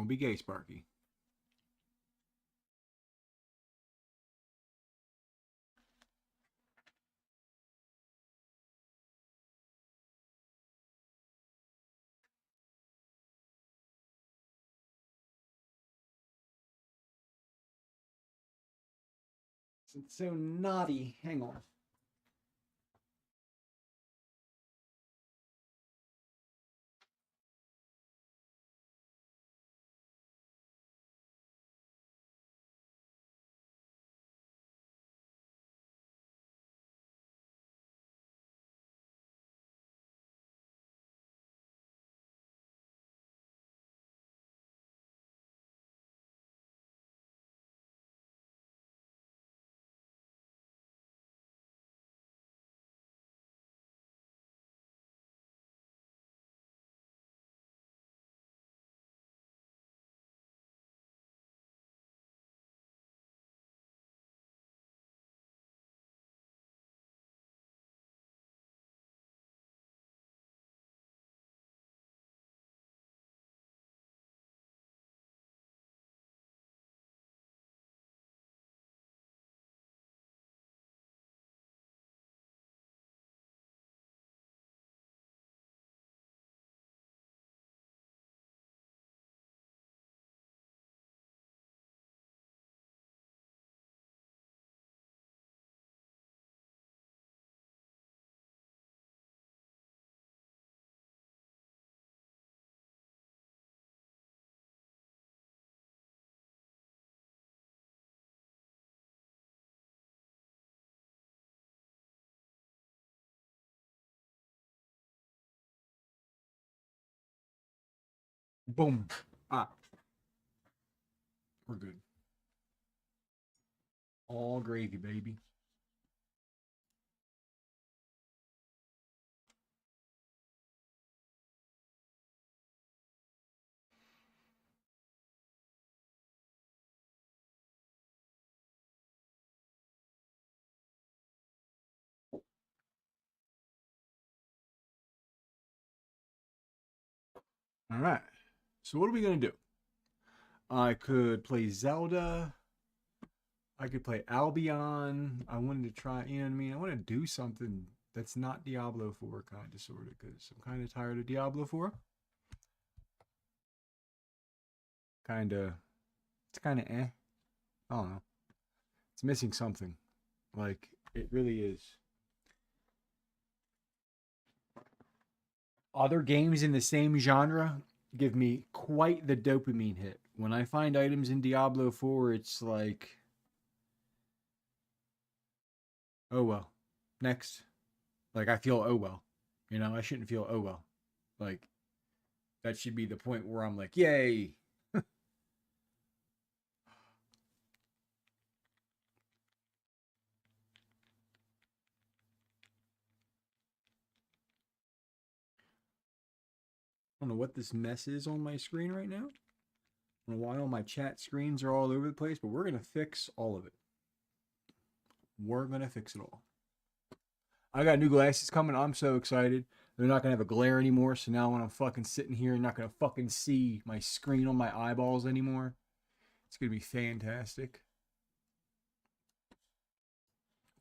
Don't be gay, Sparky. It's so naughty. Hang on. Boom. Ah. We're good. All gravy, baby. All right. So what are we going to do? I could play Zelda. I could play Albion. I wanted to try, you know what I mean? I want to do something that's not Diablo 4 kind of, sort of, because I'm kind of tired of Diablo 4. Kind of, it's kind of eh. I don't know. It's missing something. Like, it really is. Other games in the same genre give me quite the dopamine hit. When I find items in Diablo 4, it's like, oh well. Next. Like, I feel oh well. You know, I shouldn't feel oh well. Like, that should be the point where I'm like, yay. I don't know what this mess is on my screen right now. I don't know why all my chat screens are all over the place, but we're going to fix all of it. We're going to fix it all. I got new glasses coming. I'm so excited. They're not going to have a glare anymore. So now when I'm fucking sitting here, I'm not going to fucking see my screen on my eyeballs anymore. It's going to be fantastic.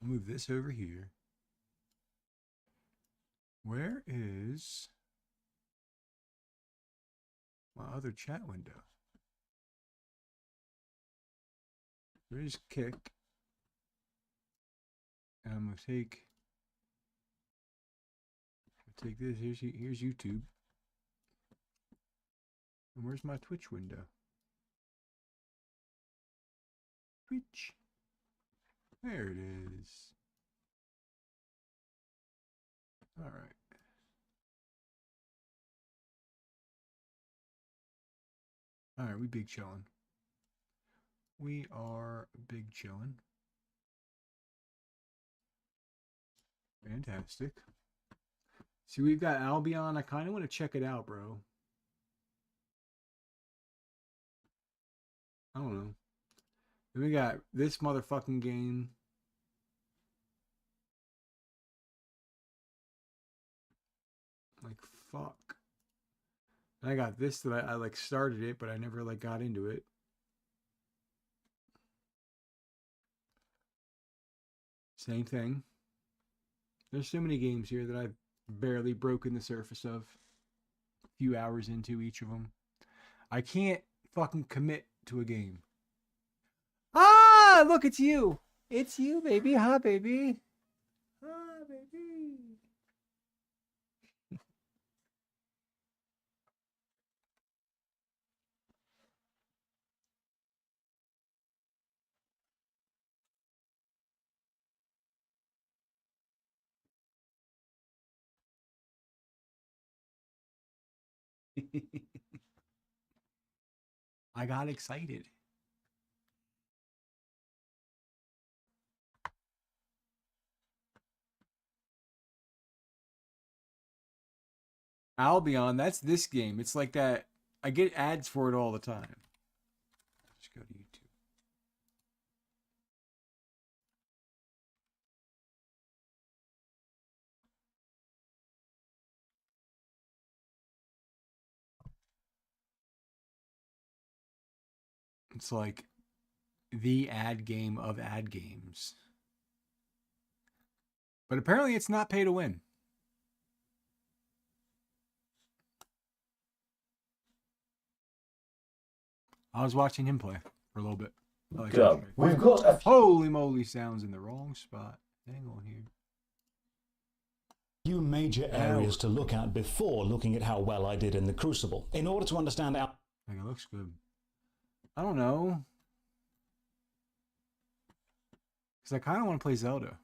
I'll move this over here. Where is my other chat window? There's Kick. And I'm going to take this. Here's YouTube. And where's my Twitch window? Twitch. There it is. All right. All right, we big chillin'. We are big chillin'. Fantastic. See, we've got Albion. I kind of want to check it out, bro. I don't know. Then we got this motherfucking game. Like, fuck. I got this that I like started it, but I never like got into it. Same thing. There's so many games here that I've barely broken the surface of. A few hours into each of them. I can't fucking commit to a game. Ah, look, it's you. It's you, baby. Hi, baby. Hi, baby. I got excited. Albion, that's this game. It's like that. I get ads for it all the time. Just go to YouTube. It's like the ad game of ad games. But apparently it's not pay to win. I was watching him play for a little bit. Like We've got a holy moly, sounds in the wrong spot. Hang on here. Few major areas to look at before looking at how well I did in the Crucible. In order to understand how... I think it looks good. I don't know. Because I kind of want to play Zelda.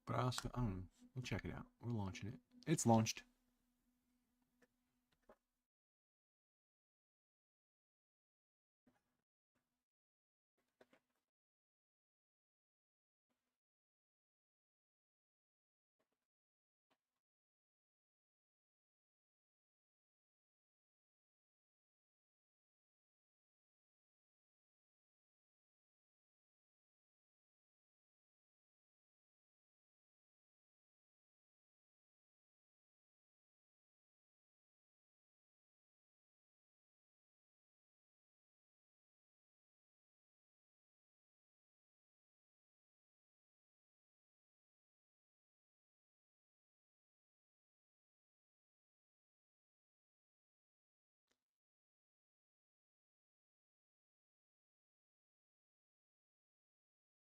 But I also, I don't know. We'll check it out. We're launching it. It's launched.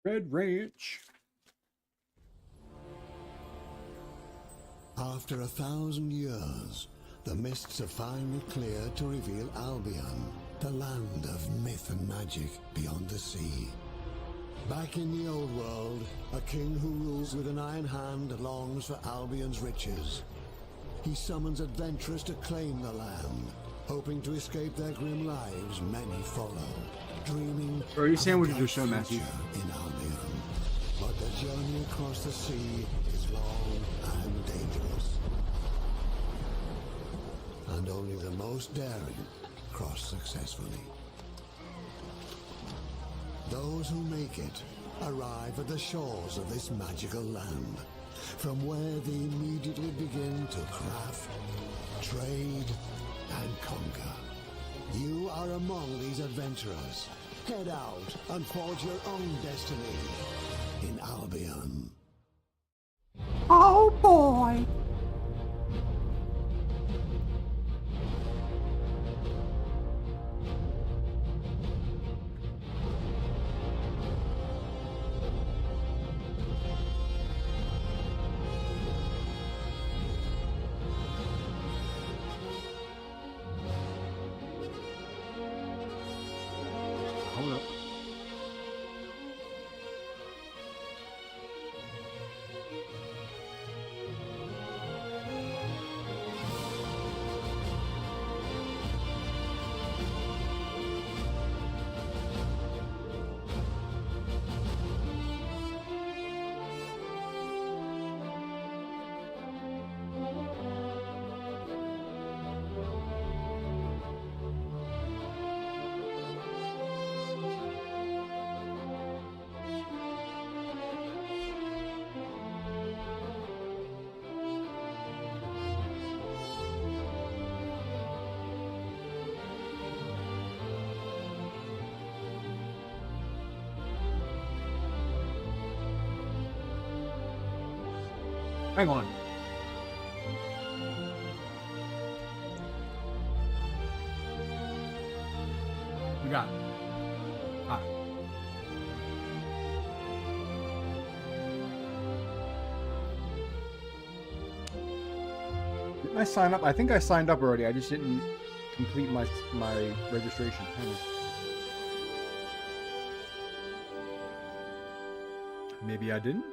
Red Ranch. After 1,000 years, the mists have finally cleared to reveal Albion, the land of myth and magic beyond the sea. Back in the old world, a king who rules with an iron hand longs for Albion's riches. He summons adventurers to claim the land, hoping to escape their grim lives. Many follow, dreaming Bro, your of a sandwiches bright are so messy. future in Albion. But the journey across the sea is long and dangerous. And only the most daring cross successfully. Those who make it arrive at the shores of this magical land, from where they immediately begin to craft, trade, and conquer. You are among these adventurers. Head out and forge your own destiny in Albion. Oh boy. Hold up. Hang on. We got it. Ah. Didn't I sign up? I think I signed up already. I just didn't complete my registration. Hang on. Maybe I didn't?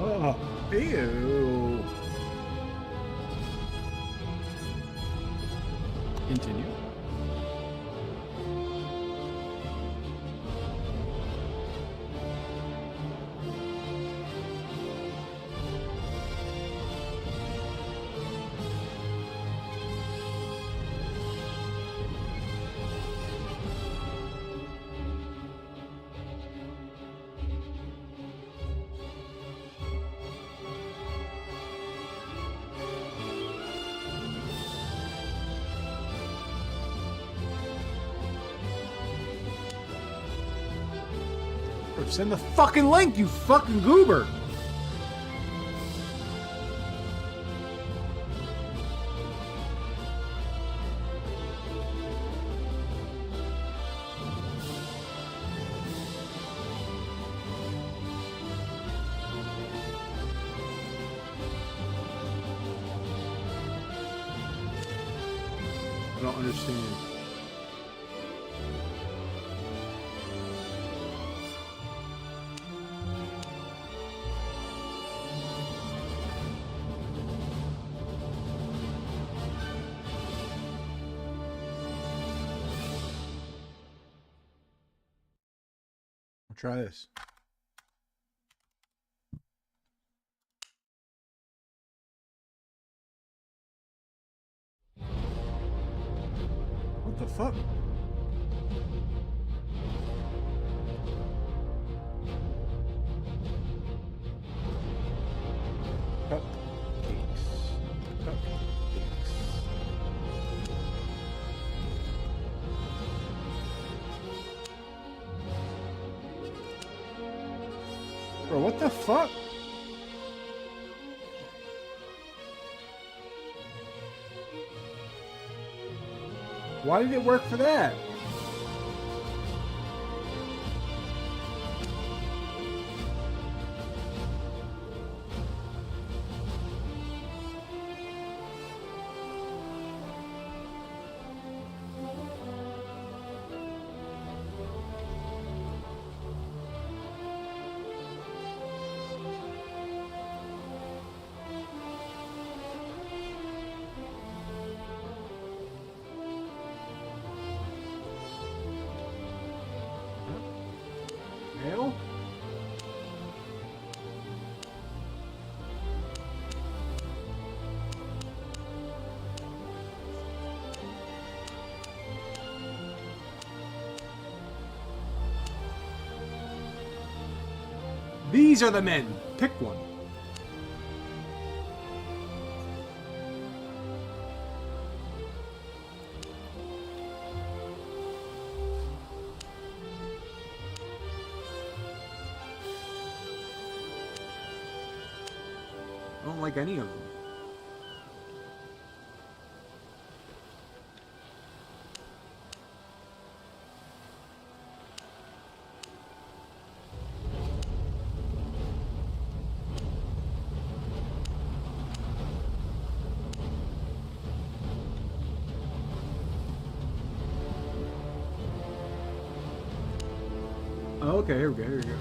Oh, ew. Continue. Send the fucking link, you fucking goober! I don't understand. Try this. What the fuck? Cupcakes. Cupcakes. Bro, what the fuck? Why did it work for that? Mail? These are the men. Pick one. I don't like any of them. Oh, okay, here we go, here we go.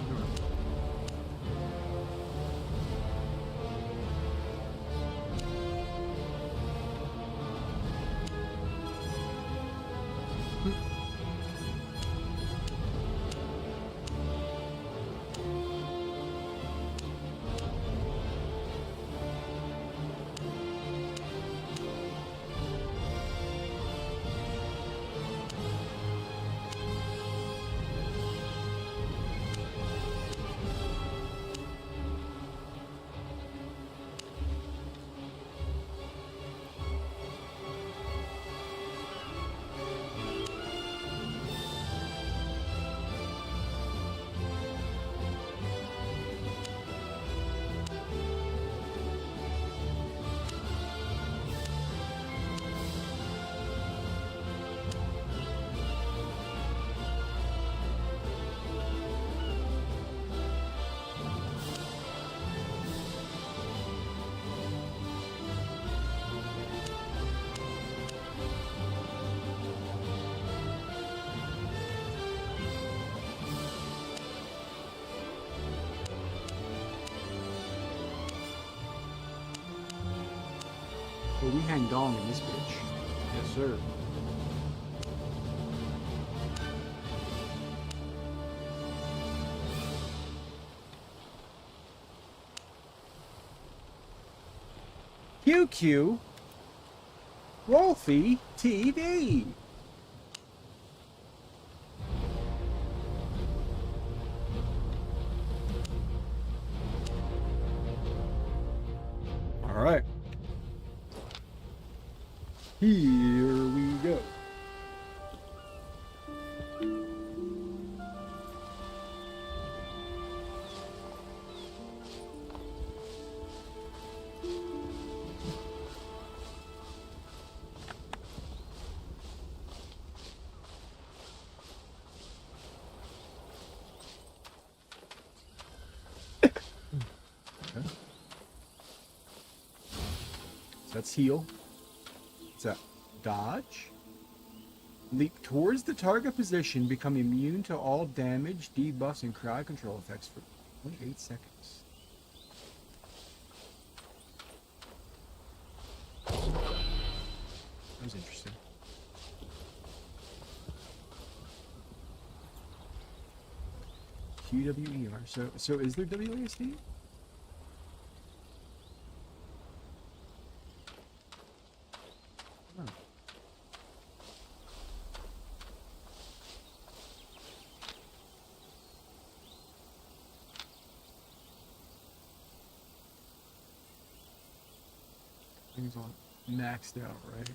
But we hang dong in this bitch. Yes, sir. QQ Rolfie TV. All right. Here we go. That's heal. What's that? Dodge. Leap towards the target position. Become immune to all damage, debuffs, and crowd control effects for 28 seconds. That was interesting. QWER. So is there WASD? Oh. Things all maxed out, right?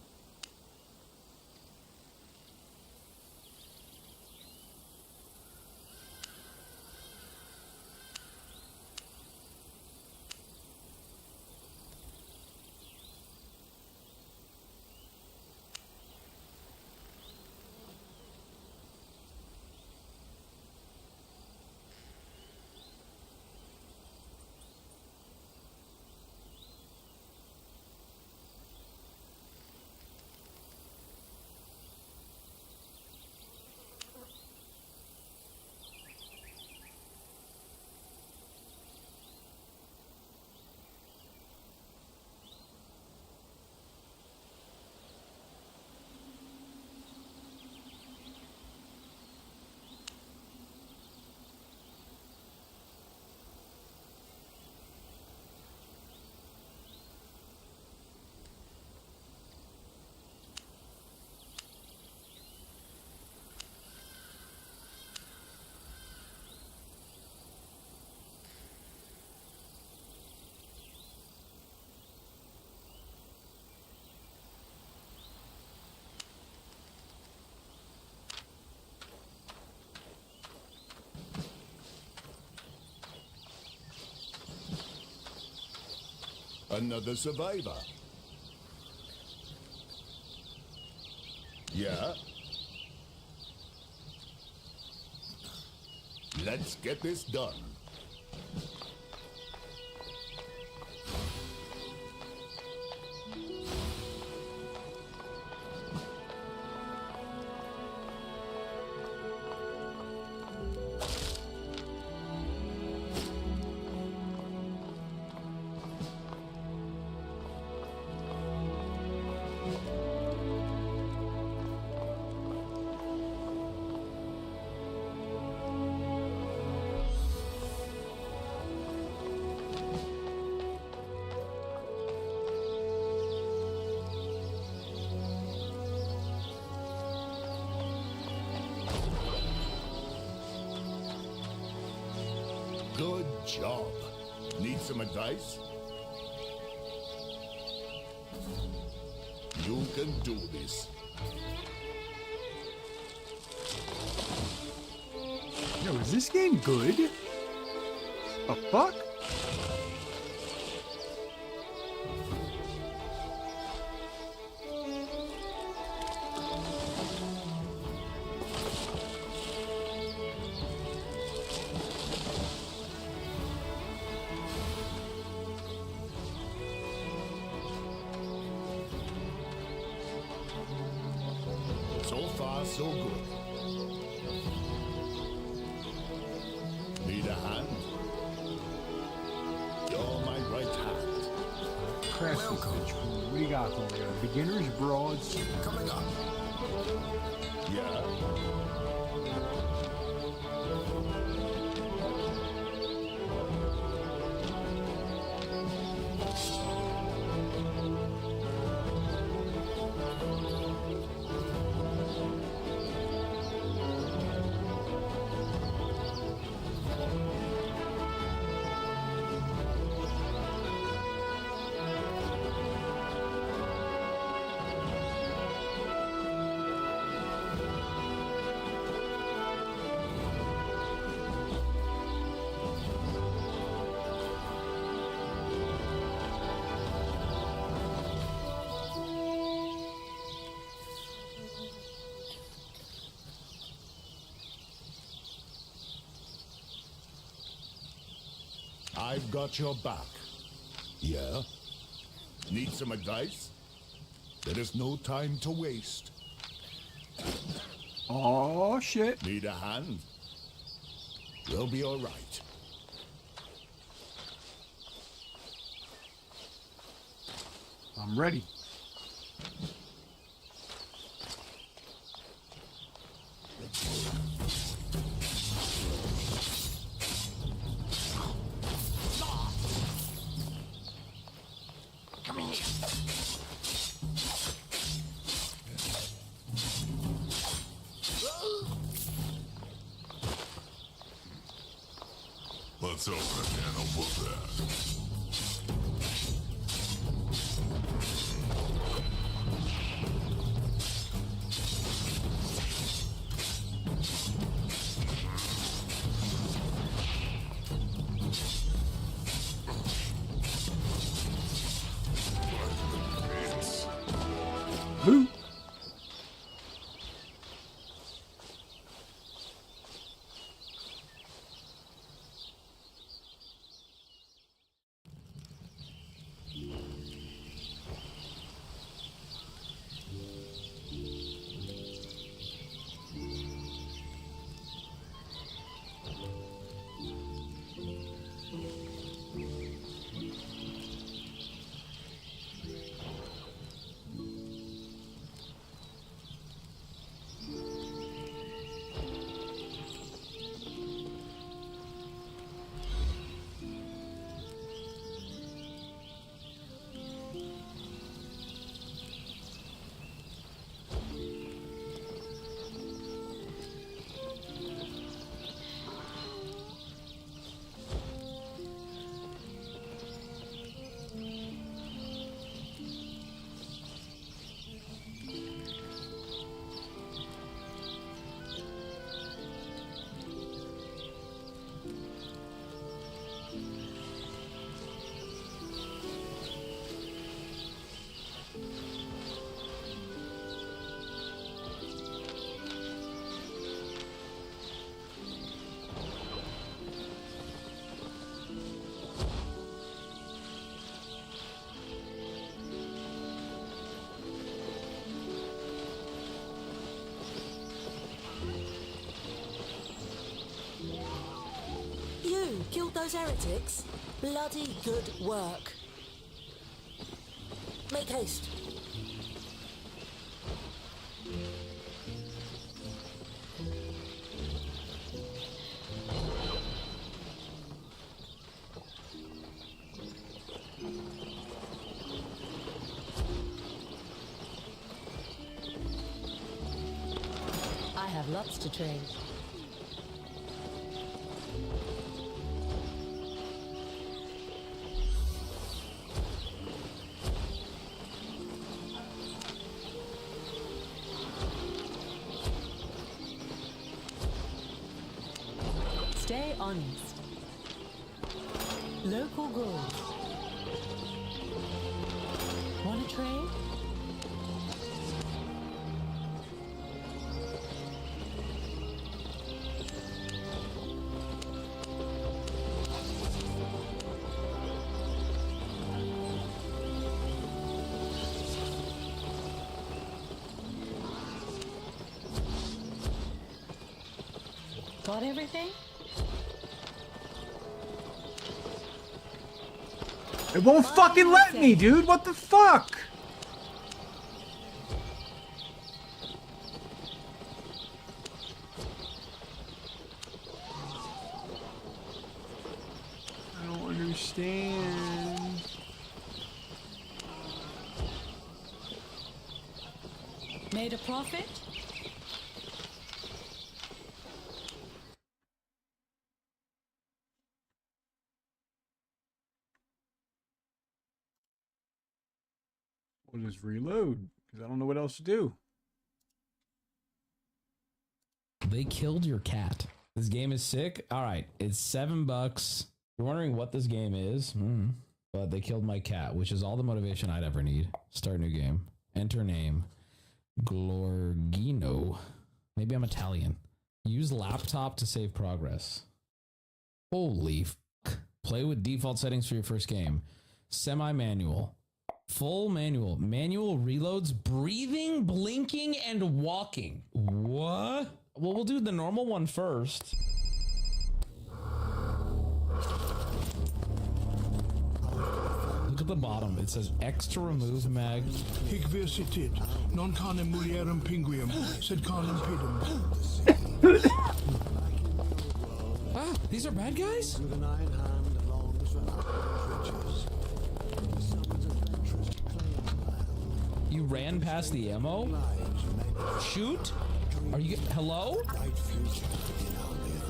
Another survivor. Yeah. Let's get this done. Good job. Need some advice? You can do this. Yo, is this game good? The fuck? So far, so good. Need a hand? You're my right hand. crash this bitch. What do you got for me? Beginner's broads. Coming up. Yeah. I've got your back. Yeah? Need some advice? There is no time to waste. Oh shit. Need a hand? We'll be all right. I'm ready. Let's open a can of whoop that. Boo. You killed those heretics? Bloody good work. Make haste. I have lots to trade. Stay honest. Local goods. Want to trade? Got everything? It won't fucking let me, dude. What the fuck? I don't understand. Made a profit? We'll just reload, because I don't know what else to do. They killed your cat. This game is sick. All right, it's $7. You're wondering what this game is, but they killed my cat, which is all the motivation I'd ever need. Start new game. Enter name. Glorgino. Maybe I'm Italian. Use laptop to save progress. Holy fuck. Play with default settings for your first game. Semi-manual. Full manual. Manual reloads, breathing, blinking, and walking. What? Well, we'll do the normal one first. Look at the bottom. It says X to remove mag. Hic versitit, non canem mulierem pinguium, sed canem pedum. Ah, these are bad guys? With an iron hand longs for Albion riches. Summons adventurous to claim the land. You ran past the ammo? Lives made Shoot? Are you... Hello? a bright future in Albion.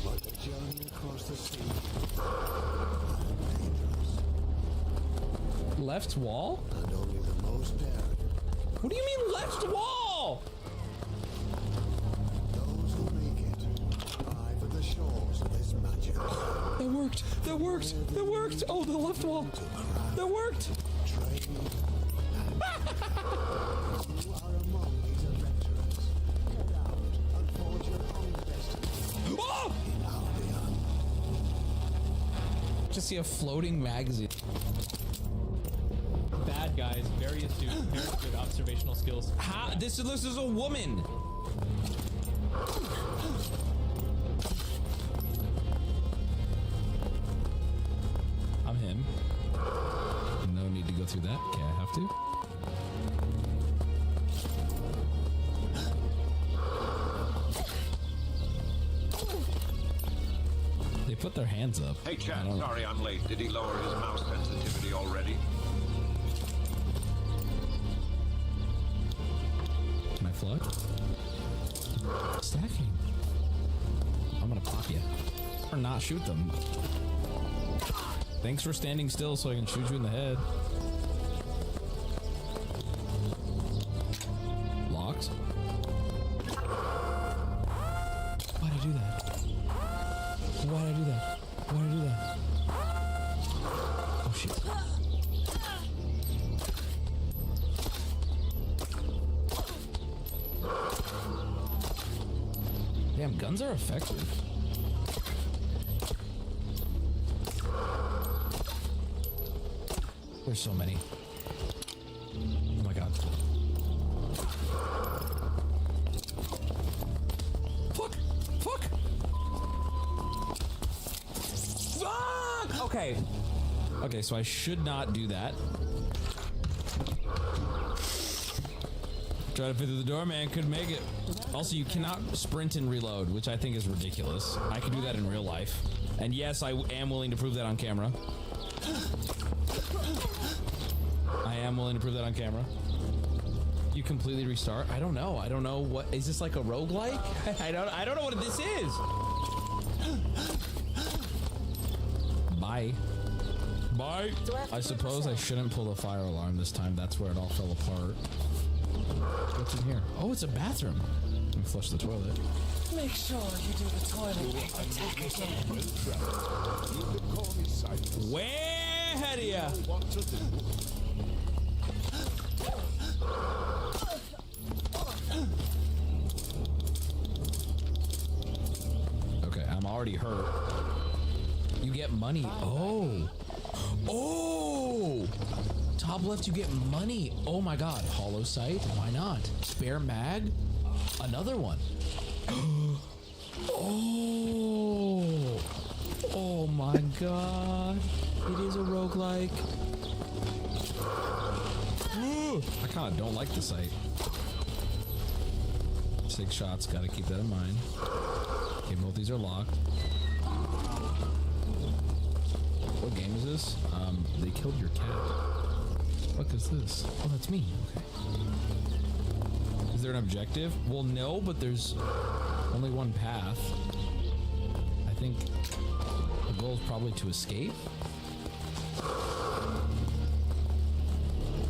But the journey across the sea are dangerous. Left wall? And only the most daring, What do you mean left wall? those who make it, arrive at the shores of this magic. That worked. That worked. That worked. Oh, the left wall. That worked. Trade. You are among these adventurers. Head out and forge your own destiny Oh! in Albion. Just see a floating magazine. Bad guys, very astute, very good observational skills. How? This is a woman. I'm him. No need to go through that. Okay, I have to. They put their hands up. Hey, I Chad, don't- sorry I'm late. Did he lower his mouse sensitivity already? Can I flood? Stacking. I'm gonna pop you. Or not shoot them. Thanks for standing still so I can shoot you in the head. Locked. Why'd I do that? Why'd I do that? Why'd I do that? Oh shit. Damn, guns are effective. There's so many. Oh my god. Fuck! Fuck! Fuck! Okay. Okay, so I should not do that. Try to fit through the door, man. Couldn't make it. Also, you cannot sprint and reload, which I think is ridiculous. I could do that in real life. And yes, I am willing to prove that on camera. I am willing to prove that on camera. You completely restart? I don't know. I don't know what is this, like a roguelike? I don't know what this is. Bye. Bye. I suppose I shouldn't pull the fire alarm this time. That's where it all fell apart. What's in here? Oh, it's a bathroom. Let me flush the toilet. Make sure you do the toilet attack again. Where are ya? Okay, I'm already hurt. You get money. Oh. Oh! Top left, you get money. Oh my god. Hollow sight? Why not? Spare mag? Another one. Oh! Oh my god. It is a roguelike. I kind of don't like the sight. 6 shots, gotta keep that in mind. Okay, both these are locked. What game is this? They killed your cat. What is this? Oh, that's me. Okay. Is there an objective? Well, no, but there's only one path. I think the goal is probably to escape.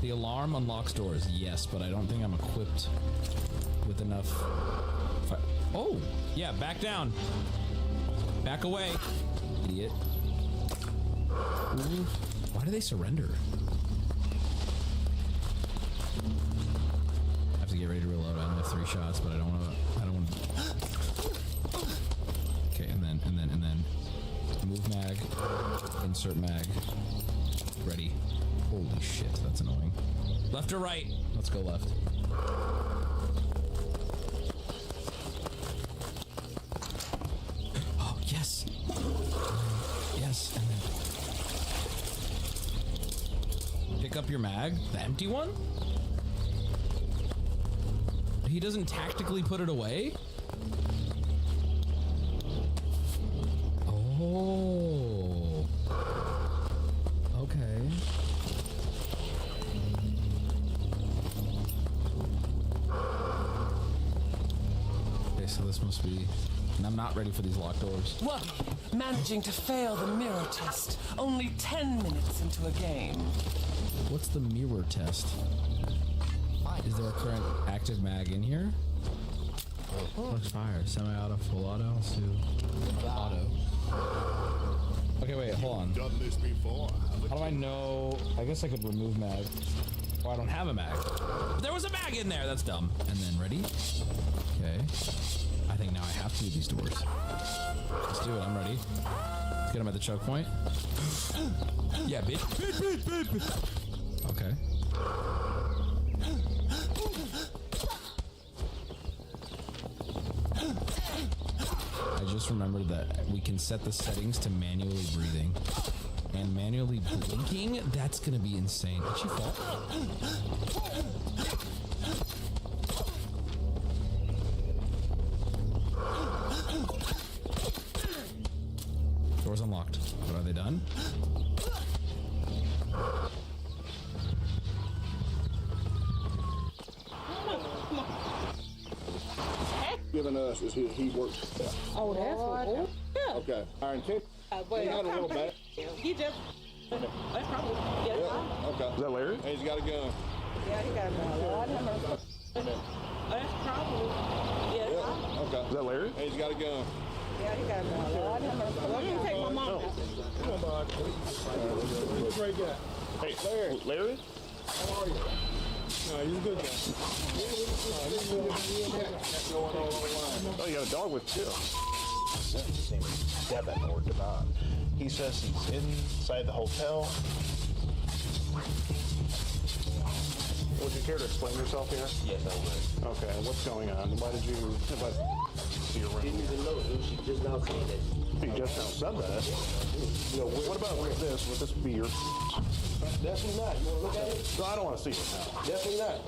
The alarm unlocks doors. Yes, but I don't think I'm equipped with enough. Oh, yeah, back down. Back away. Idiot. Ooh. Why do they surrender? I have to get ready to reload. I only have 3 shots, but I don't want to. Okay, and then move mag, insert mag, ready. Holy shit, that's annoying. Left or right? Let's go left. Oh, yes. Yes, and then pick up your mag, the empty one? He doesn't tactically put it away? Oh. Okay. Okay, so this must be... And I'm not ready for these locked doors. Well, managing to fail the mirror test. Only 10 minutes into a game. What's the mirror test? Is there a current active mag in here? Looks fire. Semi-auto, full auto, let's do auto. Okay, wait, hold on. Done this before. How do I know? I guess I could remove mag. Oh, I don't have a mag. But there was a mag in there. That's dumb. And then ready? Okay. I think now I have to do these doors. Let's do it. I'm ready. Let's get him at the choke point. Yeah, bitch. Okay. I just remembered that we can set the settings to manually breathing. And manually blinking? That's gonna be insane. Did she fall? Doors unlocked. But are they done? Giving us is he works. Oh, that's what. Yeah. Okay. Iron King. But He got a little bit. He just. That's probably. Yeah. Yeah. Okay. Is that Larry? And he's got a gun. Yeah, he got a gun. Lord have mercy. That's probably. Yeah. Okay. Is that Larry? And he's got a gun. Yeah, he got a gun. Lord have mercy. Let me take my mom. Come on, bud. He's a great guy. Hey, Larry. Larry? How are you? No, he's a good guy. Oh, you got a dog with two. His name is Devin or Devon. He says he's inside the hotel. Would you care to explain yourself here? Yes, I would. Okay, what's going on? Why did you invite to your room? Didn't even know. She just now said that. She just now said that? You know, what about with this? Would this be your... Definitely not. You want to look at it? No, I don't want to see it now. Definitely not.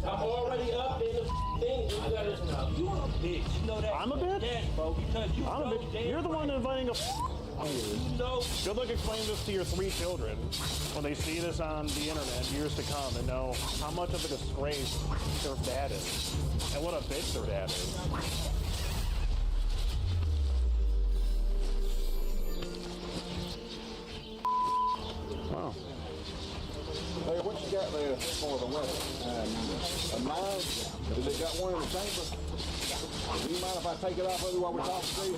I'm already up in the thing. You a bitch. You know that. I'm a bitch? Yes, bro. Because you I'm a bitch. You're the one inviting a... Good luck explaining this to your 3 children when they see this on the internet years to come and know how much of a disgrace their dad is and what a bitch their dad is. Wow. Hey, what you got there for the weapon? A knife? Did they got one in the chamber? Do you mind if I take it off of you while we're talking to you?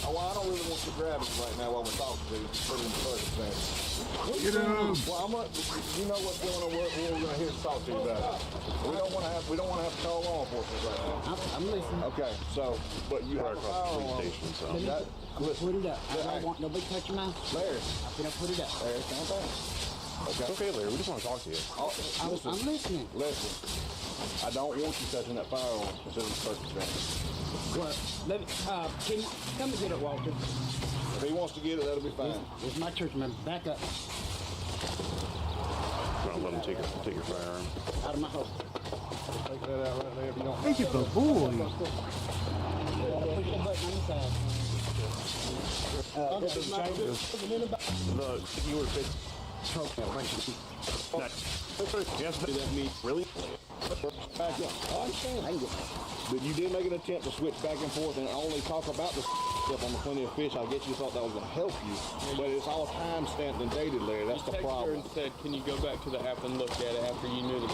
Oh, well, I don't really want you grabbing it right now while we're talking to you. Put it in circumstances. Get him. Well, you know what's going on. We're going to hear talk to you about it. We don't want to have to call law enforcement right now. I'm listening. Okay, so, but you have a firearm. Put it up. I don't want nobody touching my... Larry. I'm going to put it up. Larry, calm down. Okay. It's okay, Larry. We just want to talk to you. I'm listening. Listen. I don't want you touching that firearm until it's circumstances. Well, can you come and get it, Walter? If he wants to get it, that'll be fine. It's my church member. Back up. Don't let him take your firearm. Out of my house. Take that out right there if you don't. Make it the boy. Push the button on the side. Look, you were fit. Yes, that me really. Back up. I understand. But you did make an attempt to switch back and forth and only talk about the stuff on the Plenty of Fish. I guess you thought that was going to help you, but it's all time stamped and dated, Larry. That's the problem. And said, "Can you go back to the app and look at it after you knew the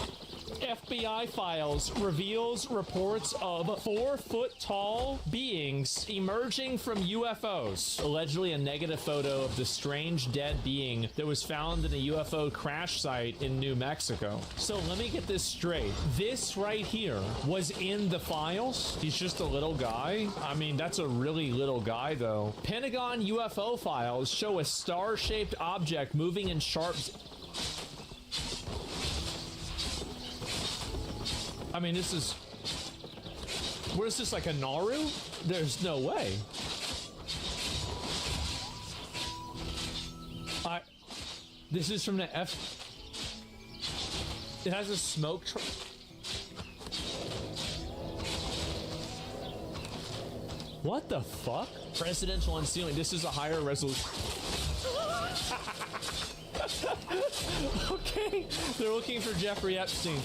FBI files reveals reports of 4-foot-tall beings emerging from UFOs. Allegedly a negative photo of the strange dead being that was found in a UFO crash site in New Mexico. So let me get this straight. This right here was in the files? He's just a little guy? I mean, that's a really little guy, though. Pentagon UFO files show a star-shaped object moving in sharp... I mean, this is... What is this, like a Naru? There's no way. This is from the It has a smoke truck. What the fuck? Presidential unsealing. This is a higher resolution. Okay, they're looking for Jeffrey Epstein.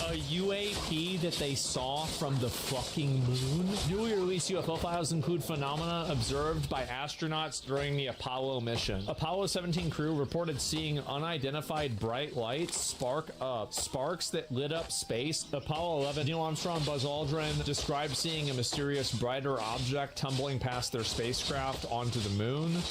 A UAP that they saw from the fucking moon? Newly released UFO files include phenomena observed by astronauts during the Apollo mission. Apollo 17 crew reported seeing unidentified bright lights spark up. Sparks that lit up space. Apollo 11, Neil Armstrong, Buzz Aldrin described seeing a mysterious brighter object tumbling past their spacecraft onto the moon.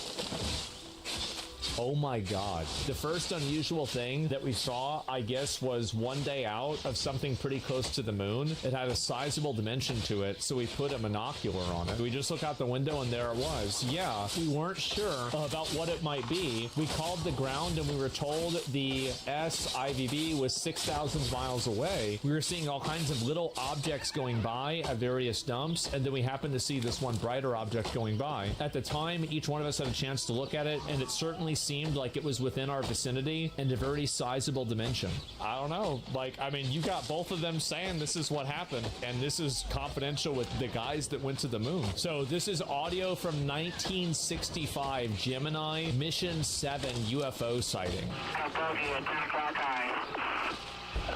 Oh my God. The first unusual thing that we saw, I guess, was one day out of something pretty close to the moon. It had a sizable dimension to it, so we put a monocular on it. We just look out the window and there it was. Yeah, we weren't sure about what it might be. We called the ground and we were told the SIVB was 6,000 miles away. We were seeing all kinds of little objects going by at various dumps, and then we happened to see this one brighter object going by. At the time, each one of us had a chance to look at it, and it certainly seemed like it was within our vicinity and a very sizable dimension. I don't know. Like, I mean, you got both of them saying this is what happened, and this is confidential with the guys that went to the moon. So this is audio from 1965 Gemini Mission 7 UFO sighting.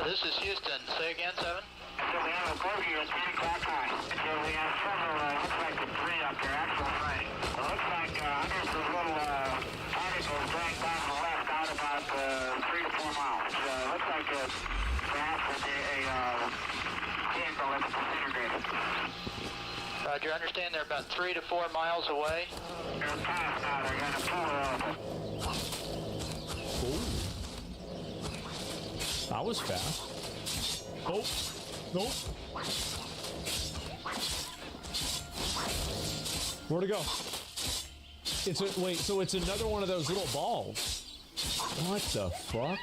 This is Houston. Say again, 7? So we have a bogey at 10 o'clock high. So we have several, looks like debris up there, actual thing. It looks like hundreds of little particles dragged down the left out about 3 to 4 miles. Looks like perhaps a vehicle that's disintegrated. Roger, I understand they're about 3 to 4 miles away. They're past now, they're going to pull it over. Ooh. That was fast. Oh. Nope. Where'd it go? It's a wait, so it's another one of those little balls. What the fuck?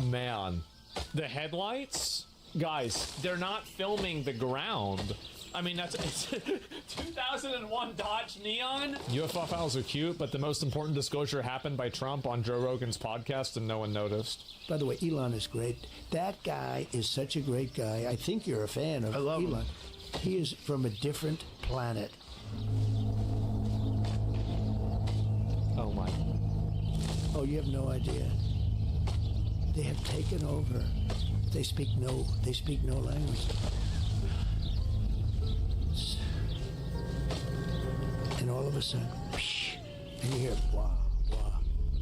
Man, the headlights? Guys, they're not filming the ground. I mean, it's 2001 Dodge Neon. UFO files are cute, but the most important disclosure happened by Trump on Joe Rogan's podcast and no one noticed. By the way, Elon is great. That guy is such a great guy. I think you're a fan of Elon. Him. He is from a different planet. Oh my. Oh, you have no idea. They have taken over. They speak no language. of a sudden, whoosh, and you hear blah, blah.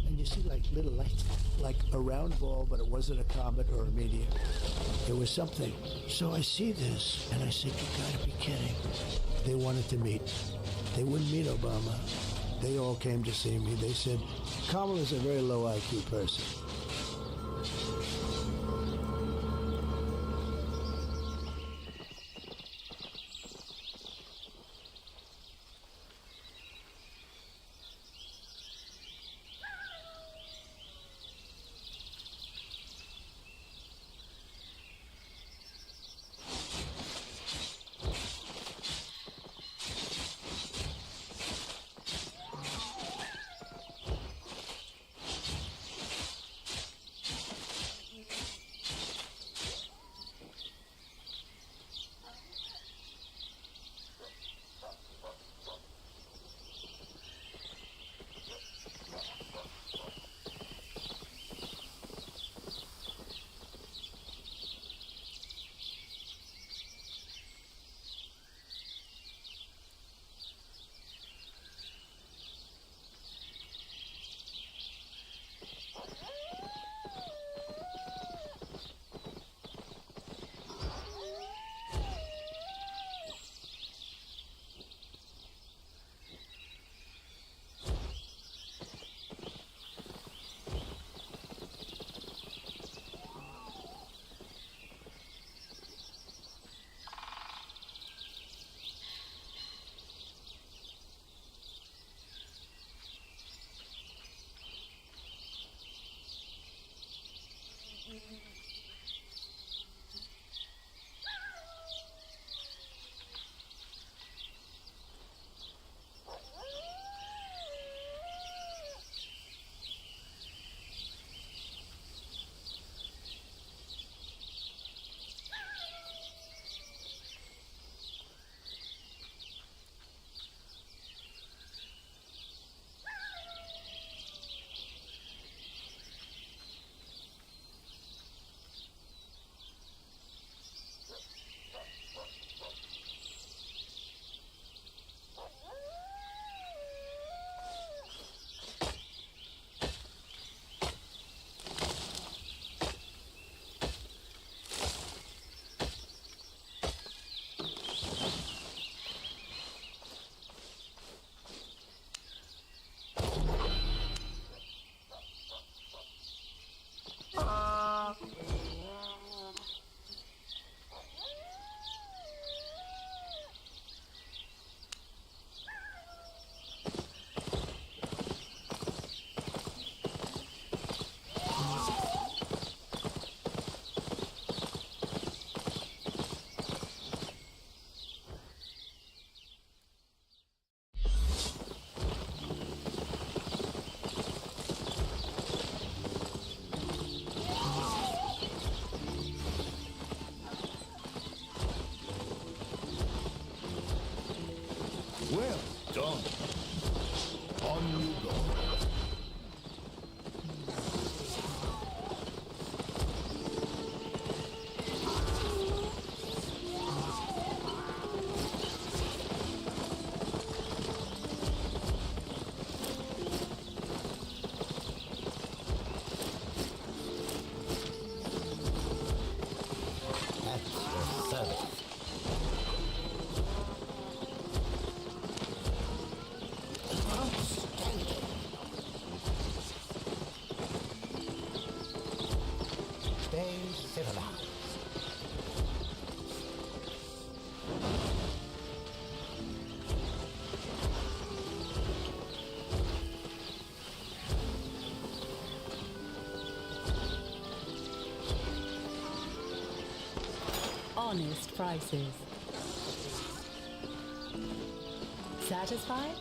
And you see like little lights, like a round ball, but it wasn't a comet or a meteor. It was something. So I see this, and I said, you gotta be kidding. They wanted to meet. They wouldn't meet Obama. They all came to see me. They said, Kamala's a very low IQ person. Well done. On you go. That's your service. Stay civilized. Honest prices. Satisfied?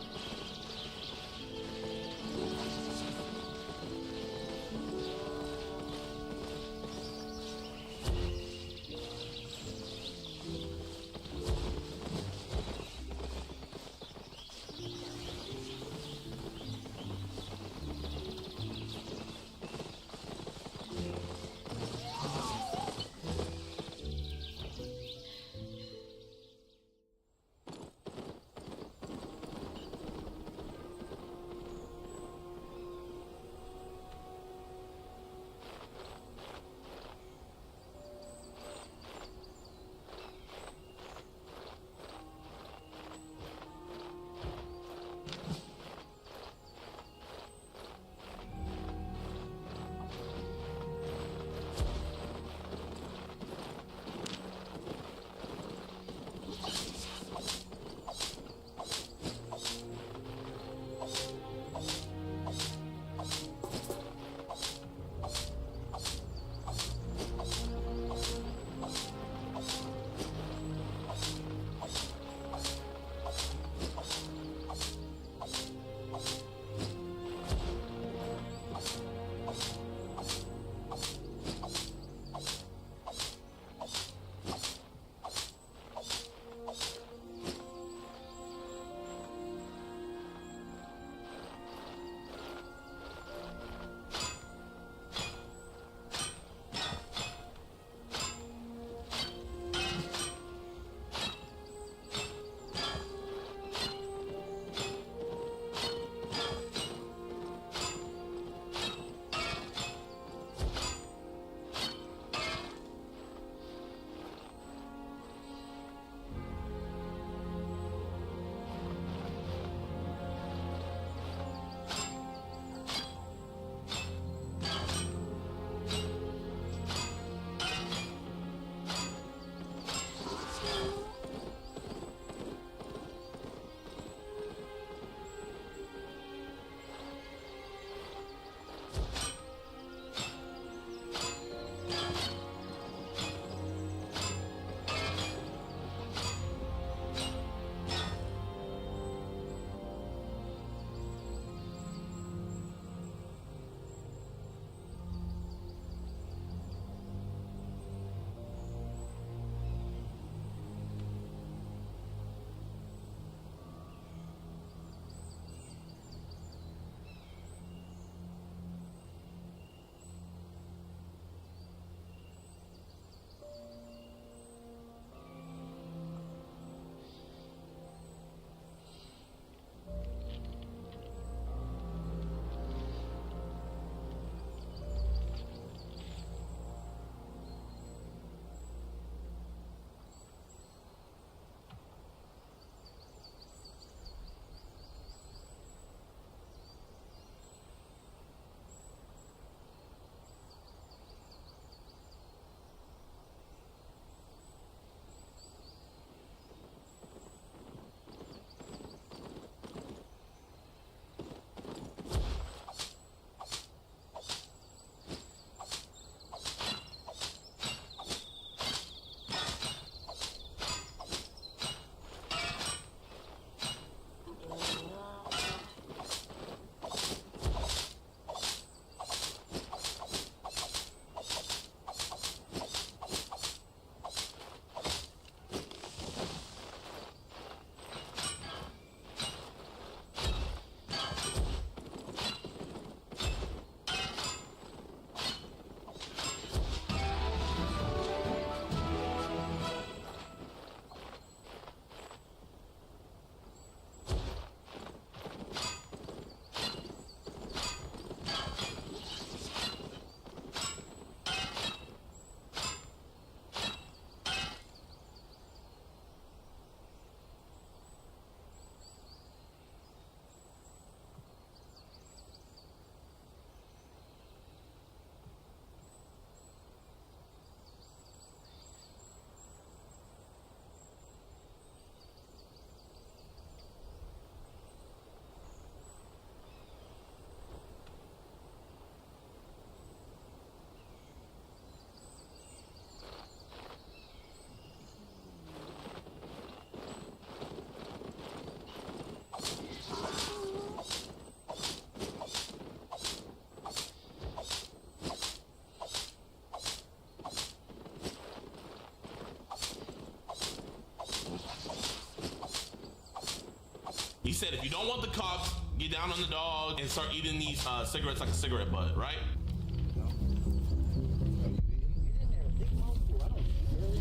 He said, if you don't want the cops, get down on the dog and start eating these cigarettes like a cigarette butt, right?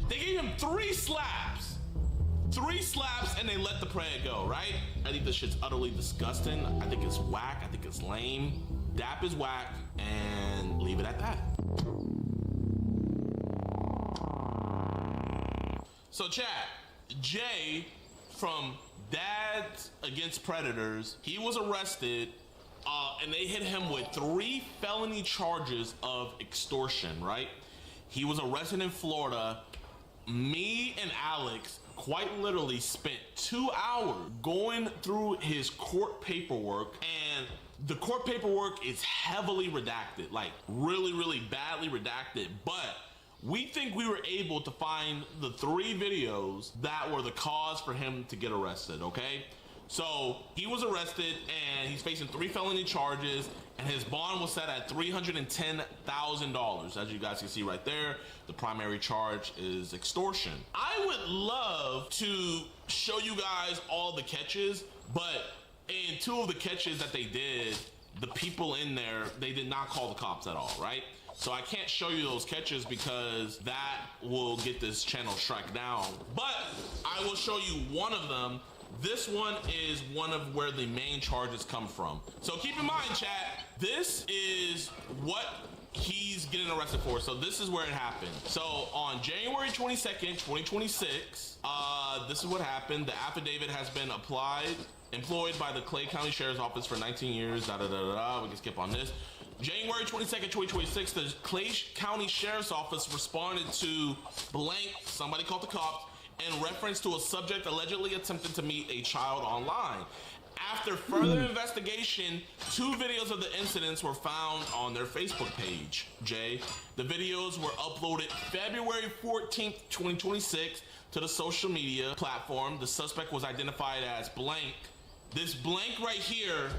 They gave him 3 slaps. 3 slaps and they let the pred go, right? I think this shit's utterly disgusting. I think it's whack. I think it's lame. Dap is whack, and leave it at that. So chat, Jay from Dads Against Predators, he was arrested and they hit him with 3 felony charges of extortion, right? He was arrested in Florida. Me and Alex quite literally spent 2 hours going through his court paperwork, and the court paperwork is heavily redacted, like really, really badly redacted, but we think we were able to find the 3 videos that were the cause for him to get arrested, okay? So he was arrested and he's facing 3 felony charges, and his bond was set at $310,000. As you guys can see right there, the primary charge is extortion. I would love to show you guys all the catches, but in 2 of the catches that they did, the people in there, they did not call the cops at all, right? So I can't show you those catches because that will get this channel strike down. But I will show you one of them. This one is one of where the main charges come from. So keep in mind, chat, this is what he's getting arrested for. So this is where it happened. So on January 22nd, 2026, this is what happened. The affidavit has been employed by the Clay County Sheriff's Office for 19 years, We can skip on this. January 22nd, 2026, the Clay County Sheriff's Office responded to blank, somebody called the cops, in reference to a subject allegedly attempting to meet a child online. After further investigation, 2 videos of the incidents were found on their Facebook page, Jay. The videos were uploaded February 14th, 2026 to the social media platform. The suspect was identified as blank. This blank right here,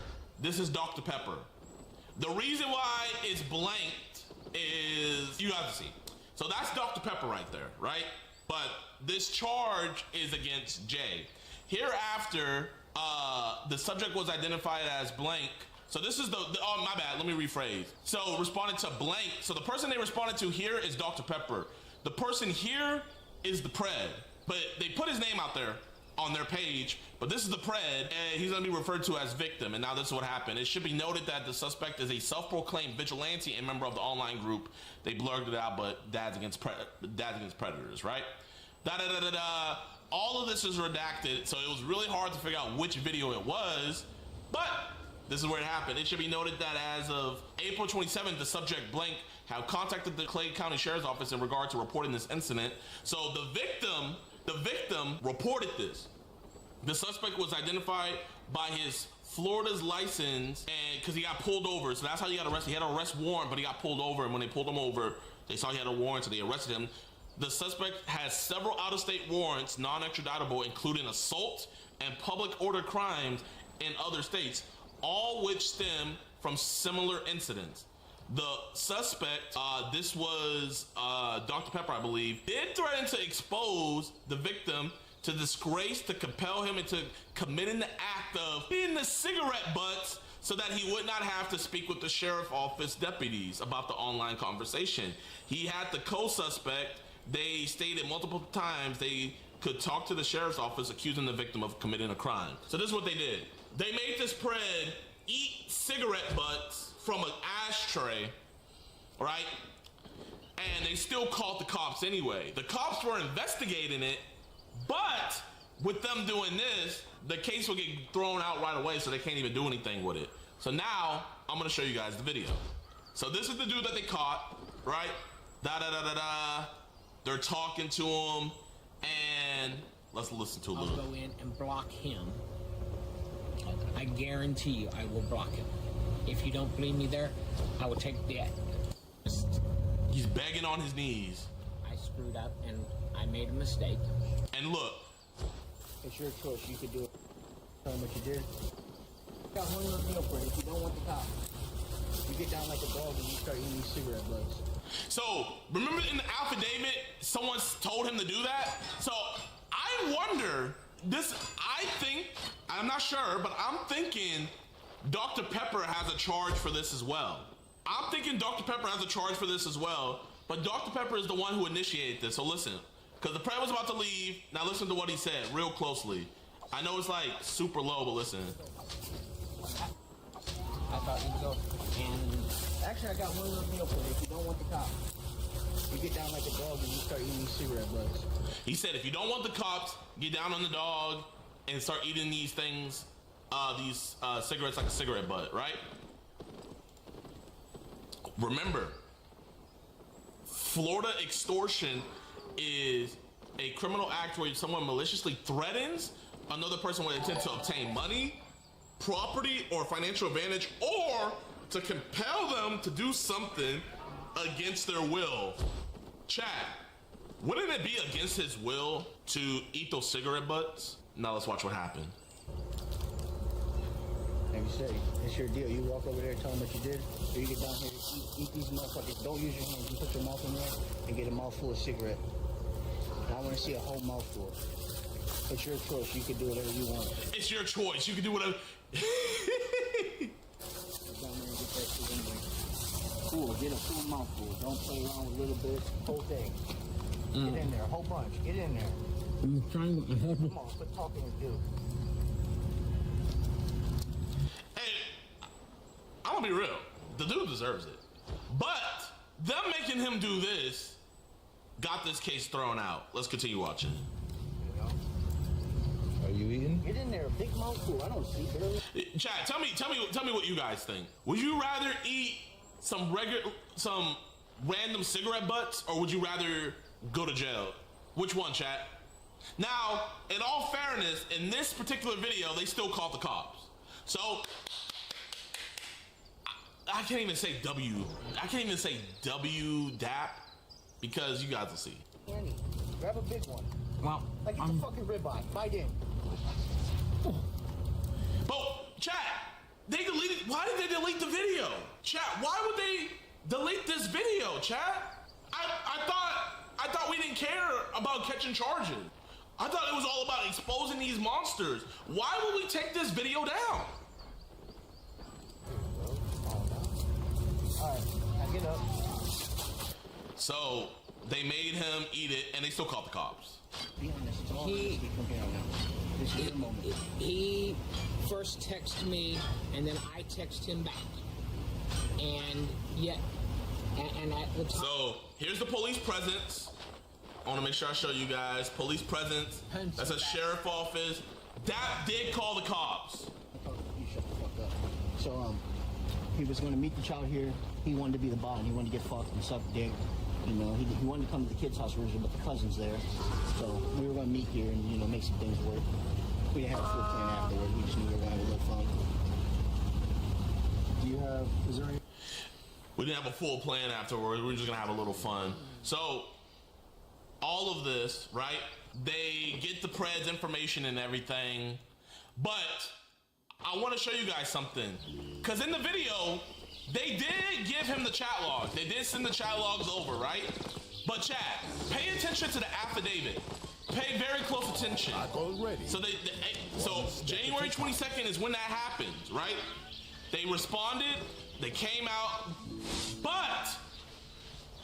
this is Dr. Pepper. The reason why it's blanked is, you have to see. So that's Dr. Pepper right there, right? But this charge is against Jay. Hereafter, the subject was identified as blank. So this is oh, my bad, let me rephrase. So responded to blank. So the person they responded to here is Dr. Pepper. The person here is the pred, but they put his name out there on their page, but this is the pred, and he's gonna be referred to as victim, and now this is what happened. It should be noted that the suspect is a self-proclaimed vigilante and member of the online group. They blurred it out, but Dads Against Predators, right? All of this is redacted, so it was really hard to figure out which video it was, but this is where it happened. It should be noted that as of April 27th, the subject blank have contacted the Clay County Sheriff's Office in regard to reporting this incident. So the victim reported this. The suspect was identified by his Florida's license, and because he got pulled over, so that's how he got arrested. He had an arrest warrant, but he got pulled over, and when they pulled him over, they saw he had a warrant, so they arrested him. The suspect has several out-of-state warrants, non-extraditable, including assault and public order crimes in other states, all which stem from similar incidents. The suspect, this was Dr. Pepper, I believe, did threaten to expose the victim to disgrace, to compel him into committing the act of eating the cigarette butts so that he would not have to speak with the sheriff office deputies about the online conversation. He had the co-suspect. They stated multiple times they could talk to the sheriff's office accusing the victim of committing a crime. So this is what they did. They made this pred eat cigarette butts from an ashtray, right? And they still called the cops anyway. The cops were investigating it, but with them doing this, the case will get thrown out right away, so they can't even do anything with it. So now I'm gonna show you guys the video. So this is the dude that they caught, right? They're talking to him, and let's listen to a little. I'll go in and block him. I guarantee you I will block him. If you don't believe me there, I will take the... He's begging on his knees. I screwed up and I made a mistake. And look. It's your choice. You could do it. Tell him what you did. Got one little deal for it. If you don't want the cops, you get down like a dog and you start eating these cigarette butts. So, remember in the affidavit, someone told him to do that? So, I wonder I think, I'm not sure, but I'm thinking Dr. Pepper has a charge for this as well. I'm thinking Dr. Pepper has a charge for this as well, but Dr. Pepper is the one who initiated this. So listen, because the Pred was about to leave. Now listen to what he said real closely. I know it's like super low, but listen. I thought you would go. And actually, I got one little meal for you. If you don't want the cops, you get down like a dog and you start eating these cigarette butts. He said, if you don't want the cops, get down on the dog and start eating these things, these cigarettes like a cigarette butt, right? Remember, Florida extortion is a criminal act where someone maliciously threatens another person with intent to obtain money, property, or financial advantage, or to compel them to do something against their will. Chat, wouldn't it be against his will to eat those cigarette butts? Now let's watch what happened. Like you say, it's your deal. You walk over there, tell them what you did, or you get down here, eat these motherfuckers. Don't use your hands. You put your mouth in there and get a mouthful of cigarette. And I want to see a whole mouthful. It's your choice. You can do whatever you want. It's your choice. You can do whatever. Cool. Get a full mouthful. Don't play around with a little bit. Whole thing. Get in there. A whole bunch. Get in there. I'm trying. Come on. Quit talking and do. I'm gonna be real. The dude deserves it. But them making him do this got this case thrown out. Let's continue watching. Are you eating? Get in there, a big mouthful. I don't see barely. Chat, tell me what you guys think. Would you rather eat some random cigarette butts, or would you rather go to jail? Which one, chat? Now, in all fairness, in this particular video, they still called the cops. So I can't even say W DAP because you guys will see. Annie, grab a big one. Well, like it's a fucking ribeye. Bite in. But chat, they deleted. Why did they delete the video? Chat, why would they delete this video? Chat, I thought we didn't care about catching charges. I thought it was all about exposing these monsters. Why would we take this video down? All right, now get up. So they made him eat it, and they still called the cops. He first texted me, and then I texted him back. And yet, and at the time. So here's the police presence. I want to make sure I show you guys police presence. That's a sheriff office. That did call the cops. You shut the fuck up. So he was going to meet the child here. He wanted to be the bond. He wanted to get fucked and suck dick. You know, he wanted to come to the kid's house originally, but the cousin's there. So we were going to meet here and, you know, make some things work. We didn't have a full plan afterward. We just knew we were going to have a little fun. Do you have, is there any? We didn't have a full plan afterward. We were just going to have a little fun. So all of this, right? They get the Pred's information and everything. But I want to show you guys something. Because in the video, they did give him the chat logs. They did send the chat logs over, right? But chat, pay attention to the affidavit. Pay very close attention. So so January 22nd is when that happened, right? They responded, they came out, but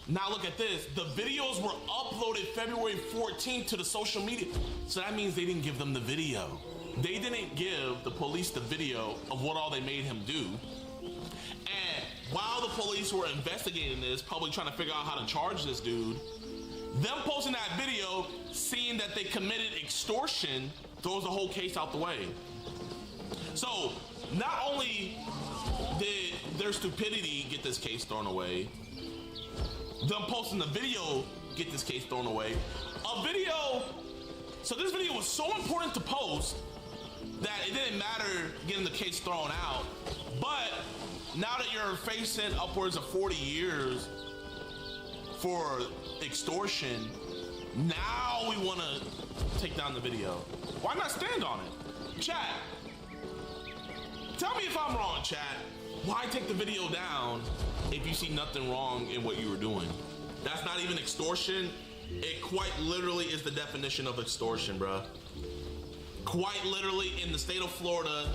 now look at this. The videos were uploaded February 14th to the social media. So that means they didn't give them the video. They didn't give the police the video of what all they made him do. And while the police were investigating this, probably trying to figure out how to charge this dude, them posting that video, seeing that they committed extortion, throws the whole case out the way. So not only did their stupidity get this case thrown away, them posting the video get this case thrown away. So this video was so important to post that it didn't matter getting the case thrown out. But now that you're facing upwards of 40 years for extortion, now we want to take down the video. Why not stand on it? Chat, tell me if I'm wrong, chat. Why take the video down if you see nothing wrong in what you were doing? That's not even extortion. It quite literally is the definition of extortion, bruh. quite literally in the state of Florida.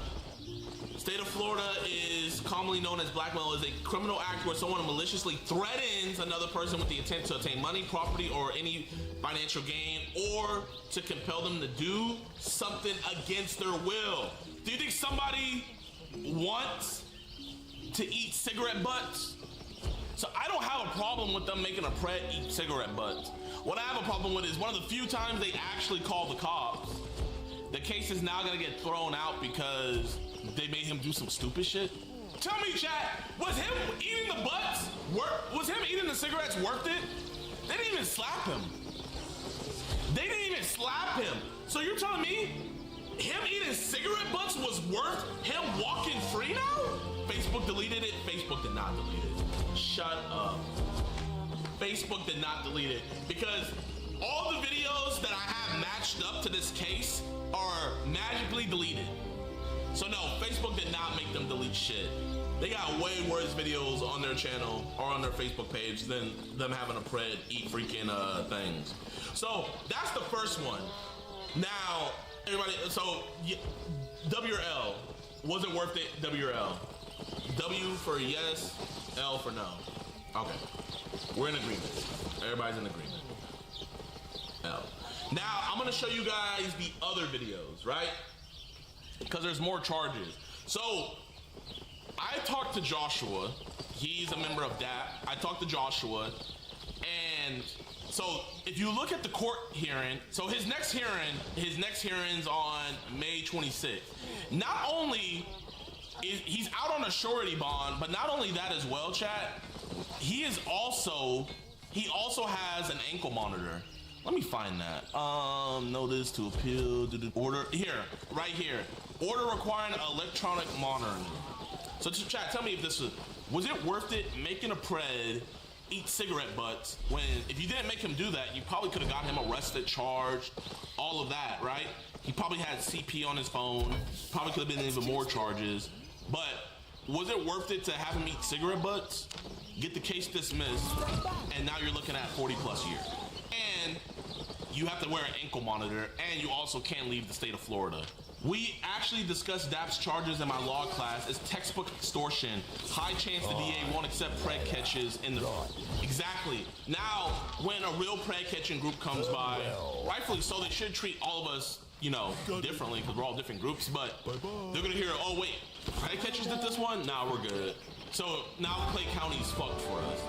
State of Florida is commonly known as blackmail, is a criminal act where someone maliciously threatens another person with the intent to obtain money, property, or any financial gain, or to compel them to do something against their will. Do you think somebody wants to eat cigarette butts? So I don't have a problem with them making a pred eat cigarette butts. What I have a problem with is one of the few times they actually call the cops. The case is now gonna get thrown out because they made him do some stupid shit. Tell me, chat, was him eating the butts was him eating the cigarettes worth it? They didn't even slap him. They didn't even slap him. So you're telling me him eating cigarette butts was worth him walking free now? Facebook deleted it. Facebook did not delete it. Shut up. Facebook did not delete it because all the videos that I have matched up to this case are magically deleted. So no, Facebook did not make them delete shit. They got way worse videos on their channel or on their Facebook page than them having a pred eat freaking things. So that's the first one. Now, everybody, so W or L? Was it worth it, W or L? W for yes, L for no. Okay, we're in agreement. Everybody's in agreement. L. Now, I'm gonna show you guys the other videos, right? Because there's more charges. So, I talked to Joshua. He's a member of DAP. I talked to Joshua, and so if you look at the court hearing, so his next hearing's on May 26th. Not only is he's out on a surety bond, but not only that as well, chat, he also has an ankle monitor. Let me find that. Notice to appeal, order, here, right here. Order requiring electronic monitoring. So chat, tell me if this was it worth it making a pred eat cigarette butts when if you didn't make him do that, you probably could have got him arrested, charged, all of that, right? He probably had CP on his phone, probably could have been even more charges. But was it worth it to have him eat cigarette butts, get the case dismissed, and now you're looking at 40 plus years? And you have to wear an ankle monitor, and you also can't leave the state of Florida. We actually discussed DAP's charges in my law class as textbook extortion. High chance the DA won't accept pred catches in the... Exactly. Now, when a real pred catching group comes by, rightfully so, they should treat all of us, you know, differently because we're all different groups, but they're gonna hear, oh wait, pred catchers did this one? Nah, we're good. So now Clay County's fucked for us.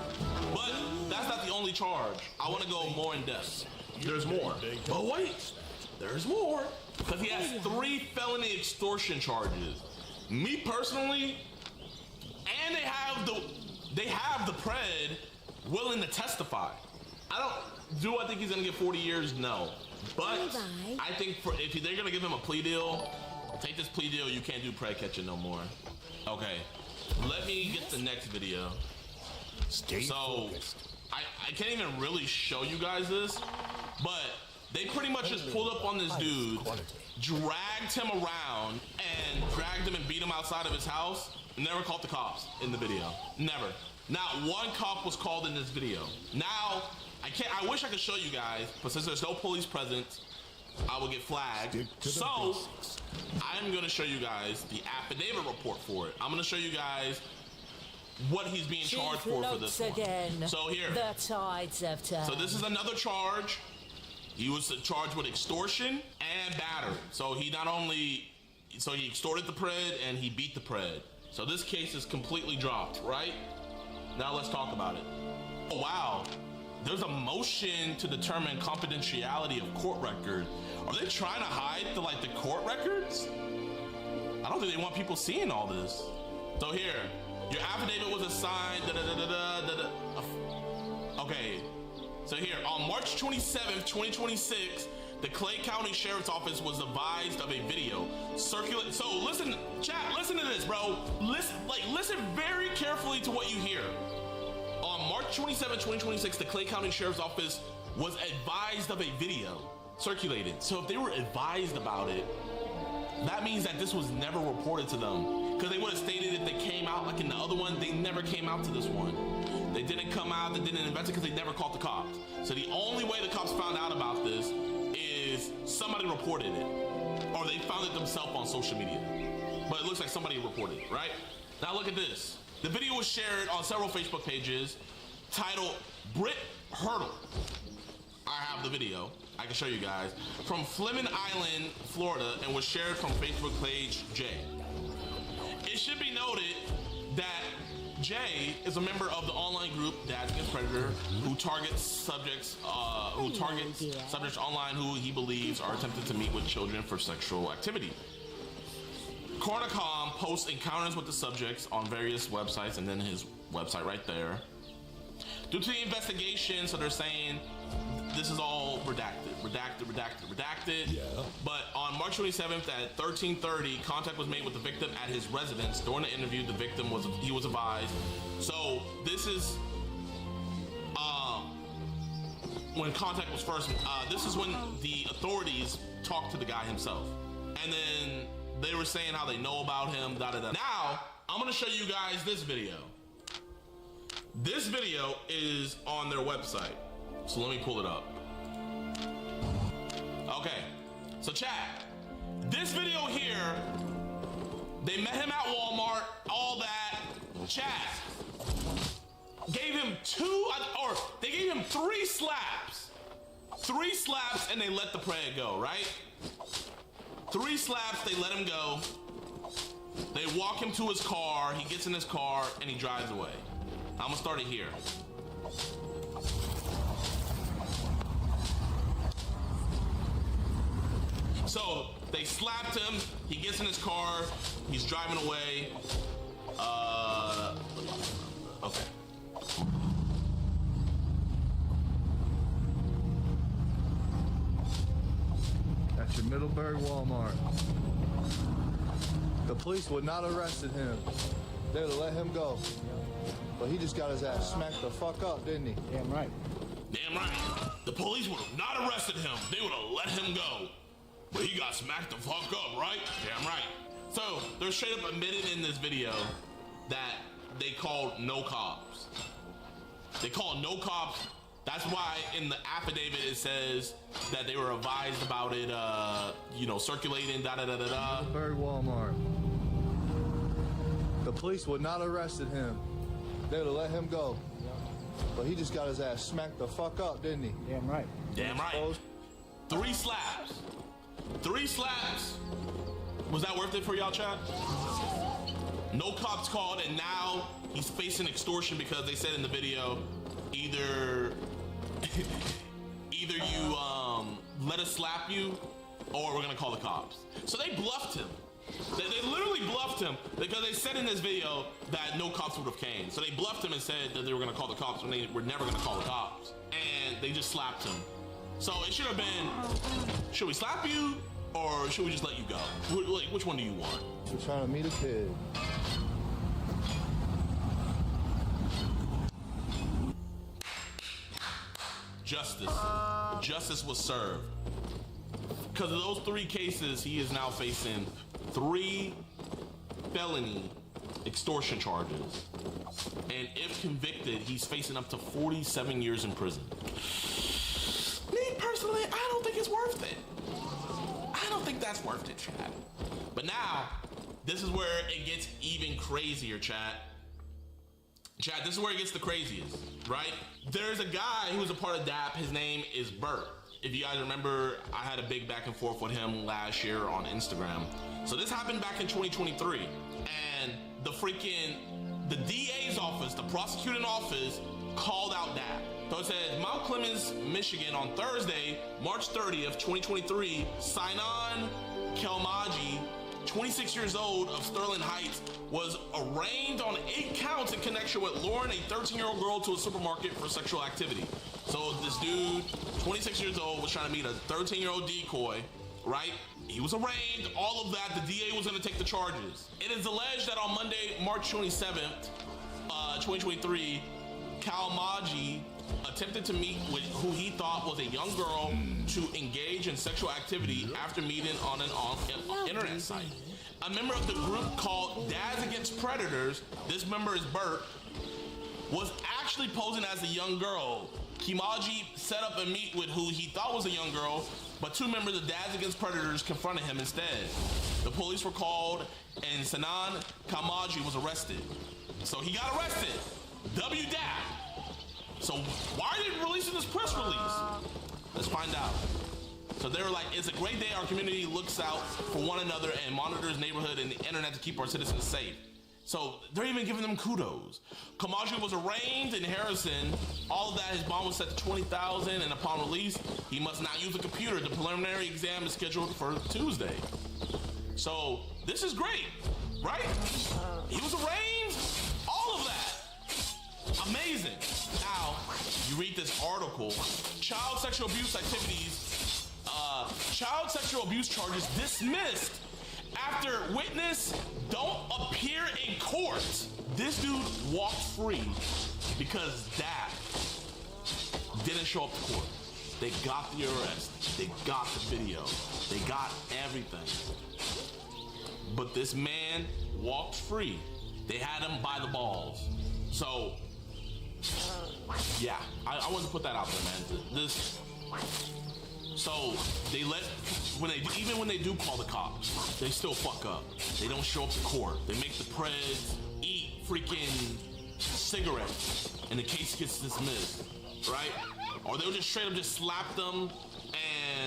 But that's not the only charge. I wanna go more in depth. There's more. But wait, there's more. Because he has 3 felony extortion charges. Me personally, and they have the pred willing to testify. Do I think he's gonna get 40 years? No. But I think if they're gonna give him a plea deal, take this plea deal, you can't do pred catching no more. Okay, let me get the next video. Stay focused. I can't even really show you guys this, but they pretty much just pulled up on this dude, dragged him around, and dragged him and beat him outside of his house. Never called the cops in the video. Never. Not one cop was called in this video. Now, I wish I could show you guys, but since there's no police presence, I will get flagged. So, I'm gonna show you guys the affidavit report for it. I'm gonna show you guys what he's being charged for this one. Again. So here. The tides have turned. So this is another charge. He was charged with extortion and battery. So he he extorted the pred and he beat the pred. So this case is completely dropped, right? Now let's talk about it. Oh wow, there's a motion to determine confidentiality of court record. Are they trying to hide the court records? I don't think they want people seeing all this. So here, your affidavit was assigned, Okay. So here, on March 27th, 2026, the Clay County Sheriff's Office was advised of a video circulate. So listen, chat, listen to this, bro. Listen very carefully to what you hear. On March 27th, 2026, the Clay County Sheriff's Office was advised of a video circulated. So if they were advised about it, that means that this was never reported to them. Because they would have stated if they came out like in the other one, they never came out to this one. They didn't come out, they didn't investigate because they never called the cops. So the only way the cops found out about this is somebody reported it. Or they found it themselves on social media. But it looks like somebody reported it, right? Now look at this. The video was shared on several Facebook pages titled Brit Hurdle. I have the video. I can show you guys. From Fleming Island, Florida, and was shared from Facebook page Jay. It should be noted that Jay is a member of the online group Dads Against Predator, who targets subjects online who he believes are attempting to meet with children for sexual activity. Cornicom posts encounters with the subjects on various websites, and then his website right there. Due to the investigation, so they're saying this is all redacted. Yeah. But on March 27th at 13:30, contact was made with the victim at his residence. During the interview, the victim was advised. So this is when contact was first. This is when the authorities talked to the guy himself, and then they were saying how they know about him. Now I'm gonna show you guys this video. This video is on their website, so let me pull it up. Okay, so chat, this video here, they met him at Walmart, all that. Chat, gave him they gave him 3 slaps. 3 slaps, and they let the prey go, right? 3 slaps, they let him go. They walk him to his car, he gets in his car, and he drives away. I'm gonna start it here. So they slapped him, he gets in his car, he's driving away. Okay. That's your Middleburg Walmart. The police would not have arrested him. They would have let him go. But he just got his ass smacked the fuck up, didn't he? Damn right. Damn right. The police would have not arrested him. They would have let him go. But he got smacked the fuck up, right? Damn right. So they're straight up admitted in this video that they called no cops. They called no cops. That's why in the affidavit it says that they were advised about it, circulating, da-da-da-da-da. Middleburg Walmart. The police would not have arrested him. They would have let him go. But he just got his ass smacked the fuck up, didn't he? Damn right. Damn right. 3 slaps. 3 slaps. Was that worth it for y'all, chat? No cops called, and now he's facing extortion because they said in the video, either you let us slap you, or we're gonna call the cops. So they bluffed him. They literally bluffed him because they said in this video that no cops would have came. So they bluffed him and said that they were gonna call the cops when they were never gonna call the cops. And they just slapped him. So it should have been, should we slap you or should we just let you go? Which one do you want? We're trying to meet a kid. Justice was served. Because of those 3 cases, he is now facing 3 felony extortion charges. And if convicted, he's facing up to 47 years in prison. Me personally, I don't think it's worth it. I don't think that's worth it, chat. But now, this is where it gets even crazier, chat. Chat, this is where it gets the craziest, right? There's a guy who's a part of DAP. His name is Bert. If you guys remember, I had a big back and forth with him last year on Instagram. So this happened back in 2023. And the DA's office, the prosecuting office, called out DAP. So it says, Mount Clemens, Michigan, on Thursday, March 30th, 2023, Sinan Kelmaji, 26 years old, of Sterling Heights, was arraigned on 8 counts in connection with luring a 13-year-old girl to a supermarket for sexual activity. So this dude, 26 years old, was trying to meet a 13-year-old decoy, right? He was arraigned, all of that. The DA was going to take the charges. It is alleged that on Monday, March 27th, 2023, Kalmaji attempted to meet with who he thought was a young girl to engage in sexual activity after meeting on an internet site. A member of the group called Dads Against Predators, this member is Bert, was actually posing as a young girl. Kimaji set up a meet with who he thought was a young girl but 2 members of Dads Against Predators confronted him instead. The police were called, and Sanan Kamaji was arrested. So he got arrested. WDAP. So why are they releasing this press release? Let's find out. So they were like, it's a great day. Our community looks out for one another and monitors neighborhood and the internet to keep our citizens safe. So they're even giving them kudos. Kamaji was arraigned in Harrison. All of that, his bond was set to $20,000, and upon release, he must not use a computer. The preliminary exam is scheduled for Tuesday. So this is great, right? He was arraigned. All of that. Amazing. Now, you read this article. Child sexual abuse activities, child sexual abuse charges dismissed after witness don't appear in court. This dude walked free because DAP didn't show up to court. They got the arrest. They got the video. They got everything. But this man walked free. They had him by the balls. So, yeah, I wanted to put that out there, man. So they let, even when they do call the cops, they still fuck up. They don't show up to court. They make the preds eat freaking cigarettes, and the case gets dismissed, right? Or they'll just straight up just slap them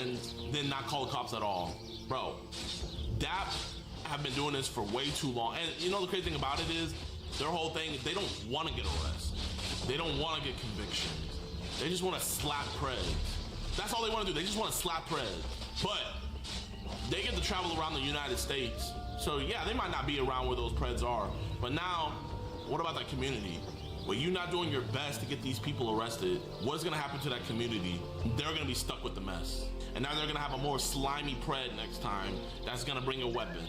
and then not call the cops at all. Bro, DAP have been doing this for way too long. And you know the crazy thing about it is, their whole thing, they don't want to get arrested. They don't want to get convictions. They just want to slap preds. That's all they want to do. They just want to slap preds. But they get to travel around the United States. So yeah, they might not be around where those preds are. But now, what about that community? When you're not doing your best to get these people arrested, what's gonna happen to that community? They're gonna be stuck with the mess. And now they're gonna have a more slimy pred next time that's gonna bring a weapon.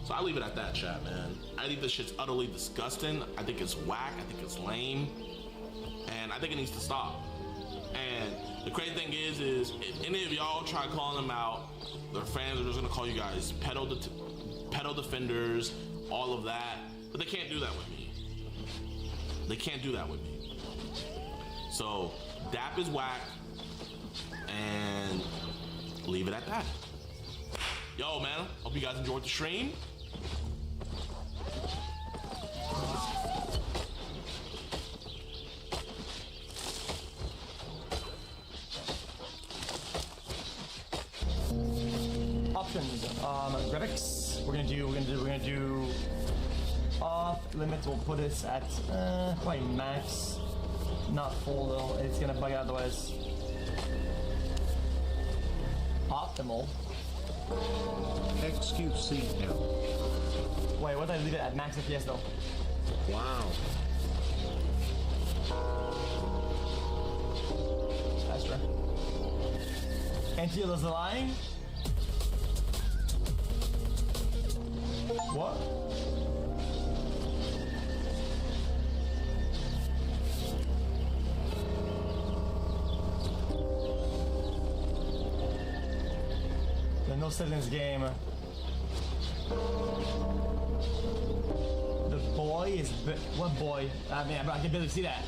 So I leave it at that, chat, man. I think this shit's utterly disgusting. I think it's whack. I think it's lame. And I think it needs to stop. And the crazy thing is if any of y'all try calling them out, their fans are just gonna call you guys pedo defenders, all of that. But they can't do that with me. They can't do that with me. So DAP is whack, and leave it at that. Yo, man, hope you guys enjoyed the stream. Options. Graphics. We're gonna do off limits. We'll put this at probably max, not full though. It's gonna bug out otherwise. Optimal. XQCL. Wait, what did I leave it at max FPS though? Wow. Extra. Until there's a line. What? There's no settings game. The boy is what boy? I mean, I can barely see that.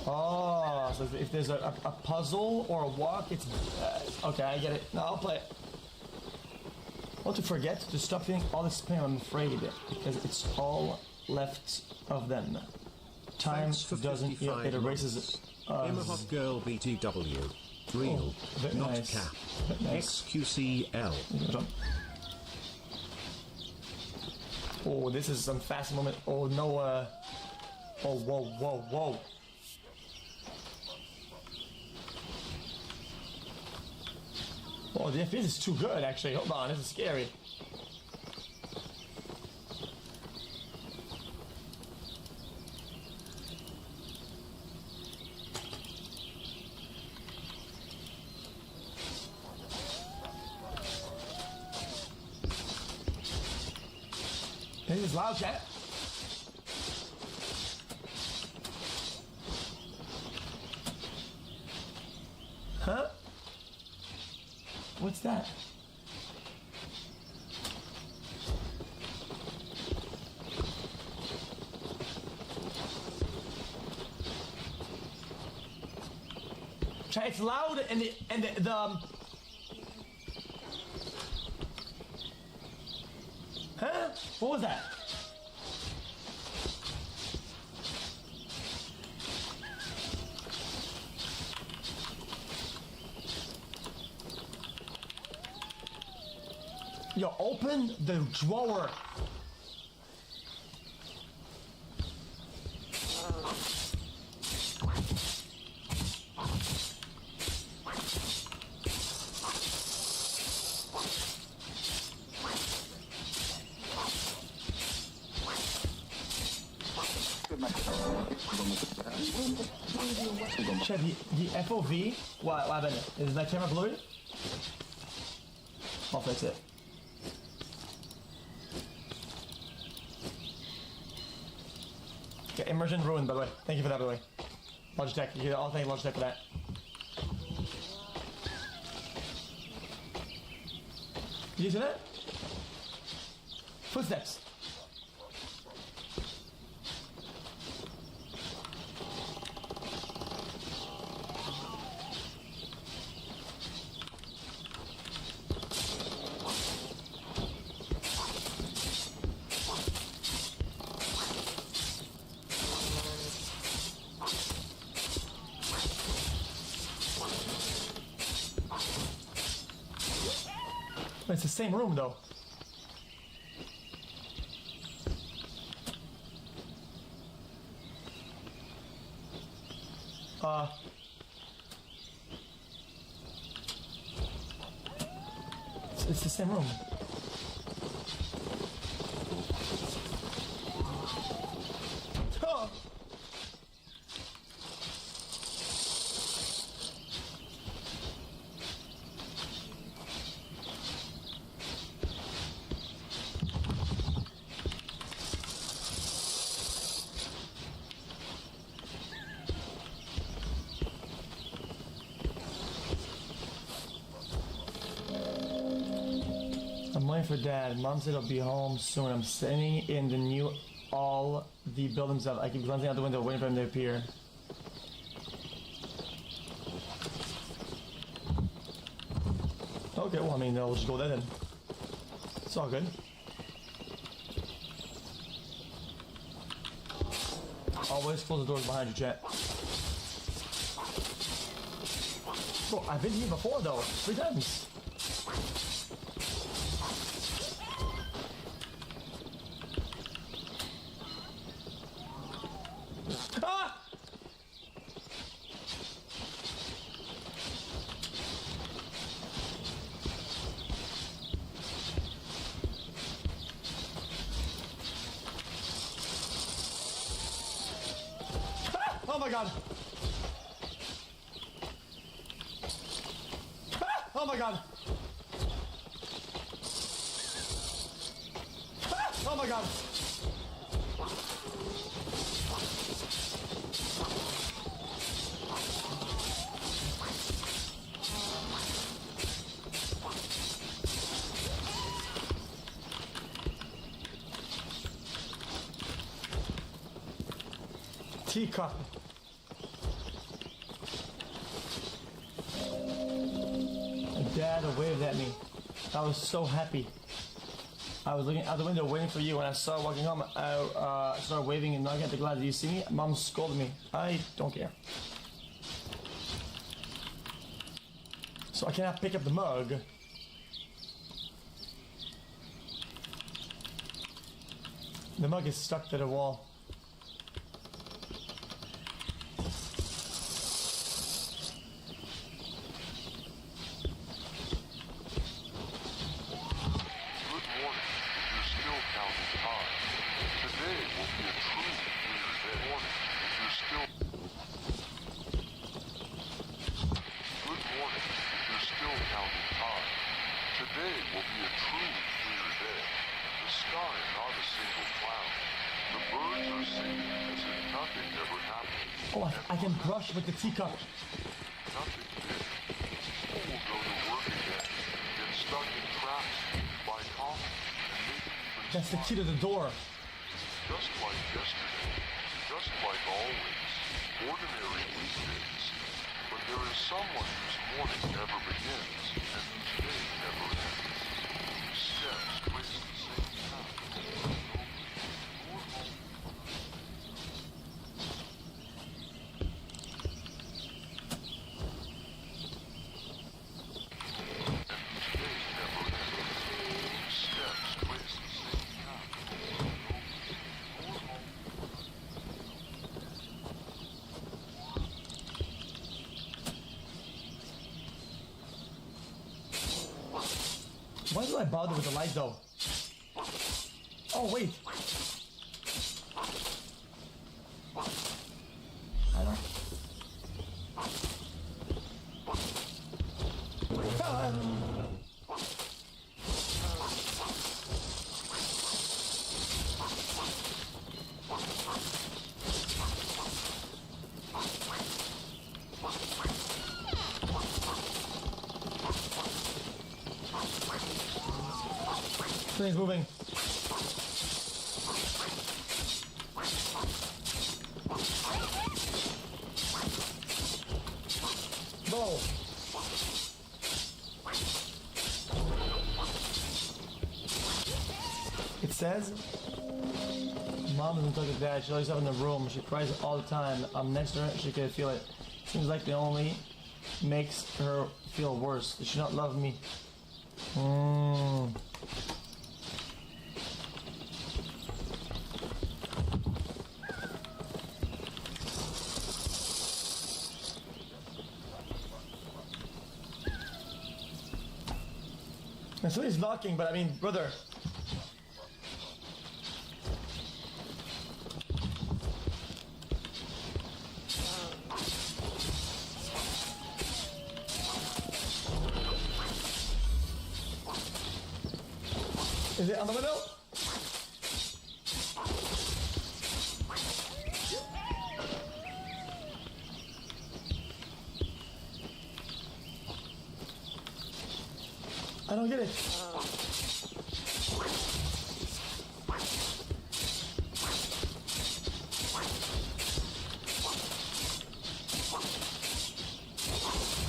Oh, so if there's a puzzle or a walk, it's okay. I get it. No, I'll play it. Not to forget to stop feeling all this pain. I'm afraid because it's all left of them. Time doesn't. Yeah, it erases it. Imahot girl BTW. Real, not nice. cap. Nice. XQCL. Oh, this is some fast moment. Oh no. Oh whoa whoa whoa. Oh, the FPS is too good, actually. Hold on, this is scary. This is loud, chat. Huh? What's that? It's loud and the huh? What was that? Yo, open the drawer. Chad, the FOV, what happened? Is that camera blurry? I'll fix it. Okay, immersion ruined, by the way. Thank you for that, by the way. Logitech, I'll thank Logitech for that. Did you see that? Footsteps. It's the same room though. It's the same room. Oh. I'm waiting for Dad. Mom said he'll be home soon. I'm sitting in the new all the buildings up. I keep glancing out the window waiting for him to appear. Okay, well, I mean, we'll just go there then. It's all good. Always close the doors behind you, chat. Bro, I've been here before though. 3 times. Ah! Oh my god! Oh my god! Oh my god! Teacup. Dad waved at me. I was so happy. I was looking out the window waiting for you. When I saw walking home, I started waving and knocking at the glass. Did you see me? Mom scolded me. I don't care. So I cannot pick up the mug. The mug is stuck to the wall. Oh, I can brush with the teacup. That's the key to the door. Just like yesterday, just like always, ordinary weekdays. But There is someone whose morning never begins and whose day never ends. Steps placed at the same time. Why do I bother with the light though? Oh wait. I don't. Thing's moving. Ball. It says, Mom doesn't talk to Dad. She always up in the room. She cries all the time. I'm next to her. She can feel it. Seems like the only makes her feel worse. Does she not love me? And somebody's knocking, but I mean, brother. Is it on the window? I don't get it.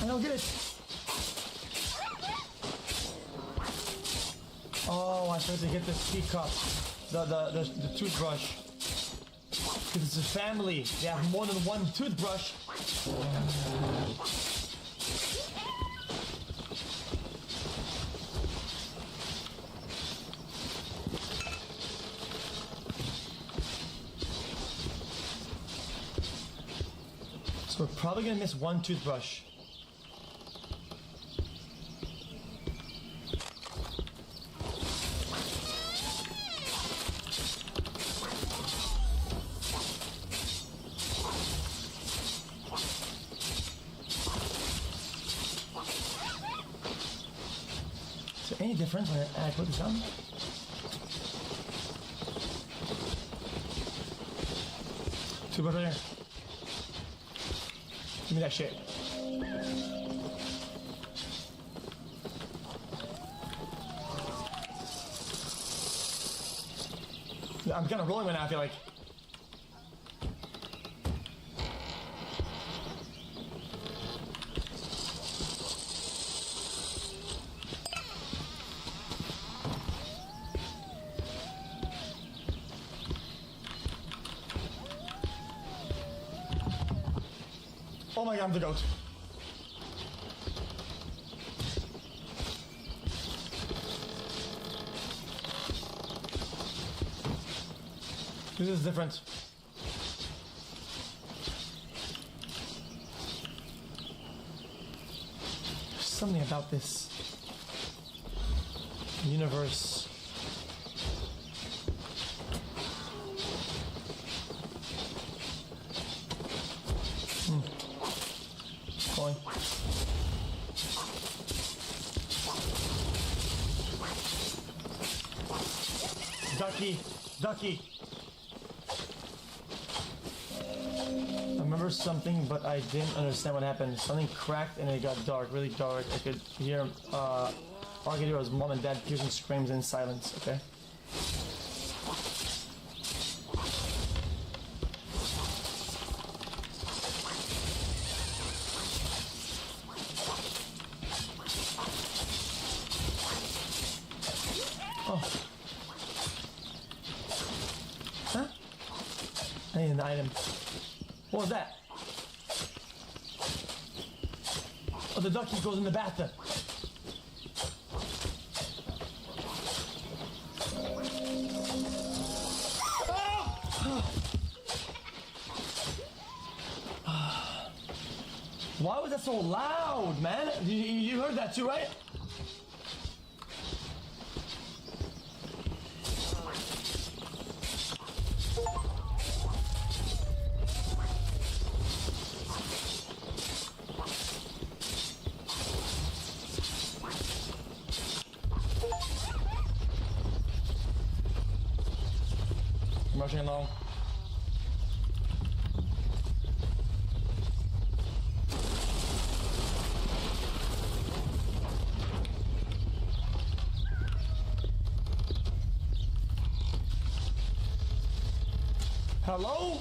I don't get it. Oh, I tried to get the teacup, the toothbrush. Because it's a family. They have more than one toothbrush. So we're probably gonna miss one toothbrush. Is there any difference when I put this on? Toothbrush right here. Give me that shit. I'm kind of rolling right now, I feel like. Oh my god, I'm the goat. This is different. There's something about this universe. Going. Ducky, ducky. I remember something, but I didn't understand what happened. Something cracked and it got dark, really dark. I could hear, all I could hear was mom and dad piercing screams in silence, okay? Huh? I need an item. What was that? Oh, the ducky goes in the bathtub. Why was that so loud, man? You heard that too, right? I'm rushing along. Hello?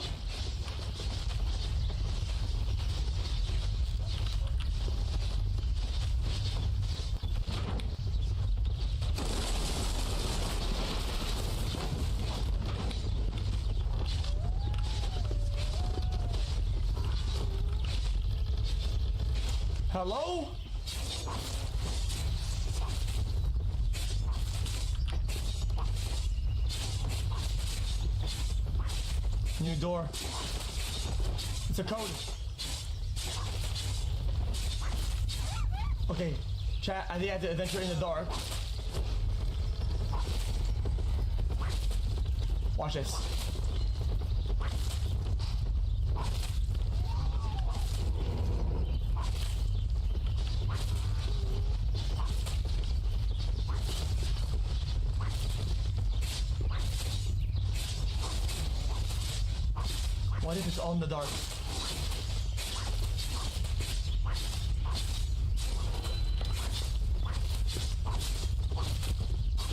Hello? New door. It's a code. Okay, chat, I think I have to adventure in the dark. Watch this. What if it's all in the dark?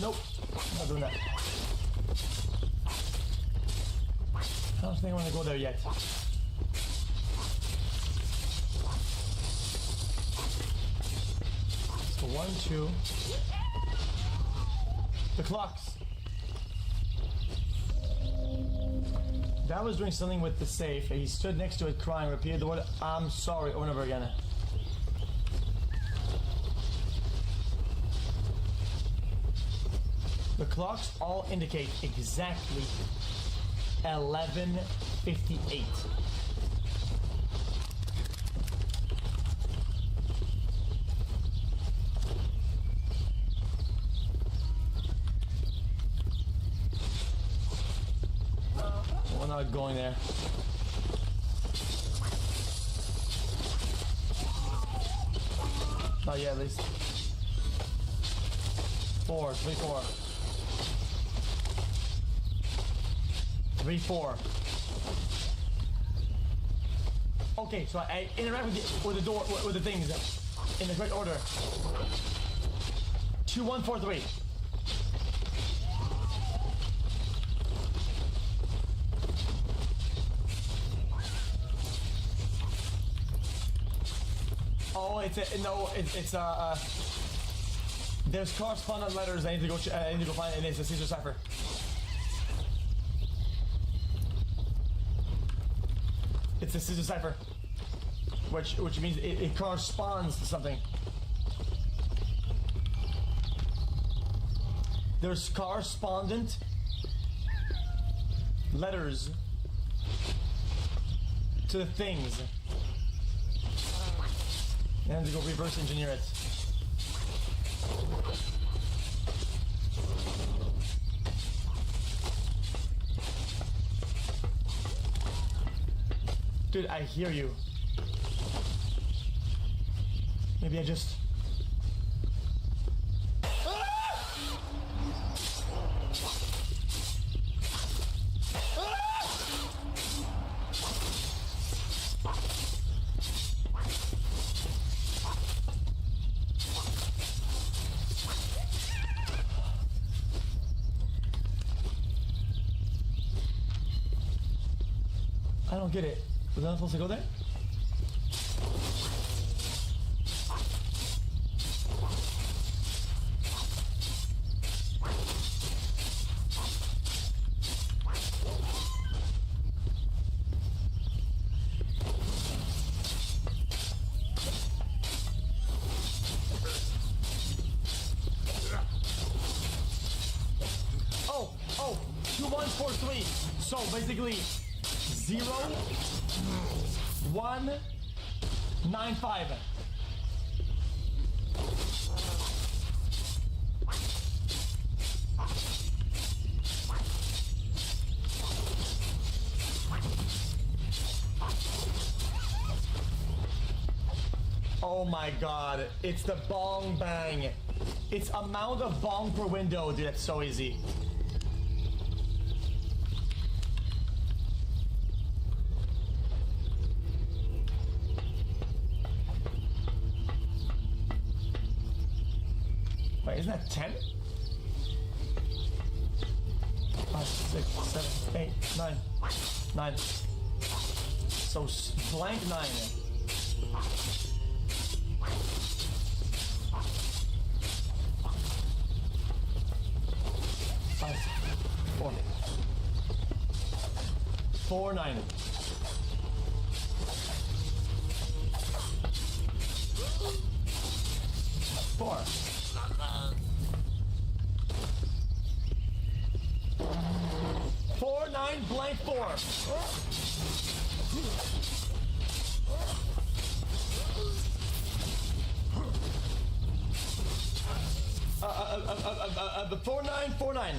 Nope, I'm not doing that. I don't think I want to go there yet. So 1, 2. The clocks. Dad was doing something with the safe. He stood next to it crying, repeated the word, "I'm sorry," over and over again. The clocks all indicate exactly 11:58. We're not going there. Not yet, at least. 4, 3, 4. 3, 4. Okay, so I interact with the door, with the things in the correct order. 2, 1, 4, 3. Oh, it's there's correspondent letters I need to go find, and it's a Caesar cipher. It's a Caesar cipher, which means it corresponds to something. There's correspondent letters to the things. And to go reverse engineer it. Dude, I hear you. Maybe I just... I don't get it. Was I not supposed to go there? 143. So basically 0, 1, 9, 5. Oh my god, it's the bong bang. It's amount of bong per window, dude, that's so easy. Wait, isn't that 10? 5, 6, 7, 8, 9. 9. So blank 9. 5, 4. 4, 9. 4. 4, 9, blank 4. The 4, 9, 4, 9.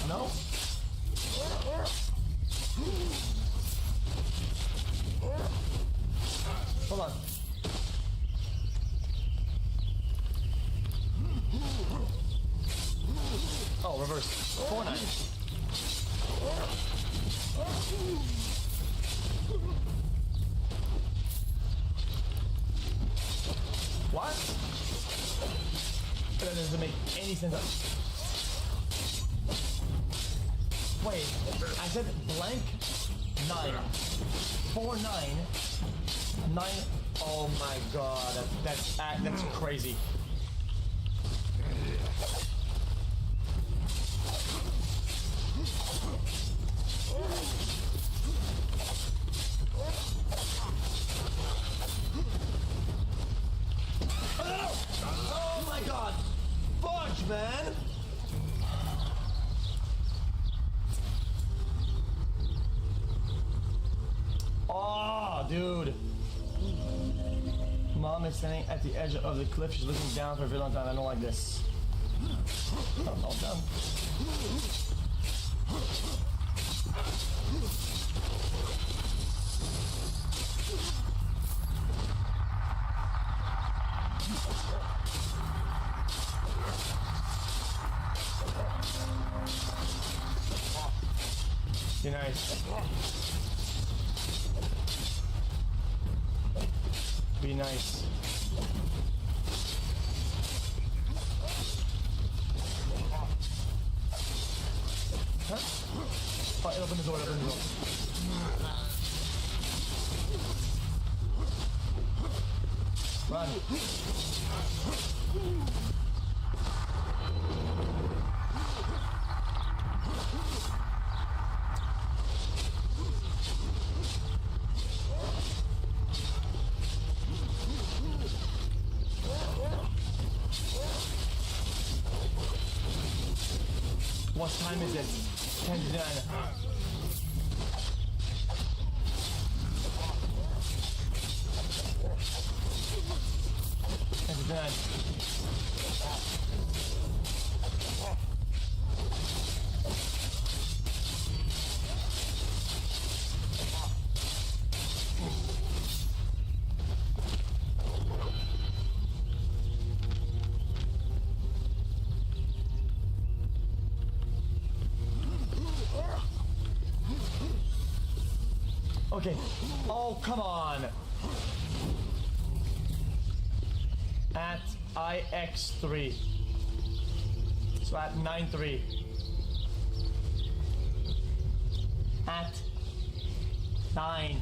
No. Hold on. Oh, reverse. 4, 9. What? That doesn't make any sense. Wait, I said blank 9. 4, 9. 9. Oh my god, that's crazy. Oh my god! Fudge, man! Oh, dude. Mom is standing at the edge of the cliff. She's looking down for a very long time. I don't like this. Oh, all done. Be nice. Be nice. Huh? Oh, open the door, open the door. Run. What time is it? 10 to 9. Okay. Oh, come on. At IX3. So at 9-3. At 9.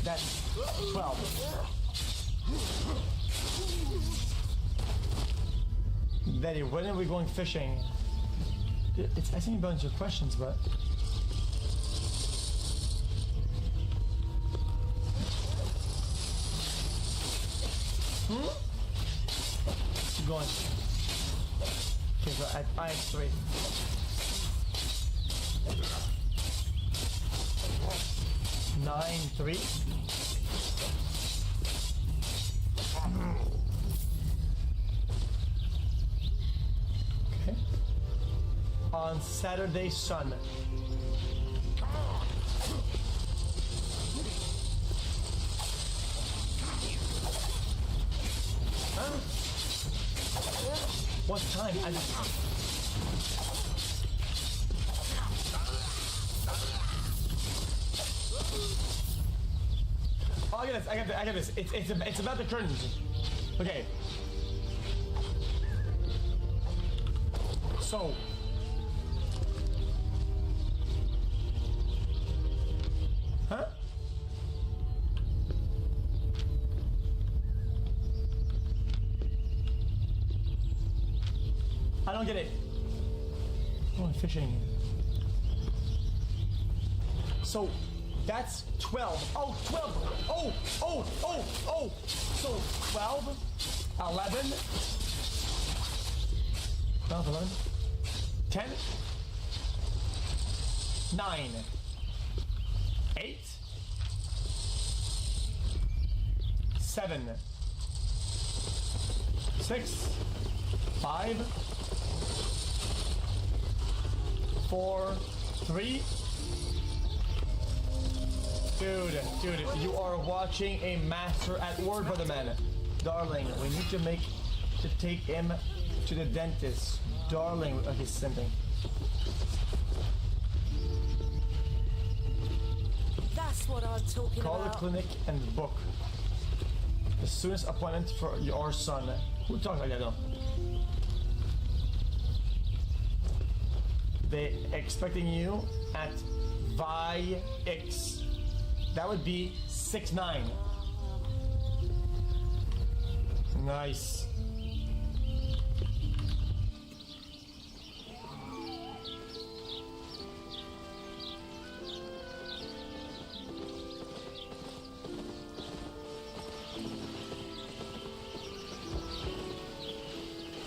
That's 12. Daddy, when are we going fishing? It's asking me a bunch of questions, but... Keep going. Okay, so I have 3. Nine, 3. Okay. On Saturday, sun. Huh? What time? Oh, I get this. It's about the curtains. Okay. So. Huh? I don't get it. Oh, I'm fishing. So, that's 12. Oh, 12. Oh. So, 12, 11, 12, 11, 10, 9, 8, 7, 6, 5, 4, 3. Dude, you are watching a master at work, brother man. Darling, we need to take him to the dentist. Darling, okay, simping. That's what I'm talking Call about. the clinic and book the soonest appointment for your son. Who talks like that though? They expecting you at VIX. That would be 6'9". Nice.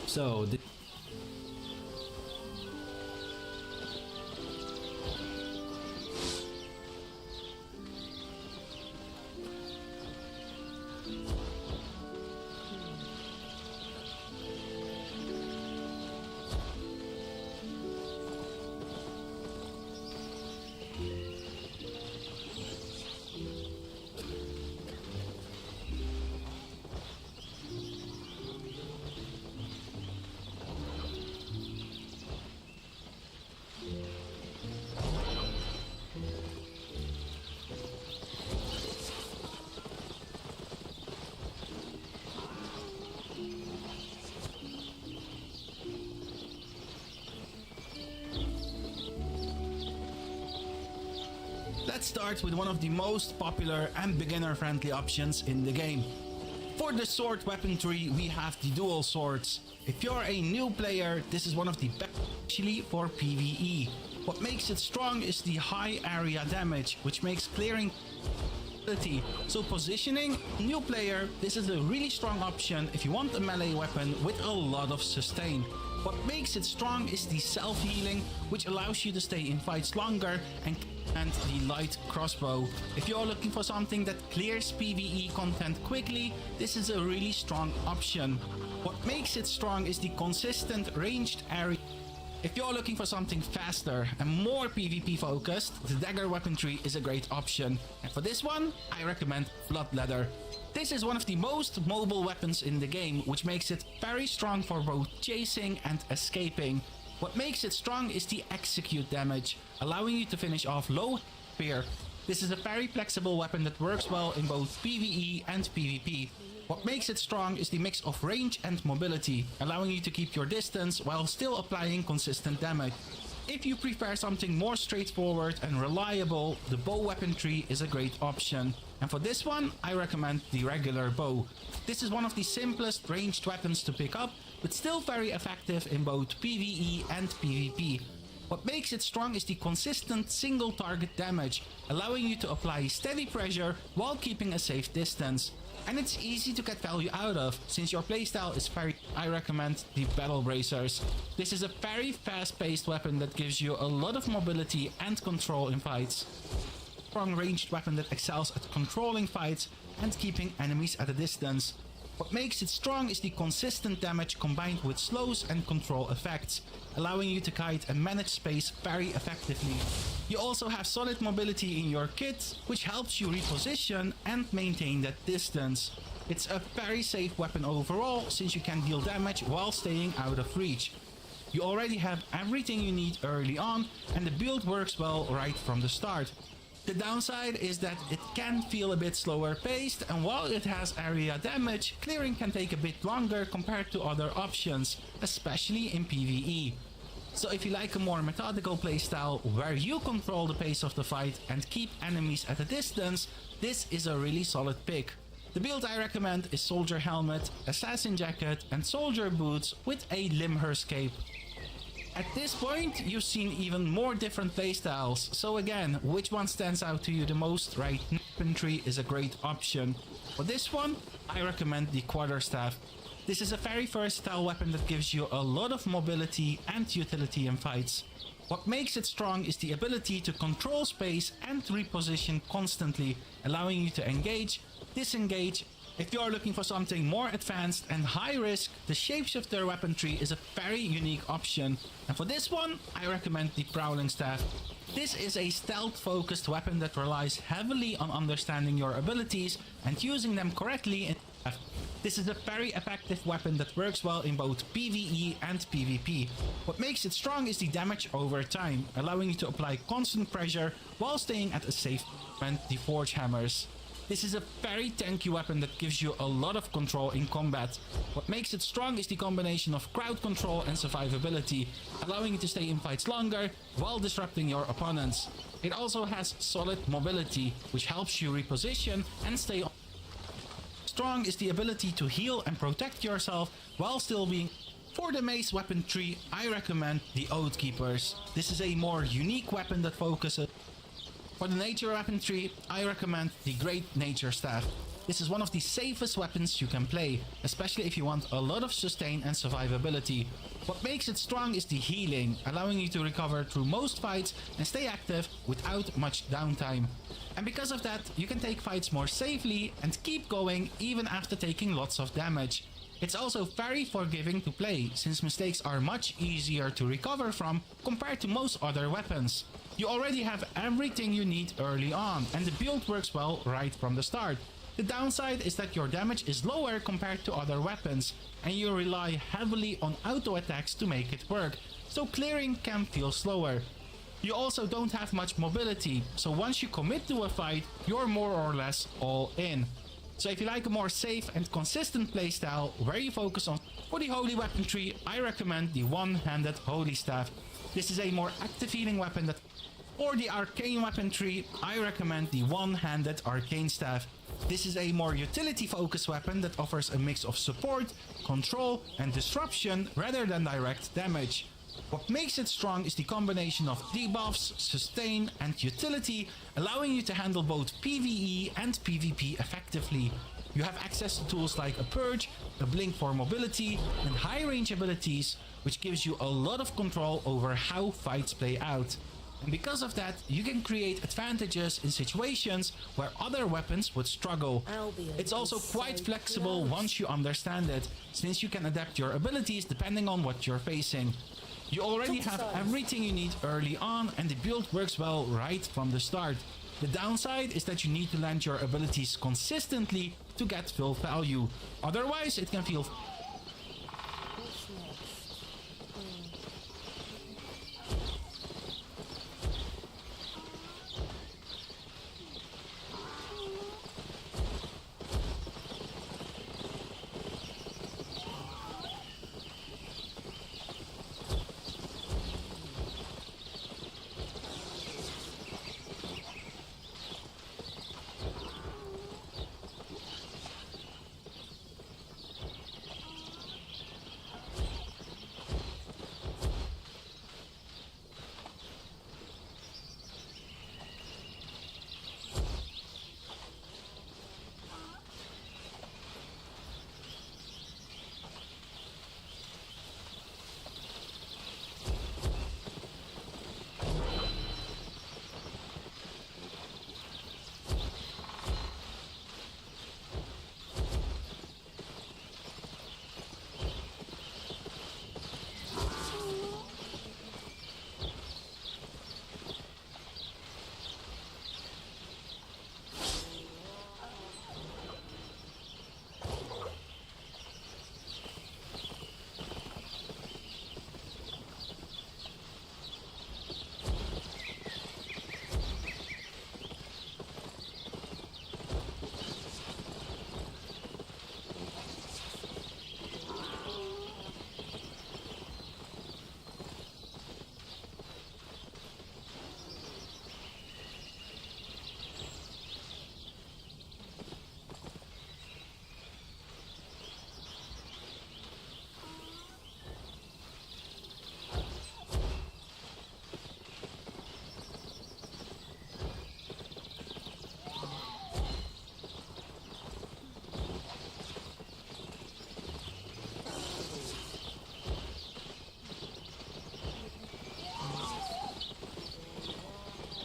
So, let's start with one of the most popular and beginner-friendly options in the game. For the sword weapon tree, we have the dual swords. If you're a new player, this is one of the best, especially for PvE. What makes it strong is the high area damage, which makes clearing ability. So positioning, new player, this is a really strong option if you want a melee weapon with a lot of sustain. What makes it strong is the self-healing, which allows you to stay in fights longer, and the light crossbow. If you're looking for something that clears PvE content quickly, this is a really strong option. What makes it strong is the consistent ranged area. If you're looking for something faster and more PvP focused, the dagger weaponry is a great option. And for this one, I recommend Bloodleather. This is one of the most mobile weapons in the game, which makes it very strong for both chasing and escaping. What makes it strong is the execute damage, allowing you to finish off low spear. This is a very flexible weapon that works well in both PvE and PvP. What makes it strong is the mix of range and mobility, allowing you to keep your distance while still applying consistent damage. If you prefer something more straightforward and reliable, the bow weaponry is a great option. And for this one, I recommend the regular bow. This is one of the simplest ranged weapons to pick up, but still very effective in both PvE and PvP. What makes it strong is the consistent single target damage, allowing you to apply steady pressure while keeping a safe distance. And it's easy to get value out of, since your playstyle is I recommend the Battle Bracers. This is a very fast-paced weapon that gives you a lot of mobility and control in fights. Strong ranged weapon that excels at controlling fights and keeping enemies at a distance. What makes it strong is the consistent damage combined with slows and control effects, allowing you to guide and manage space very effectively. You also have solid mobility in your kit, which helps you reposition and maintain that distance. It's a very safe weapon overall, since you can deal damage while staying out of reach. You already have everything you need early on, and the build works well right from the start. The downside is that it can feel a bit slower paced, and while it has area damage, clearing can take a bit longer compared to other options, especially in PvE. So if you like a more methodical playstyle where you control the pace of the fight and keep enemies at a distance, this is a really solid pick. The build I recommend is Soldier Helmet, Assassin Jacket and Soldier Boots with a Limhurst Cape. At this point, you've seen even more different playstyles, so again, which one stands out to you the most? Right, infantry is a great option. For this one, I recommend the Quarterstaff. This is a very versatile weapon that gives you a lot of mobility and utility in fights. What makes it strong is the ability to control space and reposition constantly, allowing you to engage, disengage. If you are looking for something more advanced and high risk, the Shapeshifter weaponry is a very unique option. And for this one, I recommend the Prowling Staff. This is a stealth focused weapon that relies heavily on understanding your abilities and using them correctly. This is a very effective weapon that works well in both PvE and PvP. What makes it strong is the damage over time, allowing you to apply constant pressure while staying at a safe and the Forge Hammers. This is a very tanky weapon that gives you a lot of control in combat. What makes it strong is the combination of crowd control and survivability, allowing you to stay in fights longer while disrupting your opponents. It also has solid mobility, which helps you reposition and stay on. Strong is the ability to heal and protect yourself while still being. For the mace weapon tree, I recommend the Oath Keepers. This is a more unique weapon that focuses. For the nature weapon tree, I recommend the Great Nature Staff. This is one of the safest weapons you can play, especially if you want a lot of sustain and survivability. What makes it strong is the healing, allowing you to recover through most fights and stay active without much downtime. And because of that, you can take fights more safely and keep going even after taking lots of damage. It's also very forgiving to play, since mistakes are much easier to recover from compared to most other weapons. You already have everything you need early on, and the build works well right from the start. The downside is that your damage is lower compared to other weapons, and you rely heavily on auto attacks to make it work, so clearing can feel slower. You also don't have much mobility, so once you commit to a fight, you're more or less all in. So if you like a more safe and consistent playstyle where you focus on. For the Holy Weapon tree, I recommend the One-Handed Holy Staff. This is a more active healing weapon that. For the Arcane Weapon tree, I recommend the One-Handed Arcane Staff. This is a more utility-focused weapon that offers a mix of support, control, and disruption rather than direct damage. What makes it strong is the combination of debuffs, sustain, and utility, allowing you to handle both PvE and PvP effectively. You have access to tools like a Purge, a Blink for mobility, and high range abilities, which gives you a lot of control over how fights play out. And because of that, you can create advantages in situations where other weapons would struggle. It's also quite flexible once you understand it, since you can adapt your abilities depending on what you're facing. You already have everything you need early on, and the build works well right from the start. The downside is that you need to land your abilities consistently to get full value. Otherwise, it can feel.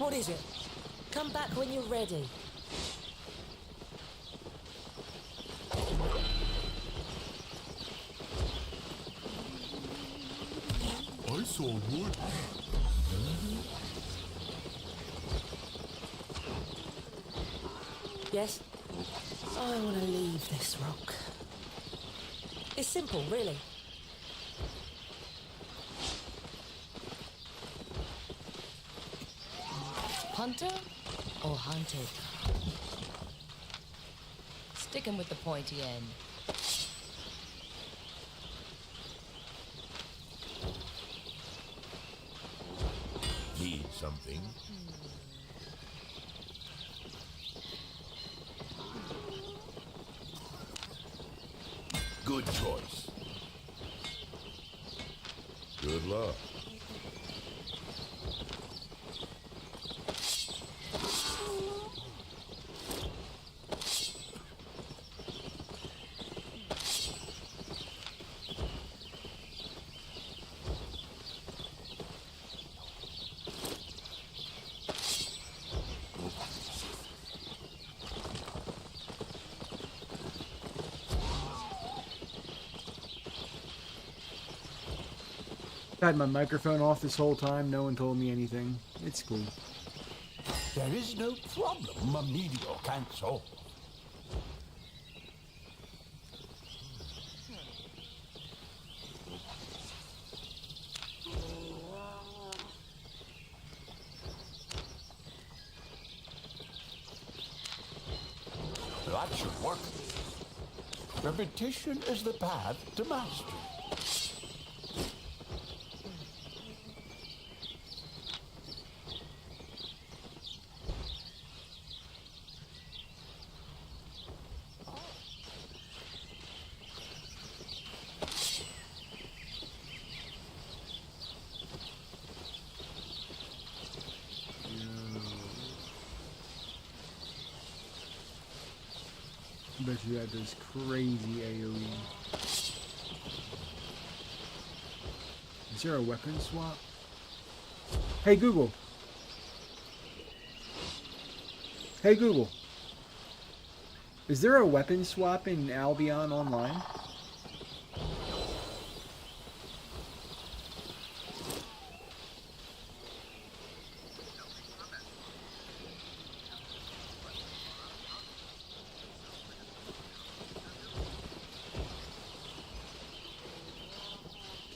What is it? Come back when you're ready. I saw wood. Yes? I want to leave this rock. It's simple, really. Hunter or hunted? Sticking with the pointy end. Need something? Good choice. Good luck. I had my microphone off this whole time. No one told me anything. It's cool. There is no problem a meteor can't solve. That should work. Repetition is the path to mastery. I bet you had this crazy AoE. Is there a weapon swap? Hey Google. Hey Google. Is there a weapon swap in Albion Online?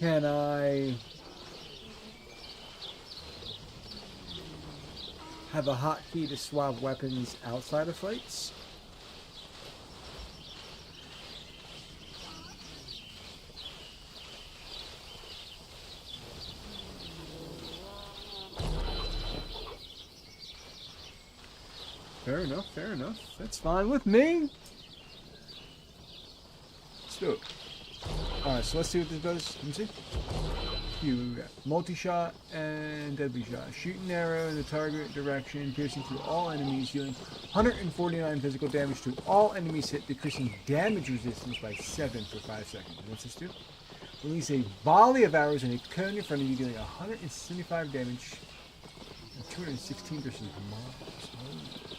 Can I have a hotkey to swap weapons outside of fights? Fair enough, fair enough. That's fine with me. Let's do it. Alright, so let's see what this does. Let me see. You got multi-shot and deadly shot. Shoot an arrow in the target direction, piercing through all enemies, dealing 149 physical damage to all enemies hit, decreasing damage resistance by 7 for 5 seconds. And what's this do? Release a volley of arrows in a cone in front of you, dealing 175 damage and 216 versus mobs. Holy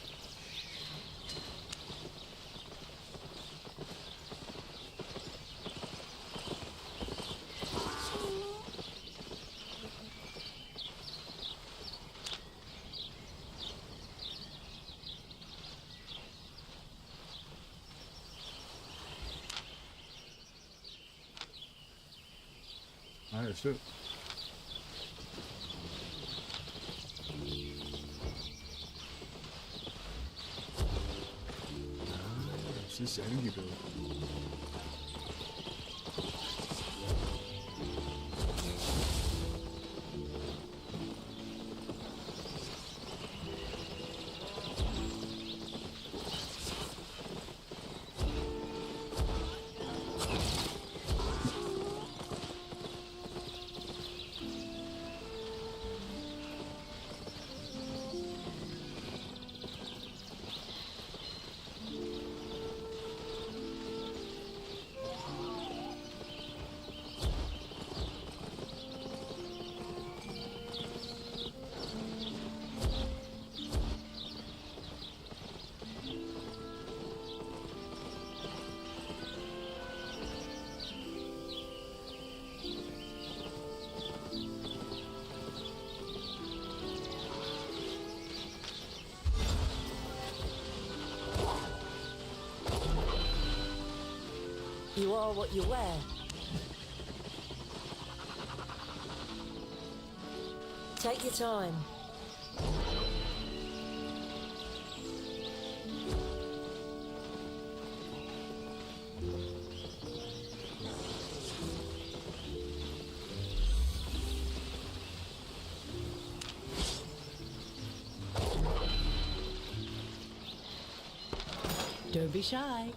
Understood. What's this energy build? You are what you wear. Take your time. Don't be shy.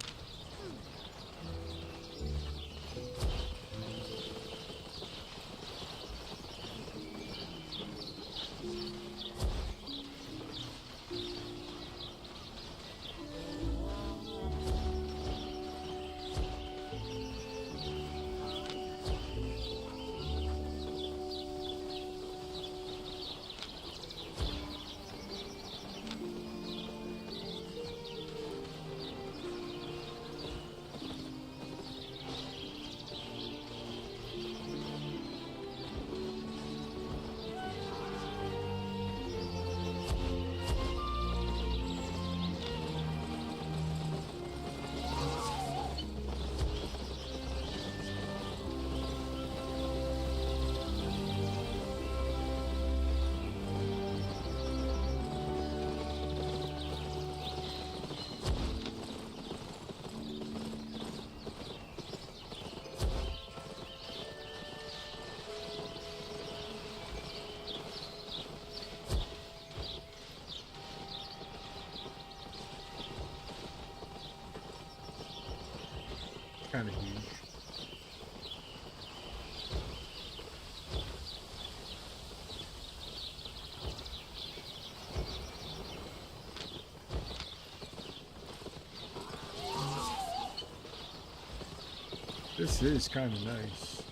Kind of huge. This is kind of nice.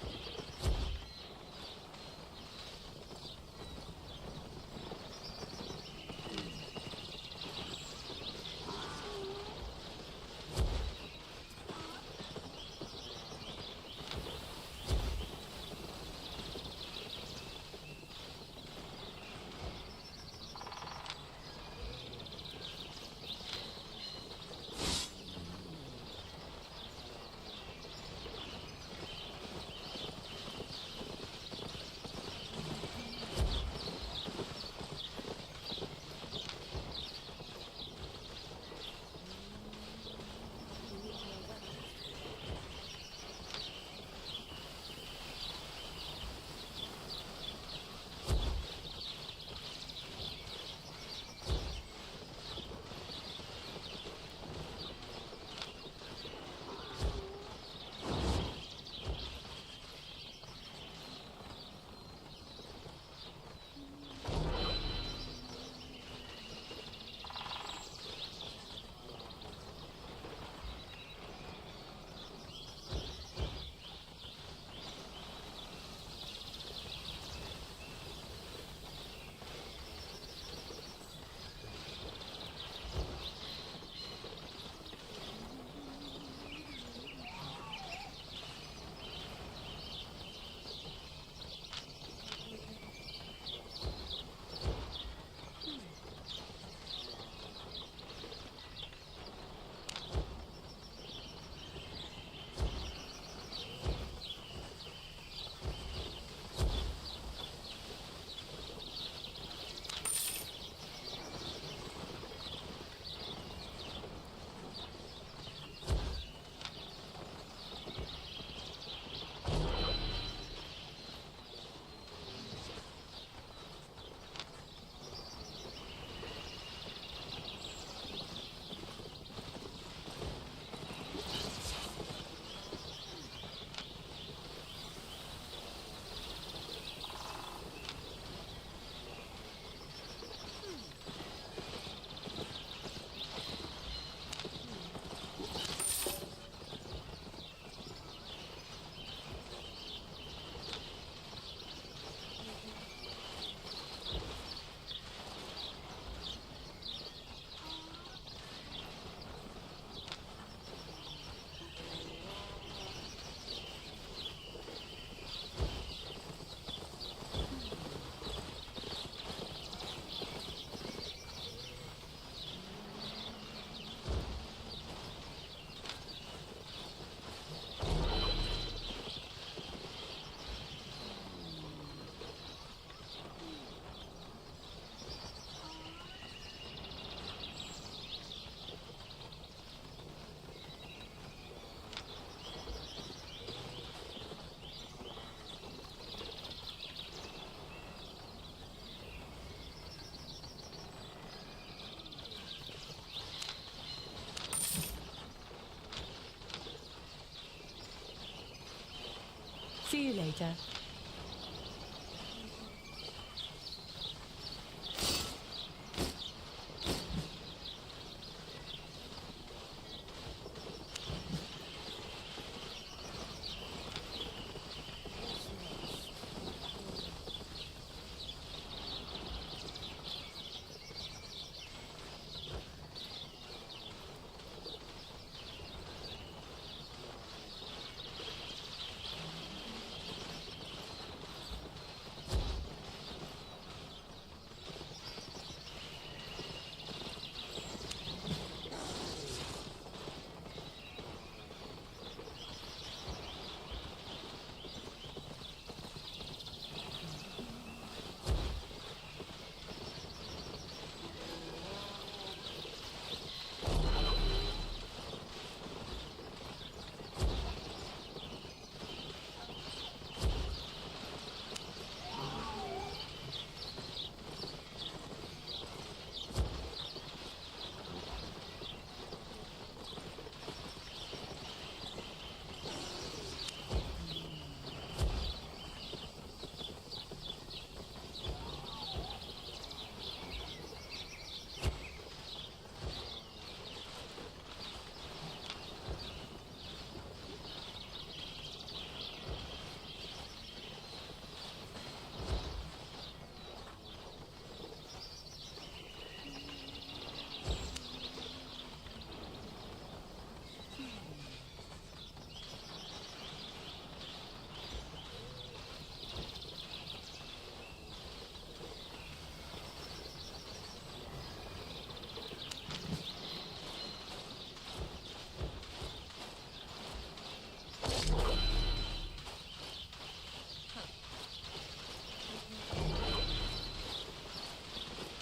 later.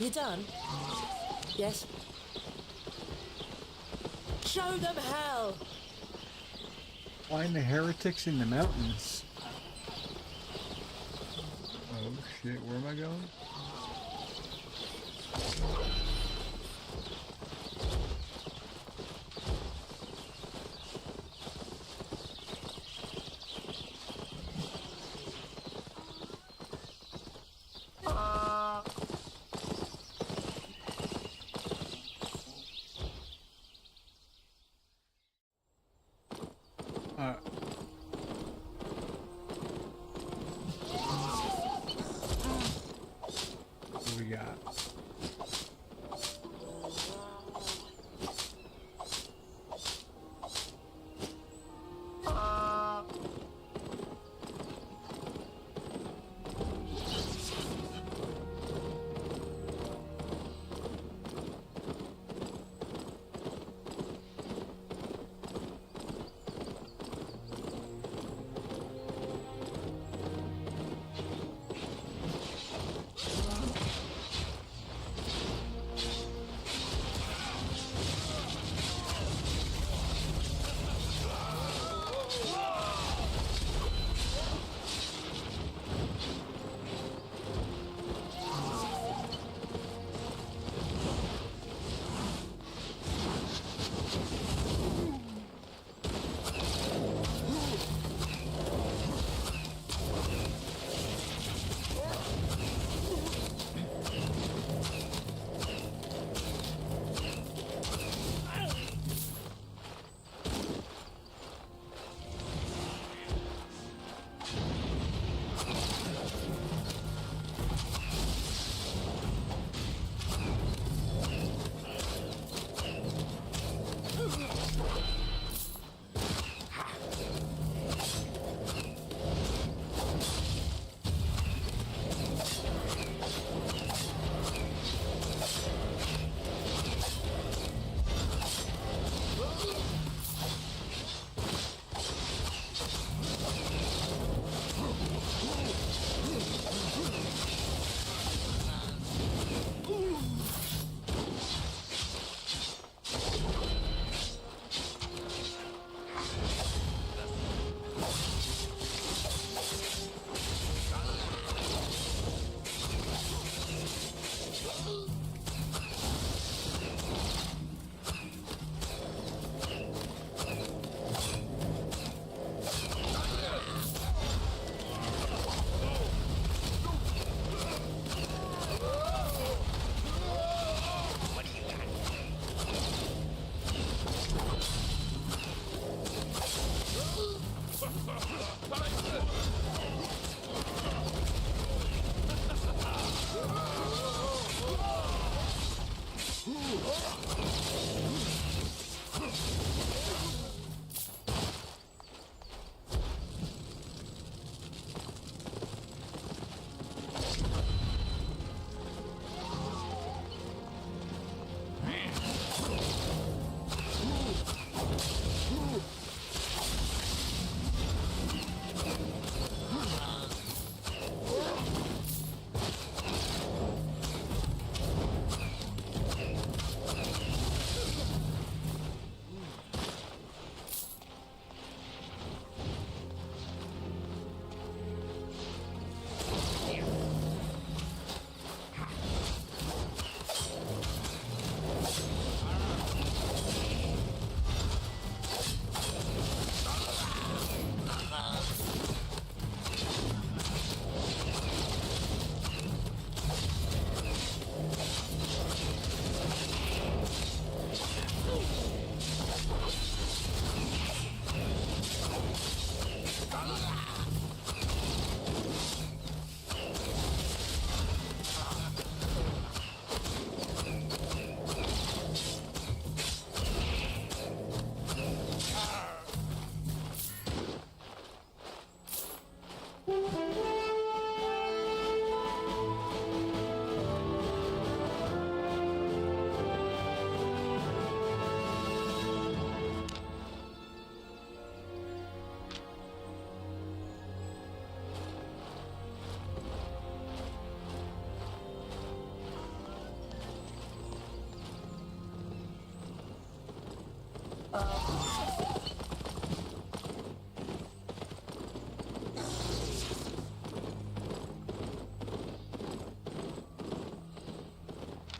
You done? Yes? Show them hell! Find the heretics in the mountains. Oh shit, where am I going? What we got?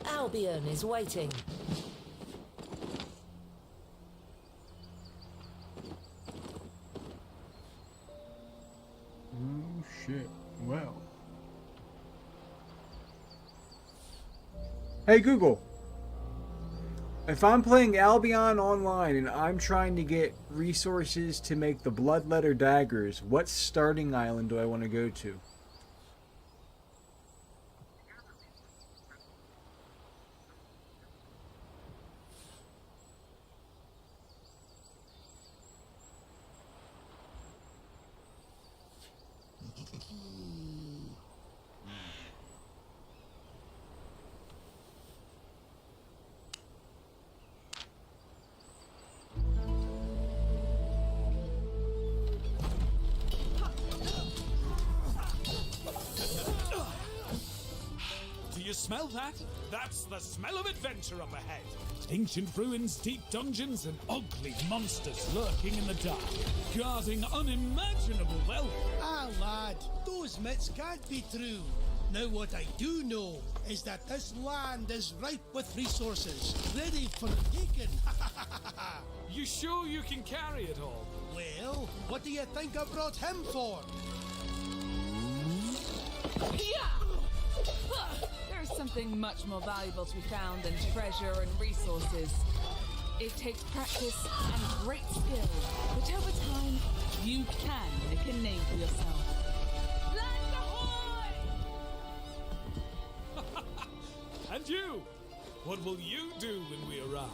Albion is waiting. Oh shit. Well. Hey Google. If I'm playing Albion online and I'm trying to get resources to make the bloodletter daggers, what starting island do I want to go to? Do you smell that? That's the smell of adventure up ahead. Ancient ruins, deep dungeons, and ugly monsters lurking in the dark, guarding unimaginable wealth. Ah, lad, those myths can't be true. Now, what I do know is that this land is ripe with resources, ready for the taking. You sure you can carry it all? Well, what do you think I brought him for? There's something much more valuable to be found than treasure and resources. It takes practice and great skill, but over time, you can make a name for yourself. And you? What will you do when we arrive?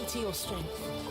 To your strength.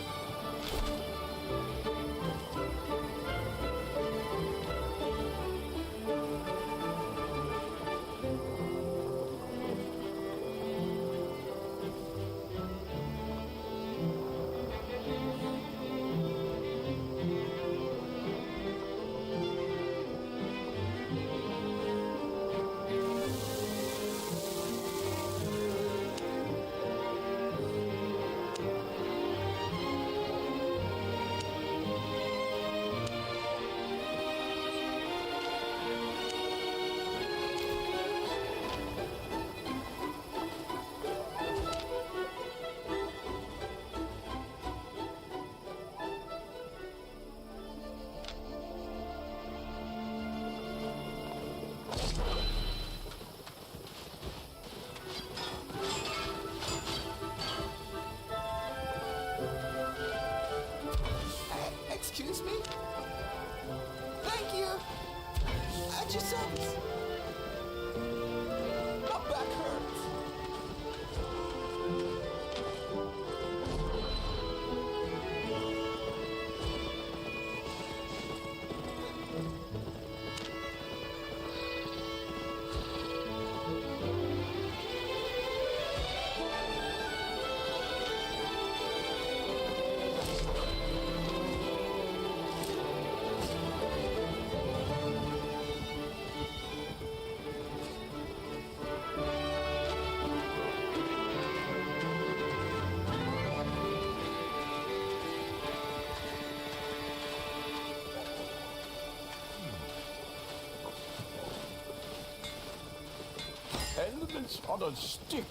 elements on a stick.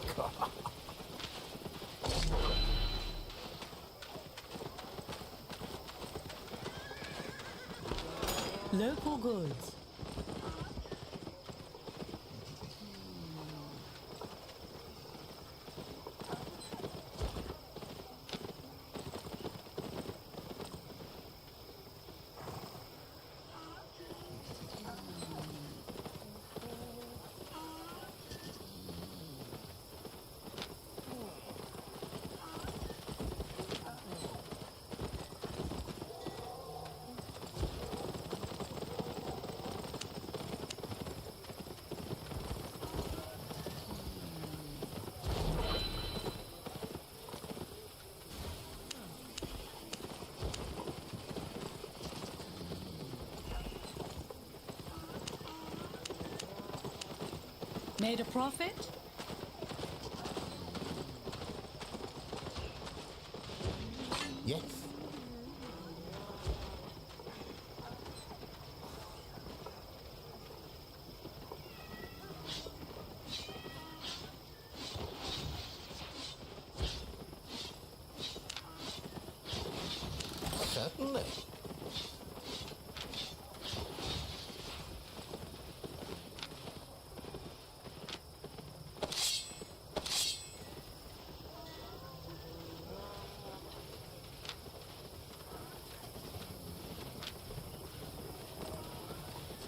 Local goods. Made a profit? Yes. Certainly.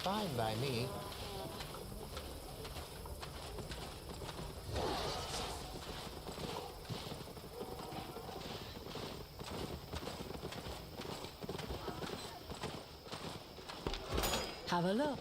Fine by me. Have a look.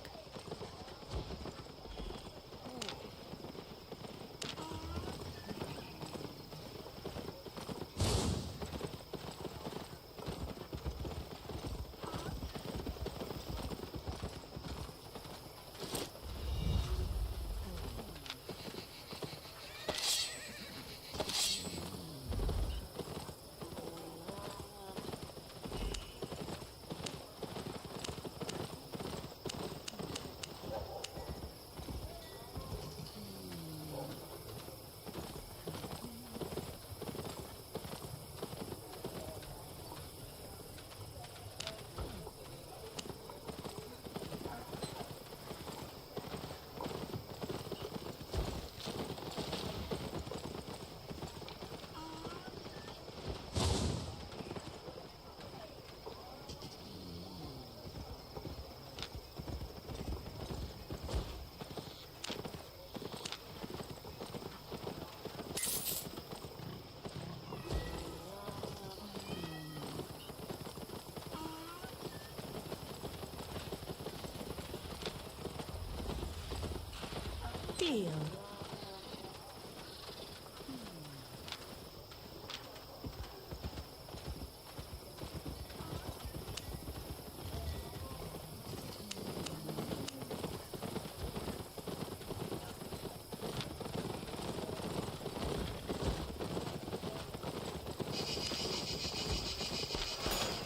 Deal.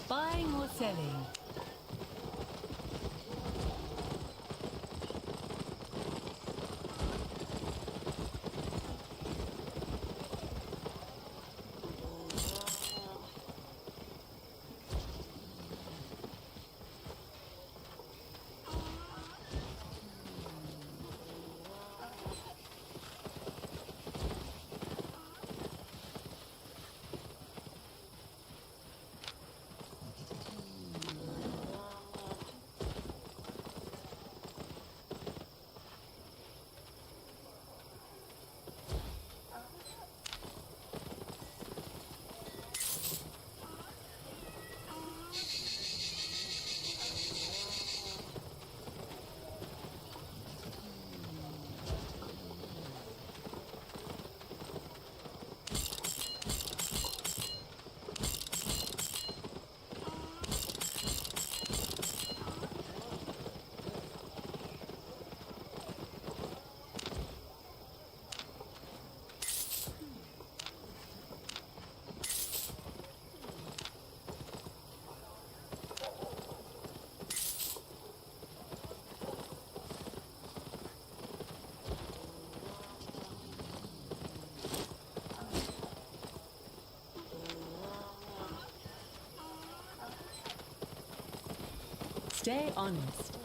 Buying or selling? Stay honest.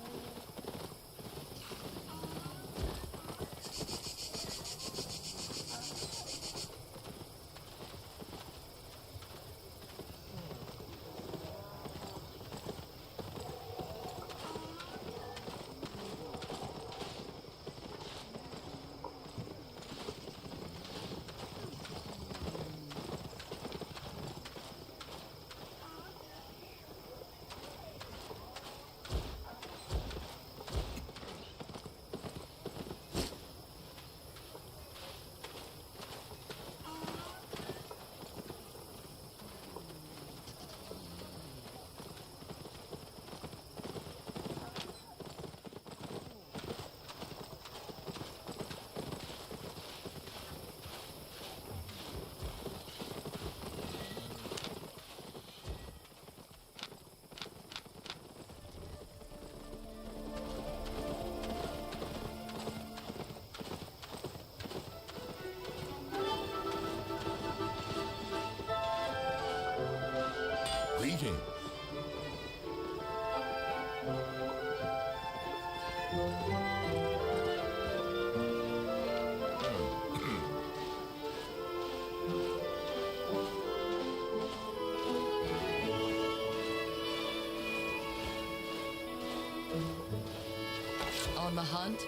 Greetings. On the hunt?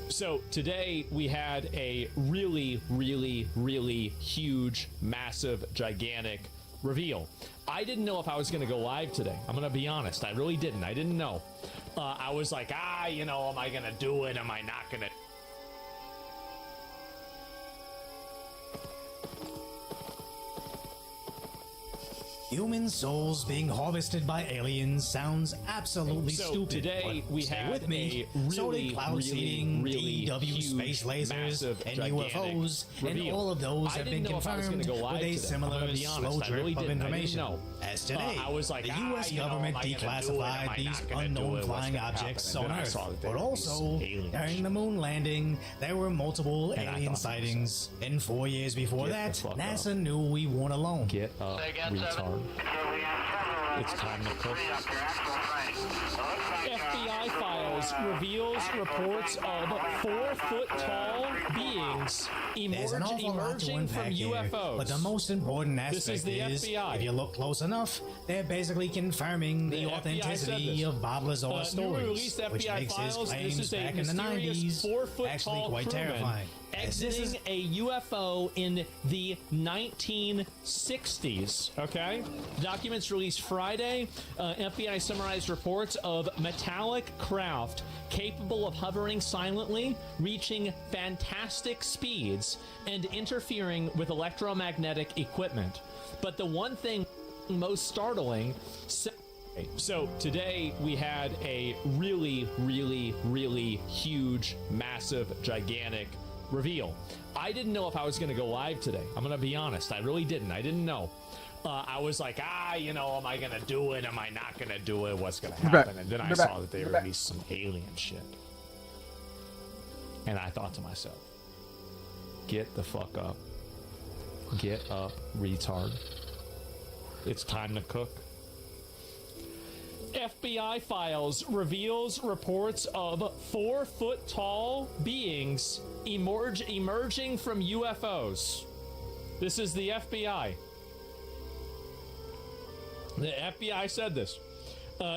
So today we had a really huge, massive, gigantic reveal. I didn't know if I was going to go live today. I'm going to be honest. I really didn't. I didn't know. I was like, am I going to do it? Am I not going to? Human souls being harvested by aliens sounds absolutely So stupid. today but we stay had with me. a So did really, cloud seeding, DW huge, space lasers, massive, and gigantic UFOs, and reveal. all of those I have didn't been know if I was gonna confirmed go live with a today. I'm similar gonna be honest, slow I really drip of didn't. I didn't information. know. As today, I was like, the U.S. government am I gonna do it? Am I declassified not these gonna do unknown it? What's flying gonna happen? objects And on then I Earth. saw that they But were these also, alien during shit. the moon landing, there were multiple And I alien thought to myself, sightings. And 4 years before get the that, fuck NASA up. knew we weren't alone. Get up, retard. It's time to cook. FBI files reveals reports of 4-foot-tall beings There's an awful lot to emerging from unpack here, UFOs. but the most important aspect This is the FBI. if you look close enough, they're basically confirming the FBI authenticity said of Bob Lazar's newly stories, released which FBI makes his files. claims This is a back in the mysterious 90s 4-foot actually tall quite crewman terrifying. As this is exiting a UFO in the 1960s. Okay, documents released Friday. FBI summarized reports of metallic craft capable of hovering silently, reaching fantastic speeds, and interfering with electromagnetic equipment. But the one thing most startling. So today we had a really huge, massive, gigantic reveal. I didn't know if I was going to go live today. I'm going to be honest. I really didn't. I didn't know. I was like, am I going to do it? Am I not going to do it? What's going to happen? And then I saw that they released some alien shit. And I thought to myself, get the fuck up. Get up, retard. It's time to cook. FBI files reveals reports of 4-foot-tall beings emerging from UFOs. This is the FBI. The FBI said this.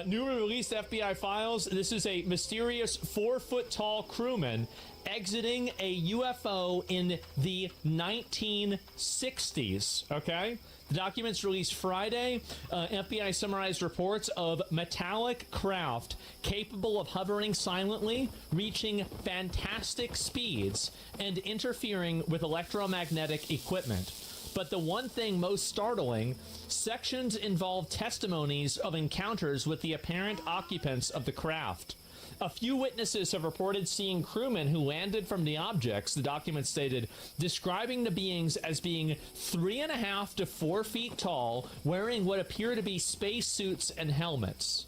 Newly released FBI files. This is a mysterious 4-foot-tall crewman exiting a UFO in the 1960s. Okay? The documents released Friday. FBI summarized reports of metallic craft capable of hovering silently, reaching fantastic speeds, and interfering with electromagnetic equipment. But the one thing most startling, sections involve testimonies of encounters with the apparent occupants of the craft. A few witnesses have reported seeing crewmen who landed from the objects, the document stated, describing the beings as being 3.5 to 4 feet tall, wearing what appear to be spacesuits and helmets.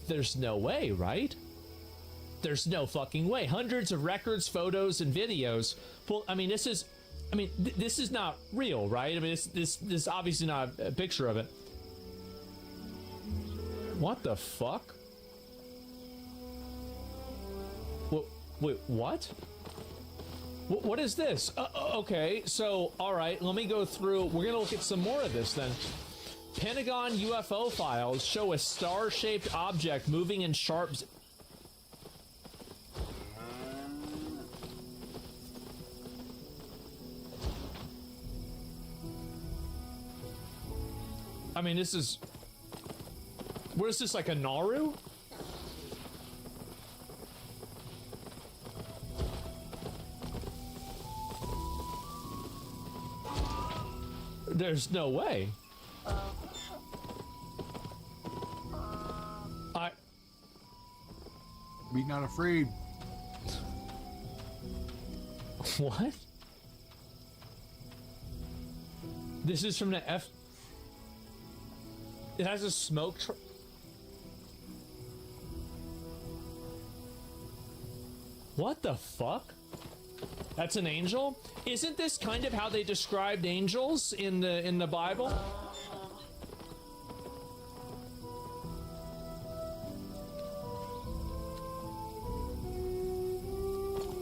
There's no way, right? There's no fucking way. Hundreds of records, photos, and videos. Well, I mean, this is not real, right? I mean, this is obviously not a picture of it. What the fuck? Wait, what? What is this? Okay, so, all right, let me go through. We're going to look at some more of this then. Pentagon UFO files show a star-shaped object moving in sharp... I mean, this is... What is this, like a Naru? There's no way. Be not afraid. What? This is from the F... It has a smoke What the fuck? That's an angel? Isn't this kind of how they described angels in the Bible?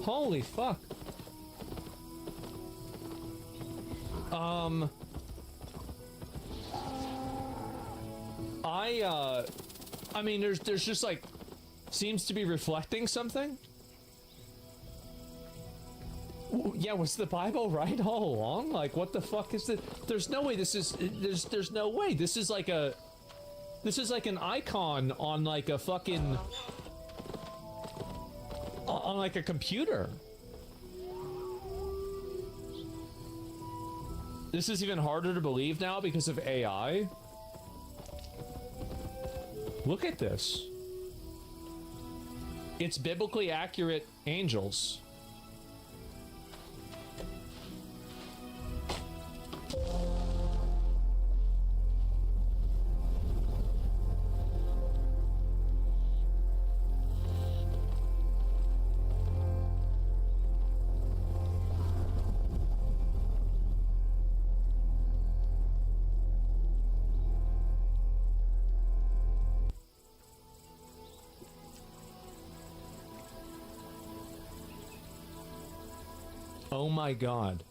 Holy fuck. I mean, there's just like, seems to be reflecting something. Yeah, was the Bible right all along? Like, what the fuck is this? There's no way this is, there's no way. This is like an icon on like a fucking, on like a computer. This is even harder to believe now because of AI. Look at this. It's biblically accurate angels. Oh my god.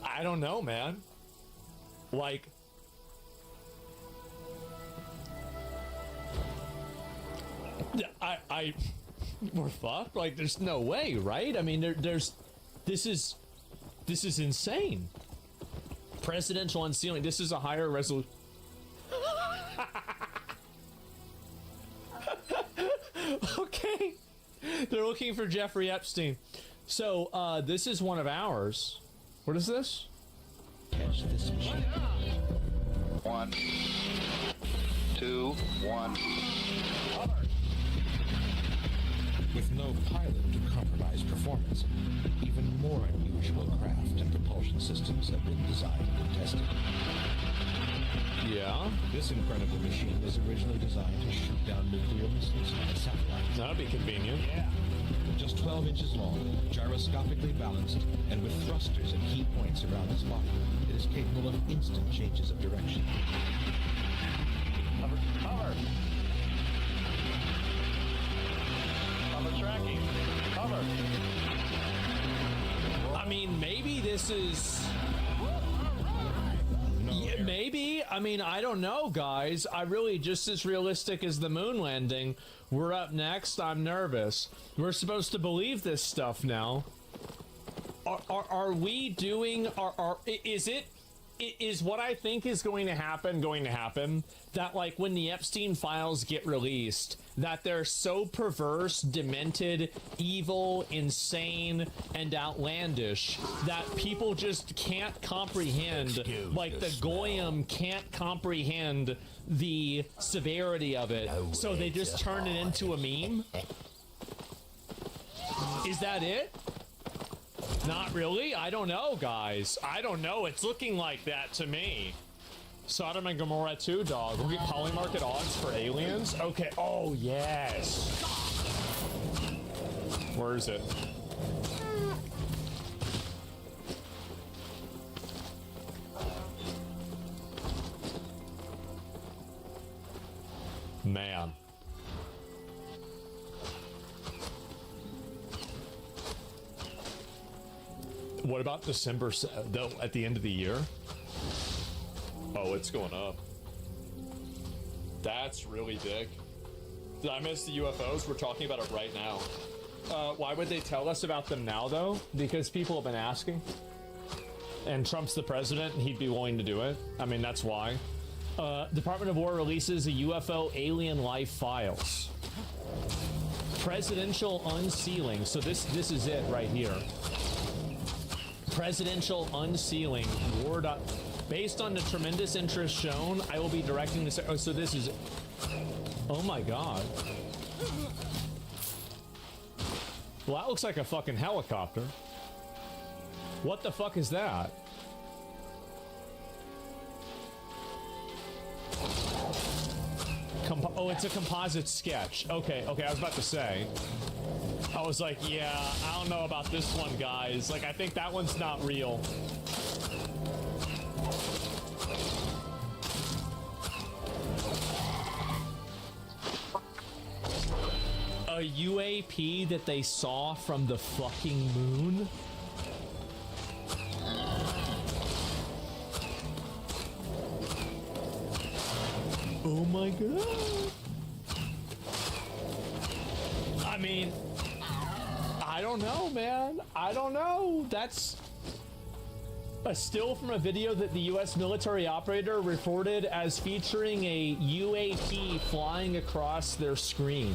I don't know, man. Like, we're fucked. Like, there's no way, right? I mean, this is insane. Presidential unsealing. This is a higher resolution. Okay. They're looking for Jeffrey Epstein. So, this is one of ours. What is this? Catch this machine. 1, 2, 1. With no pilot to compromise performance, even more unusual craft and propulsion systems have been designed and tested. Yeah? This incredible machine was originally designed to shoot down nuclear missiles and satellites. That'd be convenient. Yeah. Just 12 inches long, gyroscopically balanced, and with thrusters and key points around its body, it is capable of instant changes of direction. Cover. tracking. Cover. I mean, maybe this is... Yeah, maybe. I mean, I don't know, guys. I really, just as realistic as the moon landing. We're up next. I'm nervous. We're supposed to believe this stuff now. Are we doing... Is what I think is going to happen, that like when the Epstein files get released, that they're so perverse, demented, evil, insane, and outlandish that people just can't comprehend, like the Goyim can't comprehend the severity of it, so they just turn it into a meme? Is that it? Not really? I don't know, guys. I don't know. It's looking like that to me. Sodom and Gomorrah 2, dog. We'll get polymarket odds for aliens? Okay. Oh, yes. Where is it? Man. What about December, though, at the end of the year? Oh, it's going up. That's really big. Did I miss the UFOs? We're talking about it right now. Why would they tell us about them now, though? Because people have been asking. And Trump's the president, and he'd be willing to do it. I mean, that's why. Department of War releases a UFO alien life files. Presidential unsealing. So this is it right here. Presidential unsealing. War. Based on the tremendous interest shown, I will be directing this. Oh, so this is. Oh my god. Well, that looks like a fucking helicopter. What the fuck is that? Oh, it's a composite sketch. Okay, I was about to say. I was like, yeah, I don't know about this one, guys. Like, I think that one's not real. A UAP that they saw from the fucking moon? Oh my god. I mean, I don't know, man. I don't know. That's a still from a video that the U.S. military operator reported as featuring a UAP flying across their screen.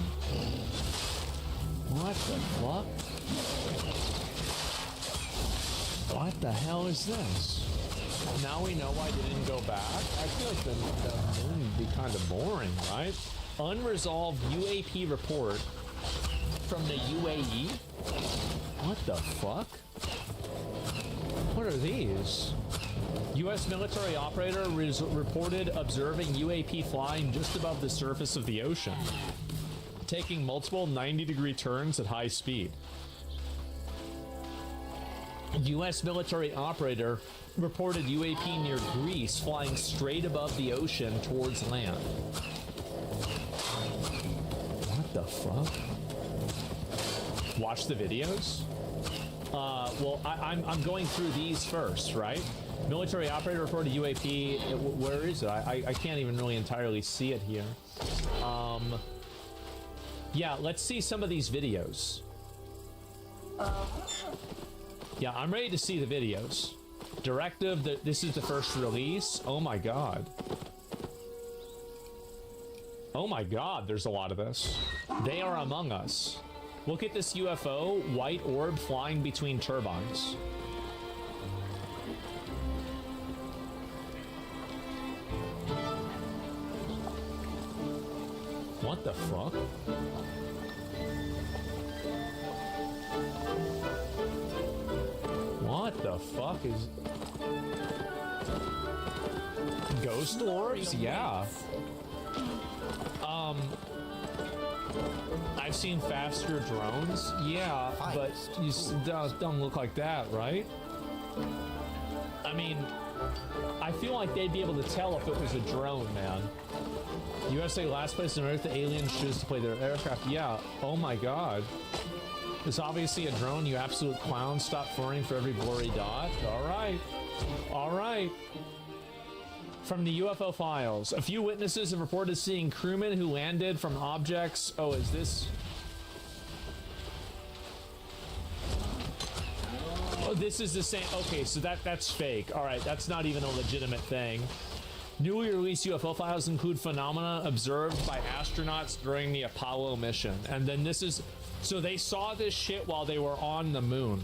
What the fuck? What the hell is this? Now we know why they didn't go back. I feel like the moon would be kind of boring, right? Unresolved UAP report from the UAE? What the fuck? What are these? U.S. military operator reported observing UAP flying just above the surface of the ocean, taking multiple 90-degree turns at high speed. U.S. military operator reported UAP near Greece flying straight above the ocean towards land. What the fuck? Watch the videos? Well, I'm going through these first, right? Military operator reported UAP. Where is it? I can't even really entirely see it here. Yeah, let's see some of these videos. Yeah, I'm ready to see the videos. Directive that this is the first release. Oh my god. Oh my god, there's a lot of this. They are among us. Look at this UFO, white orb flying between turbines. What the fuck? What the fuck is... Ghost orbs? Yeah. I've seen faster drones. Yeah, but you don't look like that, right? I mean, I feel like they'd be able to tell if it was a drone, man. USA last place on Earth, the aliens choose to play their aircraft. Yeah, oh my god. It's obviously a drone, you absolute clown. Stop furring for every blurry dot. Alright. Alright. From the UFO files. A few witnesses have reported seeing crewmen who landed from objects. Oh, is this... Oh, this is the same. Okay, so that's fake. Alright, that's not even a legitimate thing. Newly released UFO files include phenomena observed by astronauts during the Apollo mission. And then this is... So they saw this shit while they were on the moon.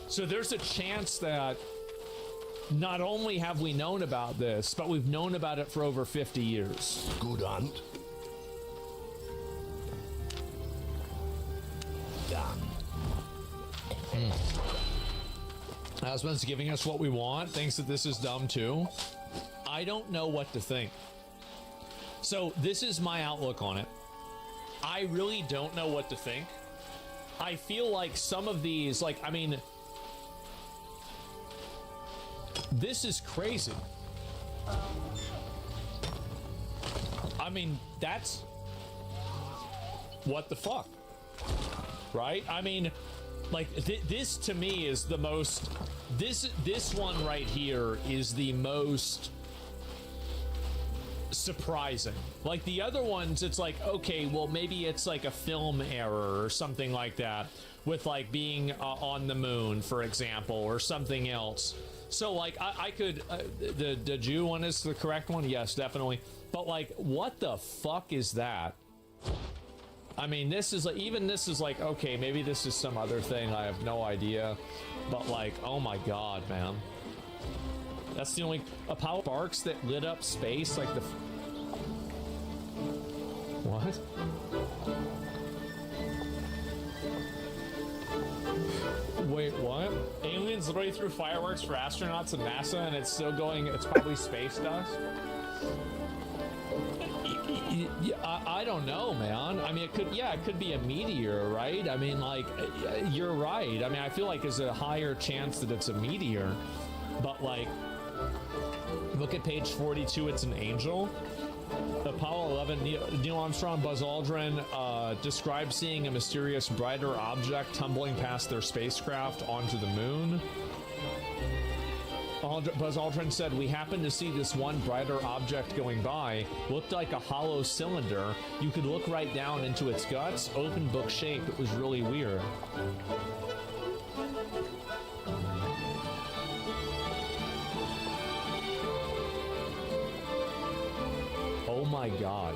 So there's a chance that not only have we known about this, but we've known about it for over 50 years. Good hunt. Done. Asman's giving us what we want, thinks that this is dumb too. I don't know what to think. So this is my outlook on it. I really don't know what to think. I feel like some of these, like, I mean, this is crazy. I mean, that's what the fuck, right? I mean, like this to me is the most, this one right here is the most surprising. Like the other ones, it's like, okay, well maybe it's like a film error or something like that, with like being on the moon, for example, or something else. So like I could the Jew one is the correct one, yes, definitely. But like, what the fuck is that? I mean, this is like, even this is like, okay, maybe this is some other thing, I have no idea. But like, oh my god, man. That's the only Apollo sparks that lit up space, like the... What? Wait, what? Aliens literally threw fireworks for astronauts and NASA, and it's still going, it's probably space dust? I don't know, man. I mean, it could, yeah, it could be a meteor, right? I mean, like, you're right. I mean, I feel like there's a higher chance that it's a meteor, but like, look at page 42, it's an angel. Apollo 11, Neil Armstrong, Buzz Aldrin described seeing a mysterious brighter object tumbling past their spacecraft onto the moon. Buzz Aldrin said, "We happened to see this one brighter object going by. Looked like a hollow cylinder. You could look right down into its guts, open book shape. It was really weird." Oh my god.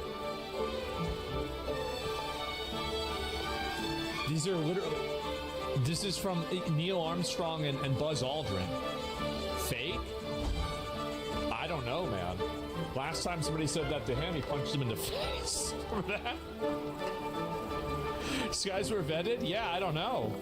These are literally... This is from Neil Armstrong and Buzz Aldrin. Fake? I don't know, man. Last time somebody said that to him, he punched him in the face. Remember that? These guys were vetted? Yeah, I don't know.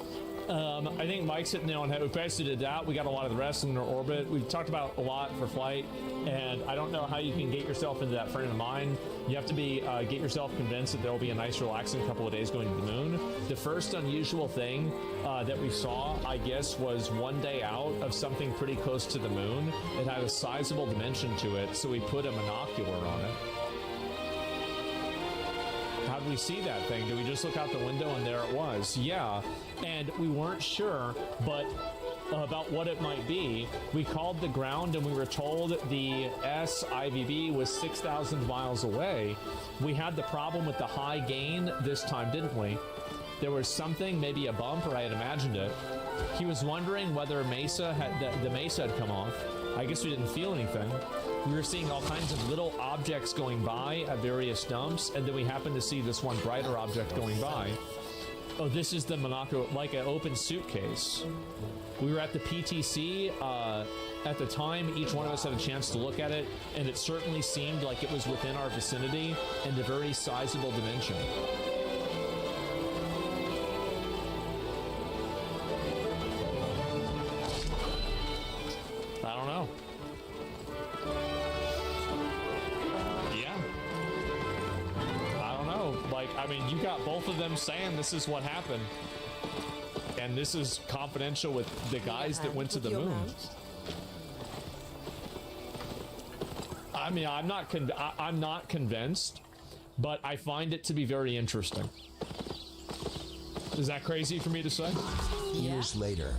I think Mike's hitting the nail on the head. We basically did that. We got a lot of the rest in our orbit. We've talked about a lot for flight, and I don't know how you can get yourself into that frame of mind. You have to be get yourself convinced that there will be a nice, relaxing couple of days going to the moon. The first unusual thing that we saw, I guess, was one day out of something pretty close to the moon. It had a sizable dimension to it, so we put a monocular on it. How did we see that thing? Did we just look out the window and there it was? Yeah, and we weren't sure, but about what it might be. We called the ground and we were told the SIVB was 6,000 miles away. We had the problem with the high gain this time, didn't we? There was something, maybe a bump, or I had imagined it. He was wondering whether Mesa had the Mesa had come off. I guess we didn't feel anything. We were seeing all kinds of little objects going by at various dumps, and then we happened to see this one brighter object going by. Oh, this is the monocular, like an open suitcase. We were at the PTC. At the time, each one of us had a chance to look at it, and it certainly seemed like it was within our vicinity and a very sizable dimension. I don't know. Yeah. I don't know. Like, I mean, you got both of them saying this is what happened. And this is confidential with the guys that went to the moon. I mean, I'm not convinced, but I find it to be very interesting. Is that crazy for me to say? Years later,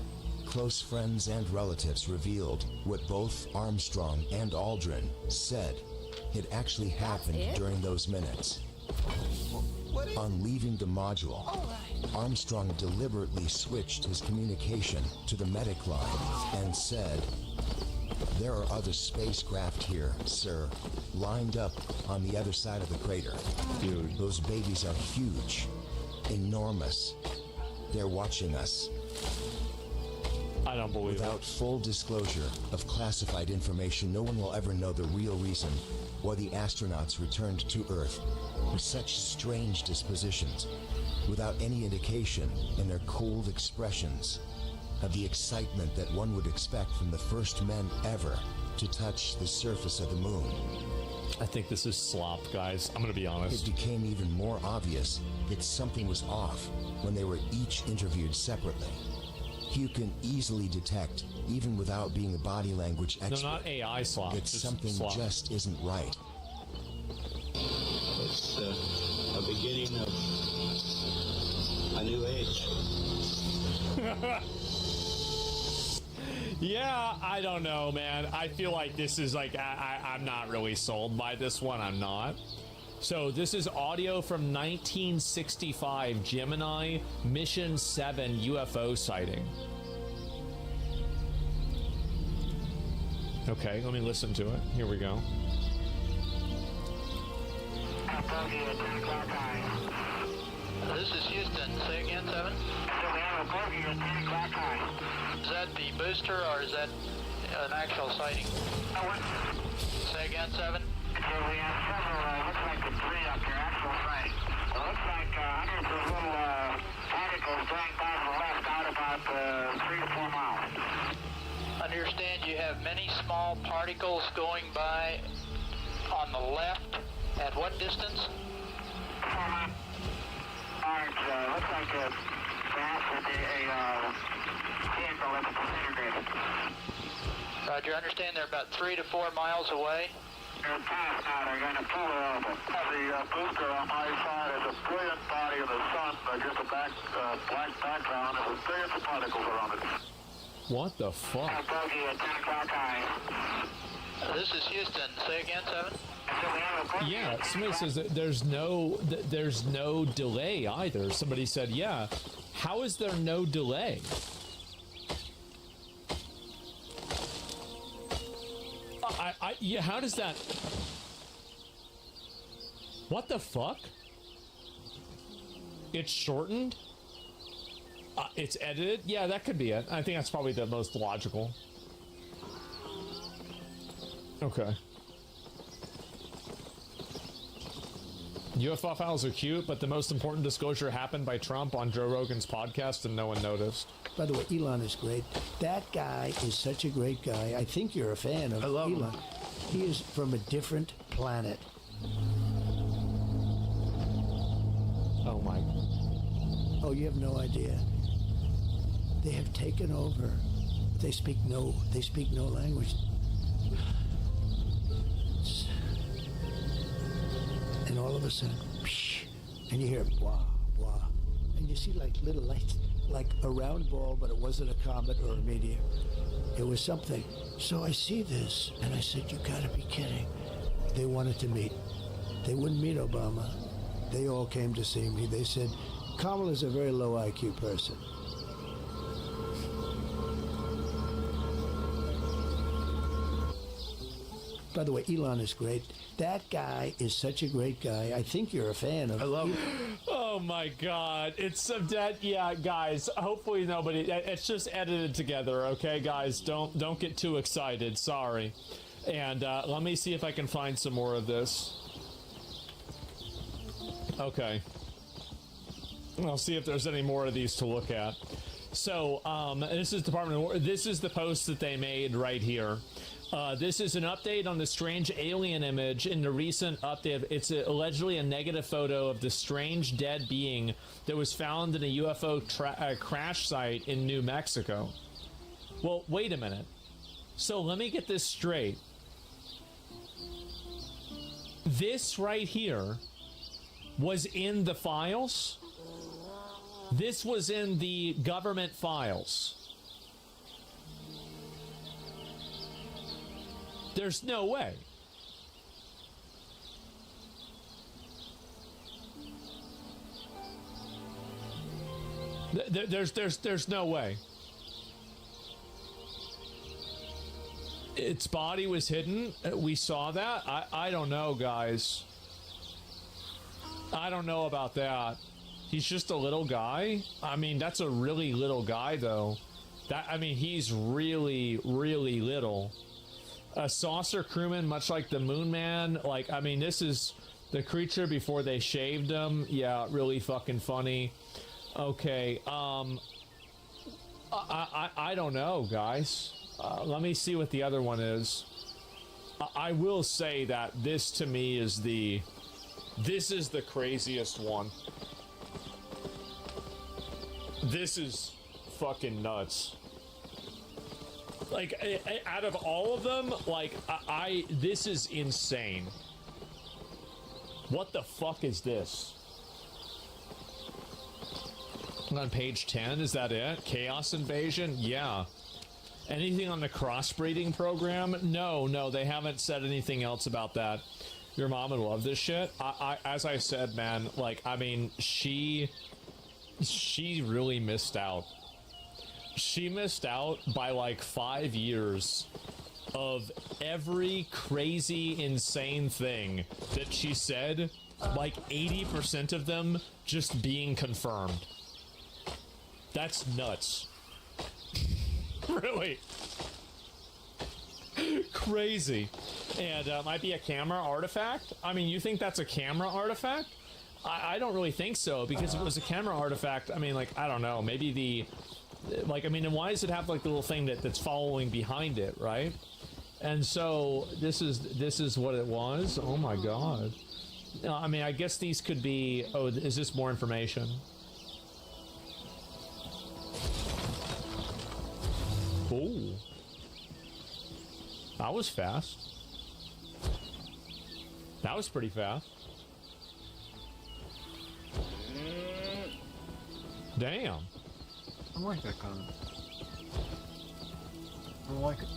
close friends and relatives revealed what both Armstrong and Aldrin said had actually happened during those minutes. On leaving the module, Armstrong deliberately switched his communication to the medic line and said, "There are other spacecraft here, sir, lined up on the other side of the crater. Dude, those babies are huge, enormous. They're watching us." I don't believe Without full disclosure of classified information, no one will ever know the real reason why the astronauts returned to Earth with such strange dispositions, without any indication in their cold expressions of the excitement that one would expect from the first men ever to touch the surface of the moon. I think this is slop, guys. I'm going to be honest. It became even more obvious that something was off when they were each interviewed separately. You can easily detect, even without being a body language expert, No, not AI slop. that something slop. just isn't right. It's a beginning of a new age. Yeah, I don't know, man. I feel like this is like, I'm not really sold by this one. I'm not. So this is audio from 1965 Gemini Mission 7 UFO sighting. Okay, let me listen to it. Here we go. This is Houston. Say again, 7? Is that the booster or is that an actual sighting? Say again, 7? We have several, looks like debris up here, actual sighting. It looks like hundreds of little particles going by to the left out about 3 to 4 miles. Understand you have many small particles going by on the left. At what distance? 4 miles. Looks like perhaps a vehicle that's disintegrated. Roger, understand they're about 3 to 4 miles away. They're past now, they're going to pull her over. The booster on my side is a brilliant body in the sun, just a black background, and with billions of particles around it. What the fuck? Bogey at 10 o'clock high. This is Houston. Say again, 7? Yeah, somebody says that there's no delay either. Somebody said, yeah. How is there no delay? Yeah, how does that... What the fuck? It's shortened? It's edited? Yeah, that could be it. I think that's probably the most logical. Okay. UFO files are cute, but the most important disclosure happened by Trump on Joe Rogan's podcast and no one noticed. By the way, Elon is great. That guy is such a great guy. I think you're a fan of Elon. Him. He is from a different planet. Oh my. Oh, you have no idea. They have taken over. They speak no language. And all of a sudden, and you hear blah, blah. And you see like little lights, like a round ball, but it wasn't a comet or a meteor. It was something. So I see this, and I said, you gotta be kidding. They wanted to meet. They wouldn't meet Obama. They all came to see me. They said, Kamala's a very low IQ person. By the way, Elon is great. That guy is such a great guy. I think you're a fan of him. Oh my god. It's some dead. Yeah, guys, hopefully nobody. It's just edited together, okay, guys? Don't get too excited. Sorry. And let me see if I can find some more of this. Okay. I'll see if there's any more of these to look at. So, this is Department of War. This is the post that they made right here. This is an update on the strange alien image in the recent update. It's allegedly a negative photo of the strange dead being that was found in a UFO crash site in New Mexico. Well, wait a minute. So let me get this straight. This right here was in the files. This was in the government files. There's no way. There's no way. Its body was hidden. We saw that. I don't know, guys. I don't know about that. He's just a little guy. I mean, that's a really little guy, though. I mean, he's really, really little. A saucer crewman, much like the Moon Man. Like, I mean, this is the creature before they shaved him. Yeah, really fucking funny. Okay, I don't know, guys. Let me see what the other one is. I will say that this, to me, is this is the craziest one. This is fucking nuts. Like, out of all of them, like, this is insane. What the fuck is this? On page 10, is that it? Chaos Invasion? Yeah. Anything on the crossbreeding program? No, they haven't said anything else about that. Your mom would love this shit. As I said, man, like, I mean, she really missed out. She missed out by like 5 years of every crazy, insane thing that she said, like 80% of them just being confirmed. That's nuts. Really. Crazy. And might be a camera artifact? I mean, you think that's a camera artifact? I don't really think so, because if it was a camera artifact, I mean, like, I don't know, maybe the... Like, I mean, and why does it have, like, the little thing that's following behind it, right? And so, this is what it was? Oh my god. I mean, I guess these could be... Oh, is this more information? Oh. That was fast. That was pretty fast. Damn. I don't like that comment. I don't like it.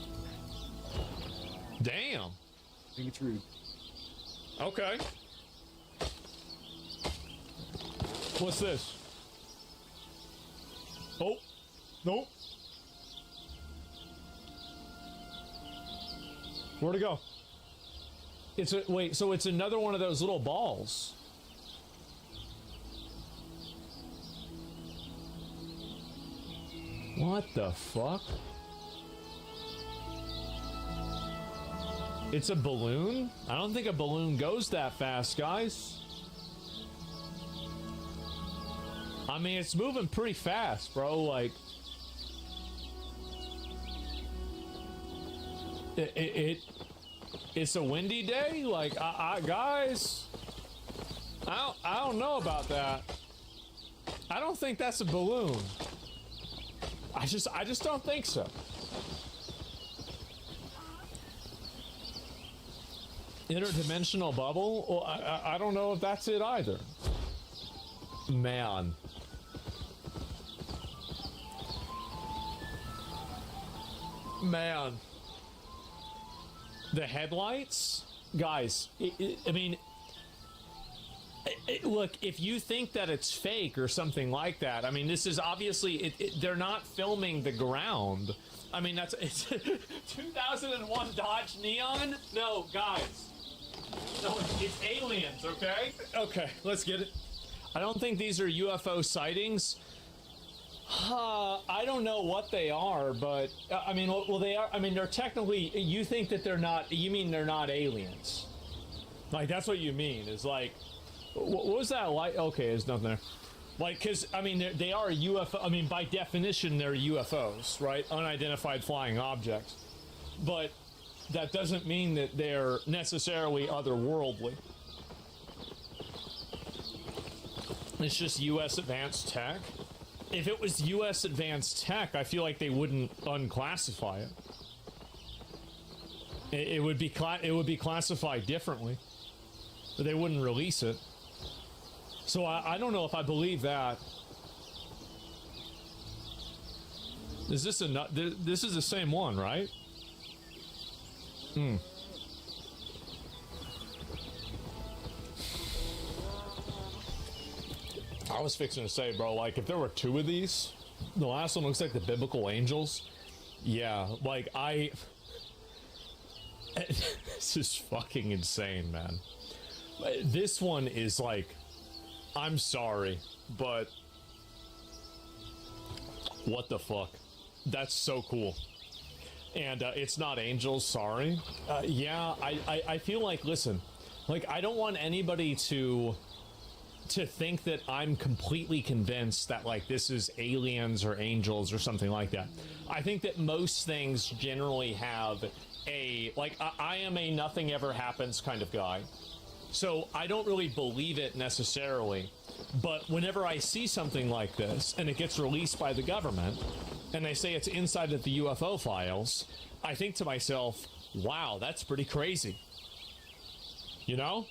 Damn. I think it's rude. Okay. What's this? Oh. Nope. Where'd it go? It's a... Wait, so it's another one of those little balls. What the fuck? It's a balloon? I don't think a balloon goes that fast, guys. I mean, it's moving pretty fast, bro. Like... It's a windy day? Like, guys... I don't know about that. I don't think that's a balloon. I just don't think so. Interdimensional bubble? Well, I don't know if that's it either. Man. Man. The headlights? Guys, I mean... Look, if you think that it's fake or something like that, I mean, this is obviously... they're not filming the ground. I mean, it's 2001 Dodge Neon? No, guys. No, it's aliens, okay? Okay, let's get it. I don't think these are UFO sightings. I don't know what they are, but... I mean, well, they are... I mean, they're technically... You think that they're not... You mean they're not aliens. Like, that's what you mean, is like... What was that like? Okay, there's nothing there. Like, because, I mean, they are UFO... I mean, by definition, they're UFOs, right? Unidentified flying objects. But that doesn't mean that they're necessarily otherworldly. It's just U.S. advanced tech. If it was U.S. advanced tech, I feel like they wouldn't unclassify it. It would be classified differently. but they wouldn't release it. So I don't know if I believe that. Is this a this is the same one, right? Hmm. I was fixing to say, bro, like, if there were two of these, the last one looks like the biblical angels. Yeah, like, this is fucking insane, man. This one is like, I'm sorry, but what the fuck? That's so cool. And it's not angels, sorry. Yeah, I feel like, listen, like, I don't want anybody to think that I'm completely convinced that, like, this is aliens or angels or something like that. I think that most things generally have a, like, I am a nothing ever happens kind of guy. So I don't really believe it necessarily. But whenever I see something like this and it gets released by the government and they say it's inside of the UFO files, I think to myself, wow, that's pretty crazy. You know?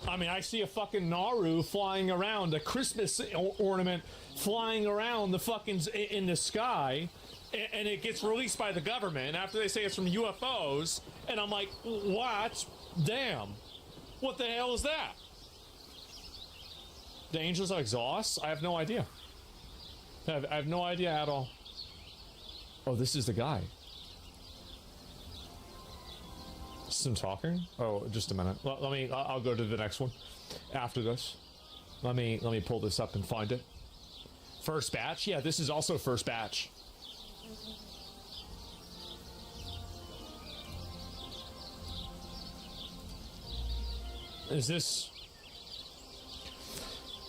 I mean, I see a fucking Naru flying around, a Christmas ornament flying around the fucking in the sky, and it gets released by the government after they say it's from UFOs, and I'm like, what? Damn. What the hell is that? The angels are exhaust? I have no idea. I have no idea at all. Oh, this is the guy. Some talking? Oh, just a minute. I'll go to the next one after this. Let me pull this up and find it. First batch? Yeah, this is also first batch. Is this...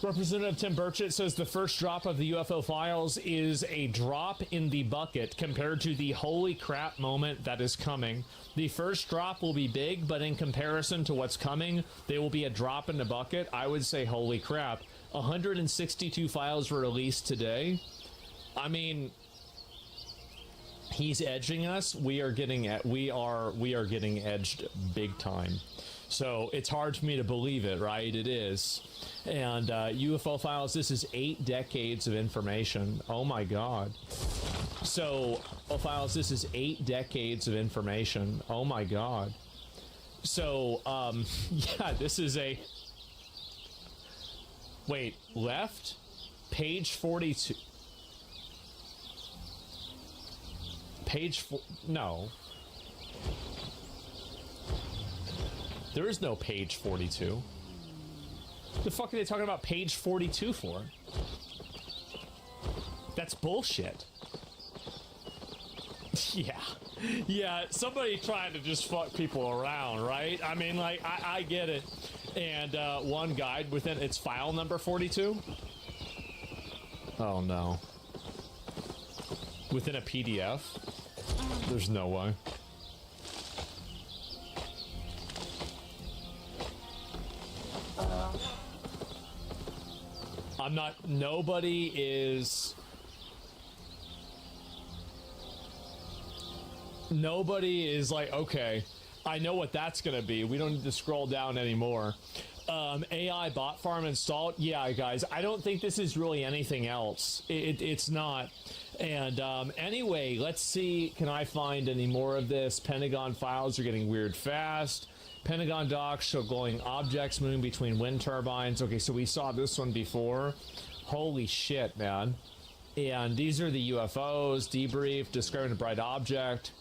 Representative Tim Burchett says the first drop of the UFO files is a drop in the bucket compared to the holy crap moment that is coming. The first drop will be big, but in comparison to what's coming, they will be a drop in the bucket. I would say holy crap. 162 files were released today. I mean, he's edging us. We are getting edged big time. So it's hard for me to believe it, right? It is. And UFO files, this is 8 decades of information. Oh my God. So, UFO files, this is 8 decades of information. Oh my God. So, yeah, this is a... Wait, left? Page 42. Page 4... No. There is no page 42. The fuck are they talking about page 42 for? That's bullshit. Yeah. Yeah, somebody trying to just fuck people around, right? I mean, like, I get it. And one guide within its file number 42? Oh, no. Within a PDF? There's no way. I'm not, nobody is like, okay, I know what that's gonna be. We don't need to scroll down anymore. AI bot farm installed. Yeah, guys, I don't think this is really anything else. It's not. And anyway, let's see, can I find any more of this? Pentagon files are getting weird fast. Pentagon docs show glowing objects moving between wind turbines. Okay, so we saw this one before. Holy shit, man. And these are the UFOs. Debrief, describing a bright object.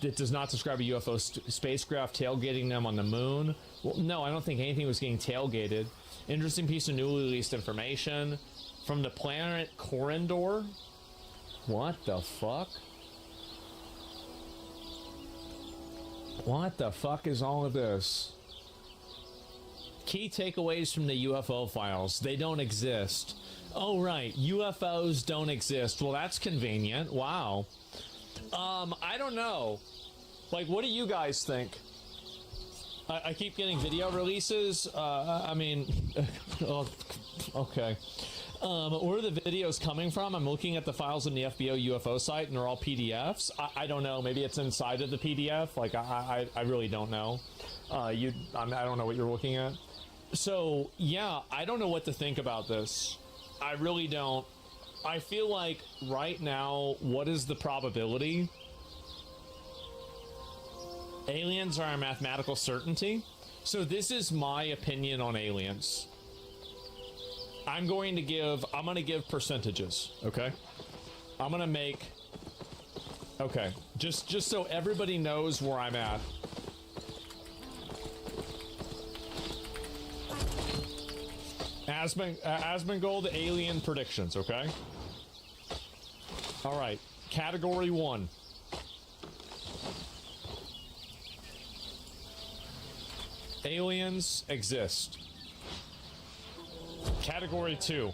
It does not describe a UFO spacecraft tailgating them on the moon. Well, no, I don't think anything was getting tailgated. Interesting piece of newly released information. From the planet Corindor. What the fuck? What the fuck is all of this? Key takeaways from the UFO files. They don't exist. Oh, right. UFOs don't exist. Well, that's convenient. Wow. I don't know. Like, what do you guys think? I keep getting video releases. I mean, oh, okay. Where are the videos coming from? I'm looking at the files in the FBO UFO site, and they're all PDFs. I don't know. Maybe it's inside of the PDF. Like, I really don't know. I don't know what you're looking at. So, yeah, I don't know what to think about this. I really don't. I feel like right now, what is the probability? Aliens are a mathematical certainty. So this is my opinion on aliens. I'm going to give percentages, okay? I'm going to make, okay, just so everybody knows where I'm at. Asmongold alien predictions, okay? All right, category 1. Aliens exist. Category 2.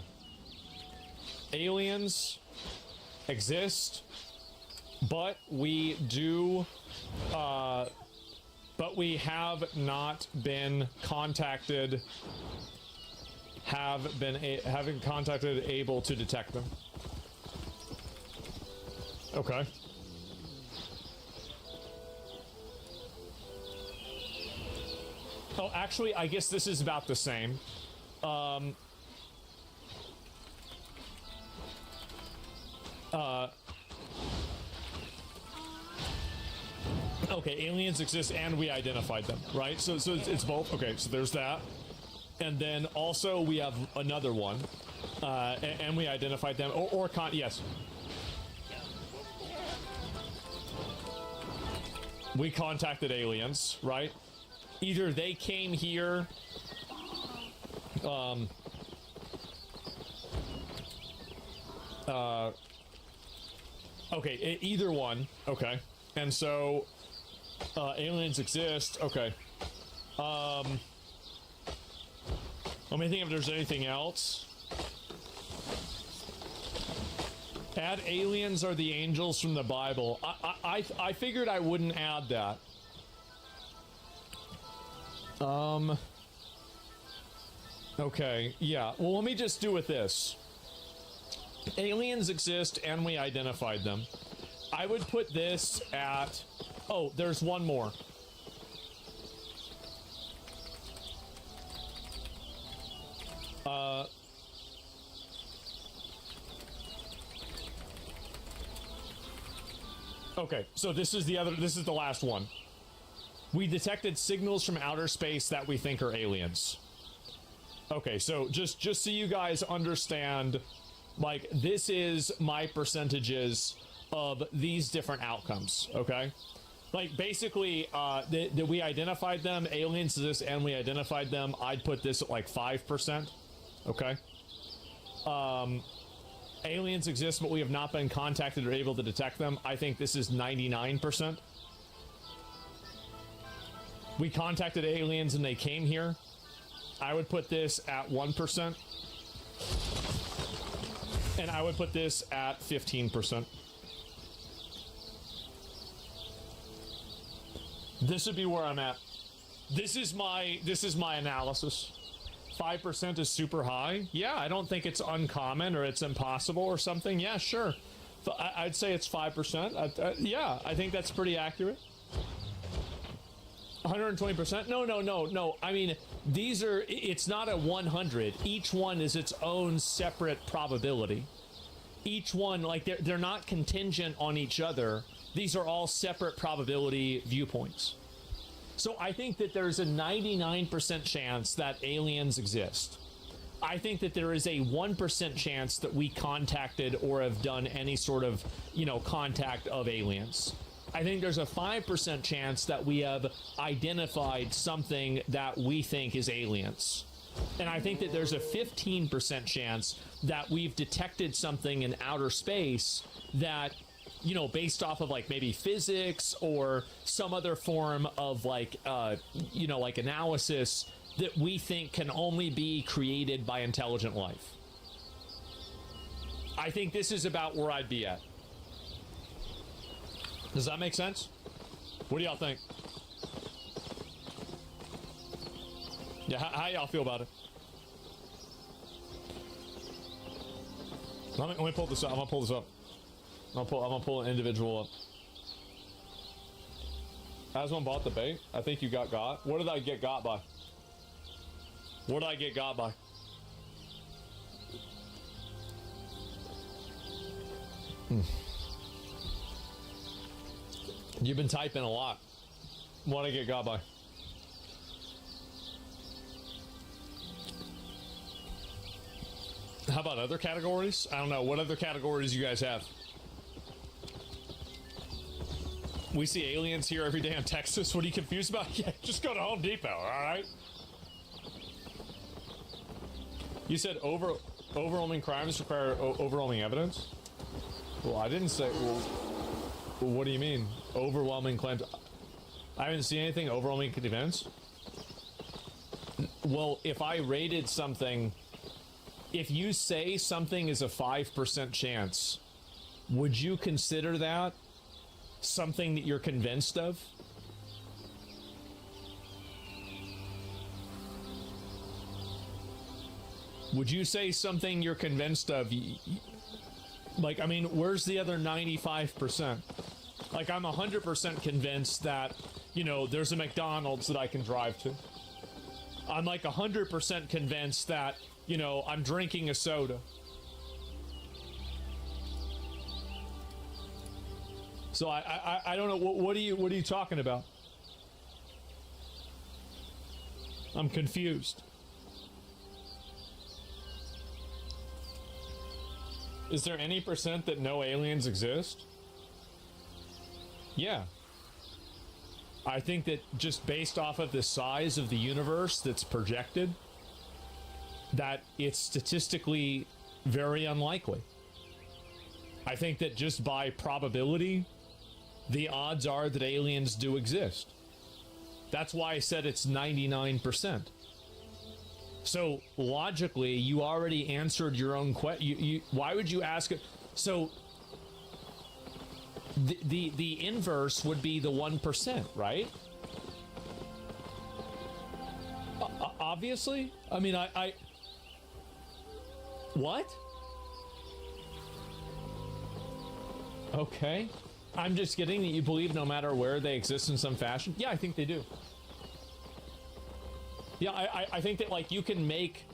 Aliens exist, but we have not been contacted, haven't contacted able to detect them. Okay. Oh, actually, I guess this is about the same. Okay, aliens exist and we identified them, right? So it's both. Okay, so there's that. And then also we have another one. And we identified them. Yes. We contacted aliens, right? Either they came here, okay, either one, okay. And so, aliens exist, okay. Let me think if there's anything else. Add aliens are the angels from the Bible. I figured I wouldn't add that. Okay, yeah. Well, let me just do with this. Aliens exist and we identified them. I would put this at... Oh, there's one more. Okay, so this is the last one. We detected signals from outer space that we think are aliens. Okay, so just so you guys understand, like, this is my percentages of these different outcomes, okay? Like, basically, that we identified them, aliens exist, and we identified them, I'd put this at, like, 5%, okay? Aliens exist, but we have not been contacted or able to detect them. I think this is 99%. We contacted aliens and they came here. I would put this at 1%. And I would put this at 15%. This would be where I'm at. This is my analysis. 5% is super high. Yeah, I don't think it's uncommon or it's impossible or something. Yeah, sure. I'd say it's 5%. Yeah, I think that's pretty accurate. 120%? No. I mean, it's not a 100. Each one is its own separate probability. Each one, like, they're not contingent on each other. These are all separate probability viewpoints. So I think that there's a 99% chance that aliens exist. I think that there is a 1% chance that we contacted or have done any sort of, contact of aliens. I think there's a 5% chance that we have identified something that we think is aliens. And I think that there's a 15% chance that we've detected something in outer space that, based off of, like, maybe physics or some other form of, like, like analysis that we think can only be created by intelligent life. I think this is about where I'd be at. Does that make sense? What do y'all think? Yeah, how y'all feel about it? Let me pull this up. I'm gonna pull this up. I'm gonna pull an individual up. Aswan bought the bait. I think you got. What did I get got by? What did I get got by? You've been typing a lot. What did I get got by? How about other categories? I don't know. What other categories you guys have? We see aliens here every day in Texas. What are you confused about? Yeah, just go to Home Depot, all right? You said overwhelming crimes require overwhelming evidence? Well, I didn't say... Well, what do you mean? Overwhelming claims? I haven't seen anything overwhelming events. Well, if I rated something... If you say something is a 5% chance, would you consider that something that you're convinced of? Would you say something you're convinced of? Like, I mean, where's the other 95%? Like, I'm 100% convinced that, you know, there's a McDonald's that I can drive to. I'm like 100% convinced that, you know, I'm drinking a soda. So I don't know, what are you talking about? I'm confused. Is there any percent that no aliens exist? Yeah. I think that just based off of the size of the universe that's projected, that it's statistically very unlikely. I think that just by probability, the odds are that aliens do exist. That's why I said it's 99%. So logically, you already answered your own question. Why would you ask it? So the inverse would be the 1%, right? Obviously. I mean, I what? Okay. I'm just getting that you believe no matter where they exist in some fashion. Yeah, I think they do. Yeah, I think that, like, you can make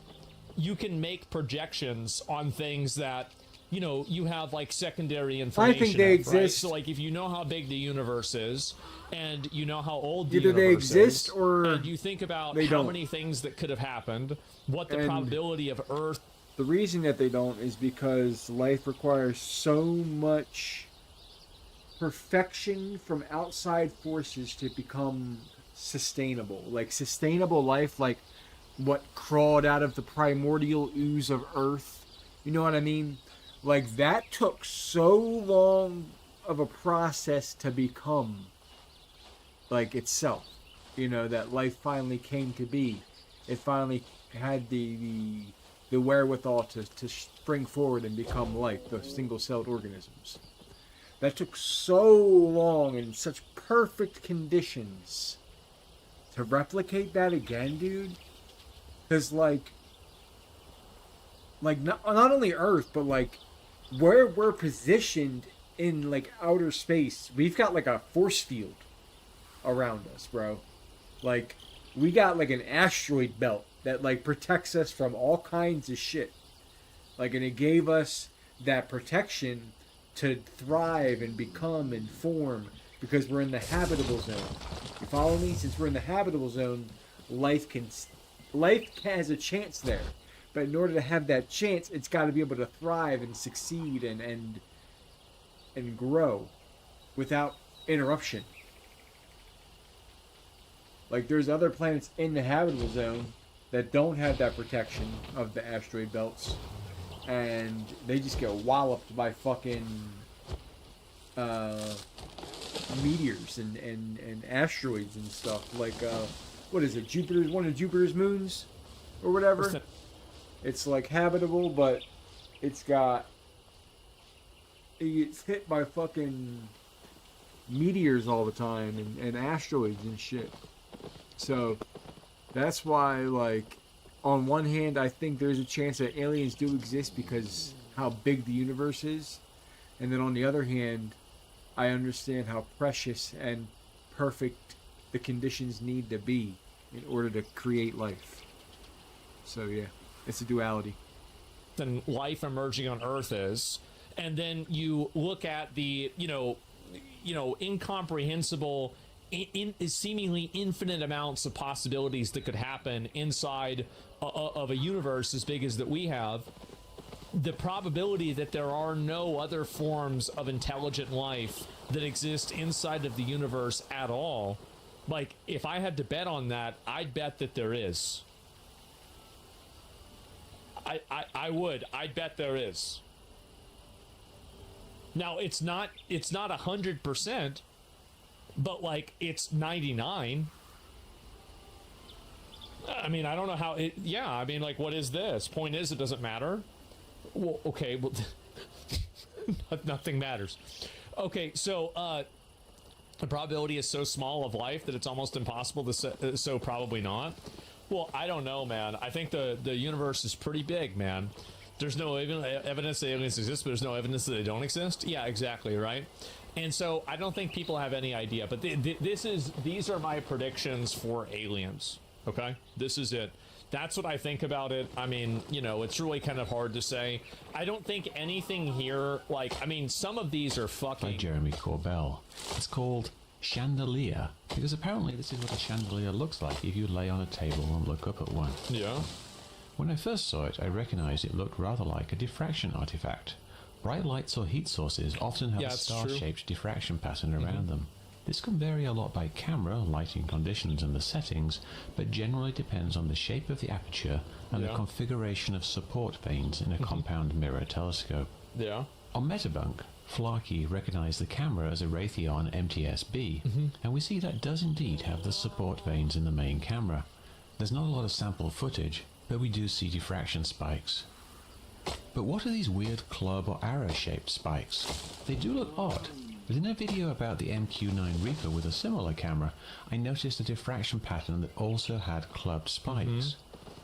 projections on things that, you know, you have, like, secondary information. I think they of, exist. Right? So, like, if you know how big the universe is, and you know how old the Either universe they exist is, or and you think about they how don't. many things that could have happened, what the And probability of Earth. The reason that they don't is because life requires so much perfection from outside forces to become sustainable. Like sustainable life, like what crawled out of the primordial ooze of Earth. You know what I mean? Like that took so long of a process to become like itself. You know, that life finally came to be. It finally had the wherewithal to spring forward and become life, the single-celled organisms. That took so long in such perfect conditions to replicate that again, dude. Because like not only Earth, but like where we're positioned in like outer space, we've got like a force field around us, bro. Like we got like an asteroid belt that like protects us from all kinds of shit. Like, and it gave us that protection to thrive and become and form because we're in the habitable zone. You follow me? Since we're in the habitable zone, life has a chance there. But in order to have that chance, it's got to be able to thrive and succeed and grow without interruption. Like there's other planets in the habitable zone that don't have that protection of the asteroid belts, and they just get walloped by fucking meteors and asteroids and stuff. Like what is it? Jupiter's one of Jupiter's moons or whatever. It's like habitable, but it gets hit by fucking meteors all the time and asteroids and shit. So that's why, like, on one hand, I think there's a chance that aliens do exist because how big the universe is. And then on the other hand, I understand how precious and perfect the conditions need to be in order to create life. So yeah, it's a duality. Than life emerging on Earth is, and then you look at the incomprehensible, seemingly infinite amounts of possibilities that could happen inside of a universe as big as that we have. The probability that there are no other forms of intelligent life that exist inside of the universe at all, like, if I had to bet on that, I'd bet that there is. I would. I'd bet there is. Now, it's not 100%, but, like, it's 99. I mean, I don't know how it... Yeah, I mean, like, what is this? Point is, it doesn't matter. Well, okay, well... nothing matters. Okay, so, the probability is so small of life that it's almost impossible to say, so probably not. Well, I don't know, man. I think the universe is pretty big, man. There's no evidence that aliens exist, but there's no evidence that they don't exist. Yeah, exactly, right? And so I don't think people have any idea. But these are my predictions for aliens. Okay, this is it. That's what I think about it. I mean, you know, it's really kind of hard to say. I don't think anything here, like, I mean, some of these are fucking... By Jeremy Corbell. It's called Chandelier, because apparently this is what a chandelier looks like if you lay on a table and look up at one. Yeah. When I first saw it, I recognized it looked rather like a diffraction artifact. Bright lights or heat sources often have a star-shaped diffraction pattern around them. This can vary a lot by camera, lighting conditions and the settings, but generally depends on the shape of the aperture and the configuration of support vanes in a compound mirror telescope. Yeah. On Metabunk, Flarkey recognized the camera as a Raytheon MTS-B, and we see that does indeed have the support vanes in the main camera. There's not a lot of sample footage, but we do see diffraction spikes. But what are these weird club or arrow-shaped spikes? They do look odd. But in a video about the MQ-9 Reaper with a similar camera, I noticed a diffraction pattern that also had clubbed spikes.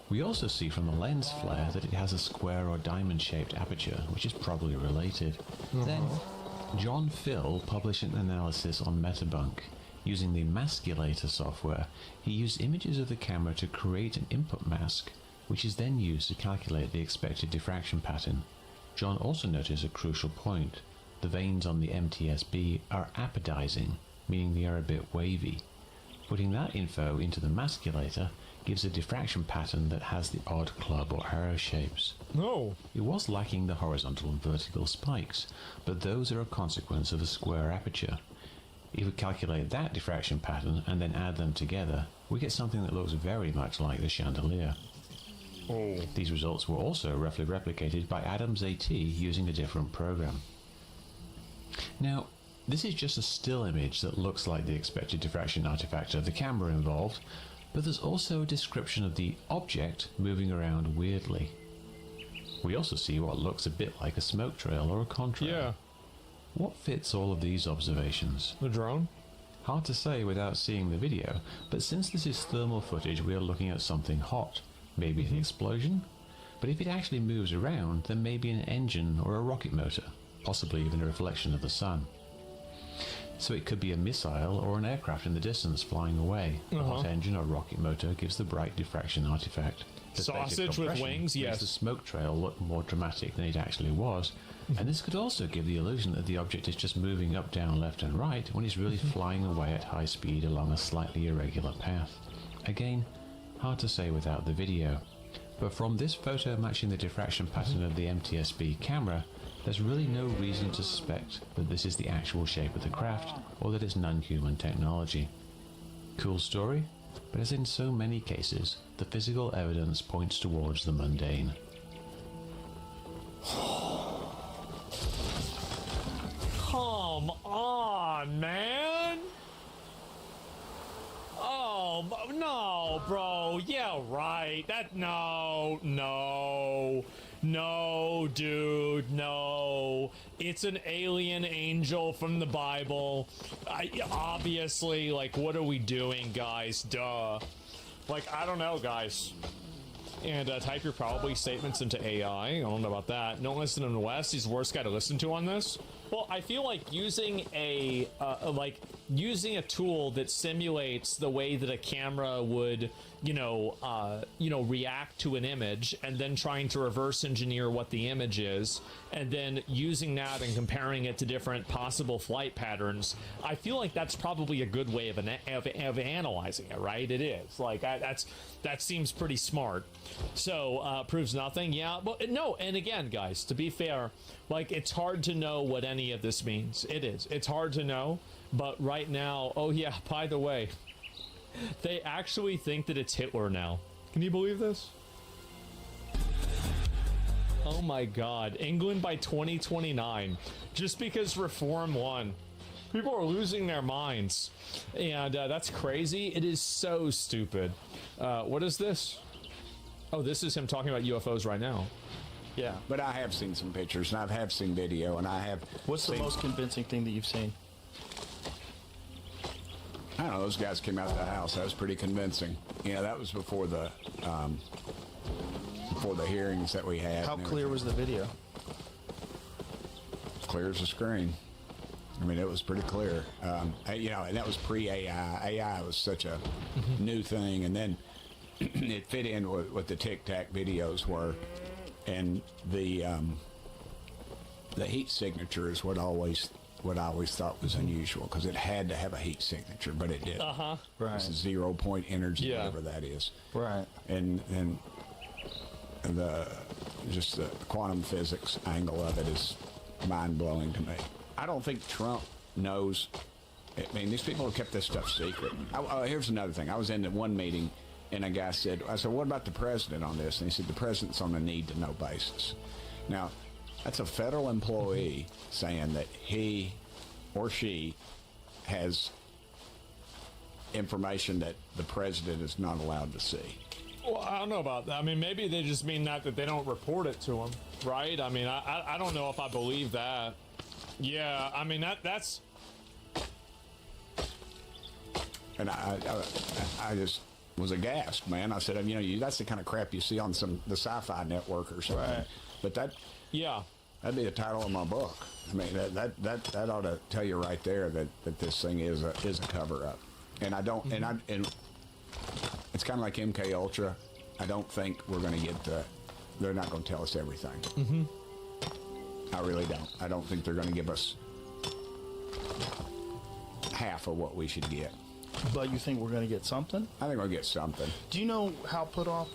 We also see from the lens flare that it has a square or diamond-shaped aperture, which is probably related. Then, John Phil published an analysis on Metabunk. Using the Masculator software, he used images of the camera to create an input mask, which is then used to calculate the expected diffraction pattern. John also noticed a crucial point. The vanes on the MTS-B are apodizing, meaning they are a bit wavy. Putting that info into the Masculator gives a diffraction pattern that has the odd club or arrow shapes. No. It was lacking the horizontal and vertical spikes, but those are a consequence of a square aperture. If we calculate that diffraction pattern and then add them together, we get something that looks very much like the chandelier. These results were also roughly replicated by Adams AT using a different program. Now, this is just a still image that looks like the expected diffraction artifact of the camera involved, but there's also a description of the object moving around weirdly. We also see what looks a bit like a smoke trail or a contrail. Yeah. What fits all of these observations? The drone? Hard to say without seeing the video, but since this is thermal footage, we are looking at something hot. Maybe an explosion? But if it actually moves around, then maybe an engine or a rocket motor, possibly even a reflection of the sun. So it could be a missile or an aircraft in the distance flying away. A hot engine or rocket motor gives the bright diffraction artifact. The sausage with wings, yes. Makes the smoke trail look more dramatic than it actually was. And this could also give the illusion that the object is just moving up, down, left and right when it's really flying away at high speed along a slightly irregular path. Again, hard to say without the video. But from this photo matching the diffraction pattern of the MTS-B camera, there's really no reason to suspect that this is the actual shape of the craft or that it's non-human technology. Cool story, but as in so many cases, the physical evidence points towards the mundane. Come on, man! Oh, no, bro. Yeah, right. No, dude, no. It's an alien angel from the Bible. Obviously, like, what are we doing, guys? Duh. Like, I don't know, guys. And type your probably statements into AI. I don't know about that. Don't listen to Wes. He's the worst guy to listen to on this. Well, I feel like using a tool that simulates the way that a camera would, react to an image, and then trying to reverse engineer what the image is, and then using that and comparing it to different possible flight patterns. I feel like that's probably a good way of analyzing it, right? It is like that seems pretty smart. So proves nothing. Yeah, but no. And again, guys, to be fair, like it's hard to know what any of this means. It is. It's hard to know. But right now, oh yeah, by the way, they actually think that it's Hitler now. Can you believe this? Oh my God, England by 2029, just because Reform won. People are losing their minds, and that's crazy. It is so stupid. What is this? Oh, this is him talking about UFOs right now. Yeah, but I have seen some pictures, and I have seen video, and I have. What's the most convincing thing that you've seen? I don't know. Those guys came out of the house. That was pretty convincing. That was before the hearings that we had. How clear was the video? Clear as a screen. I mean, it was pretty clear. And that was pre-AI. AI was such a new thing, and then it fit in with what the Tic Tac videos were, and the heat signature is what I always thought was unusual, because it had to have a heat signature, but it did. Right. It's 0 point energy, whatever that is. Right. And the quantum physics angle of it is mind blowing to me. I don't think Trump knows. I mean, these people have kept this stuff secret. Here's another thing. I was in one meeting, and a guy said, what about the president on this? And he said, the president's on a need-to-know basis. Now, that's a federal employee saying that he or she has information that the president is not allowed to see. Well, I don't know about that. I mean, maybe they just mean that they don't report it to him, right? I mean, I don't know if I believe that. Yeah, I mean, that's... And I just was aghast, man. I said, that's the kind of crap you see on the Sci-Fi Network or something. Right. But that'd be the title of my book. I mean, that ought to tell you right there that this thing is a cover-up. And I don't, and it's kind of like MK Ultra. I don't think we're going to get they're not going to tell us everything. I really don't. I don't think they're going to give us half of what we should get. But you think we're going to get something? I think we'll get something. Do you know Hal Puthoff?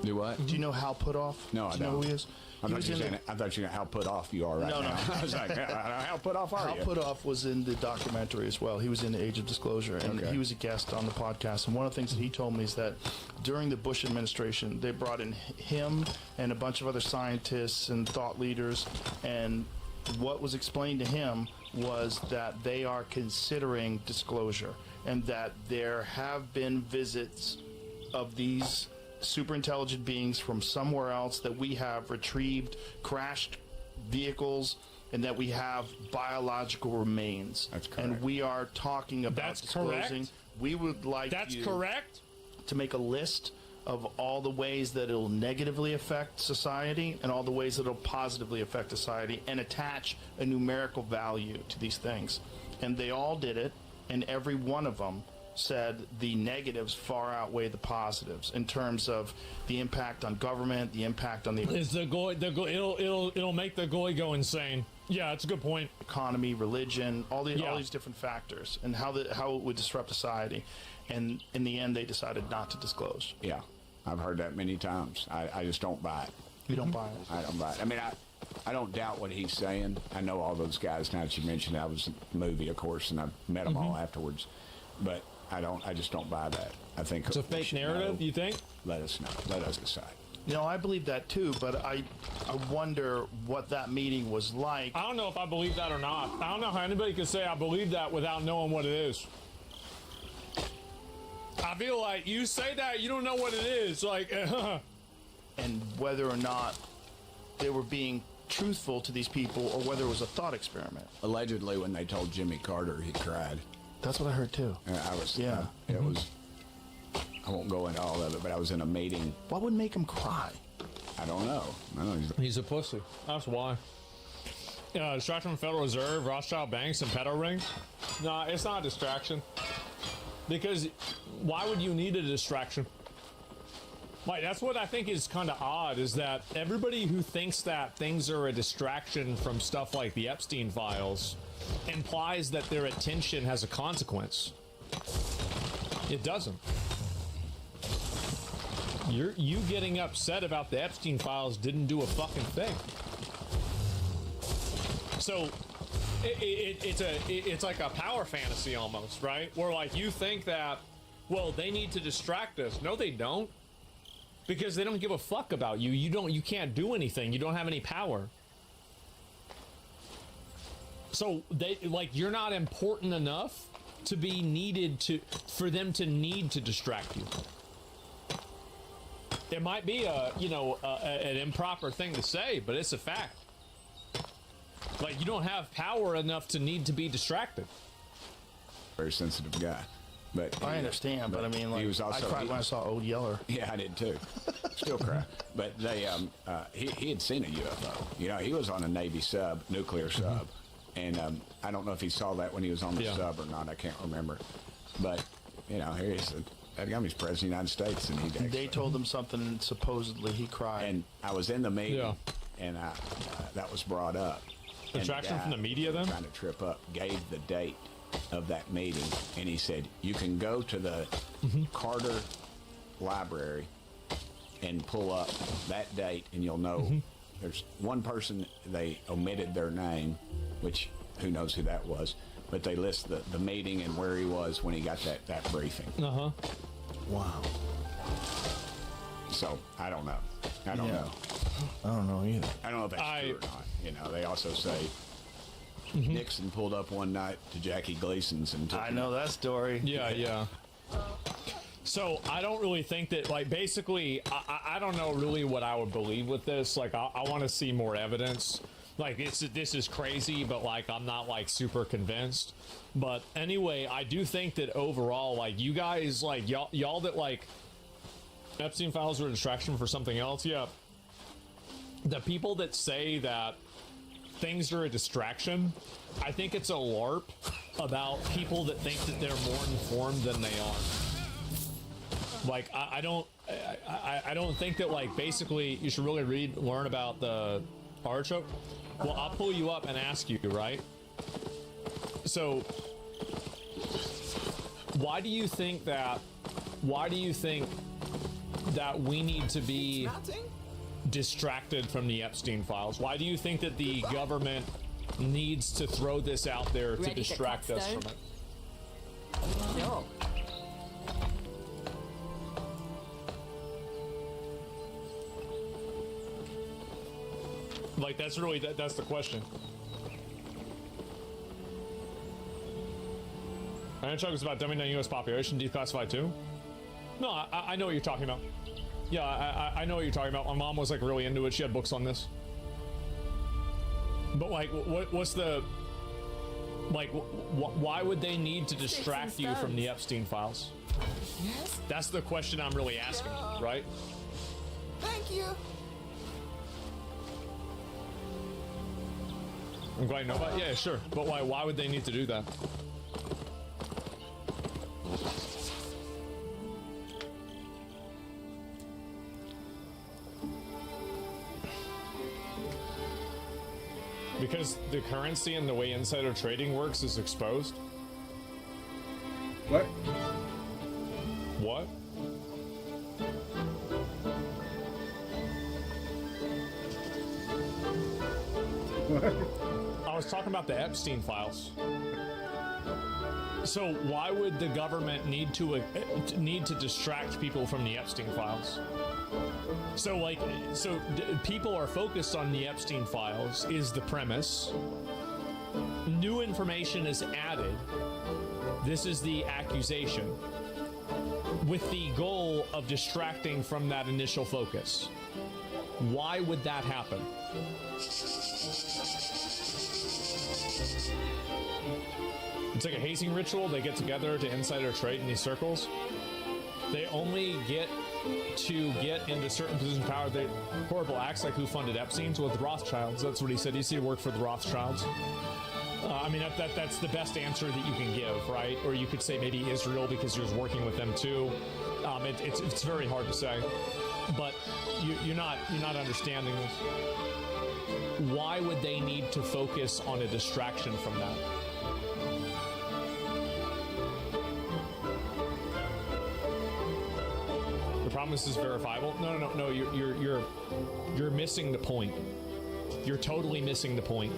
Do what? Do you know Hal Puthoff? No, I don't. Do you know who he is? I thought you know how put off you are right now. I was like, how put off are you? Hal Puthoff was in the documentary as well. He was in the Age of Disclosure, and he was a guest on the podcast. And one of the things that he told me is that during the Bush administration, they brought in him and a bunch of other scientists and thought leaders, and what was explained to him was that they are considering disclosure, and that there have been visits of these super intelligent beings from somewhere else, that we have retrieved crashed vehicles, and that we have biological remains. That's correct. And we are talking about disclosing. Correct. We would like correct. to make a list of all the ways that it'll negatively affect society and all the ways that it'll positively affect society, and attach a numerical value to these things. And they all did it, and every one of them said the negatives far outweigh the positives in terms of the impact on government, the impact on the it'll make the goy go insane. Yeah, that's a good point. Economy, religion, all these different factors, and how it would disrupt society. And in the end, they decided not to disclose. Yeah, I've heard that many times. I just don't buy it. You don't buy it? I don't buy it. I mean, I don't doubt what he's saying. I know all those guys now that you mentioned. I was in the movie, of course, and I met them all afterwards. But I just don't buy that. I think it's a fake narrative. You think? Let us know. Let us decide. I believe that too, but I wonder what that meeting was like. I don't know if I believe that or not. I don't know how anybody can say I believe that without knowing what it is. I feel like you say that, you don't know what it is. Like, and whether or not they were being truthful to these people, or whether it was a thought experiment. Allegedly, when they told Jimmy Carter, he cried. That's what I heard too. I was. Yeah. It was. I won't go into all of it, but I was in a meeting. What would make him cry? I don't know. He's a pussy. That's why. Distraction from Federal Reserve, Rothschild Banks, and pedo rings. No, it's not a distraction. Because why would you need a distraction? Like, that's what I think is kind of odd, is that everybody who thinks that things are a distraction from stuff like the Epstein files implies that their attention has a consequence. It doesn't. You getting upset about the Epstein files didn't do a fucking thing. So it's like a power fantasy almost, right? Where like you think that, well, they need to distract us. No, they don't. Because they don't give a fuck about you. You can't do anything. You don't have any power. So you're not important enough to be needed for them to need to distract you. It might be an improper thing to say, but it's a fact. Like, you don't have power enough to need to be distracted. Very sensitive guy. But I understand, but I mean, like, he was also, I cried when I saw Old Yeller. Yeah, I did too. Still cry. But they, he had seen a UFO. You know, he was on a Navy sub, nuclear sub, and I don't know if he saw that when he was on the sub or not. I can't remember. But you know, here he's that guy's president of the United States, and they told him something, and supposedly he cried. And I was in the meeting, and that was brought up. Distraction from the media, then? Trying to trip up, gave the date of that meeting, and he said, you can go to the Carter Library and pull up that date, and you'll know. There's one person, they omitted their name, which who knows who that was, but they list the meeting and where he was when he got that briefing. Wow. So I don't know. I don't know. I don't know either. I don't know if that's true or not. You know, they also say Nixon pulled up one night to Jackie Gleason's and took I know that story. Yeah. So I don't really think that, like, basically, I don't know really what I would believe with this. Like, I want to see more evidence. Like, this is crazy, but, like, I'm not, like, super convinced. But anyway, I do think that overall, like, you guys, like, y'all that, like, Epstein files were a distraction for something else, yeah. The people that say that things are a distraction, I think it's a LARP about people that think that they're more informed than they are. Like, I don't think that, like, basically you should really learn about the artichoke. Well, I'll pull you up and ask you, right? So, why do you think that we need to be distracted from the Epstein files? Why do you think that the government needs to throw this out there to distract us from it? Sure. Like, that's really that's the question. Iron Chuck was about dumbing down U.S. population, declassified too. No, I know what you're talking about. Yeah, I know what you're talking about. My mom was, like, really into it. She had books on this. But, like, what's the... Like, why would they need to distract you from the Epstein files? Yes? That's the question I'm really asking, right? Thank you. I'm glad you know about it. Yeah, sure. But why would they need to do that? Because the currency and the way insider trading works is exposed. What? What? What? I was talking about the Epstein files. So why would the government need to distract people from the Epstein files? So people are focused on the Epstein files is the premise. New information is added. This is the accusation, with the goal of distracting from that initial focus. Why would that happen? It's like a hazing ritual. They get together to insider trade in these circles. They only get to get into certain positions of power, they horrible acts like who funded Epstein's with the Rothschilds. That's what he said. He said he worked for the Rothschilds. I mean, that's the best answer that you can give, right? Or you could say maybe Israel because he was working with them too. It's very hard to say, but you're not understanding this. Why would they need to focus on a distraction from that? The problem is this verifiable. No. You're missing the point. You're totally missing the point.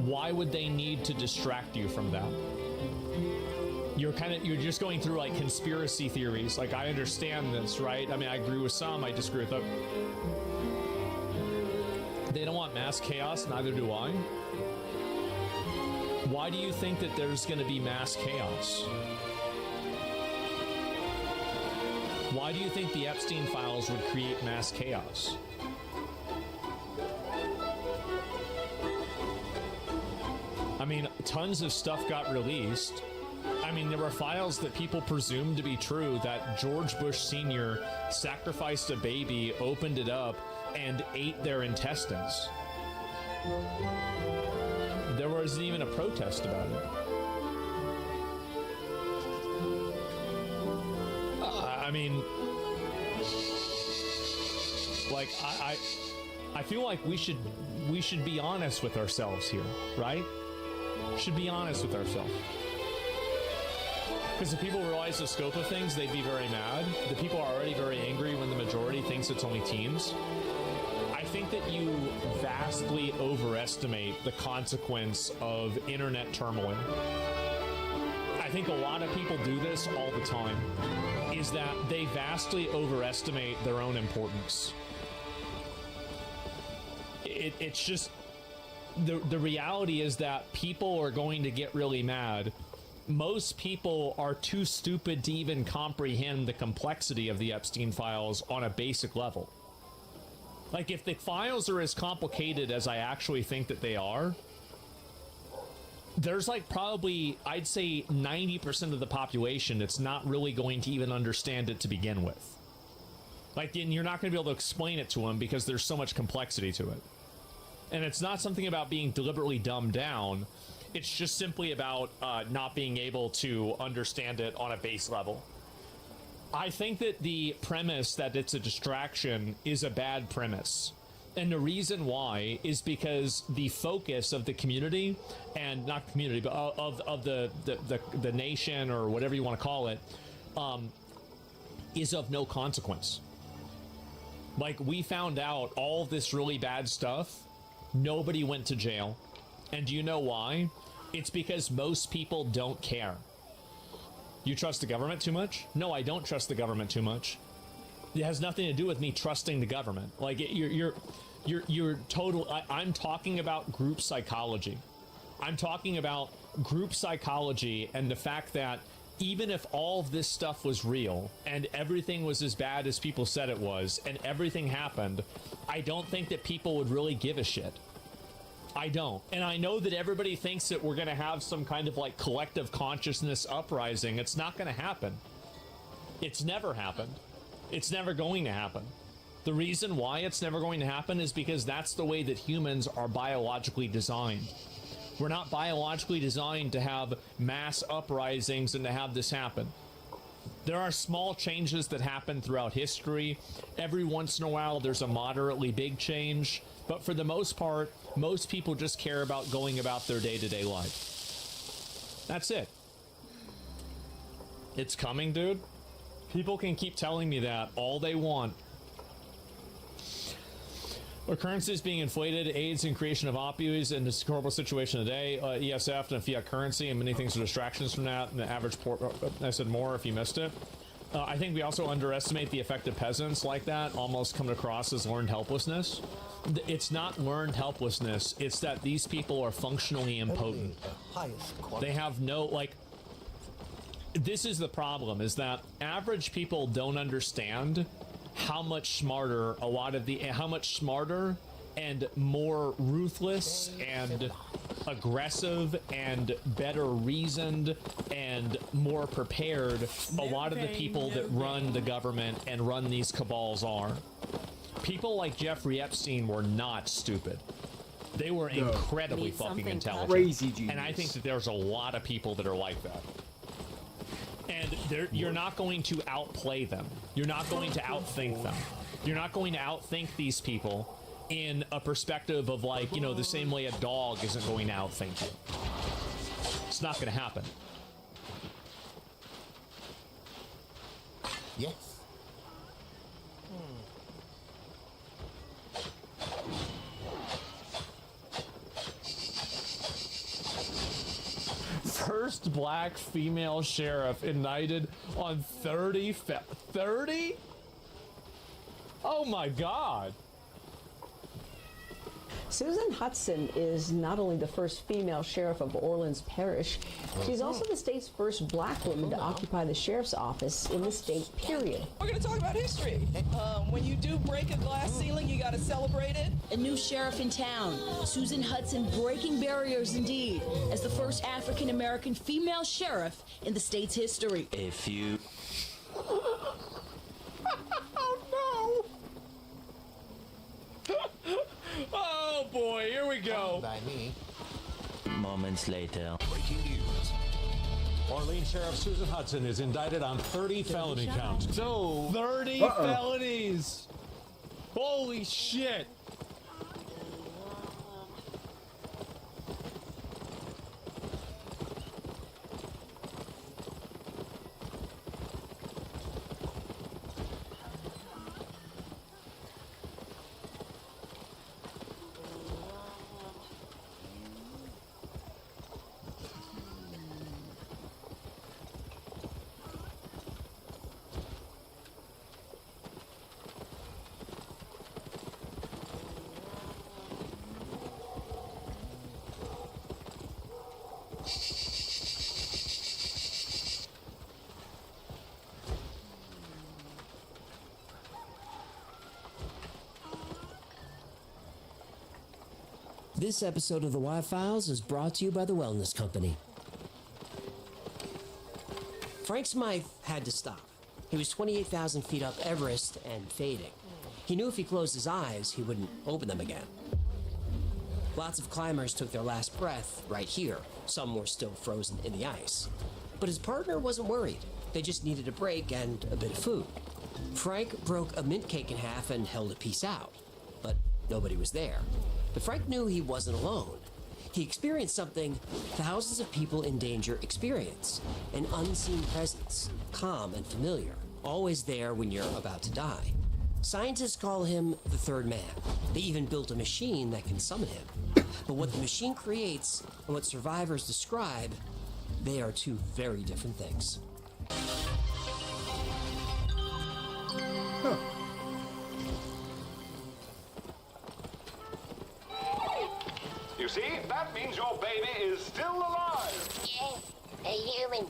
Why would they need to distract you from that? You're just going through like conspiracy theories. Like, I understand this, right? I mean, I agree with some, I disagree with them. They don't want mass chaos, neither do I. Why do you think that there's going to be mass chaos? Why do you think the Epstein files would create mass chaos? I mean, tons of stuff got released. I mean, there were files that people presumed to be true, that George Bush Sr. sacrificed a baby, opened it up, and ate their intestines. There wasn't even a protest about it. I mean, like, I feel like we should be honest with ourselves here, right? Should be honest with ourselves. Because if people realize the scope of things, they'd be very mad. The people are already very angry when the majority thinks it's only teens. I think that you vastly overestimate the consequence of internet turmoil. I think a lot of people do this all the time, is that they vastly overestimate their own importance. It's just, the reality is that people are going to get really mad. Most people are too stupid to even comprehend the complexity of the Epstein files on a basic level. Like, if the files are as complicated as I actually think that they are, there's like probably, I'd say 90% of the population that's not really going to even understand it to begin with. Like, and you're not going to be able to explain it to them because there's so much complexity to it. And it's not something about being deliberately dumbed down. It's just simply about not being able to understand it on a base level. I think that the premise that it's a distraction is a bad premise. And the reason why is because the focus of the community, and not community, but of the nation, or whatever you want to call it, is of no consequence. Like, we found out all this really bad stuff. Nobody went to jail. And do you know why? It's because most people don't care. You trust the government too much? No, I don't trust the government too much. It has nothing to do with me trusting the government. Like, you're total. I'm talking about group psychology. I'm talking about group psychology and the fact that even if all of this stuff was real and everything was as bad as people said it was and everything happened, I don't think that people would really give a shit. I don't. And I know that everybody thinks that we're going to have some kind of like collective consciousness uprising. It's not going to happen. It's never happened. It's never going to happen. The reason why it's never going to happen is because that's the way that humans are biologically designed. We're not biologically designed to have mass uprisings and to have this happen. There are small changes that happen throughout history. Every once in a while, there's a moderately big change. But for the most part, most people just care about going about their day-to-day life. That's it. It's coming, dude. People can keep telling me that all they want. Our currency is being inflated, aids in creation of opioids in this horrible situation today. ESF and fiat currency, and many things are distractions from that. And the average I said more if you missed it. I think we also underestimate the effect of peasants like that, almost come across as learned helplessness. It's not learned helplessness. It's that these people are functionally impotent. They have no, like, this is the problem, is that average people don't understand how much smarter and more ruthless and aggressive and better reasoned and more prepared a lot of the people that run the government and run these cabals are. People like Jeffrey Epstein were not stupid. They were incredibly fucking intelligent. Crazy genius. And I think that there's a lot of people that are like that. And you're not going to outplay them. You're not going to outthink them. You're not going to outthink these people in a perspective of, like, you know, the same way a dog isn't going to outthink you. It's not going to happen. Yes. First black female sheriff indicted on 30? Oh my God. Susan Hudson is not only the first female sheriff of Orleans Parish, she's also the state's first black woman to occupy the sheriff's office in the state, period. We're going to talk about history. When you do break a glass ceiling, you got to celebrate it. A new sheriff in town, Susan Hudson, breaking barriers indeed, as the first African-American female sheriff in the state's history. A few... Oh no! Oh boy, here we go. By me. Moments later. Breaking news. Orleans Sheriff Susan Hudson is indicted on 30 felony counts. So 30 felonies. Holy shit. This episode of the Y-Files is brought to you by the Wellness Company. Frank Smythe had to stop. He was 28,000 feet up Everest and fading. He knew if he closed his eyes, he wouldn't open them again. Lots of climbers took their last breath right here. Some were still frozen in the ice. But his partner wasn't worried. They just needed a break and a bit of food. Frank broke a mint cake in half and held a piece out. But nobody was there. But Frank knew he wasn't alone. He experienced something thousands of people in danger experience. An unseen presence, calm and familiar, always there when you're about to die. Scientists call him the third man. They even built a machine that can summon him. But what the machine creates and what survivors describe, they are two very different things. Huh. You see, that means your baby is still alive. Yeah, a human.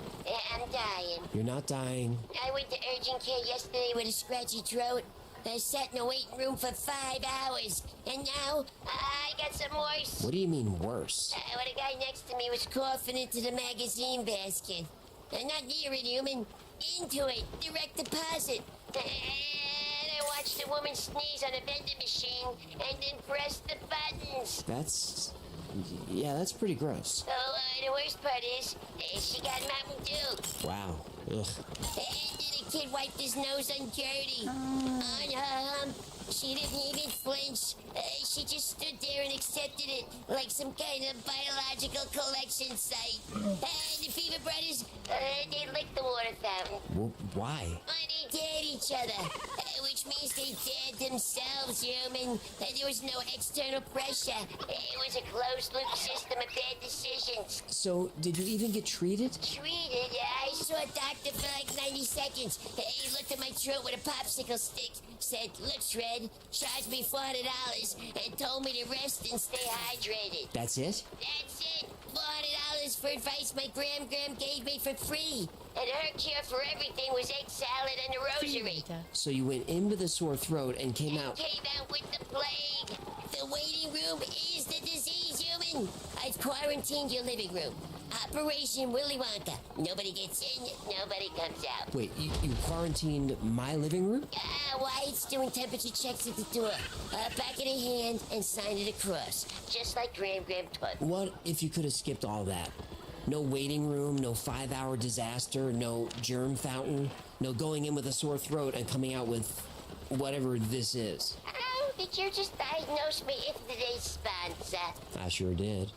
I'm dying. You're not dying. I went to urgent care yesterday with a scratchy throat. I sat in a waiting room for 5 hours, and now I got some worse. What do you mean worse? Well, the guy next to me was coughing into the magazine basket. Not near it, human. Into it. Direct deposit. And I watched the woman sneeze on a vending machine and then press the buttons. That's pretty gross. Oh, the worst part is, she got Mountain Dew. Wow. Ugh. And then the kid wiped his nose on Gertie. On her hump. She didn't even flinch. She just stood there and accepted it like some kind of biological collection site. And the Fever Brothers, they licked the water fountain. Why? They dared each other, which means they dared themselves, human. There was no external pressure. It was a closed-loop system of bad decisions. So, did you even get treated? Treated? I saw a doctor for like 90 seconds. He looked at my throat with a popsicle stick, said, "Look, Shred," charged me $400, and told me to rest and stay hydrated. That's it? That's it. $400 for advice my Gram gave me for free. And her cure for everything was egg salad and a rosary. So you went in with a sore throat and came out... Came out with the plague. The waiting room is the disease, human. I've quarantined your living room. Operation Willy Wonka. Nobody gets in, nobody comes out. Wait, you quarantined my living room? White's doing temperature checks at the door. Back in a hand and sign it across. Just like Graham taught. What if you could have skipped all that? No waiting room, no 5-hour disaster, no germ fountain, no going in with a sore throat and coming out with whatever this is. Oh, did you just diagnose me as today's sponsor? I sure did.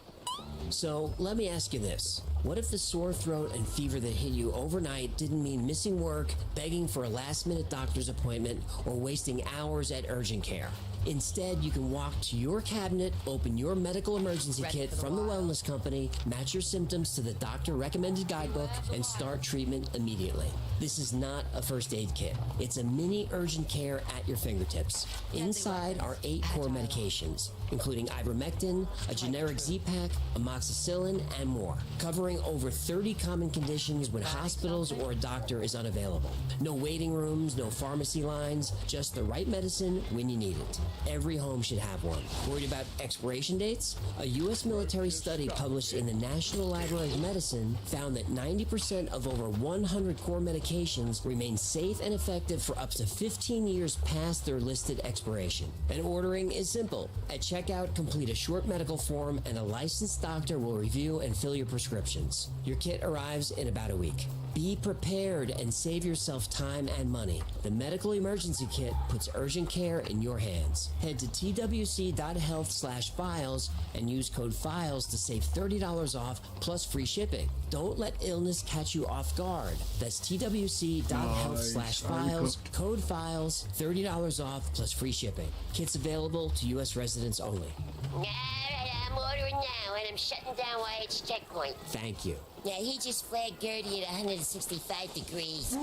So, let me ask you this. What if the sore throat and fever that hit you overnight didn't mean missing work, begging for a last-minute doctor's appointment, or wasting hours at urgent care? Instead, you can walk to your cabinet, open your medical emergency kit from the wellness company, match your symptoms to the doctor-recommended guidebook, and start treatment immediately. This is not a first aid kit. It's a mini urgent care at your fingertips. Inside are 8 core medications, including ivermectin, a generic Z-Pak, amoxicillin, and more, covering over 30 common conditions when hospitals or a doctor is unavailable. No waiting rooms, no pharmacy lines, just the right medicine when you need it. Every home should have one. Worried about expiration dates? A U.S. military study published in the National Library of Medicine found that 90% of over 100 core medications remain safe and effective for up to 15 years past their listed expiration. And ordering is simple. At checkout, complete a short medical form and a licensed doctor will review and fill your prescriptions. Your kit arrives in about a week. Be prepared and save yourself time and money. The Medical Emergency Kit puts urgent care in your hands. Head to twc.health/files and use code FILES to save $30 off plus free shipping. Don't let illness catch you off guard. That's twc.health/files, code FILES, $30 off plus free shipping. Kits available to U.S. residents only. I'm ordering now, and I'm shutting down Wyatt's checkpoint. Thank you. Yeah, he just flagged Gertie at 165 degrees.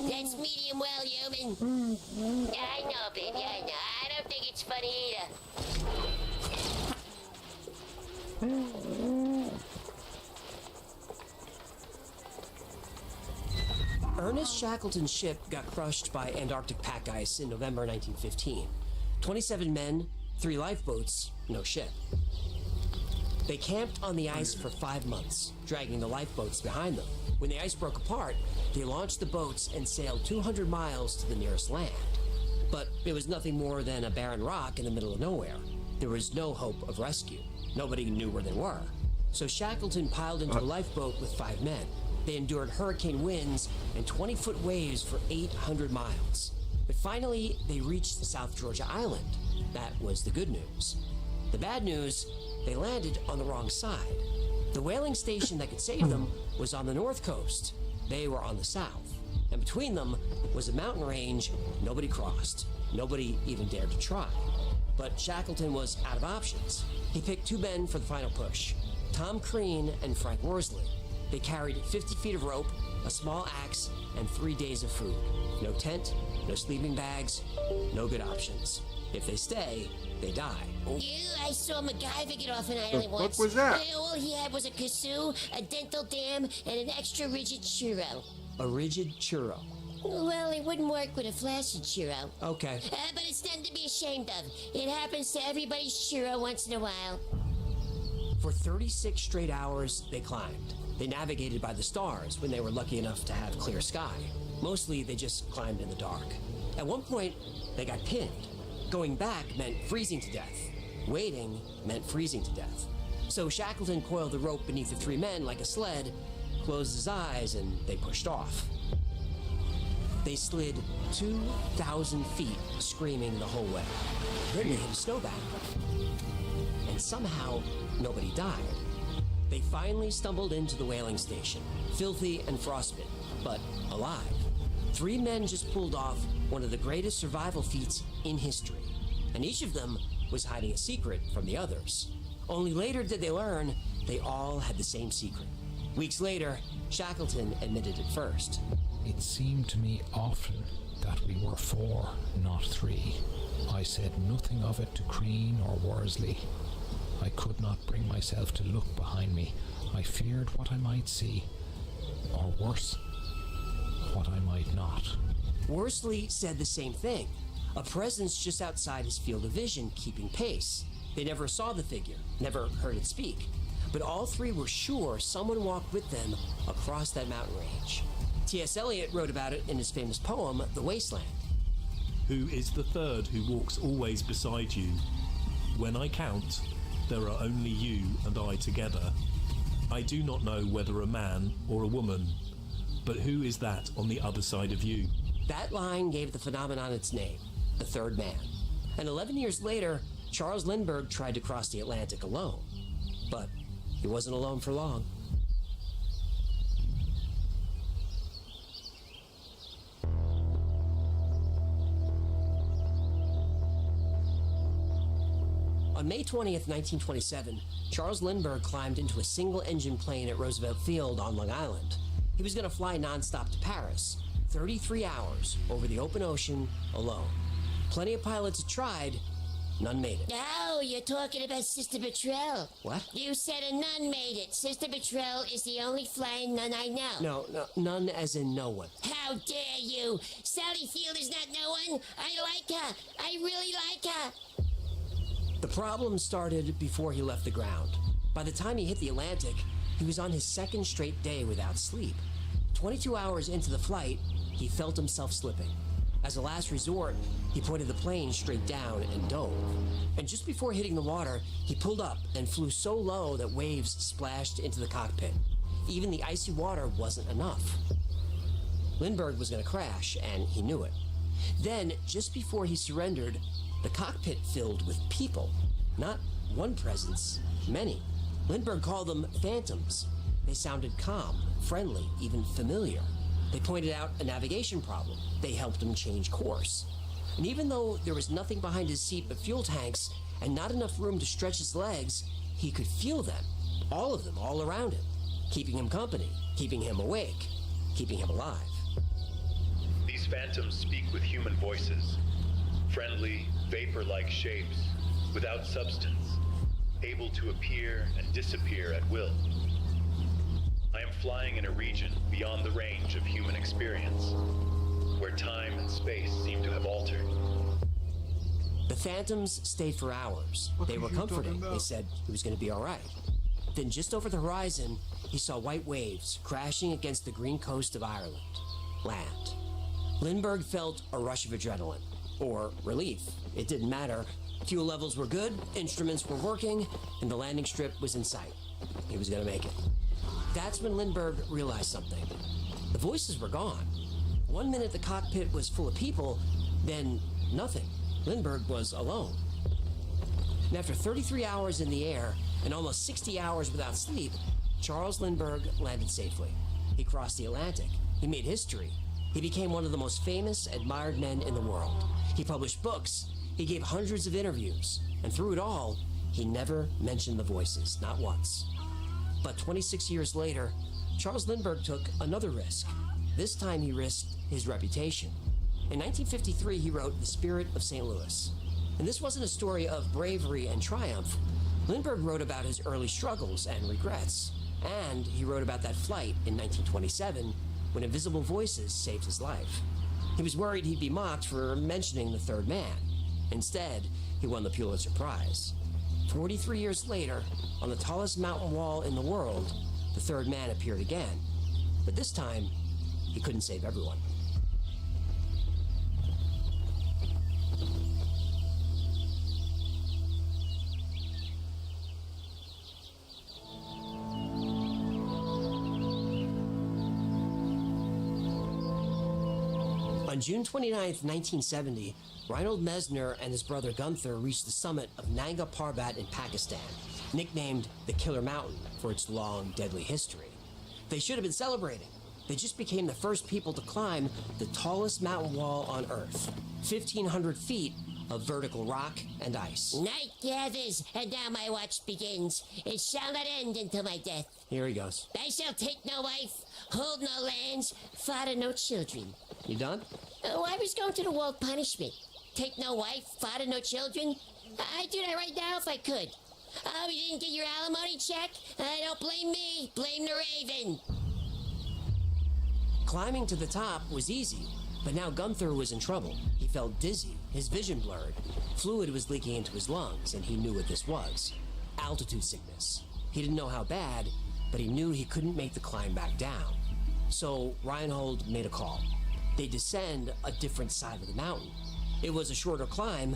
That's medium well, human. Yeah, I know, baby, I know. I don't think it's funny either. Ernest Shackleton's ship got crushed by Antarctic pack ice in November 1915. 27 men, 3 lifeboats, no ship. They camped on the ice for 5 months, dragging the lifeboats behind them. When the ice broke apart, they launched the boats and sailed 200 miles to the nearest land. But it was nothing more than a barren rock in the middle of nowhere. There was no hope of rescue. Nobody knew where they were. So Shackleton piled into a lifeboat with 5 men. They endured hurricane winds and 20-foot waves for 800 miles. But finally, they reached South Georgia Island. That was the good news. The bad news, they landed on the wrong side. The whaling station that could save them was on the north coast. They were on the south. And between them was a mountain range nobody crossed. Nobody even dared to try. But Shackleton was out of options. He picked 2 men for the final push, Tom Crean and Frank Worsley. They carried 50 feet of rope, a small axe, and 3 days of food. No tent, no sleeping bags, no good options. If they stay, they die. I saw MacGyver get off an island once. What was that? All he had was a kazoo, a dental dam, and an extra rigid churro. A rigid churro. Well, it wouldn't work with a flaccid churro. Okay. But it's nothing to be ashamed of. It happens to everybody's churro once in a while. For 36 straight hours, they climbed. They navigated by the stars when they were lucky enough to have clear sky. Mostly, they just climbed in the dark. At one point, they got pinned. Going back meant freezing to death. Waiting meant freezing to death. So Shackleton coiled the rope beneath the 3 men like a sled, closed his eyes, and they pushed off. They slid 2,000 feet, screaming the whole way. Then they hit a snowbank. And somehow, nobody died. They finally stumbled into the whaling station, filthy and frostbitten, but alive. 3 men just pulled off one of the greatest survival feats in history. And each of them was hiding a secret from the others. Only later did they learn they all had the same secret. Weeks later, Shackleton admitted it first. It seemed to me often that we were 4, not 3. I said nothing of it to Crean or Worsley. I could not bring myself to look behind me. I feared what I might see, or worse, what I might not. Worsley said the same thing. A presence just outside his field of vision, keeping pace. They never saw the figure, never heard it speak, but all three were sure someone walked with them across that mountain range. T.S. Eliot wrote about it in his famous poem, The Wasteland. Who is the third who walks always beside you? When I count, there are only you and I together. I do not know whether a man or a woman, but who is that on the other side of you? That line gave the phenomenon its name, the third man. And 11 years later, Charles Lindbergh tried to cross the Atlantic alone. But he wasn't alone for long. On May 20th, 1927, Charles Lindbergh climbed into a single-engine plane at Roosevelt Field on Long Island. He was going to fly nonstop to Paris, 33 hours over the open ocean alone. Plenty of pilots had tried, none made it. Oh, you're talking about Sister Betrell. What? You said a nun made it. Sister Betrell is the only flying nun I know. No, none as in no one. How dare you? Sally Field is not no one. I like her. I really like her. The problem started before he left the ground. By the time he hit the Atlantic, he was on his second straight day without sleep. 22 hours into the flight, he felt himself slipping. As a last resort, he pointed the plane straight down and dove. And just before hitting the water, he pulled up and flew so low that waves splashed into the cockpit. Even the icy water wasn't enough. Lindbergh was going to crash, and he knew it. Then, just before he surrendered, the cockpit filled with people. Not one presence, many. Lindbergh called them phantoms. They sounded calm, friendly, even familiar. They pointed out a navigation problem. They helped him change course. And even though there was nothing behind his seat but fuel tanks and not enough room to stretch his legs, he could feel them, all of them, all around him, keeping him company, keeping him awake, keeping him alive. These phantoms speak with human voices, friendly, vapor-like shapes, without substance, able to appear and disappear at will. I am flying in a region beyond the range of human experience, where time and space seem to have altered. The phantoms stayed for hours. They were comforting. They said he was going to be all right. Then just over the horizon, he saw white waves crashing against the green coast of Ireland. Land. Lindbergh felt a rush of adrenaline. Or relief. It didn't matter. Fuel levels were good, instruments were working, and the landing strip was in sight. He was going to make it. That's when Lindbergh realized something. The voices were gone. 1 minute the cockpit was full of people, then nothing. Lindbergh was alone. And after 33 hours in the air and almost 60 hours without sleep, Charles Lindbergh landed safely. He crossed the Atlantic. He made history. He became one of the most famous, admired men in the world. He published books. He gave hundreds of interviews. And through it all, he never mentioned the voices, not once. But 26 years later, Charles Lindbergh took another risk. This time he risked his reputation. In 1953, he wrote The Spirit of St. Louis. And this wasn't a story of bravery and triumph. Lindbergh wrote about his early struggles and regrets. And he wrote about that flight in 1927 when invisible voices saved his life. He was worried he'd be mocked for mentioning the third man. Instead, he won the Pulitzer Prize. 43 years later, on the tallest mountain wall in the world, the third man appeared again. But this time, he couldn't save everyone. On June 29, 1970, Reinhold Messner and his brother Gunther reached the summit of Nanga Parbat in Pakistan, nicknamed the Killer Mountain for its long, deadly history. They should have been celebrating. They just became the first people to climb the tallest mountain wall on Earth, 1,500 feet of vertical rock and ice. Night gathers, and now my watch begins. It shall not end until my death. Here he goes. I shall take no wife, hold no lands, father no children. You done? Oh, I was going to the wall punishment. Take no wife, father no children. I'd do that right now if I could. Oh, you didn't get your alimony check? Don't blame me. Blame the raven. Climbing to the top was easy. But now Gunther was in trouble. He felt dizzy, his vision blurred. Fluid was leaking into his lungs, and he knew what this was. Altitude sickness. He didn't know how bad, but he knew he couldn't make the climb back down. So Reinhold made a call. They descend a different side of the mountain. It was a shorter climb,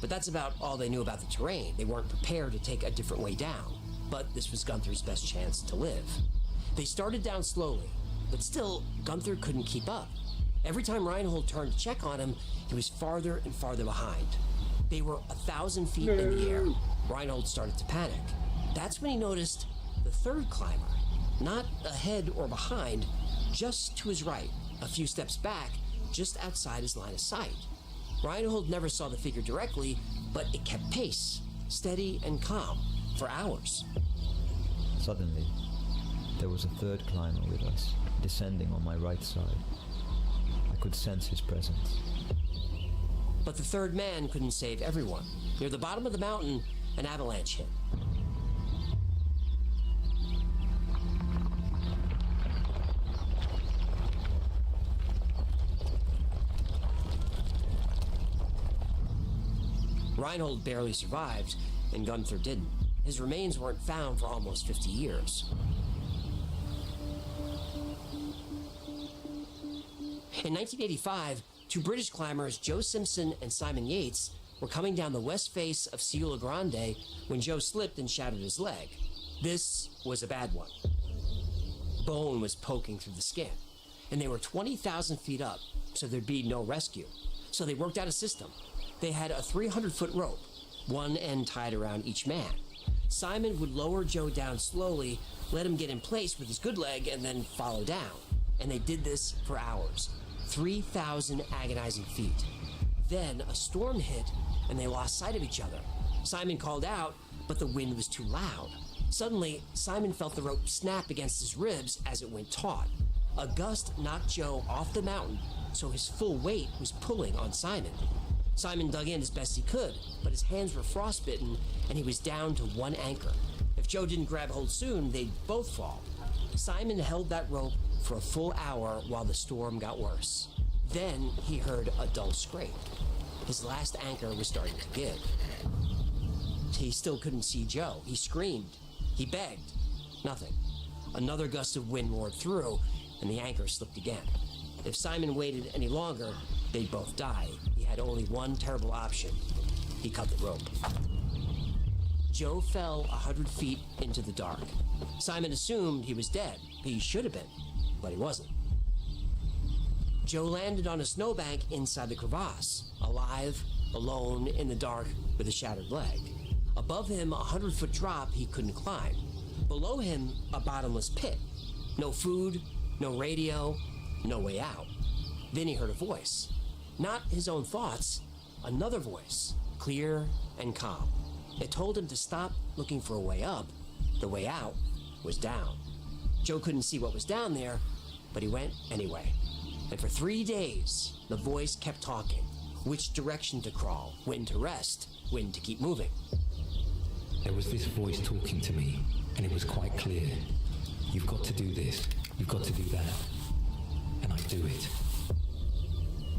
but that's about all they knew about the terrain. They weren't prepared to take a different way down, but this was Gunther's best chance to live. They started down slowly, but still, Gunther couldn't keep up. Every time Reinhold turned to check on him, he was farther and farther behind. They were 1,000 feet in the air. Reinhold started to panic. That's when he noticed the third climber, not ahead or behind, just to his right, a few steps back, just outside his line of sight. Reinhold never saw the figure directly, but it kept pace, steady and calm, for hours. Suddenly, there was a third climber with us, descending on my right side. I could sense his presence. But the third man couldn't save everyone. Near the bottom of the mountain, an avalanche hit. Reinhold barely survived, and Gunther didn't. His remains weren't found for almost 50 years. In 1985, two British climbers, Joe Simpson and Simon Yates, were coming down the west face of Ciula Grande when Joe slipped and shattered his leg. This was a bad one. Bone was poking through the skin, and they were 20,000 feet up, so there'd be no rescue. So they worked out a system. They had a 300-foot rope, one end tied around each man. Simon would lower Joe down slowly, let him get in place with his good leg, and then follow down. And they did this for hours. 3,000 agonizing feet. Then a storm hit, and they lost sight of each other. Simon called out, but the wind was too loud. Suddenly, Simon felt the rope snap against his ribs as it went taut. A gust knocked Joe off the mountain, so his full weight was pulling on Simon. Simon dug in as best he could, but his hands were frostbitten, and he was down to one anchor. If Joe didn't grab hold soon, they'd both fall. Simon held that rope for a full hour while the storm got worse. Then he heard a dull scrape. His last anchor was starting to give. He still couldn't see Joe. He screamed. He begged. Nothing. Another gust of wind roared through, and the anchor slipped again. If Simon waited any longer, they'd both die. He had only one terrible option. He cut the rope. Joe fell 100 feet into the dark. Simon assumed he was dead. He should have been, but he wasn't. Joe landed on a snowbank inside the crevasse, alive, alone, in the dark, with a shattered leg. Above him, a 100-foot drop he couldn't climb. Below him, a bottomless pit. No food, no radio, no way out. Then he heard a voice. Not his own thoughts, another voice, clear and calm. It told him to stop looking for a way up. The way out was down. Joe couldn't see what was down there, but he went anyway. And for 3 days, the voice kept talking. Which direction to crawl, when to rest, when to keep moving. There was this voice talking to me, and it was quite clear. You've got to do this, you've got to do that. And I do it.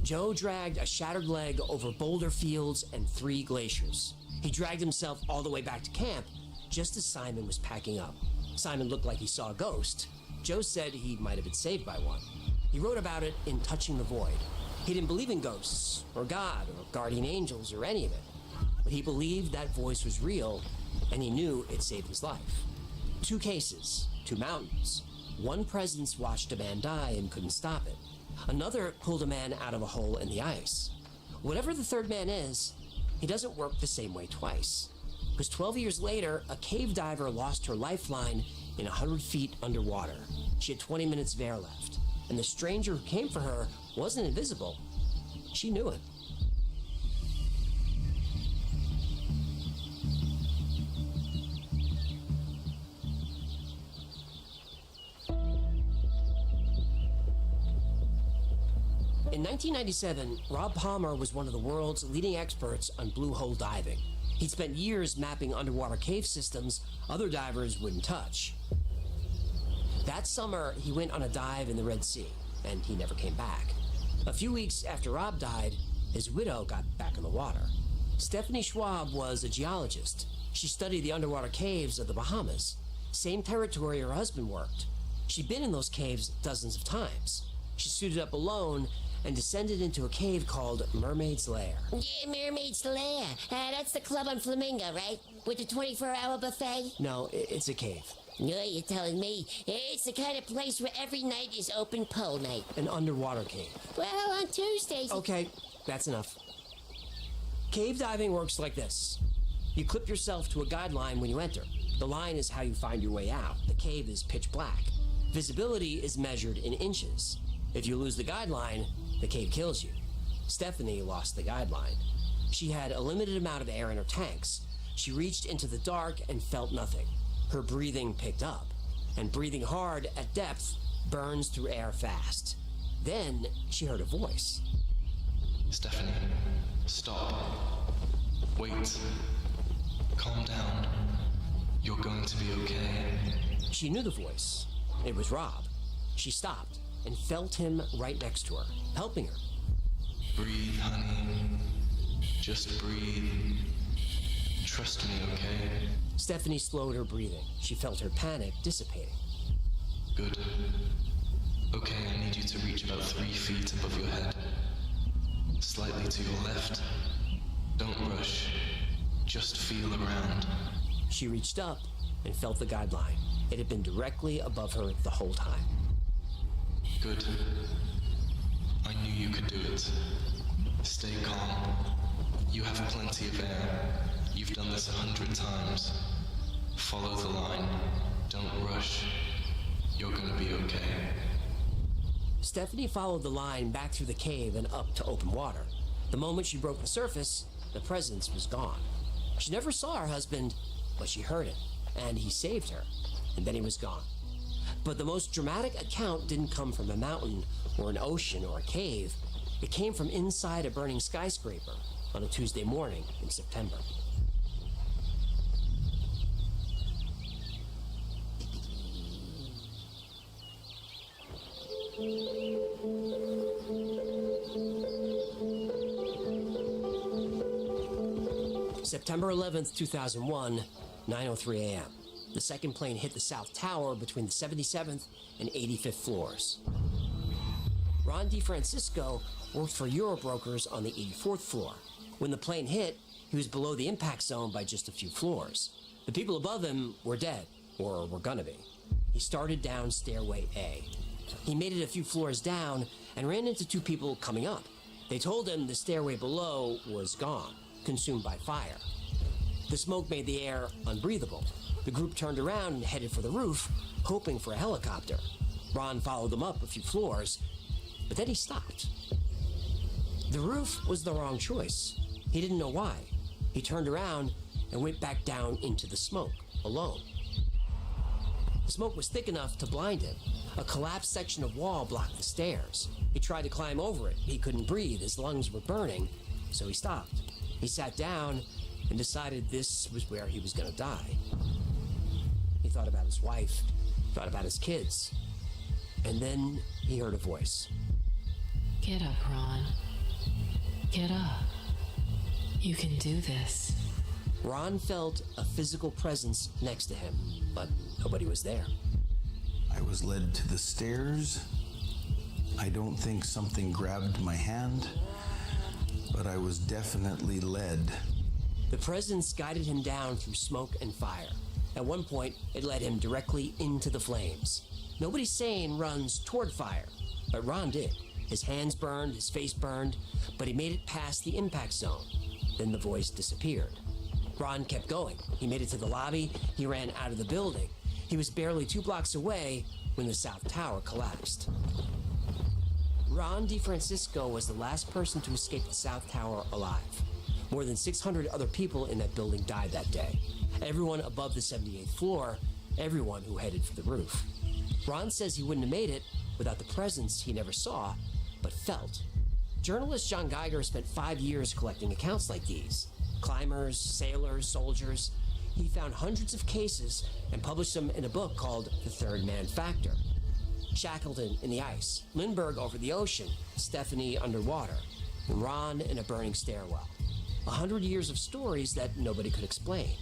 Joe dragged a shattered leg over boulder fields and 3 glaciers. He dragged himself all the way back to camp, just as Simon was packing up. Simon looked like he saw a ghost. Joe said he might have been saved by one. He wrote about it in Touching the Void. He didn't believe in ghosts, or God, or guardian angels, or any of it. But he believed that voice was real, and he knew it saved his life. 2 cases, 2 mountains. One presence watched a man die and couldn't stop it. Another pulled a man out of a hole in the ice. Whatever the third man is, he doesn't work the same way twice. Because 12 years later, a cave diver lost her lifeline in 100 feet underwater. She had 20 minutes of air left, and the stranger who came for her wasn't invisible. She knew it. In 1997, Rob Palmer was one of the world's leading experts on blue hole diving. He'd spent years mapping underwater cave systems other divers wouldn't touch. That summer, he went on a dive in the Red Sea, and he never came back. A few weeks after Rob died, his widow got back in the water. Stephanie Schwab was a geologist. She studied the underwater caves of the Bahamas, same territory her husband worked. She'd been in those caves dozens of times. She suited up alone and descended into a cave called Mermaid's Lair. Yeah, Mermaid's Lair. That's the club on Flamingo, right? With the 24-hour buffet? No, it's a cave. No, you're telling me. It's the kind of place where every night is open pole night. An underwater cave. Well, on Tuesdays... Okay, that's enough. Cave diving works like this. You clip yourself to a guideline when you enter. The line is how you find your way out. The cave is pitch black. Visibility is measured in inches. If you lose the guideline, the cave kills you. Stephanie lost the guideline. She had a limited amount of air in her tanks. She reached into the dark and felt nothing. Her breathing picked up, and breathing hard at depth burns through air fast. Then she heard a voice. Stephanie, stop. Wait. Calm down. You're going to be okay. She knew the voice. It was Rob. She stopped and felt him right next to her, helping her. Breathe, honey. Just breathe. Trust me, okay? Stephanie slowed her breathing. She felt her panic dissipating. Good. Okay, I need you to reach about 3 feet above your head. Slightly to your left. Don't rush. Just feel around. She reached up and felt the guideline. It had been directly above her the whole time. Good. I knew you could do it. Stay calm. You have plenty of air. You've done this 100 times. Follow the line. Don't rush. You're gonna be okay. Stephanie followed the line back through the cave and up to open water. The moment she broke the surface, the presence was gone. She never saw her husband, but she heard it, and he saved her, and then he was gone. But the most dramatic account didn't come from a mountain or an ocean or a cave. It came from inside a burning skyscraper on a Tuesday morning in September. September 11th, 2001, 9:03 a.m. The second plane hit the South Tower between the 77th and 85th floors. Ron DeFrancisco worked for Eurobrokers on the 84th floor. When the plane hit, he was below the impact zone by just a few floors. The people above him were dead, or were gonna be. He started down stairway A. He made it a few floors down and ran into 2 people coming up. They told him the stairway below was gone, consumed by fire. The smoke made the air unbreathable. The group turned around and headed for the roof, hoping for a helicopter. Ron followed them up a few floors, but then he stopped. The roof was the wrong choice. He didn't know why. He turned around and went back down into the smoke, alone. The smoke was thick enough to blind him. A collapsed section of wall blocked the stairs. He tried to climb over it. He couldn't breathe. His lungs were burning, so he stopped. He sat down and decided this was where he was going to die. He thought about his wife, thought about his kids, and then he heard a voice. Get up, Ron. Get up. You can do this. Ron felt a physical presence next to him, but nobody was there. I was led to the stairs. I don't think something grabbed my hand, but I was definitely led. The presence guided him down through smoke and fire. At one point, it led him directly into the flames. Nobody sane runs toward fire, but Ron did. His hands burned, his face burned, but he made it past the impact zone. Then the voice disappeared. Ron kept going. He made it to the lobby. He ran out of the building. He was barely 2 blocks away when the South Tower collapsed. Ron DeFrancisco was the last person to escape the South Tower alive. More than 600 other people in that building died that day. Everyone above the 78th floor, everyone who headed for the roof. Ron says he wouldn't have made it without the presence he never saw, but felt. Journalist John Geiger spent 5 years collecting accounts like these. Climbers, sailors, soldiers. He found hundreds of cases and published them in a book called The Third Man Factor. Shackleton in the ice, Lindbergh over the ocean, Stephanie underwater, and Ron in a burning stairwell. 100 years of stories that nobody could explain.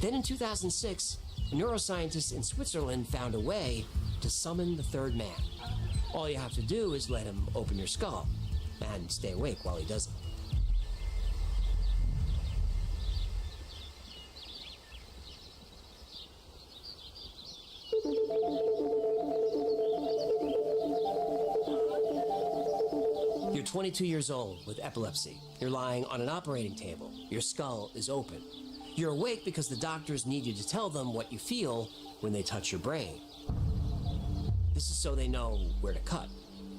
Then in 2006, a neuroscientist in Switzerland found a way to summon the third man. All you have to do is let him open your skull and stay awake while he does it. You're 22 years old with epilepsy. You're lying on an operating table. Your skull is open. You're awake because the doctors need you to tell them what you feel when they touch your brain. This is so they know where to cut.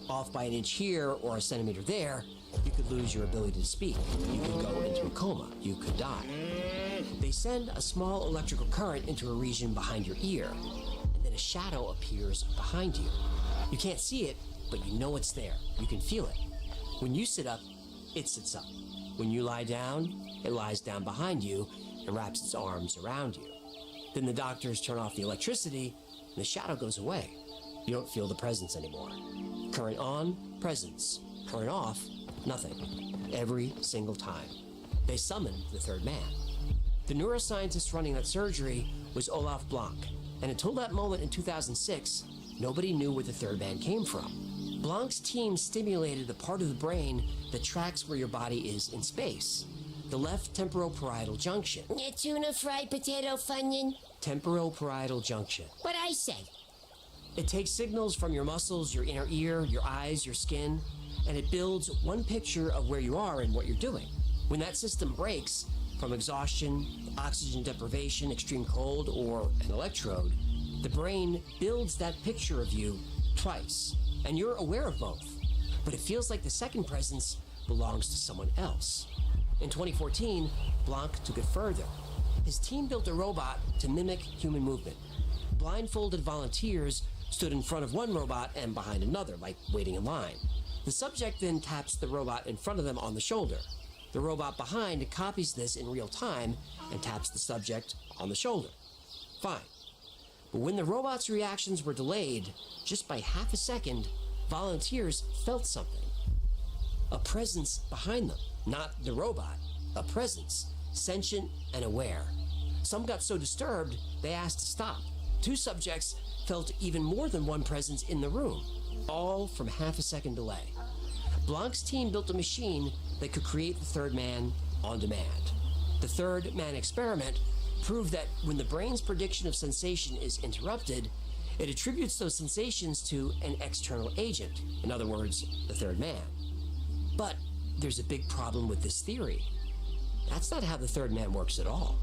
Off by an inch here or a centimeter there, you could lose your ability to speak. You could go into a coma. You could die. They send a small electrical current into a region behind your ear, and then a shadow appears behind you. You can't see it, but you know it's there. You can feel it. When you sit up, it sits up. When you lie down, it lies down behind you and wraps its arms around you. Then the doctors turn off the electricity, and the shadow goes away. You don't feel the presence anymore. Current on, presence. Current off, nothing. Every single time. They summoned the third man. The neuroscientist running that surgery was Olaf Blanc, and until that moment in 2006, nobody knew where the third man came from. Blanc's team stimulated the part of the brain that tracks where your body is in space, the left temporoparietal junction. Tuna fried potato funyun. Temporoparietal junction. What I say? It takes signals from your muscles, your inner ear, your eyes, your skin, and it builds one picture of where you are and what you're doing. When that system breaks, from exhaustion, oxygen deprivation, extreme cold, or an electrode, the brain builds that picture of you twice, and you're aware of both. But it feels like the second presence belongs to someone else. In 2014, Blanc took it further. His team built a robot to mimic human movement. Blindfolded volunteers stood in front of one robot and behind another, like waiting in line. The subject then taps the robot in front of them on the shoulder. The robot behind copies this in real time and taps the subject on the shoulder. Fine. But when the robot's reactions were delayed, just by half a second, volunteers felt something. A presence behind them. Not the robot. A presence. Sentient and aware. Some got so disturbed, they asked to stop. 2 subjects felt even more than one presence in the room, all from half a second delay. Blanc's team built a machine that could create the third man on demand. The third man experiment proved that when the brain's prediction of sensation is interrupted, it attributes those sensations to an external agent, in other words, the third man. But there's a big problem with this theory. That's not how the third man works at all.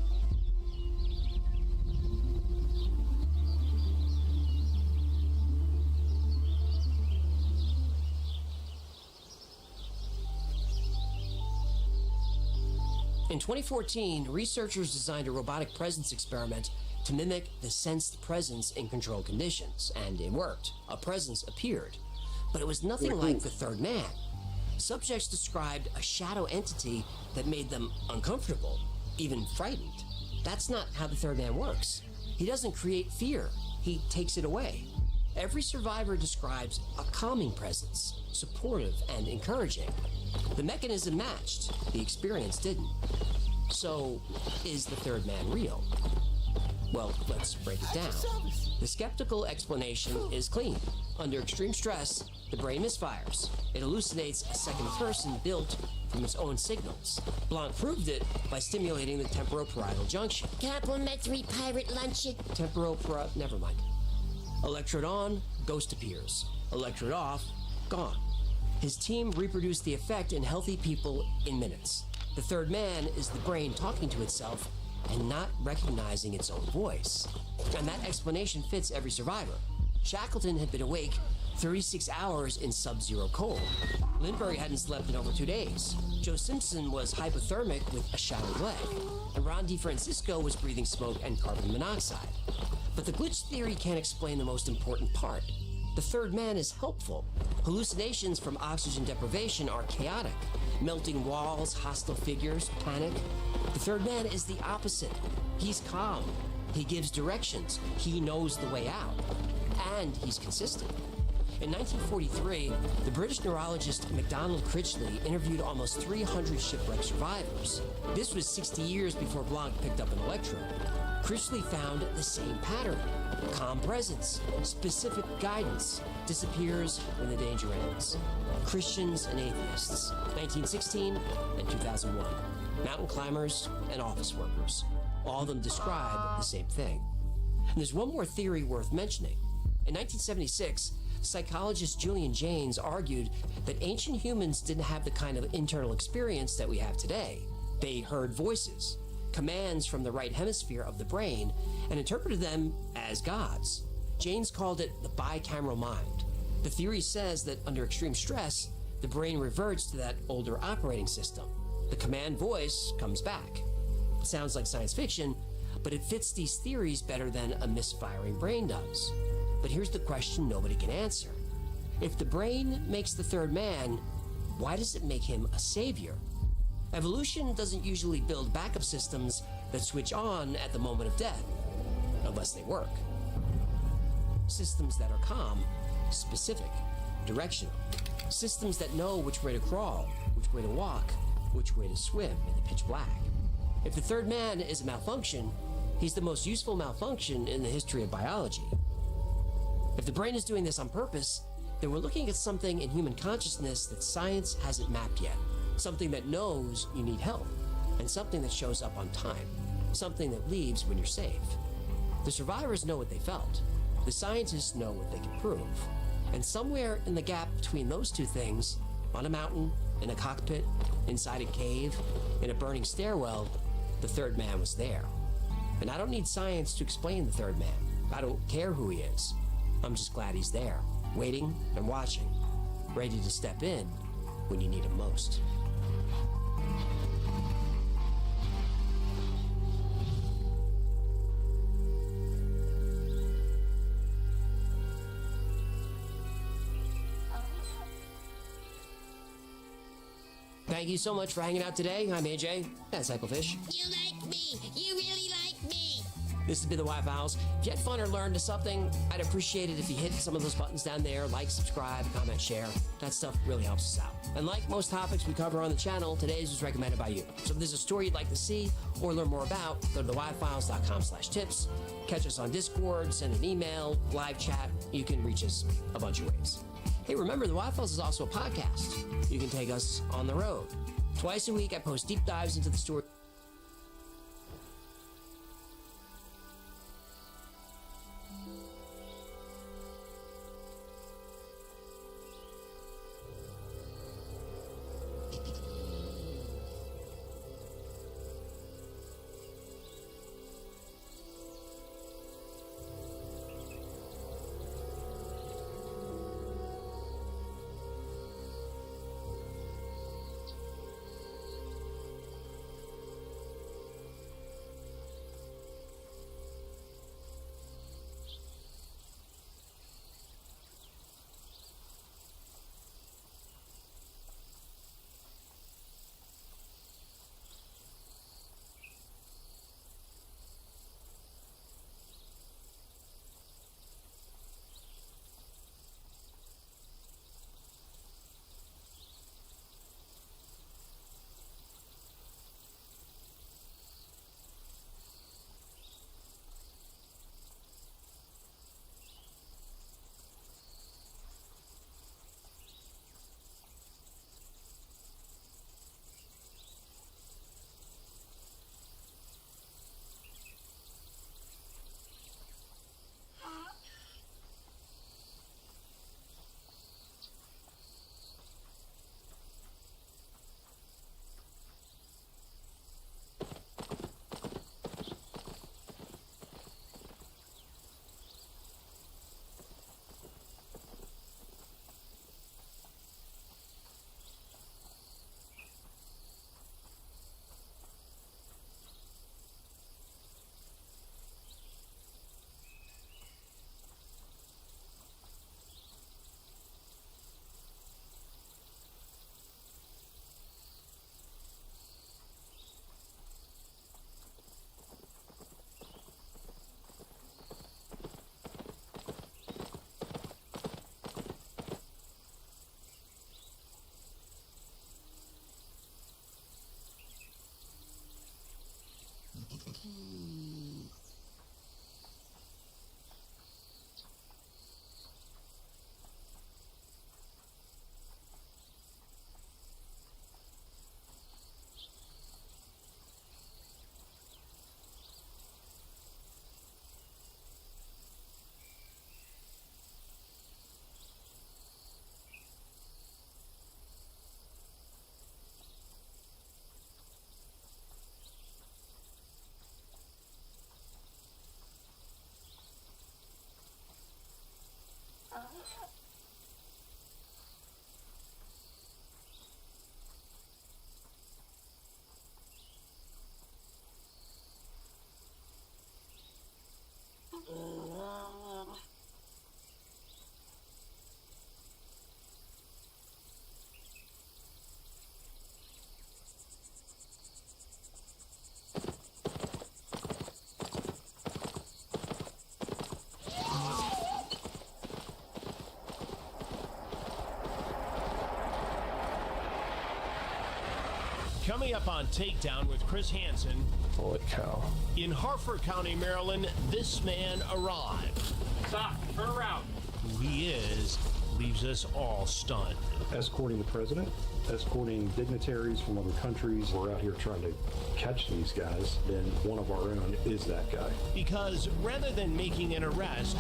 In 2014, researchers designed a robotic presence experiment to mimic the sensed presence in controlled conditions, and it worked. A presence appeared, but it was nothing like the third man. Subjects described a shadow entity that made them uncomfortable, even frightened. That's not how the third man works. He doesn't create fear, he takes it away. Every survivor describes a calming presence, supportive and encouraging. The mechanism matched, the experience didn't. So, is the third man real? Well, let's break it down. The skeptical explanation is clean. Under extreme stress, the brain misfires. It hallucinates a second person built from its own signals. Blanc proved it by stimulating the temporoparietal junction. Complimentary pirate luncheon. Never mind. Electrode on, ghost appears. Electrode off, gone. His team reproduced the effect in healthy people in minutes. The third man is the brain talking to itself and not recognizing its own voice. And that explanation fits every survivor. Shackleton had been awake 36 hours in sub-zero cold. Lindbergh hadn't slept in over 2 days. Joe Simpson was hypothermic with a shattered leg. And Ron DeFrancisco was breathing smoke and carbon monoxide. But the glitch theory can't explain the most important part. The third man is helpful. Hallucinations from oxygen deprivation are chaotic. Melting walls, hostile figures, panic. The third man is the opposite. He's calm. He gives directions. He knows the way out. and he's consistent. In 1943, the British neurologist MacDonald Critchley interviewed almost 300 shipwreck survivors. This was 60 years before Blanc picked up an electrode. Critchley found the same pattern. Calm presence, specific guidance, disappears when the danger ends. Christians and atheists, 1916 and 2001. Mountain climbers and office workers. All of them describe the same thing. And there's one more theory worth mentioning. In 1976, psychologist Julian Jaynes argued that ancient humans didn't have the kind of internal experience that we have today. They heard voices, commands from the right hemisphere of the brain, and interpreted them as gods. Jaynes called it the bicameral mind. The theory says that under extreme stress, the brain reverts to that older operating system. The command voice comes back. It sounds like science fiction, but it fits these theories better than a misfiring brain does. But here's the question nobody can answer. If the brain makes the third man, why does it make him a savior? Evolution doesn't usually build backup systems that switch on at the moment of death, unless they work. Systems that are calm, specific, directional. Systems that know which way to crawl, which way to walk, which way to swim in the pitch black. If the third man is a malfunction, he's the most useful malfunction in the history of biology. If the brain is doing this on purpose, then we're looking at something in human consciousness that science hasn't mapped yet. Something that knows you need help, and something that shows up on time. Something that leaves when you're safe. The survivors know what they felt. The scientists know what they can prove. And somewhere in the gap between those two things, on a mountain, in a cockpit, inside a cave, in a burning stairwell, the third man was there. And I don't need science to explain the third man. I don't care who he is. I'm just glad he's there, waiting and watching, ready to step in when you need him most. Thank you so much for hanging out today. I'm AJ. That's Hecklefish. You like me. You really like me. This has been the White Files. If you had fun or learned something, I'd appreciate it if you hit some of those buttons down there. Like, subscribe, comment, share. That stuff really helps us out. And like most topics we cover on the channel, today's was recommended by you. So if there's a story you'd like to see or learn more about, go to thewhitefiles.com/tips. Catch us on Discord, send an email, live chat. You can reach us a bunch of ways. Hey, remember, the White Files is also a podcast. You can take us on the road. Twice a week, I post deep dives into the story. Coming up on Takedown with Chris Hansen. Holy cow. In Harford County, Maryland, this man arrived. Stop. Turn around. Who he is leaves us all stunned. Escorting the president, escorting dignitaries from other countries. We're out here trying to catch these guys. Then one of our own is that guy. Because rather than making an arrest,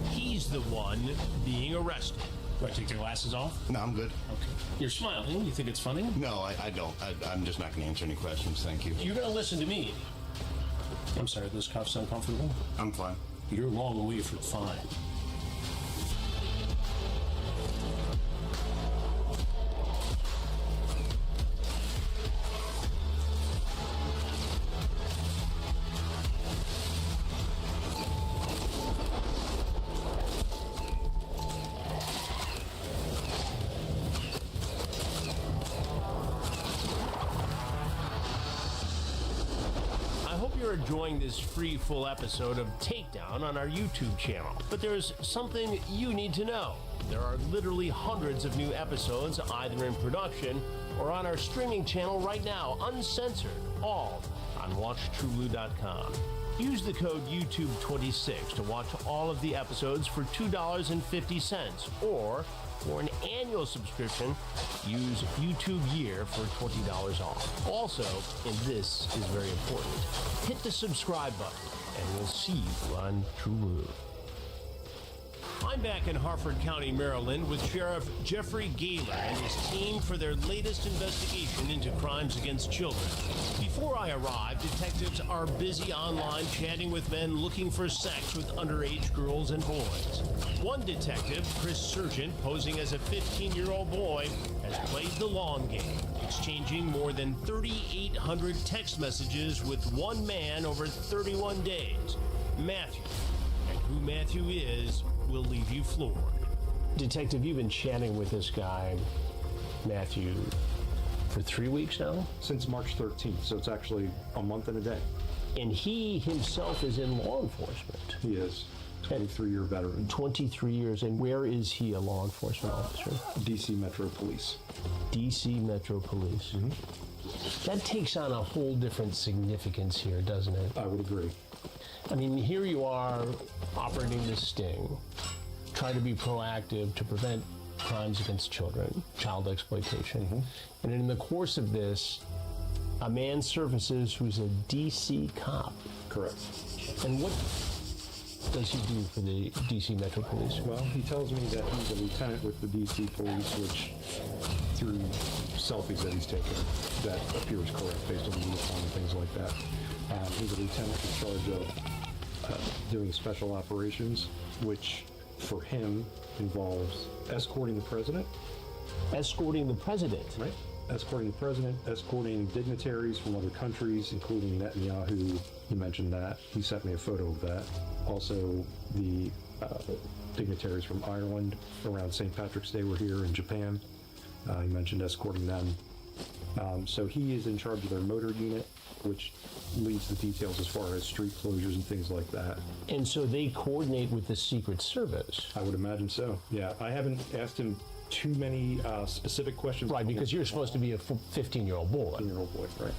he's the one being arrested. Do I take your glasses off? No, I'm good. Okay. You're smiling. You think it's funny? No, I don't. I'm just not going to answer any questions. Thank you. You're going to listen to me. I'm sorry, those cuffs uncomfortable? I'm fine. You're long away from fine. Enjoying this free full episode of Takedown on our YouTube channel. But there's something you need to know. There are literally hundreds of new episodes either in production or on our streaming channel right now, uncensored, all on WatchTrueBlue.com. Use the code YouTube26 to watch all of the episodes for $2.50, or for an annual subscription, use YouTube Year for $20 off. Also, and this is very important, hit the subscribe button, and we'll see you on True Blue. I'm back in Harford County, Maryland, with Sheriff Jeffrey Gaylor and his team for their latest investigation into crimes against children. Before I arrive, detectives are busy online chatting with men looking for sex with underage girls and boys. One detective, Chris Sargent, posing as a 15-year-old boy, has played the long game, exchanging more than 3,800 text messages with one man over 31 days, Matthew. And who Matthew is will leave you floored. Detective, you've been chatting with this guy, Matthew, for 3 weeks now? Since March 13th, so it's actually a month and a day. And he himself is in law enforcement. He is. 23-year veteran. 23 years. And where is he a law enforcement officer? DC Metro Police. DC Metro Police. Mm-hmm. That takes on a whole different significance here, doesn't it? I would agree. I mean, here you are operating this sting, trying to be proactive to prevent crimes against children, child exploitation. Mm-hmm. And in the course of this, a man surfaces who's a DC cop. Correct. And what does he do for the DC Metro Police? Well, he tells me that he's a lieutenant with the DC Police, which, through selfies that he's taken, that appears correct based on the uniform and things like that. He's a lieutenant in charge of doing special operations, which for him involves escorting the president. Escorting the president? Right. Escorting the president, escorting dignitaries from other countries, including Netanyahu. He mentioned that. He sent me a photo of that. Also, the dignitaries from Ireland around St. Patrick's Day were here, in Japan. He mentioned escorting them. So he is in charge of their motor unit, which leads the details as far as street closures and things like that. And so they coordinate with the Secret Service? I would imagine so, yeah. I haven't asked him too many specific questions. Right, because you're supposed to be a 15-year-old boy. 15-year-old boy, right.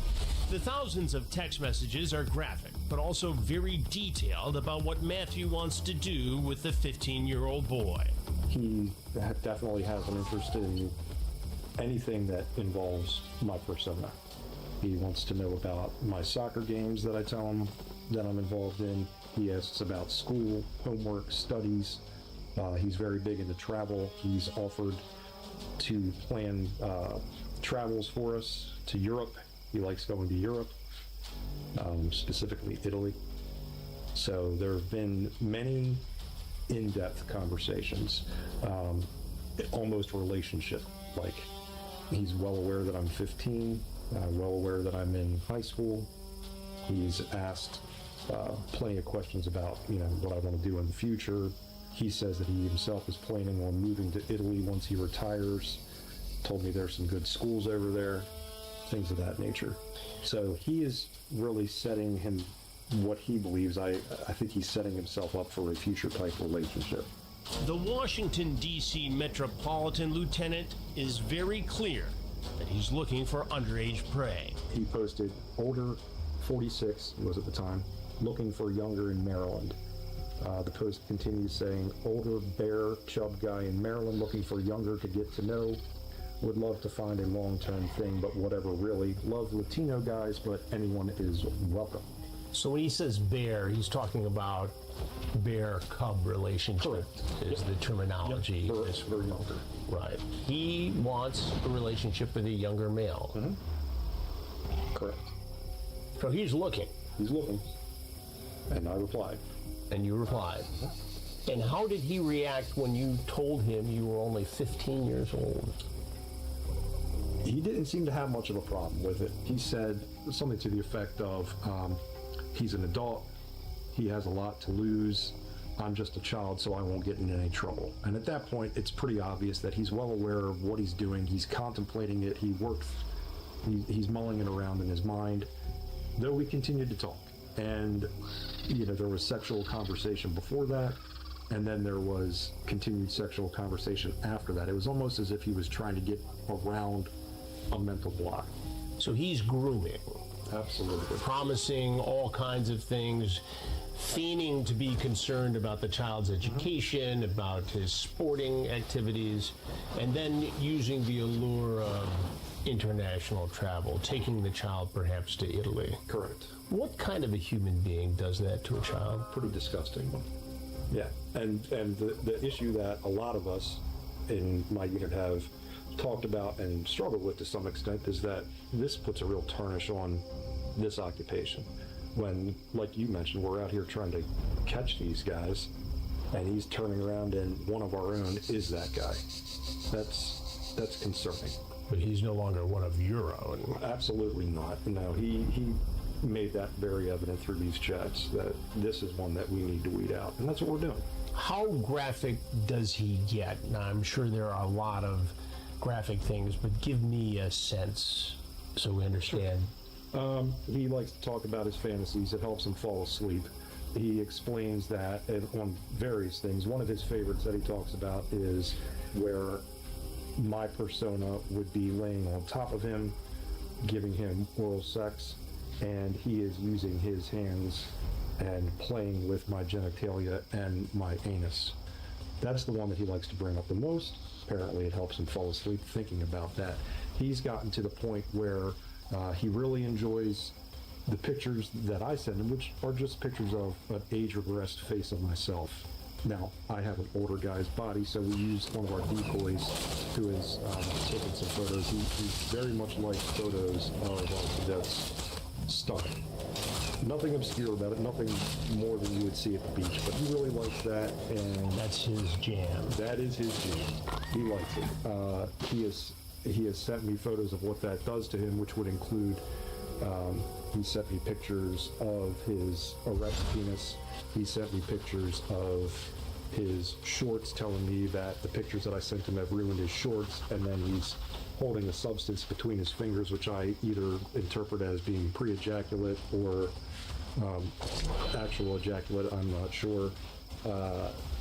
The thousands of text messages are graphic, but also very detailed about what Matthew wants to do with the 15-year-old boy. He definitely has an interest in anything that involves my persona. He wants to know about my soccer games that I tell him that I'm involved in. He asks about school, homework, studies. He's very big into travel. He's offered to plan travels for us to Europe. He likes going to Europe, specifically Italy. So there have been many in-depth conversations, almost relationship. Like, he's well aware that I'm 15, well aware that I'm in high school. He's asked plenty of questions about, what I want to do in the future. He says that he himself is planning on moving to Italy once he retires. Told me there's some good schools over there, things of that nature. So he is really setting him what he believes. I think he's setting himself up for a future type relationship. The Washington, D.C. Metropolitan Lieutenant is very clear that he's looking for underage prey. He posted older, 46 was at the time, looking for younger in Maryland. The post continues saying, older bear chub guy in Maryland looking for younger to get to know. Would love to find a long-term thing, but whatever really. Love Latino guys, but anyone is welcome. So when he says bear, he's talking about bear-cub relationship. Correct. Is the terminology. Yep. Very younger. Right. He wants a relationship with a younger male. Mm-hmm. Correct. So he's looking. He's looking. And I replied. And you replied. Mm-hmm. And how did he react when you told him you were only 15 years old? He didn't seem to have much of a problem with it. He said something to the effect of, he's an adult, he has a lot to lose, I'm just a child, so I won't get in any trouble. And at that point, it's pretty obvious that he's well aware of what he's doing, he's contemplating it, he's mulling it around in his mind, though we continued to talk. And, there was sexual conversation before that, and then there was continued sexual conversation after that. It was almost as if he was trying to get around a mental block. So he's grooming. Absolutely. Promising all kinds of things, feigning to be concerned about the child's education, about his sporting activities, and then using the allure of international travel, taking the child perhaps to Italy. Correct. What kind of a human being does that to a child? Pretty disgusting one. Yeah, and the issue that a lot of us in my unit have talked about and struggled with to some extent is that this puts a real tarnish on this occupation. When, like you mentioned, we're out here trying to catch these guys, and he's turning around and one of our own is that guy. That's concerning. But he's no longer one of your own. Absolutely not. No, he made that very evident through these chats that this is one that we need to weed out, and that's what we're doing. How graphic does he get? Now, I'm sure there are a lot of graphic things, but give me a sense so we understand. Sure. He likes to talk about his fantasies. It helps him fall asleep. He explains that on various things. One of his favorites that he talks about is where my persona would be laying on top of him, giving him oral sex, and he is using his hands and playing with my genitalia and my anus. That's the one that he likes to bring up the most. Apparently it helps him fall asleep thinking about that. He's gotten to the point where he really enjoys the pictures that I send him, which are just pictures of an age-regressed face of myself. Now, I have an older guy's body, so we used one of our decoys who has taken some photos. He very much likes photos of that's stunning. Nothing obscure about it, nothing more than you would see at the beach, but he really likes that, and that's his jam. That is his jam. He likes it. He has sent me photos of what that does to him, which would include, he sent me pictures of his erect penis. He sent me pictures of his shorts, telling me that the pictures that I sent him have ruined his shorts, and then he's holding a substance between his fingers, which I either interpret as being pre-ejaculate or actual ejaculate, I'm not sure.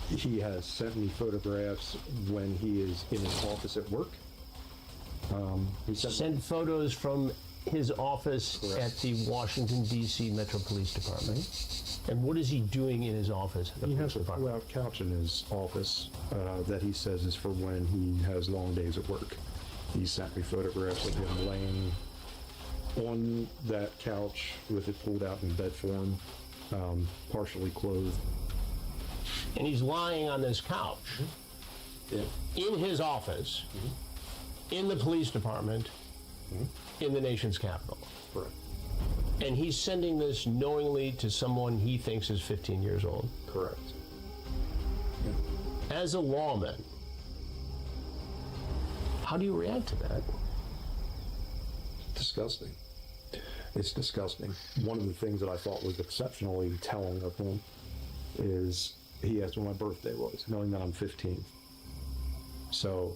He has sent me photographs when he is in his office at work. He sent photos from his office at the Washington, D.C. Metro Police Department. And what is he doing in his office? He has a pull-out couch in his office that he says is for when he has long days at work. He sent me photographs of him laying on that couch with it pulled out in bed form, partially clothed. And he's lying on this couch in his office, in the police department, in the nation's capital. Correct. And he's sending this knowingly to someone he thinks is 15 years old. Correct. As a lawman, how do you react to that? Disgusting. It's disgusting. One of the things that I thought was exceptionally telling of him is he asked when my birthday was, knowing that I'm 15. So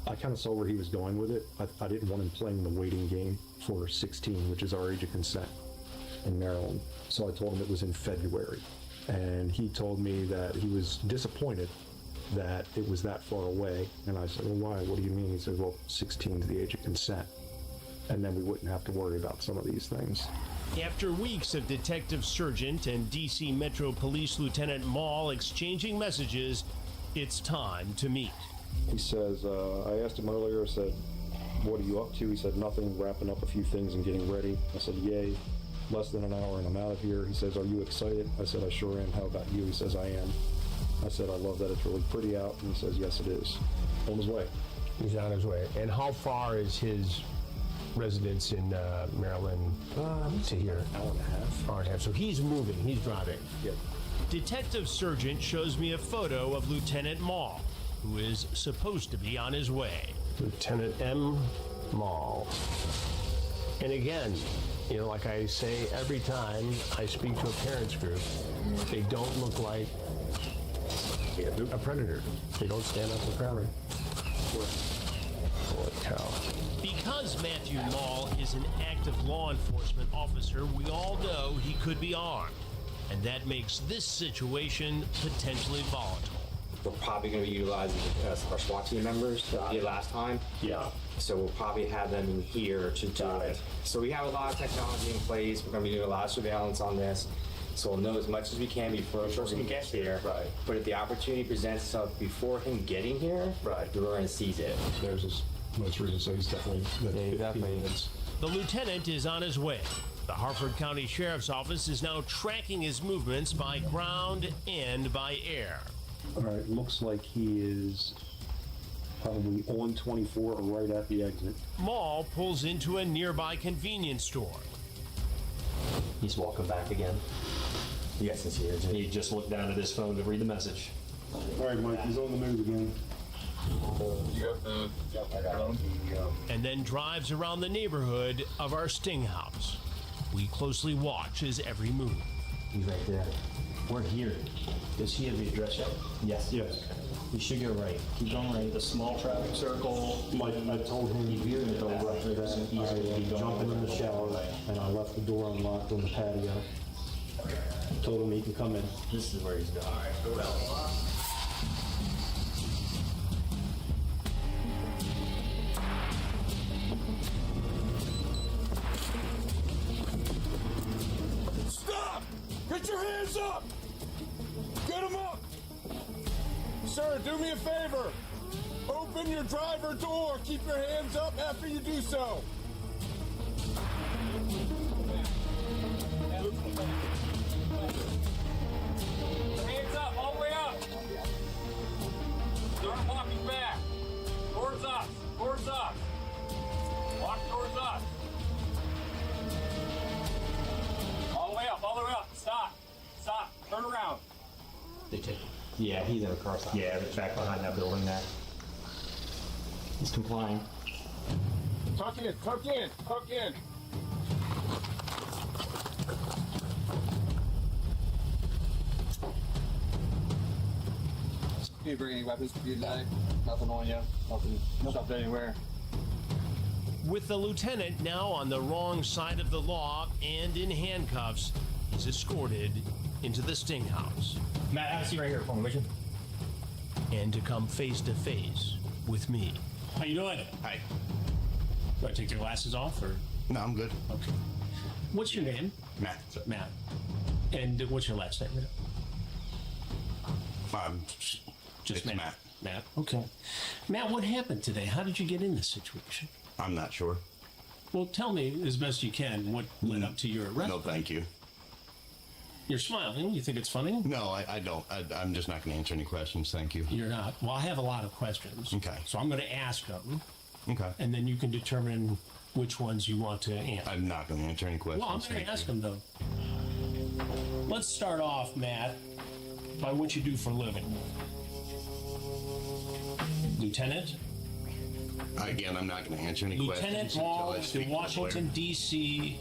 I kind of saw where he was going with it. I didn't want him playing the waiting game for 16, which is our age of consent in Maryland. So I told him it was in February. And he told me that he was disappointed that it was that far away. And I said, well, why? What do you mean? He said, well, 16 is the age of consent. And then we wouldn't have to worry about some of these things. After weeks of Detective Sergeant and D.C. Metro Police Lieutenant Mall exchanging messages, it's time to meet. He says, I asked him earlier, I said, what are you up to? He said, nothing, wrapping up a few things and getting ready. I said, yay, less than an hour and I'm out of here. He says, are you excited? I said, I sure am. How about you? He says, I am. I said, I love that it's really pretty out. And he says, yes, it is. On his way. He's on his way. And how far is his residence in Maryland to here? Hour and a half. Hour and a half. So he's moving. He's driving. Yep. Detective Sergeant shows me a photo of Lieutenant Mall, who is supposed to be on his way. Lieutenant M. Mall. And again, you know, like I say every time I speak to a parents group, they don't look like a predator. They don't stand up for predator. Holy cow. Because Matthew Mall is an active law enforcement officer, we all know he could be armed. And that makes this situation potentially volatile. We're probably going to be utilizing our SWAT team members that we did last time. Yeah. So we'll probably have them in here to do it. So we have a lot of technology in place. We're going to be doing a lot of surveillance on this. So we'll know as much as we can before he gets here. Right. But if the opportunity presents itself before him getting here, right, we're going to seize it. There's his most recent, so he's definitely... Yeah, he definitely is. The lieutenant is on his way. The Harford County Sheriff's Office is now tracking his movements by ground and by air. All right, looks like he is probably on 24 or right at the exit. Mall pulls into a nearby convenience store. He's walking back again. Yes, it's here. He just looked down at his phone to read the message. All right, Mike, he's on the move again. And then drives around the neighborhood of our sting house. We closely watch his every move. He's right there. We're here. Does he have the address yet? Yes. Yes. You should go right. Keep going right. The small traffic circle. Mike, I told him to go right for that. I jumped in the shower and I left the door unlocked on the patio. Told him he can come in. This is where he's going. Stop! Get your hands up! Get them up! Sir, do me a favor. Open your driver door. Keep your hands up after you do so. Hands up, all the way up. Start walking back. Towards us. Towards us. Walk towards us. All the way up, all the way up. Stop. Stop. Turn around. They take. Yeah, he's in a car stop. Yeah, it's back behind that building there. He's complying. Tuck in, tuck in, tuck in. Do you bring any weapons with you tonight? Nothing on you? Nothing shoved anywhere? With the lieutenant now on the wrong side of the law and in handcuffs, he's escorted into the sting house. Matt, have a seat right here for me, would you? And to come face to face with me. How you doing? Hi. Do I take your glasses off, or? No, I'm good. Okay. What's your name? Matt. Matt. And what's your last name? Just Matt. Matt. Okay. Matt, what happened today? How did you get in this situation? I'm not sure. Well, tell me as best you can what led up to your arrest. No, thank you. You're smiling. You think it's funny? No, I don't. I'm just not going to answer any questions. Thank you. You're not. Well, I have a lot of questions. Okay. So I'm going to ask them. Okay. And then you can determine which ones you want to answer. I'm not going to answer any questions. Well, I'm going to ask them, though. Let's start off, Matt, by what you do for a living. Lieutenant? Again, I'm not going to answer any Lieutenant questions until I Wall, speak the to a lawyer. Washington, D.C.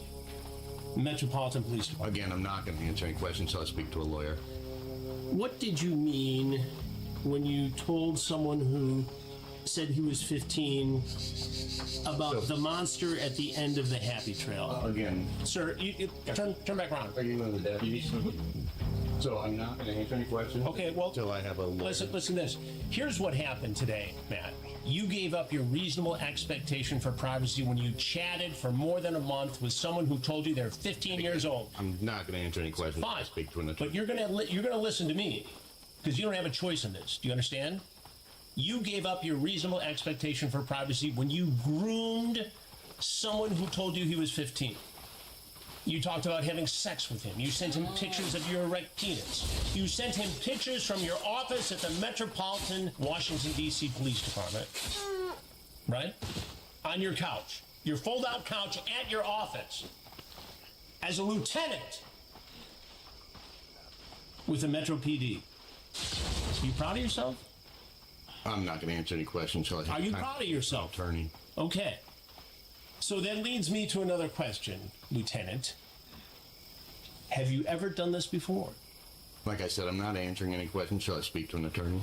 Metropolitan Police Department. Again, I'm not going to answer any questions until I speak to a lawyer. What did you mean when you told someone who said he was 15 about the monster at the end of the Happy Trail? Again. Sir, you turn back around. Are you one of the deputies? So I'm not going to answer any questions. Okay, well, until I have a lawyer. Listen to this. Here's what happened today, Matt. You gave up your reasonable expectation for privacy when you chatted for more than a month with someone who told you they're 15 years old. I'm not going to answer any questions. Fine. I speak to an attorney. But you're gonna listen to me because you don't have a choice in this. Do you understand? You gave up your reasonable expectation for privacy when you groomed someone who told you he was 15. You talked about having sex with him. You sent him pictures of your erect penis. You sent him pictures from your office at the Metropolitan Washington, D.C. Police Department. Right? On your couch. Your fold-out couch at your office. As a lieutenant with the Metro PD. Are you proud of yourself? I'm not going to answer any questions until I have Are you time proud of yourself? Attorney. Okay. So that leads me to another question, Lieutenant. Have you ever done this before? Like I said, I'm not answering any questions until I speak to an attorney.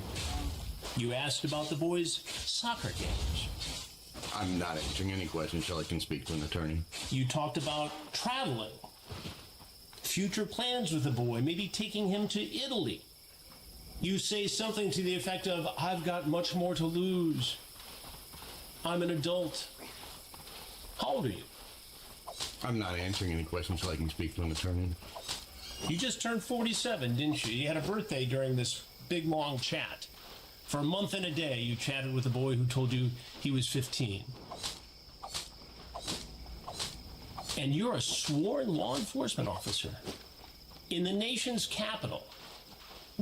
You asked about the boys' soccer games. I'm not answering any questions until I can speak to an attorney. You talked about traveling. Future plans with the boy, maybe taking him to Italy. You say something to the effect of, I've got much more to lose. I'm an adult. How old are you? I'm not answering any questions until I can speak to an attorney. You just turned 47, didn't you? You had a birthday during this big, long chat. For a month and a day, you chatted with a boy who told you he was 15. And you're a sworn law enforcement officer in the nation's capital,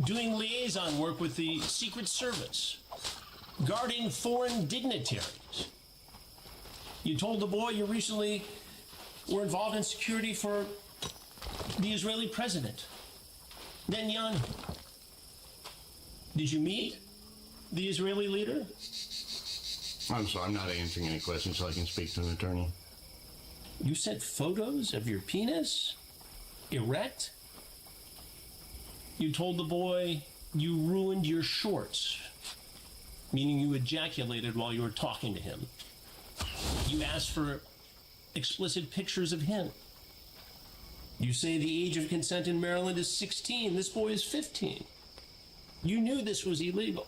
doing liaison work with the Secret Service, guarding foreign dignitaries. You told the boy you recently were involved in security for the Israeli president, Netanyahu. Did you meet the Israeli leader? I'm sorry, I'm not answering any questions until I can speak to an attorney. You sent photos of your penis? Erect? You told the boy you ruined your shorts, meaning you ejaculated while you were talking to him. You asked for explicit pictures of him. You say the age of consent in Maryland is 16. This boy is 15. You knew this was illegal.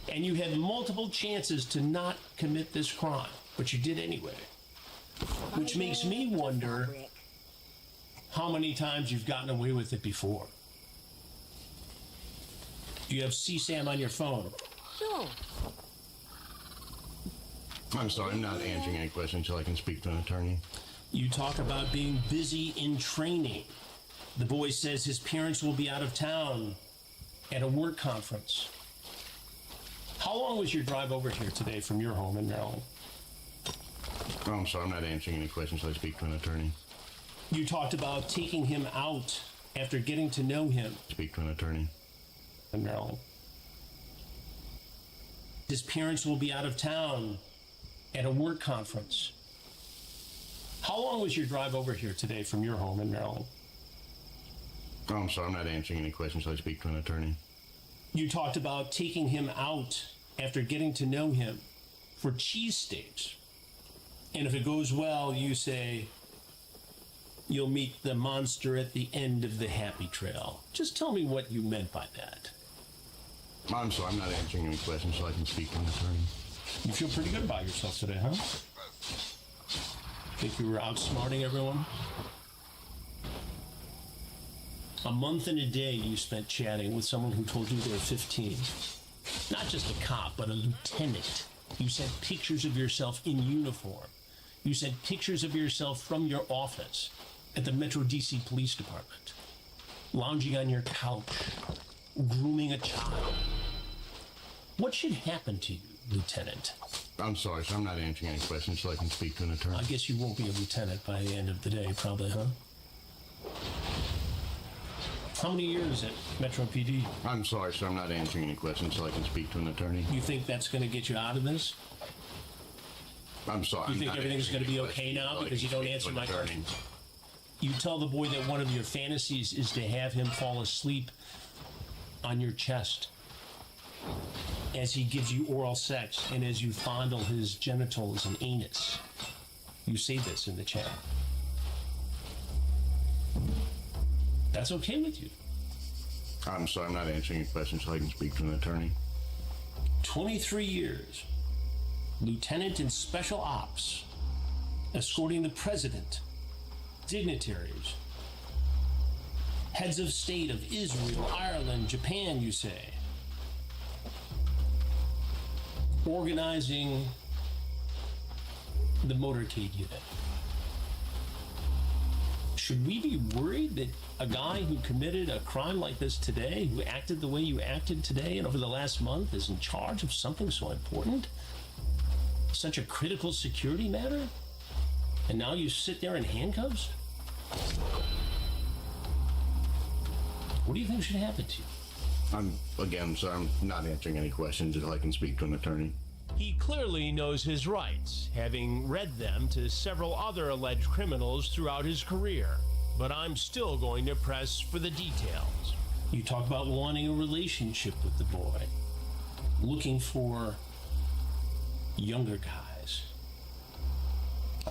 And you had multiple chances to not commit this crime, but you did anyway. Which makes me wonder how many times you've gotten away with it before. Do you have CSAM on your phone? No. I'm sorry, I'm not answering any questions until I can speak to an attorney. You talk about being busy in training. The boy says his parents will be out of town at a work conference. How long was your drive over here today from your home in Maryland? Oh, I'm sorry, I'm not answering any questions until I speak to an attorney. You talked about taking him out after getting to know him. Speak to an attorney. In Maryland. His parents will be out of town at a work conference. How long was your drive over here today from your home in Maryland? Oh, I'm sorry, I'm not answering any questions until I speak to an attorney. You talked about taking him out after getting to know him for cheesesteaks. And if it goes well, you say you'll meet the monster at the end of the happy trail. Just tell me what you meant by that. I'm sorry, I'm not answering any questions until I can speak to an attorney. You feel pretty good about yourself today, huh? Think you were outsmarting everyone? A month and a day you spent chatting with someone who told you they were 15. Not just a cop, but a lieutenant. You sent pictures of yourself in uniform. You sent pictures of yourself from your office at the Metro DC Police Department, lounging on your couch, grooming a child. What should happen to you, Lieutenant? I'm sorry, sir. I'm not answering any questions until I can speak to an attorney. I guess you won't be a lieutenant by the end of the day, probably, huh? How many years at Metro PD? I'm sorry, sir. I'm not answering any questions until I can speak to an attorney. You think that's going to get you out of this? I'm sorry. You think everything's going to be okay now because you don't answer my questions? You tell the boy that one of your fantasies is to have him fall asleep on your chest as he gives you oral sex and as you fondle his genitals and anus. You say this in the chat. That's okay with you? I'm sorry. I'm not answering any questions until I can speak to an attorney. 23 years. Lieutenant in Special Ops, escorting the president, dignitaries, heads of state of Israel, Ireland, Japan, you say. Organizing the motorcade unit. Should we be worried that a guy who committed a crime like this today, who acted the way you acted today and over the last month, is in charge of something so important? Such a critical security matter? And now you sit there in handcuffs? What do you think should happen to you? Again, sir, I'm not answering any questions until I can speak to an attorney. He clearly knows his rights, having read them to several other alleged criminals throughout his career. But I'm still going to press for the details. You talk about wanting a relationship with the boy, looking for younger guys.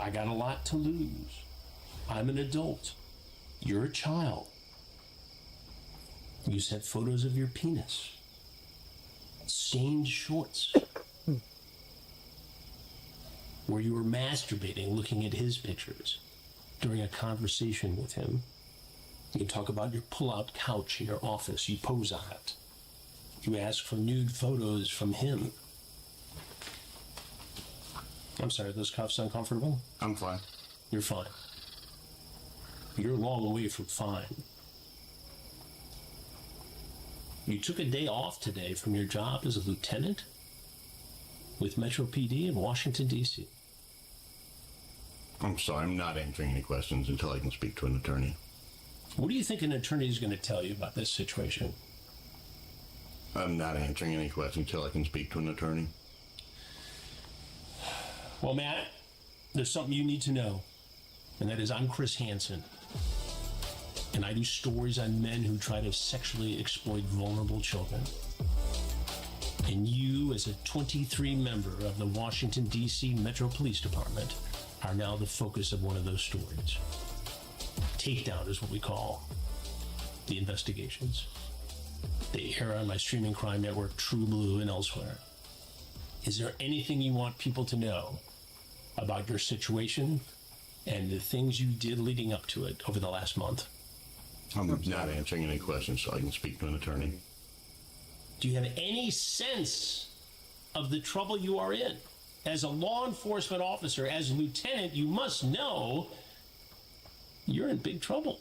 I got a lot to lose. I'm an adult. You're a child. You sent photos of your penis. Stained shorts. Where you were masturbating looking at his pictures during a conversation with him. You talk about your pull-out couch in your office. You pose on it. You ask for nude photos from him. I'm sorry, are those cuffs uncomfortable? I'm fine. You're fine. You're a long way from fine. You took a day off today from your job as a lieutenant with Metro PD in Washington, D.C. I'm sorry, I'm not answering any questions until I can speak to an attorney. What do you think an attorney is going to tell you about this situation? I'm not answering any questions until I can speak to an attorney. Well, Matt, there's something you need to know, and that is I'm Chris Hansen, and I do stories on men who try to sexually exploit vulnerable children. And you, as a 23 member of the Washington, D.C. Metro Police Department, are now the focus of one of those stories. Takedown is what we call the investigations. They air on my streaming crime network, True Blue, and elsewhere. Is there anything you want people to know about your situation and the things you did leading up to it over the last month? I'm not answering any questions so I can speak to an attorney. Do you have any sense of the trouble you are in? As a law enforcement officer, as a lieutenant, you must know you're in big trouble.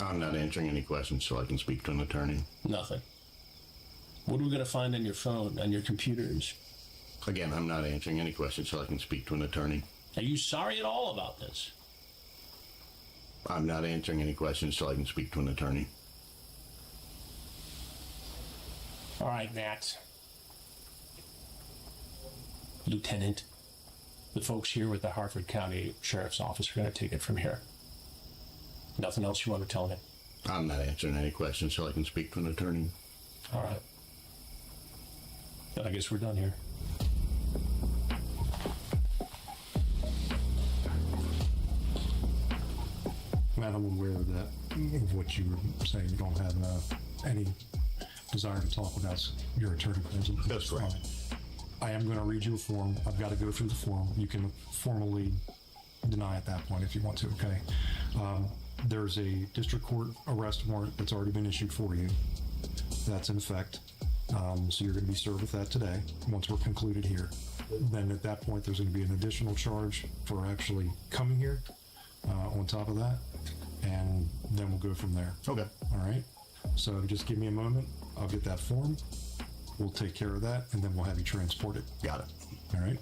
I'm not answering any questions so I can speak to an attorney. Nothing. What are we going to find on your phone, on your computers? Again, I'm not answering any questions so I can speak to an attorney. Are you sorry at all about this? I'm not answering any questions so I can speak to an attorney. All right, Matt. Lieutenant, the folks here with the Harford County Sheriff's Office are going to take it from here. Nothing else you want to tell me? I'm not answering any questions so I can speak to an attorney. All right. Then I guess we're done here. Matt, I'm aware of that, of what you were saying. You don't have any desire to talk about your attorney. That's right. I am going to read you a form. I've got to go through the form. You can formally deny at that point if you want to, okay? There's a district court arrest warrant that's already been issued for you. That's in effect. So you're going to be served with that today once we're concluded here. Then at that point, there's going to be an additional charge for actually coming here on top of that. And then we'll go from there. Okay. All right. So just give me a moment. I'll get that form. We'll take care of that, and then we'll have you transported. Got it. All right.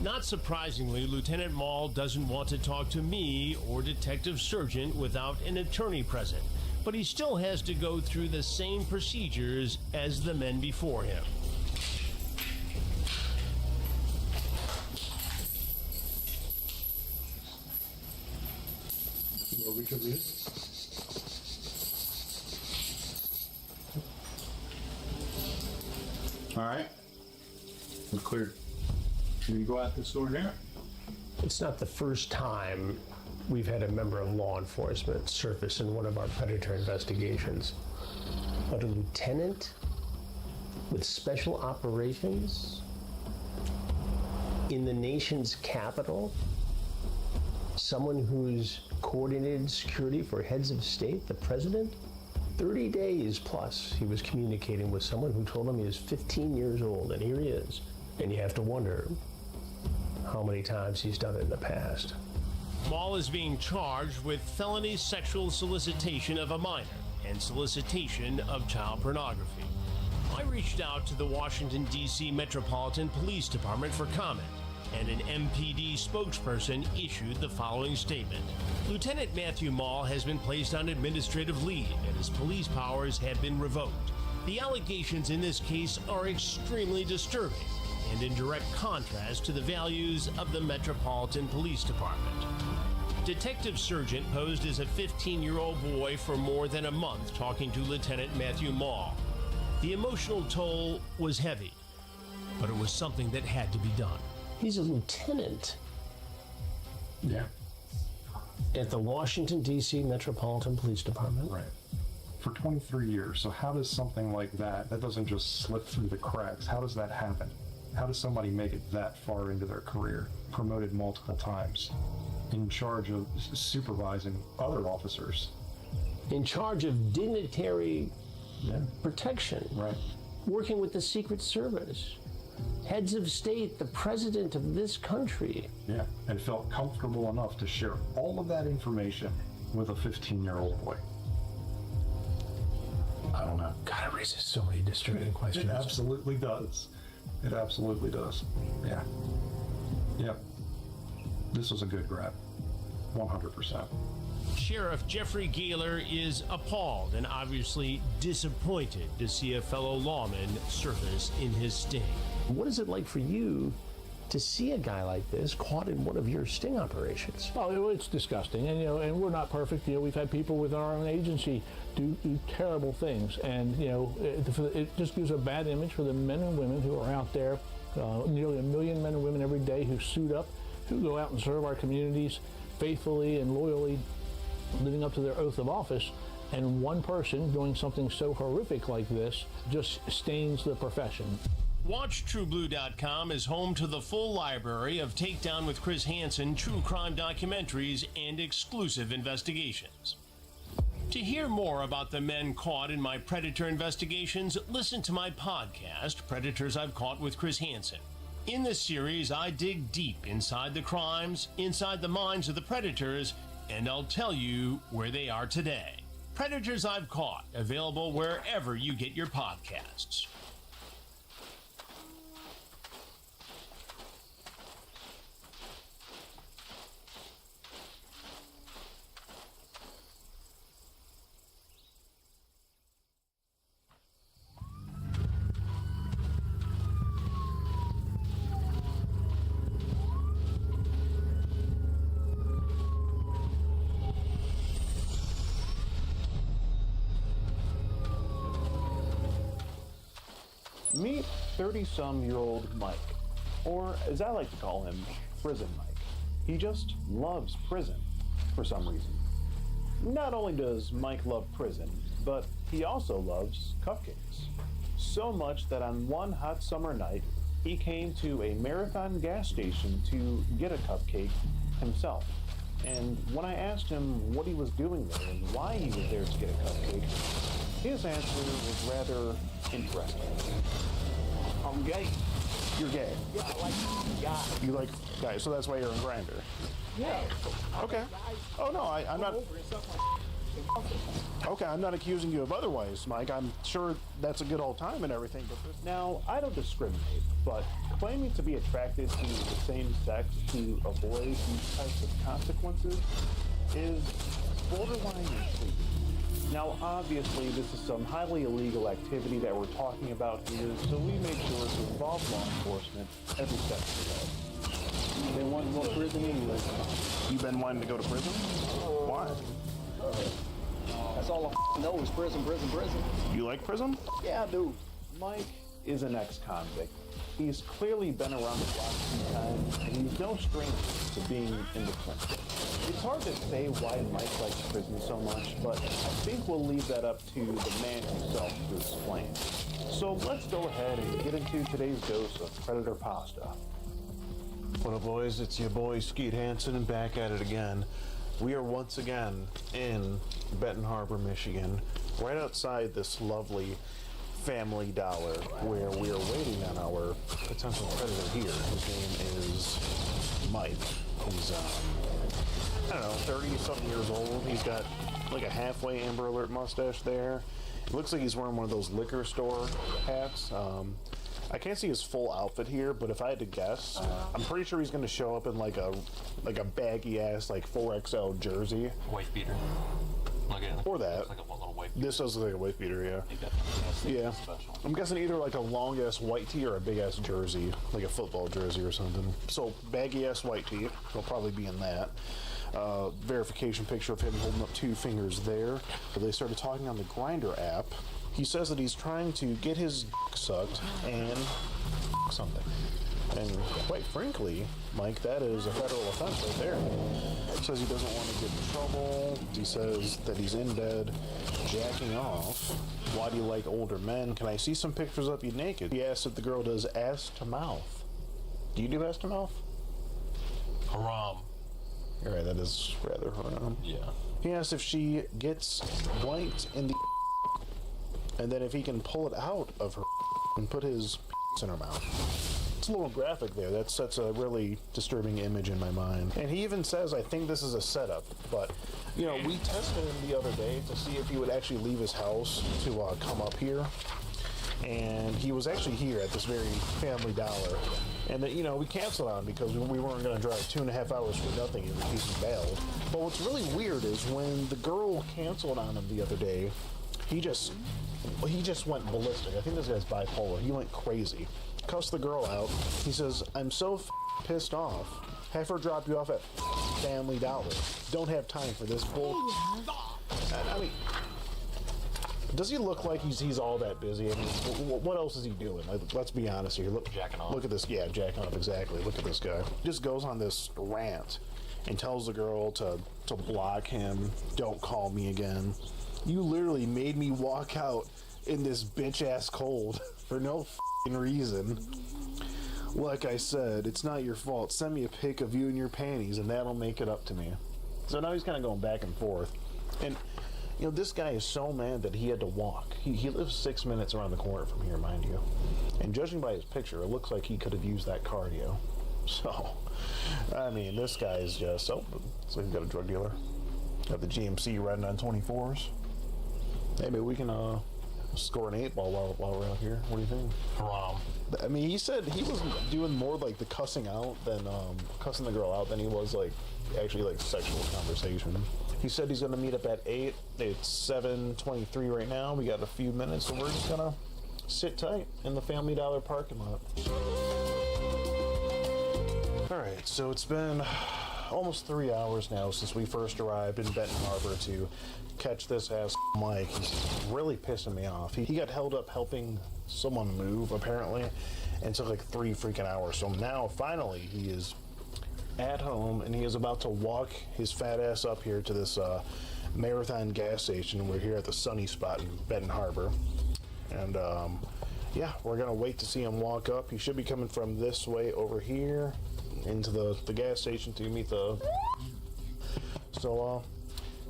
Not surprisingly, Lieutenant Maul doesn't want to talk to me or Detective Sergeant without an attorney present, but he still has to go through the same procedures as the men before him. Well, we could read. All right. We're cleared. Should we go out this door here? It's not the first time we've had a member of law enforcement surface in one of our predator investigations. But a lieutenant with special operations in the nation's capital? Someone who's coordinated security for heads of state, the president? 30 days plus he was communicating with someone who told him he was 15 years old, and here he is. And you have to wonder how many times he's done it in the past. Maul is being charged with felony sexual solicitation of a minor and solicitation of child pornography. I reached out to the Washington, D.C. Metropolitan Police Department for comment, and an MPD spokesperson issued the following statement. Lieutenant Matthew Maul has been placed on administrative leave, and his police powers have been revoked. The allegations in this case are extremely disturbing and in direct contrast to the values of the Metropolitan Police Department. Detective Sergeant posed as a 15-year-old boy for more than a month talking to Lieutenant Matthew Maul. The emotional toll was heavy, but it was something that had to be done. He's a lieutenant. Yeah. At the Washington, D.C. Metropolitan Police Department. Right. For 23 years. So how does something like that doesn't just slip through the cracks? How does that happen? How does somebody make it that far into their career? Promoted multiple times. In charge of supervising other officers. In charge of dignitary protection. Right. Working with the Secret Service. Heads of state, the president of this country. Yeah, and felt comfortable enough to share all of that information with a 15-year-old boy. I don't know. God, it raises so many disturbing questions. It absolutely does. It absolutely does. Yeah. Yep. This was a good grab. 100%. Sheriff Jeffrey Gaylor is appalled and obviously disappointed to see a fellow lawman surface in his sting. What is it like for you to see a guy like this caught in one of your sting operations? Oh, it's disgusting, and and we're not perfect. We've had people with our own agency do terrible things, and it just gives a bad image for the men and women who are out there. Nearly 1 million men and women every day who suit up, who go out and serve our communities faithfully and loyally, living up to their oath of office. And one person doing something so horrific like this just stains the profession. WatchTrueBlue.com is home to the full library of Takedown with Chris Hansen true crime documentaries and exclusive investigations. To hear more about the men caught in my predator investigations, listen to my podcast, Predators I've Caught with Chris Hansen. In this series, I dig deep inside the crimes, inside the minds of the predators, and I'll tell you where they are today. Predators I've Caught, available wherever you get your podcasts. Meet 30-some-year-old Mike, or as I like to call him, Prison Mike. He just loves prison, for some reason. Not only does Mike love prison, but he also loves cupcakes. So much that on one hot summer night, he came to a Marathon gas station to get a cupcake himself. And when I asked him what he was doing there and why he was there to get a cupcake, his answer was rather interesting. I'm gay. You're gay. Yeah, I like guys. You like guys, so that's why you're in Grindr. Yeah. Okay. Oh no, I'm not. Okay, I'm not accusing you of otherwise, Mike. I'm sure that's a good old time and everything, but Now, I don't discriminate, but claiming to be attracted to the same sex to avoid these types of consequences is borderline intriguing. Now, obviously, this is some highly illegal activity that we're talking about here, so we make sure to involve law enforcement every step of the way. they want to go to prison anyway. You've been wanting to go to prison? Why? That's all I know is prison. You like prison? Yeah, I do. Mike is an ex-convict. He's clearly been around the block a few times, and he's no stranger to being in the clinch. It's hard to say why Mike likes prison so much, but I think we'll leave that up to the man himself to explain. So let's go ahead and get into today's dose of Predator Pasta. What up, boys? It's your boy Skeet Hansen, and back at it again. We are once again in Benton Harbor, Michigan, right outside this lovely Family Dollar, where we are waiting on our potential predator here. His name is Mike. He's, I don't know, 30-something years old. He's got like a halfway Amber Alert mustache there. It looks like he's wearing one of those liquor store hats. I can't see his full outfit here, but if I had to guess, I'm pretty sure he's going to show up in like a baggy ass like 4XL jersey. Wife beater. Look at it. Or that. Like a little wife beater. This does look like a wife beater, yeah. Yeah. Special. I'm guessing either like a long ass white tee or a big ass jersey, like a football jersey or something. So baggy ass white tee. He'll probably be in that. Verification picture of him holding up 2 fingers there. They started talking on the Grindr app. He says that he's trying to get his sucked and something. And quite frankly, Mike, that is a federal offense right there. He says he doesn't want to get in trouble. He says that he's in bed jacking off. Why do you like older men? Can I see some pictures of you naked? He asks if the girl does ass to mouth. Do you do ass to mouth? Haram. You're right, that is rather haram. Yeah. He asks if she gets blanked in the and then if he can pull it out of her and put his in her mouth. It's a little graphic there. That sets a really disturbing image in my mind. And he even says, I think this is a setup. But, you know, we tested him the other day to see if he would actually leave his house to come up here. And he was actually here at this very Family Dollar. And, you know, we canceled on him because we weren't going to drive 2.5 hours for nothing in case he bailed. But what's really weird is when the girl canceled on him the other day, he just went ballistic. I think this guy's bipolar. He went crazy. Cussed the girl out. He says, I'm so pissed off. Have her drop you off at Family Dollar. Don't have time for this bull. I mean, does he look like he's all that busy? I mean, what else is he doing? Like, let's be honest here. Jacking off. Look at this. Yeah, jacking off, exactly. Look at this guy. Just goes on this rant and tells the girl to block him. Don't call me again. You literally made me walk out in this bitch-ass cold for no reason. Like I said, it's not your fault. Send me a pic of you in your panties and that'll make it up to me. So now he's kind of going back and forth. And, you know, this guy is so mad that he had to walk. He lives 6 minutes around the corner from here, mind you. And judging by his picture, it looks like he could have used that cardio. So, I mean, this guy is just... Oh, so he's got a drug dealer. Got the GMC riding on 24s. Hey, maybe we can score an 8-ball while we're out here. What do you think? Haram. I mean, he said he was doing more like the cussing out than cussing the girl out than he was like actually like sexual conversation. He said he's going to meet up at 8. It's 7:23 right now. We got a few minutes, so we're just going to sit tight in the Family Dollar parking lot. All right, so it's been almost 3 hours now since we first arrived in Benton Harbor to catch this ass Mike. He's really pissing me off. He got held up helping someone move, apparently, and took like 3 freaking hours. So now, finally, he is at home, and he is about to walk his fat ass up here to this Marathon gas station. We're here at the sunny spot in Benton Harbor. And, yeah, we're going to wait to see him walk up. He should be coming from this way over here into the gas station to meet the... So,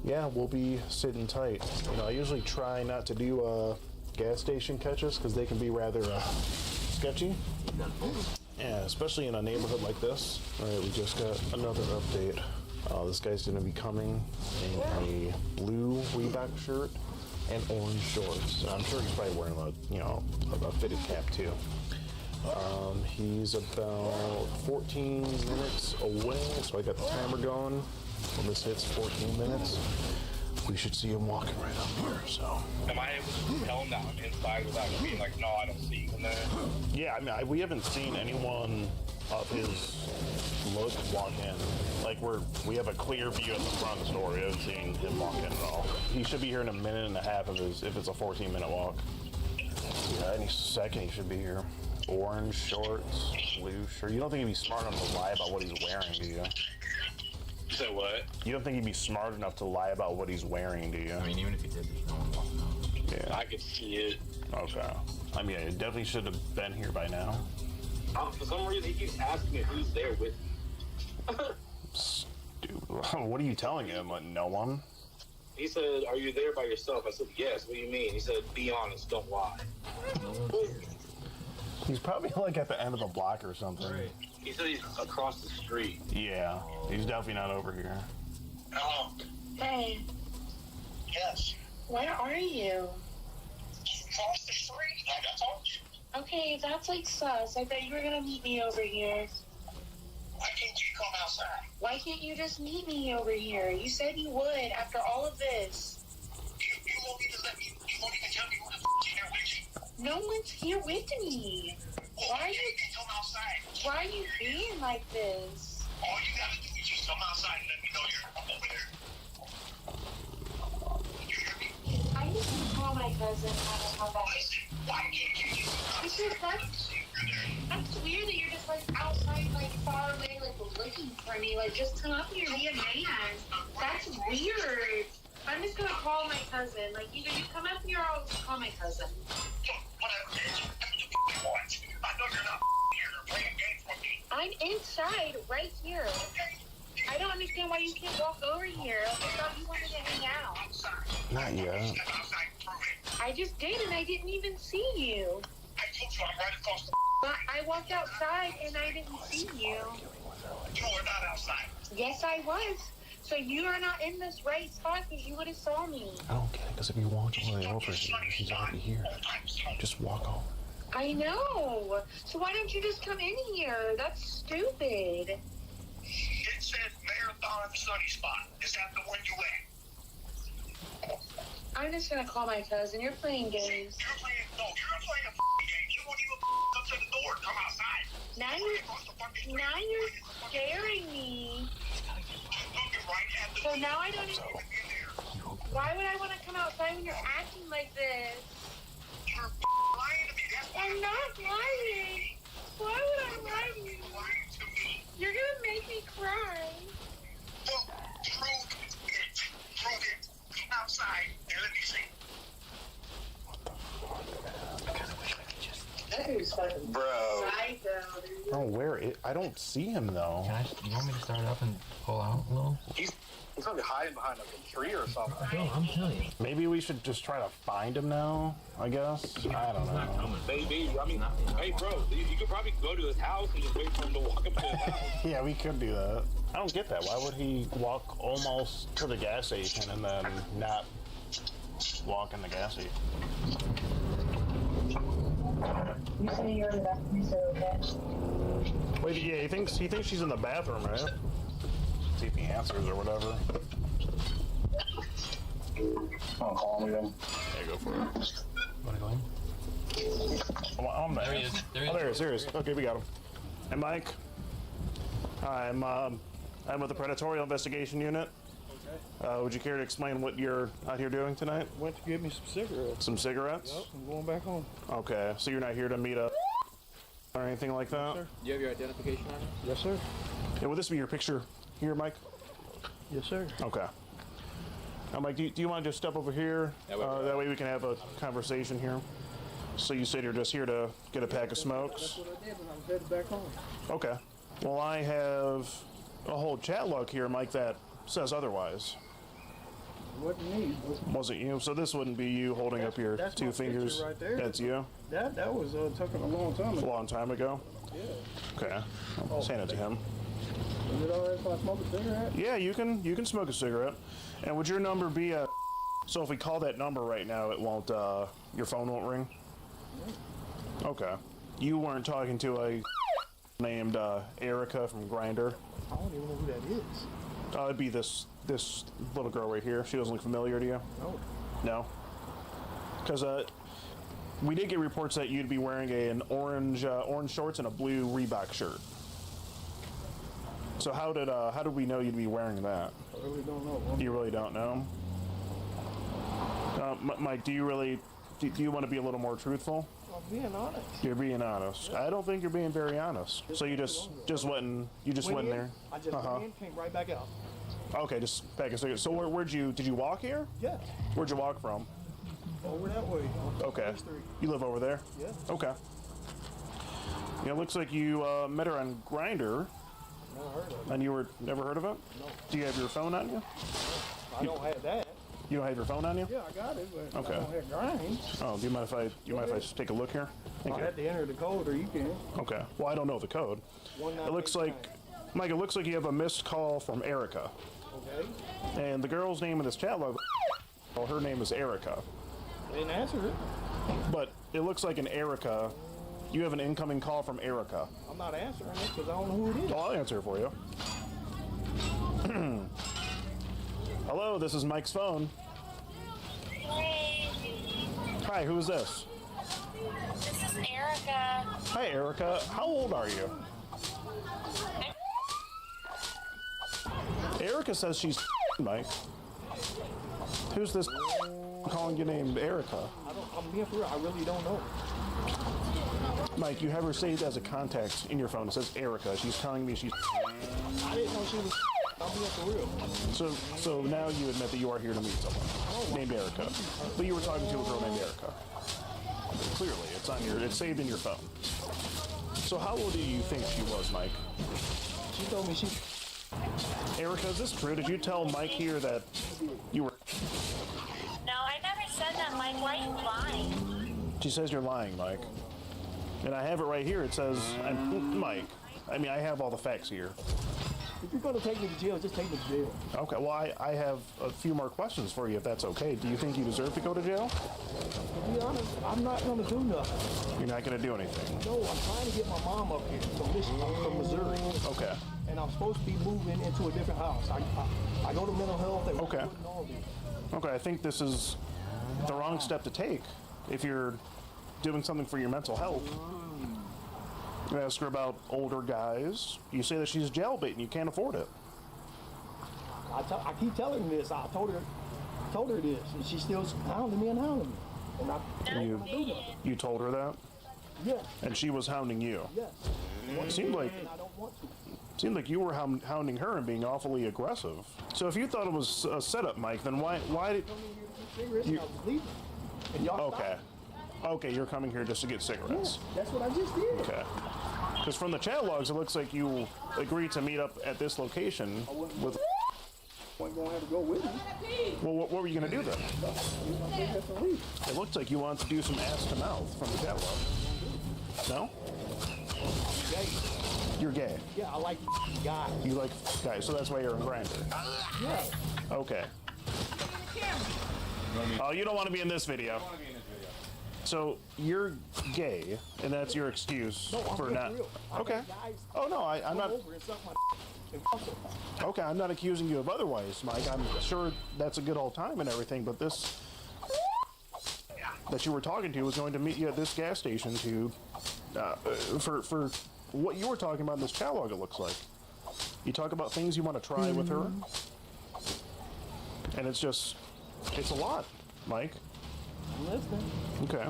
yeah, we'll be sitting tight. You know, I usually try not to do gas station catches because they can be rather sketchy. Yeah, especially in a neighborhood like this. All right, we just got another update. This guy's going to be coming in a blue Reebok shirt and orange shorts. And I'm sure he's probably wearing a fitted cap too. He's about 14 minutes away, so I got the timer going. When this hits 14 minutes, we should see him walking right up here. So, am I able to tell him that I'm inside without being like, no, I don't see you in there? Yeah, I mean, we haven't seen anyone of his look walk in. Like, we have a clear view at the front door. We haven't seen him walk in at all. He should be here in a minute and a half if it's a 14-minute walk. Yeah, any second he should be here. Orange shorts, blue shirt. You don't think he'd be smart enough to lie about what he's wearing, do you? So what? You don't think he'd be smart enough to lie about what he's wearing, do you? I mean, even if he did, there's no one walking out. Yeah. I could see it. Okay. I mean, it definitely should have been here by now. For some reason, he keeps asking me who's there with me. Stupid. What are you telling him? Like, no one? He said, are you there by yourself? I said, yes. What do you mean? He said, be honest, don't lie. He's probably like at the end of the block or something. Right. He said he's across the street. Yeah, he's definitely not over here. Hello. Hey. Yes. Where are you? Across the street, like I told you. Okay, that's like sus. I thought you were gonna meet me over here. Why can't you come outside? Why can't you just meet me over here? You said you would after all of this. You won't even let me, you won't even tell me who the here with you. No one's here with me. Why are you come outside? Why are you being like this? All you gotta do is just come outside and let me know you're over there. I'm just gonna call my cousin and have him come back. Why can't you just Because that's weird that you're just like outside, like far away, like looking for me. Like just come up here, be a man. That's weird. I'm just gonna call my cousin. Like either you come up here or I'll call my cousin. I know you're not here playing games with me. I'm inside, right here. I don't understand why you can't walk over here. I thought you wanted to hang out. Not yet. I just did, and I didn't even see you. I told you I'm right across the. But I walked outside, and I didn't see you. You were not outside. Yes, I was. So you are not in this right spot because you would have saw me. I don't get it, because if you walk all the way over here, she's already here. Just walk over. I know. So why don't you just come in here? That's stupid. It says Marathon Sunny Spot. Is that the one you at? I'm just gonna call my cousin. You're playing games. You're playing a game. You won't even come to the door and come outside. Now you're scaring me. So now I don't even... Why would I want to come outside when you're acting like this? You're lying to me. I'm not lying. Why would I lie to you? You're gonna make me cry. Prove it. Come outside and let me see. That dude's fucking psycho, dude. Oh, I don't see him though. You want me to start up and pull out a little? He's probably hiding behind a tree or something. No, I'm telling you. Maybe we should just try to find him now, I guess. I don't know. Maybe. I mean, hey, bro, you could probably go to his house and just wait for him to walk up to his house. Yeah, we could do that. I don't get that. Why would he walk almost to the gas station and then not walk in the gas station? You say you're in the bathroom, so okay? Wait, yeah, he thinks she's in the bathroom, right? See if he answers or whatever. I'll call him again. Yeah, go for it. Wanna go in? I'm there. There he is. There he is. Okay, we got him. Hey, Mike. Hi, I'm with the Predatorial Investigation Unit. Okay. Would you care to explain what you're out here doing tonight? Went to get me some cigarettes. Some cigarettes? Yep, I'm going back home. Okay, so you're not here to meet up or anything like that? Yes, sir. Do you have your identification on you? Yes, sir. Yeah, will this be your picture here, Mike? Yes, sir. Okay. Now, Mike, do you want to just step over here? That way we can have a conversation here. So you said you're just here to get a pack of smokes? That's what I did when I was headed back home. Okay. Well, I have a whole chat log here, Mike, that says otherwise. Wasn't me. Wasn't you? So this wouldn't be you holding up your that's two my picture fingers? right there. That's you? That was taken a long time ago. A long time ago? Yeah. Okay. I'll hand it to him. Is it alright if I smoke a cigarette? Yeah, you can smoke a cigarette. And would your number be a? So if we call that number right now, it won't. Your phone won't ring. Okay. You weren't talking to a named Erica from Grindr. I don't even know who that is. It'd be this little girl right here. She doesn't look familiar to you? No. No. Because we did get reports that you'd be wearing an orange shorts and a blue Reebok shirt. So how did we know you'd be wearing that? I really don't know. You really don't know? Mike, do you want to be a little more truthful? I'm being honest. You're being honest. I don't think you're being very honest. So you just went in there. I just went in, came right back out. Okay, just back a second. So did you walk here? Yeah. Where'd you walk from? Over that way. Okay. You live over there? Yeah. Okay. Yeah, it looks like you met her on Grindr. Never heard of it. And you never heard of it? No. Do you have your phone on you? I don't have that. You don't have your phone on you? Yeah, I got it, but Okay. I don't have grind. Oh, do you mind if I just take a look here? I have to enter the code, or you can. Okay. Well, I don't know the code. It looks like, Mike, it looks like you have a missed call from Erica. Okay. And the girl's name in this chat log, well, her name is Erica. I didn't answer it. But it looks like an Erica. You have an incoming call from Erica. I'm not answering it because I don't know who it is. Well, I'll answer it for you. Hello, this is Mike's phone. Hi, who is this? This is Erica. Hi, Erica. How old are you? Erica says she's Mike. Who's this calling you named Erica? I'm being for real. I really don't know. Mike, you have her saved as a contact in your phone. It says Erica. She's telling me she's. I didn't know she was. I'm being for real. So now you admit that you are here to meet someone named Erica, but you were talking to a girl named Erica. Clearly, it's saved in your phone. So how old do you think she was, Mike? She told me she. Erica, is this true? Did you tell Mike here that you were? No, I never said that, Mike. Why are you lying? She says you're lying, Mike. And I have it right here. It says, Mike. I mean, I have all the facts here. If you're going to take me to jail, just take me to jail. Okay, well, I have a few more questions for you, if that's okay. Do you think you deserve to go to jail? To be honest, I'm not going to do nothing. You're not going to do anything? No, I'm trying to get my mom up here from Michigan. I'm from Missouri. Okay. And I'm supposed to be moving into a different house. I go to mental health. And Okay. Okay, I think this is the wrong step to take if you're doing something for your mental health. You ask her about older guys. You say that she's jailbait and you can't afford it. I keep telling her this. I told her this, and she's still hounding me. And You told her that? Yes. And she was hounding you? Yes. It seemed like I don't want to. seemed like you were hounding her and being awfully aggressive. So if you thought it was a setup, Mike, then why did you? Okay. Okay, you're coming here just to get cigarettes. Yeah, that's what I just did. Okay. Because from the chat logs, it looks like you agreed to meet up at this location with. Wasn't going to have to go with me. Well, what were you going to do then? It looked like you wanted to do some ass to mouth from the chat log. No? Gay. You're gay. Yeah, I like guys. You like guys, so that's why you're in Grindr. Yeah. Okay. Oh, you don't want to be in this video. So you're gay, and that's your excuse for not. Okay. Oh no, I'm not. Okay, I'm not accusing you of otherwise, Mike. I'm sure that's a good old time and everything, but this that you were talking to was going to meet you at this gas station to for what you were talking about in this chat log. It looks like you talk about things you want to try with her, and it's a lot, Mike. Okay.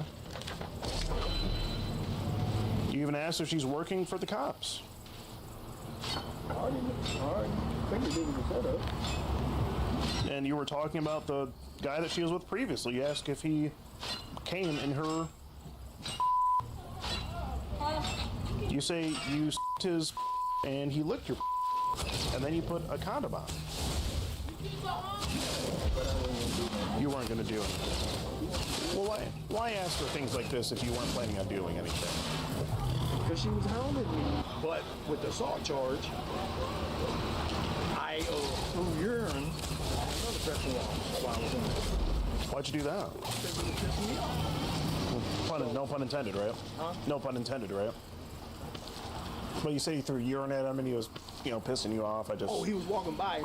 You even asked if she's working for the cops. And you were talking about the guy that she was with previously. You asked if he came in her. You say you s***ed his and he licked your and then you put a condom on. You weren't going to do anything. Well, why ask for things like this if you weren't planning on doing anything? Because she was hounding me. But with the assault charge, I threw urine on another person while I was in there. Why'd you do that? Because it was pissing me off. No pun intended, right? Huh? No pun intended, right? Well, you say you threw urine at him and he was, pissing you off. Oh, he was walking by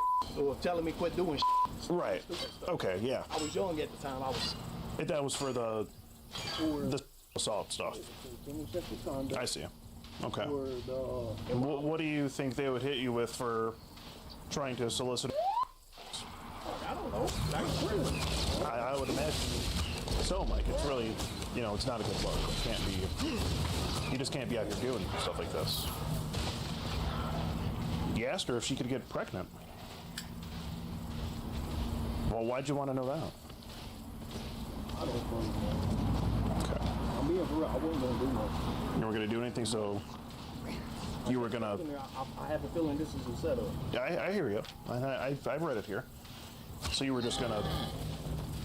telling me quit doing Right. Okay, yeah. I was young at the time. That was for the assault stuff. I see. Okay. What do you think they would hit you with for trying to solicit? I don't know. I would imagine so, Mike. It's really, it's not a good look. It can't be. You just can't be out here doing stuff like this. You asked her if she could get pregnant. Well, why'd you want to know that? I don't know. Okay. I'm being for real. I wasn't going to do nothing. You were going to do anything, so you were going to... I have a feeling this is a setup. I hear you. I've read it here. So you were just going to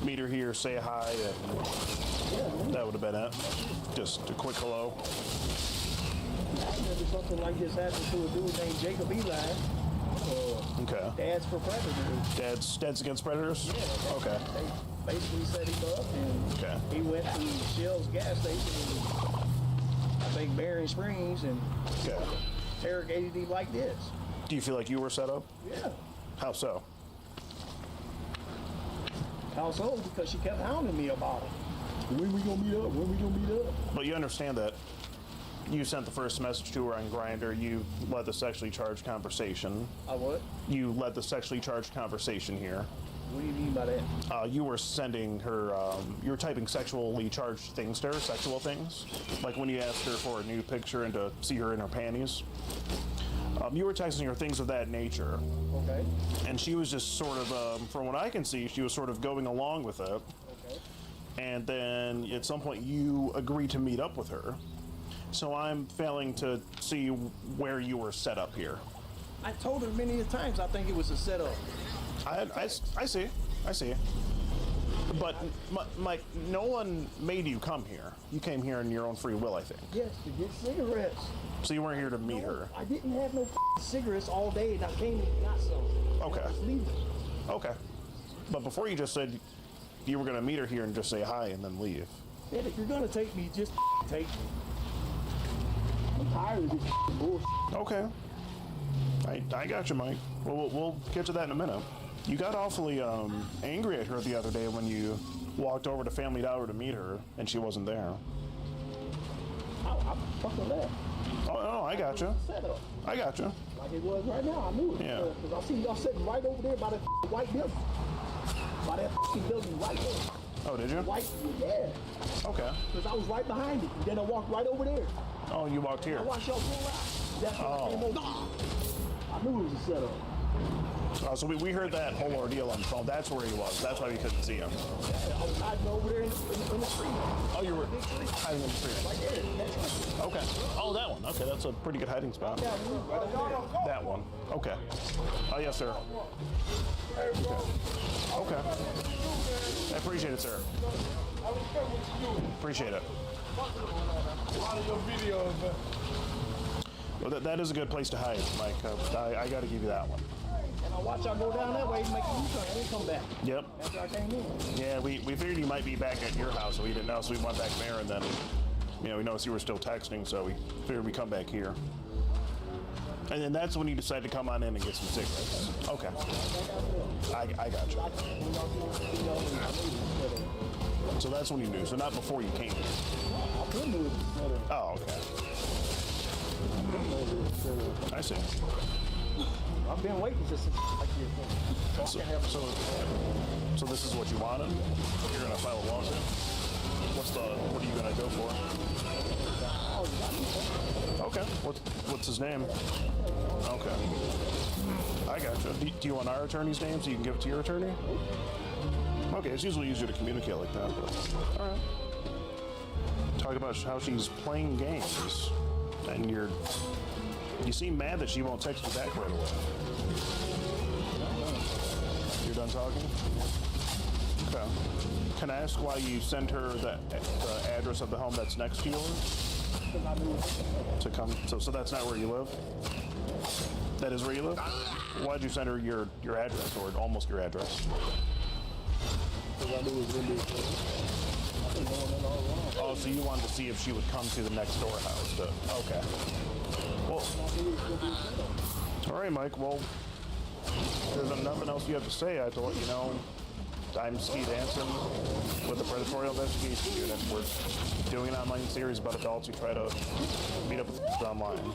meet her here, say hi, and that would have been it. Just a quick hello. Maybe something like this happened to a dude named Jacob Eli. Okay. Dad's for predators. Dad's against predators? Yeah. Okay. They basically set him up, and he went to Shell's gas station in, I think, Barron Springs, and interrogated him like this. Do you feel like you were set up? Yeah. How so? How so? Because she kept hounding me about it. When we gonna meet up? When we gonna meet up? But you understand that you sent the first message to her on Grindr. You led the sexually charged conversation. I what? You led the sexually charged conversation here. What do you mean by that? You were sending her, you were typing sexually charged things to her, sexual things. Like when you asked her for a new picture and to see her in her panties. You were texting her things of that nature. Okay. And she was just sort of, from what I can see, she was sort of going along with it. Okay. And then at some point you agreed to meet up with her. So I'm failing to see where you were set up here. I told her many times I think it was a setup. I see. But, Mike, no one made you come here. You came here in your own free will, I think. Yes, to get cigarettes. So you weren't here to meet her? I didn't have no cigarettes all day, and I came and got some. Okay. I was leaving. Okay. But before you just said you were going to meet her here and just say hi and then leave. Man, if you're going to take me, just take me. I'm tired of this bullshit. Okay. I got you, Mike. Well, we'll get to that in a minute. You got awfully angry at her the other day when you walked over to Family Dollar to meet her and she wasn't there. I fucking left. Oh, no, I got you. I got you. Like it was right now, I knew it. Yeah. Because I see y'all sitting right over there by that white building. By that building right there. Oh, did you? White, yeah. Okay. Because I was right behind it. Then I walked right over there. Oh, you walked here. I watched y'all pull out. That's when I came over. I knew it was a setup. So we heard that whole ordeal on the phone. That's where he was. That's why we couldn't see him. I was hiding over there in the street. Oh, you were hiding in the street. Right there. That's right. Okay. Oh, that one. Okay, that's a pretty good hiding spot. That one. Okay. Oh, yes, sir. Okay. I appreciate it, sir. Appreciate it. Well, that is a good place to hide, Mike. I got to give you that one. And I watch y'all go down that way and make a U-turn and then come back. Yep. After I came in. Yeah, we figured you might be back at your house, so we didn't know, so we went back there, and then, we noticed you were still texting, so we figured we'd come back here. And then that's when you decided to come on in and get some cigarettes. Okay. I got you. So that's when you knew, so not before you came. Oh, okay. I see. I've been waiting for some like this. So this is what you wanted? You're gonna file a lawsuit? What are you gonna go for? Okay. What's his name? Okay. I gotcha. Do you want our attorney's name so you can give it to your attorney? Okay, it's usually easier to communicate like that, but all right. Talk about how she's playing games, and you seem mad that she won't text you back right away. You're done talking? Okay. Can I ask why you sent her the address of the home that's next to yours? to come. So that's not where you live? That is where you live? Why'd you send her your address, or almost your address? Oh, so you wanted to see if she would come to the next door house. Okay. Well, all right, Mike. Well, there's nothing else you have to say. I have to let you know I'm Ski Danson with the Predatorial Investigation Unit. We're doing an online series about adults who try to meet up with online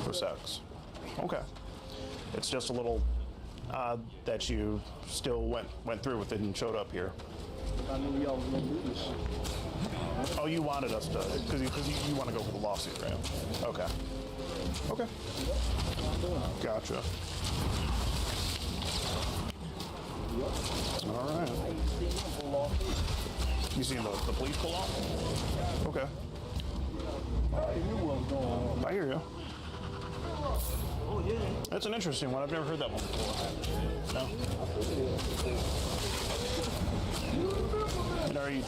for sex. Okay. It's just a little odd that you still went through with it and showed up here. I knew y'all was gonna do this. Oh, you wanted us to, because you want to go for the lawsuit, right? Okay. Okay. Gotcha. All right. You seen the police pull off? Okay. I hear you. That's an interesting one. I've never heard that one before. No? And are you...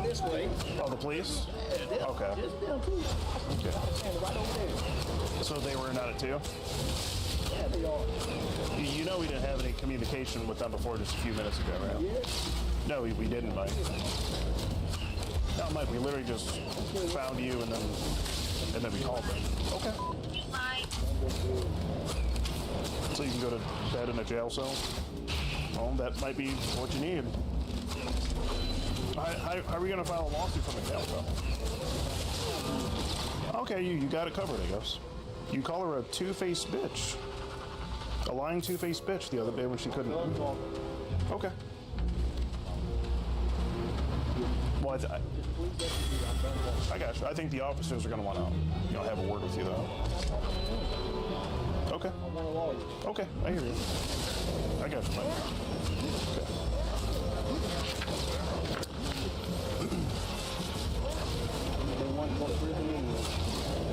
this way. Oh, the police? Okay. Okay. So they were not at 2? Yeah, they are. You know we didn't have any communication with them before just a few minutes ago, right? No, we didn't, Mike. No, Mike, we literally just found you and then we called them. Okay. So you can go to bed in a jail cell? Well, that might be what you need. How are we going to file a lawsuit from a jail cell? Okay, you got it covered, I guess. You call her a two-faced bitch. A lying two-faced bitch the other day when she couldn't. Okay. Well, I got you. I think the officers are going to want to, have a word with you, though. Okay. Okay, I hear you. I got you, Mike. Okay.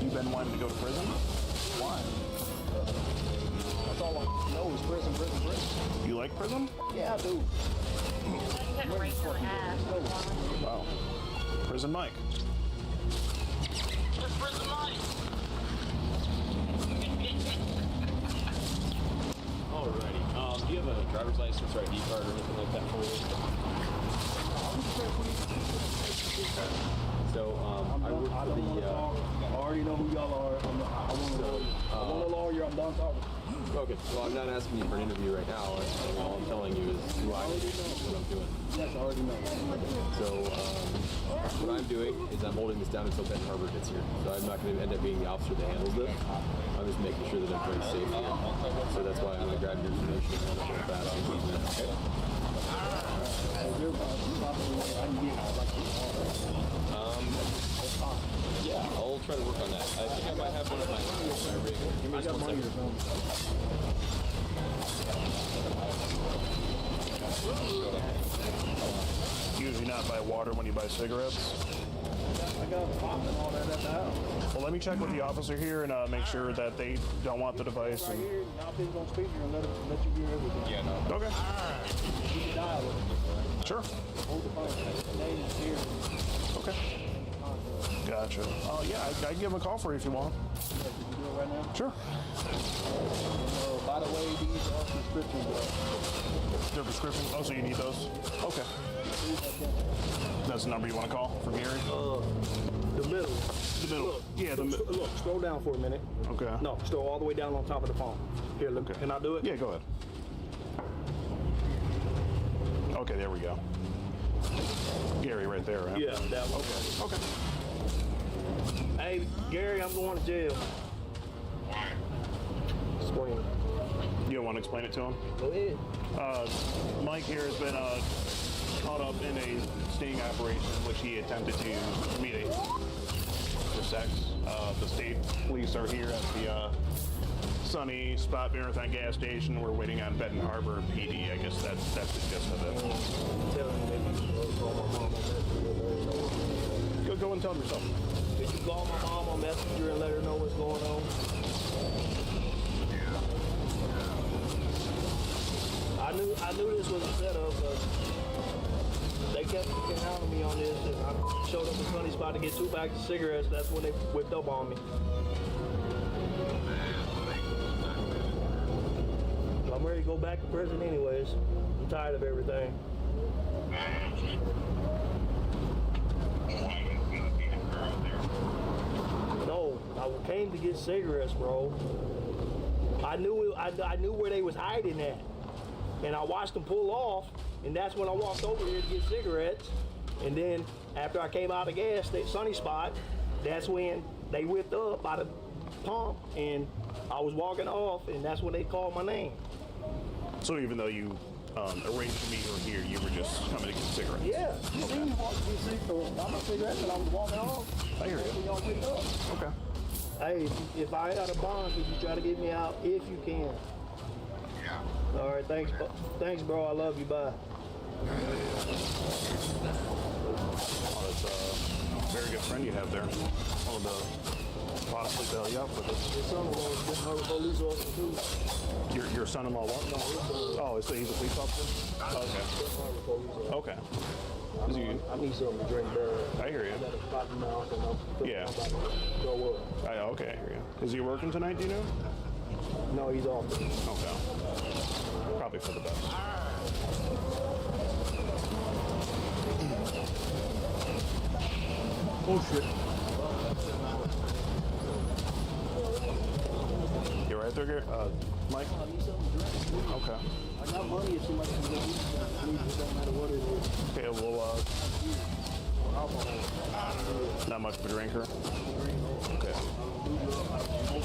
You've been wanting to go to prison? Why? That's all I know is prison. You like prison? Yeah, I do. Wow. Prison Mike. Prison Mike. Alrighty. Do you have a driver's license or ID card or anything like that for you? So, I work for the... I already know who y'all are. I want a lawyer. I'm done talking. Okay, well, I'm not asking you for an interview right now. All I'm telling you is who I am and what I'm doing. Yes, I already know. So, what I'm doing is I'm holding this down until Ben Harbor gets here. So I'm not going to end up being the officer that handles this. I'm just making sure that everybody's safe here. So that's why I'm going to grab your information and go fast and keep it. Okay? Yeah, I'll try to work on that. I think I might have one of my rig. Give me just 1 second. Usually not buy water when you buy cigarettes. I got a pop and all that at the house. Well, let me check with the officer here and make sure that they don't want the device. Right here, now please don't speak here and let you hear everything. Yeah, no. Okay. You can dial it. Sure. Hold the phone. The name is here. Okay. Gotcha. Yeah, I can give him a call for you if you want. Yeah, can you do it right now? Sure. By the way, these are prescriptions. They're prescriptions? Oh, so you need those? Okay. That's the number you want to call for Gary? The middle. The middle. Look, Yeah, the middle. Look, scroll down for a minute. Okay. No, scroll all the way down on top of the phone. Here, look. Okay. Can I do it? Yeah, go ahead. Okay, there we go. Gary right there, right? Yeah, that one. Okay. Hey, Gary, I'm going to jail. Explain. You don't want to explain it to him? Go ahead. Mike here has been caught up in a sting operation in which he attempted to commit for sex. The state police are here at the Sunny Spot Marathon gas station. We're waiting on Benton Harbor PD. I guess that's the gist of it. Go and tell him yourself. Did you call my mom on Messenger and let her know what's going on? I knew this was a setup, but they kept hounding me on this, and I showed up at Sunny Spot to get 2 packs of cigarettes. That's when they whipped up on me. I'm ready to go back to prison anyways. I'm tired of everything. No, I came to get cigarettes, bro. I knew where they was hiding at, and I watched them pull off, and that's when I walked over here to get cigarettes. And then after I came out of the gas station, Sunny Spot, that's when they whipped up by the pump, and I was walking off, and that's when they called my name. So even though you arranged to meet her here, you were just coming to get cigarettes? Yeah. You seen me walk to get cigarettes. I'm a cigarette, and I was walking off. I hear you. Y'all whipped up. Okay. Hey, if I ain't got a bond, could you try to get me out if you can? Yeah. All right, thanks. Thanks, bro. I love you. Bye. Oh, that's a very good friend you have there. Oh, the possibly bail you out for this. Your son-in-law is just another police officer too. Your son-in-law what? Oh, so he's a police officer? Okay. Okay. I need something to drink, bro. I hear you. I got a cotton mouth and I'm Yeah. about to grow up. Okay, I hear you. Is he working tonight, do you know? No, he's off. Okay. Probably for the best. Oh, shit. You right there, Gary? Mike? Okay. I got money if somebody can get me. It don't matter what it is. Okay, well, not much of a drinker? Okay.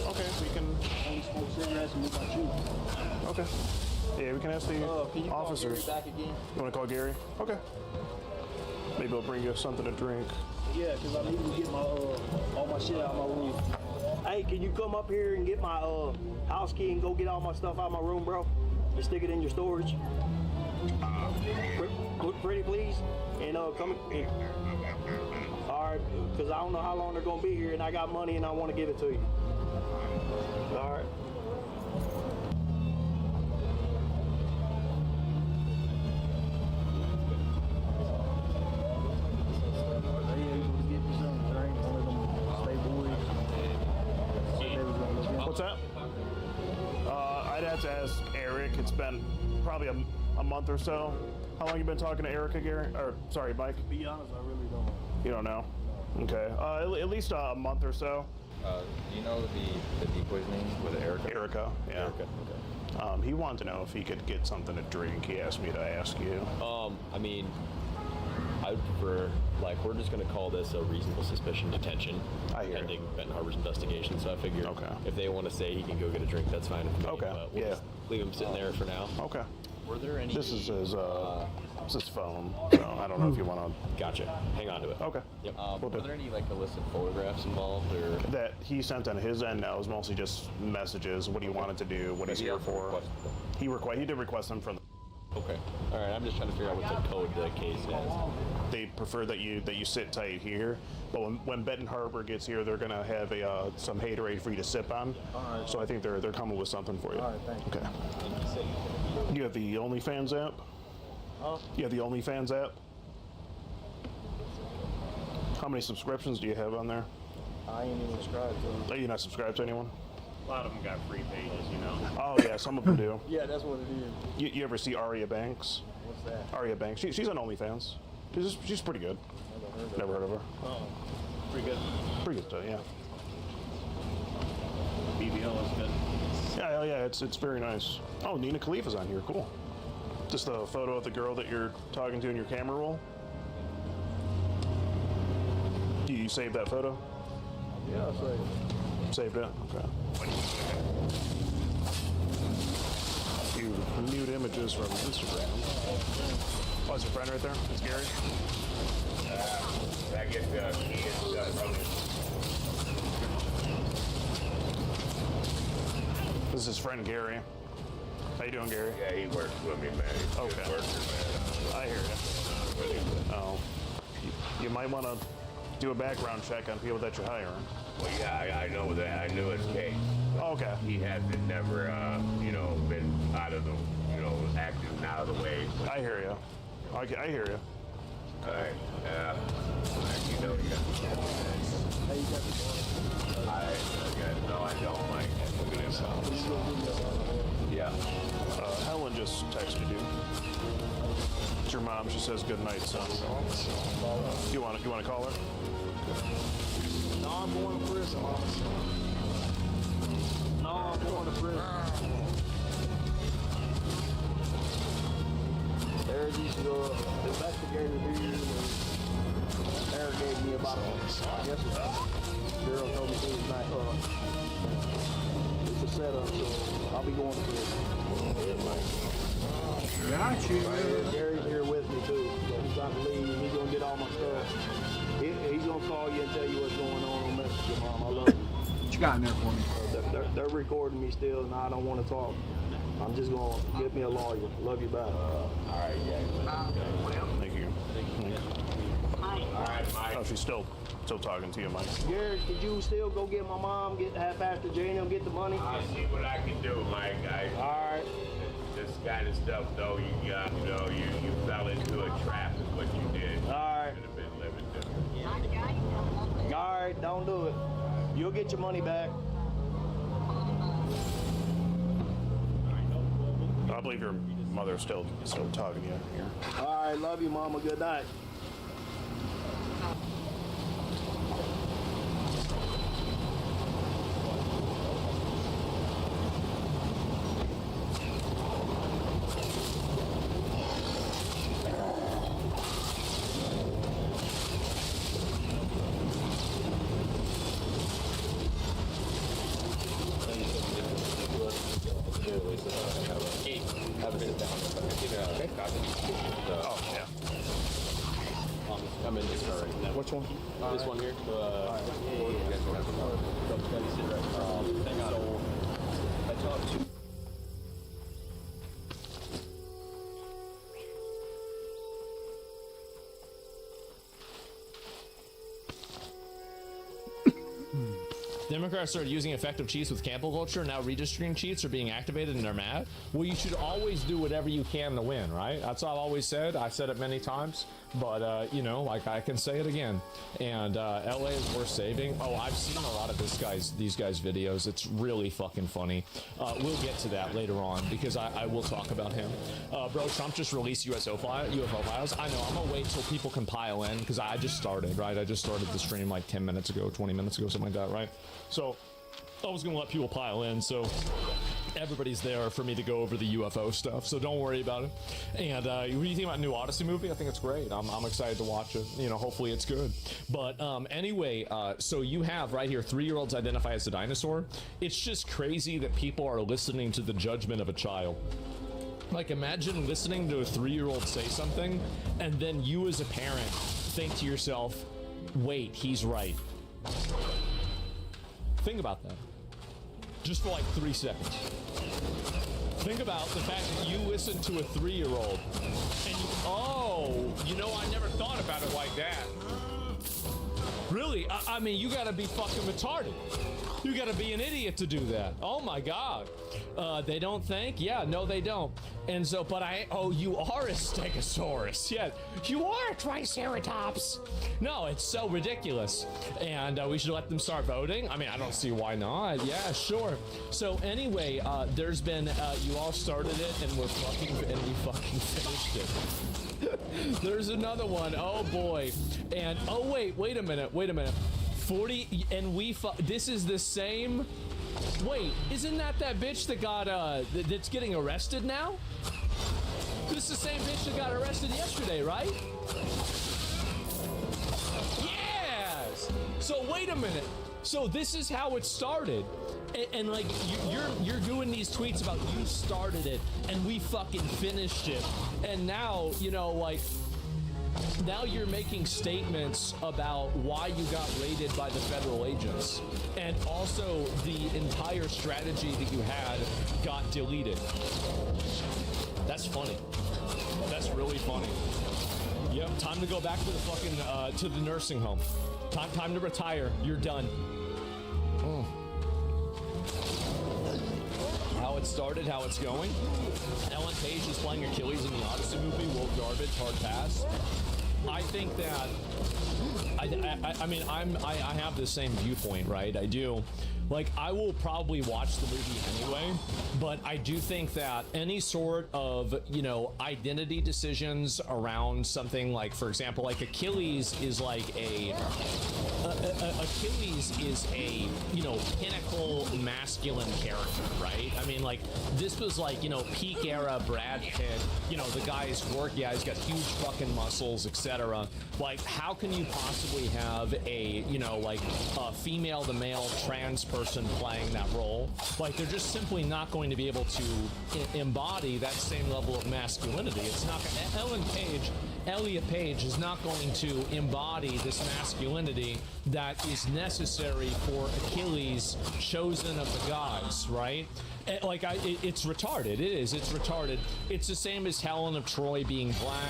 Okay, we can... Only smoke cigarettes and move my chew. Okay. Yeah, we can ask the can you officers. call Gary back again? You want to call Gary? Okay. Maybe I'll bring you something to drink. Yeah, because I need to get my all my shit out of my room. Hey, can you come up here and get my house key and go get all my stuff out of my room, bro? And stick it in your storage. Pretty please. And come here. All right, because I don't know how long they're gonna be here, and I got money and I want to give it to you. All right. What's that? I'd have to ask Eric. It's been probably a month or so. How long you been talking to Erica, Gary? Or sorry, Mike? To be honest, I really don't. You don't know? Okay. At least a month or so. Do you know the decoy's name with Erica? Erica, yeah. Erica, okay. He wanted to know if he could get something to drink. He asked me to ask you. I mean, I would prefer, like, we're just going to call this a reasonable suspicion detention pending Benton Harbor's investigation. So I figure if they want to say he can go get a drink, that's fine with me. Okay, But we'll just leave him sitting there for now. Okay. Were there any... This is his phone, so I don't know if you want to... Gotcha. Hang on to it. Okay. Yep. We'll Were there any, like, illicit photographs involved, or... That he sent on his end, no, it was mostly just messages, what he wanted to do, what he's here for. He did request them from the... Okay. All right, I'm just trying to figure out what the code the case is. They prefer that you sit tight here, but when Benton Harbor gets here, they're gonna have some haterade for you to sip on. All right. So I think they're coming with something for you. All right, thank you. Okay. You have the OnlyFans app? You have the OnlyFans app? How many subscriptions do you have on there? I ain't even subscribed to them. Are you not subscribed to anyone? A lot of them got free pages, you know. Oh yeah, some of them do. Yeah, that's what it is. You ever see Aria Banks? What's that? Aria Banks. She's on OnlyFans. She's pretty good. Never heard of her. Oh, pretty good. Pretty good stuff, yeah. BBL is good. Yeah, yeah, it's very nice. Oh, Nina Khalifa's on here. Cool. Just a photo of the girl that you're talking to in your camera roll. You saved that photo? Yeah, I saved. Saved it? Okay. Few nude images from Instagram. Oh, it's your friend right there? It's Gary? This is his friend Gary. How you doing, Gary? Yeah, he works with me, man. He's a good worker, man. I hear you. Oh, you might want to do a background check on people that you're hiring. Well, yeah, I know that. I knew his case. Oh, okay. He hasn't never, been out of the, acting out of the way. I hear you. I hear you. Alright, yeah. You know you got the Hey, you got the no, I don't, Mike. Look at this house. Yeah. Helen just texted you. It's your mom. She says good night, son. You want to call her? No, I'm going to prison. No, I'm going to prison. There's these investigators here and interrogated me about I guess the girl told me she was not it's a setup, so I'll be going to prison. Got you. Gary's here with me too. So he's about to leave. He's gonna get all my stuff. He's gonna call you and tell you what's going on Messenger, Mom. I love you. What you got in there for me? They're recording me still, and I don't want to talk. I'm just gonna get me a lawyer. Love you, bye. All right, yeah. Thank you. All right, Mike. Oh, she's still talking to you, Mike. Gary, could you still go get my mom, have Pastor Jane, and get the money? I'll see what I can do, Mike. All right. This kind of stuff, though, you fell into a trap is what you did. All right. You should have been living different. All right, don't do it. You'll get your money back. I believe your mother's still talking to you here. All right, love you, Mama. Good night. Oh, yeah. I'm in this car right now. Which one? This one here. I talked to. Democrats started using effective cheats with cancel culture. Now redistricting cheats are being activated and they're mad. Well, you should always do whatever you can to win, right? That's what I've always said. I've said it many times, but like I can say it again. And LA is worth saving. Oh, I've seen a lot of these guys' videos. It's really fucking funny. We'll get to that later on because I will talk about him. Bro, Trump just released UFO files. I know. I'm gonna wait till people can pile in because I just started, right? I just started the stream like 10 minutes ago, 20 minutes ago, something like that, right? So I was gonna let people pile in, so everybody's there for me to go over the UFO stuff, so don't worry about it. And what do you think about the new Odyssey movie? I think it's great. I'm excited to watch it. Hopefully it's good. But anyway, so you have right here 3-year-olds identify as a dinosaur. It's just crazy that people are listening to the judgment of a child. Like, imagine listening to a 3-year-old say something, and then you as a parent think to yourself, wait, he's right. Think about that. Just for like 3 seconds. Think about the fact that you listen to a 3-year-old and I never thought about it like that. Really? I mean, you gotta be fucking retarded. You gotta be an idiot to do that. Oh my God. They don't think? Yeah, no, they don't. And so, you are a stegosaurus. Yeah, you are a triceratops. No, it's so ridiculous. And we should let them start voting. I mean, I don't see why not. Yeah, sure. So anyway, there's been, you all started it and we fucking finished it. There's another one. Oh boy. And, wait a minute. 40, and this is the same. Wait, isn't that bitch that got that's getting arrested now? This is the same bitch that got arrested yesterday, right? Yes. So wait a minute. So this is how it started, and like you're doing these tweets about you started it and we fucking finished it, and now now you're making statements about why you got raided by the federal agents, and also the entire strategy that you had got deleted. That's funny. That's really funny. Yep, time to go back to the fucking to the nursing home. Time to retire. You're done. How it started, how it's going. Ellen Page is playing Achilles in the Odyssey movie. Wolf garbage, hard pass. I think that I mean I have the same viewpoint, right? I do. Like, I will probably watch the movie anyway, but I do think that any sort of, you know, identity decisions around something like, for example, like Achilles is like Achilles is a, you know, pinnacle masculine character, right? I mean, like, this was like, you know, peak era Brad Pitt, you know, the guy's work, yeah, he's got huge fucking muscles, etc. Like, how can you possibly have a, you know, like a female to male trans person playing that role? Like, they're just simply not going to be able to embody that same level of masculinity. It's not Elliot Page is not going to embody this masculinity that is necessary for Achilles, chosen of the gods, right? Like, it's retarded. It is. It's retarded. It's the same as Helen of Troy being black.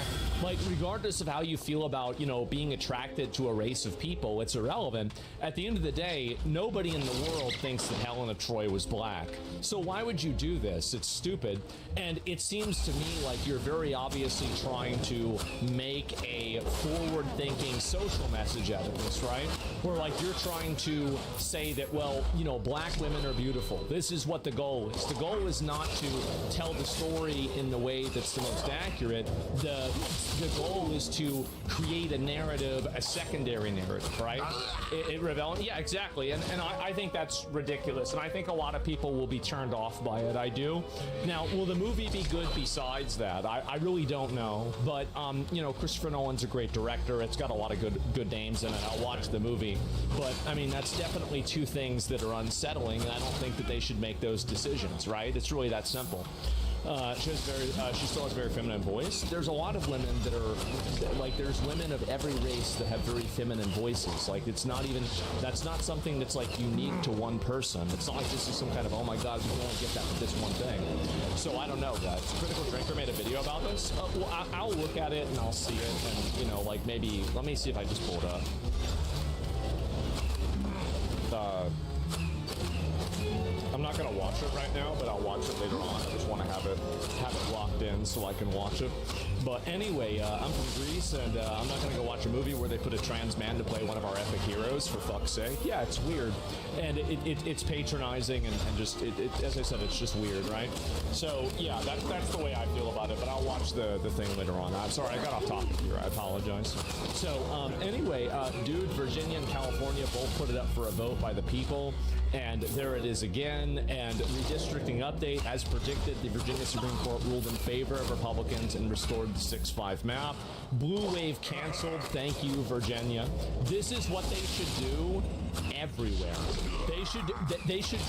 Like, regardless of how you feel about, you know, being attracted to a race of people, it's irrelevant. At the end of the day, nobody in the world thinks that Helen of Troy was black. So why would you do this? It's stupid. And it seems to me like you're very obviously trying to make a forward-thinking social message out of this, right? Where, like, you're trying to say that, well, you know, black women are beautiful. This is what the goal is. The goal is not to tell the story in the way that's the most accurate. The goal is to create a narrative, a secondary narrative, right? Yeah, exactly. And I think that's ridiculous. And I think a lot of people will be turned off by it. I do. Now, will the movie be good besides that? I really don't know. But, you know, Christopher Nolan's a great director. It's got a lot of good names in it. I'll watch the movie. But, I mean, that's definitely two things that are unsettling. And I don't think that they should make those decisions, right? It's really that simple. She still has a very feminine voice. There's a lot of women that are, like, there's women of every race that have very feminine voices. Like, it's not even, that's not something that's, like, unique to one person. It's not like this is some kind of, oh my god, we only get that with this one thing. So I don't know, guys. Critical Drinker made a video about this. Well, I'll look at it and I'll see it, and, you know, like, maybe, let me see if I just pull it up. I'm not gonna watch it right now, but I'll watch it later on. I just want to have it locked in so I can watch it. But anyway, I'm from Greece, and I'm not gonna go watch a movie where they put a trans man to play one of our epic heroes, for fuck's sake. Yeah, it's weird, and it's patronizing, and just as I said, it's just weird, right? So yeah, that's the way I feel about it. But I'll watch the thing later on. I'm sorry, I got off topic here. I apologize. So anyway, dude, Virginia and California both put it up for a vote by the people. And there it is again. And redistricting update, as predicted, the Virginia Supreme Court ruled in favor of Republicans and restored the 6-5 map. Blue wave canceled. Thank you, Virginia. This is what they should do everywhere. They should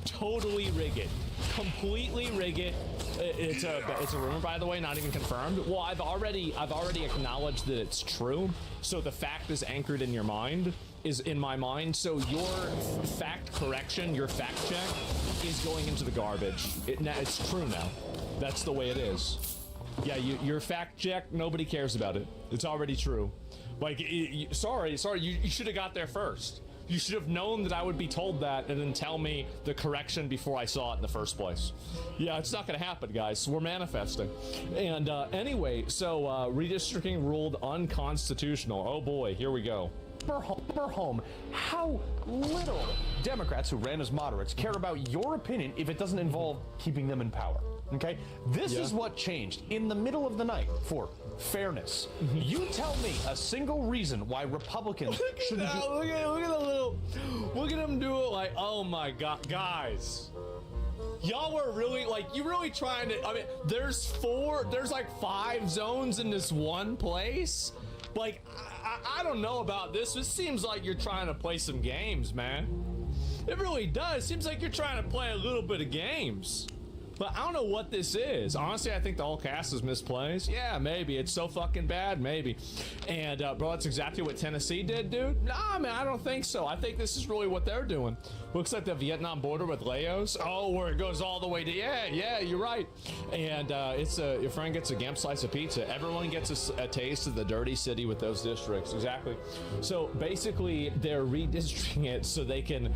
totally rig it. Completely rig it. It's a rumor, by the way, not even confirmed. Well, I've already acknowledged that it's true. So the fact is anchored in your mind. Is in my mind, so your fact correction, your fact check is going into the garbage. It's true now. That's the way it is. Yeah, your fact check, nobody cares about it. It's already true. Like, sorry, you should have got there first. You should have known that I would be told that and then tell me the correction before I saw it in the first place. Yeah, it's not going to happen, guys. We're manifesting. And anyway, so redistricting ruled unconstitutional. Oh boy, here we go. Home. How little Democrats who ran as moderates care about your opinion if it doesn't involve keeping them in power. Okay? This is what changed in the middle of the night for fairness. You tell me a single reason why Republicans shouldn't look at them do it like, oh my god, guys. Y'all were really, like, you really trying to, I mean, there's like 5 zones in this one place. Like, I don't know about this. It seems like you're trying to play some games, man. It really does. Seems like you're trying to play a little bit of games. But I don't know what this is. Honestly, I think the whole cast is misplaced. Yeah, maybe. It's so fucking bad, maybe. And, bro, that's exactly what Tennessee did, dude. Nah, man, I don't think so. I think this is really what they're doing. Looks like the Vietnam border with Laos. Oh, where it goes all the way to, yeah, you're right. And your friend gets a Gamp slice of pizza. Everyone gets a taste of the dirty city with those districts. Exactly. So basically, they're redistricting it so they can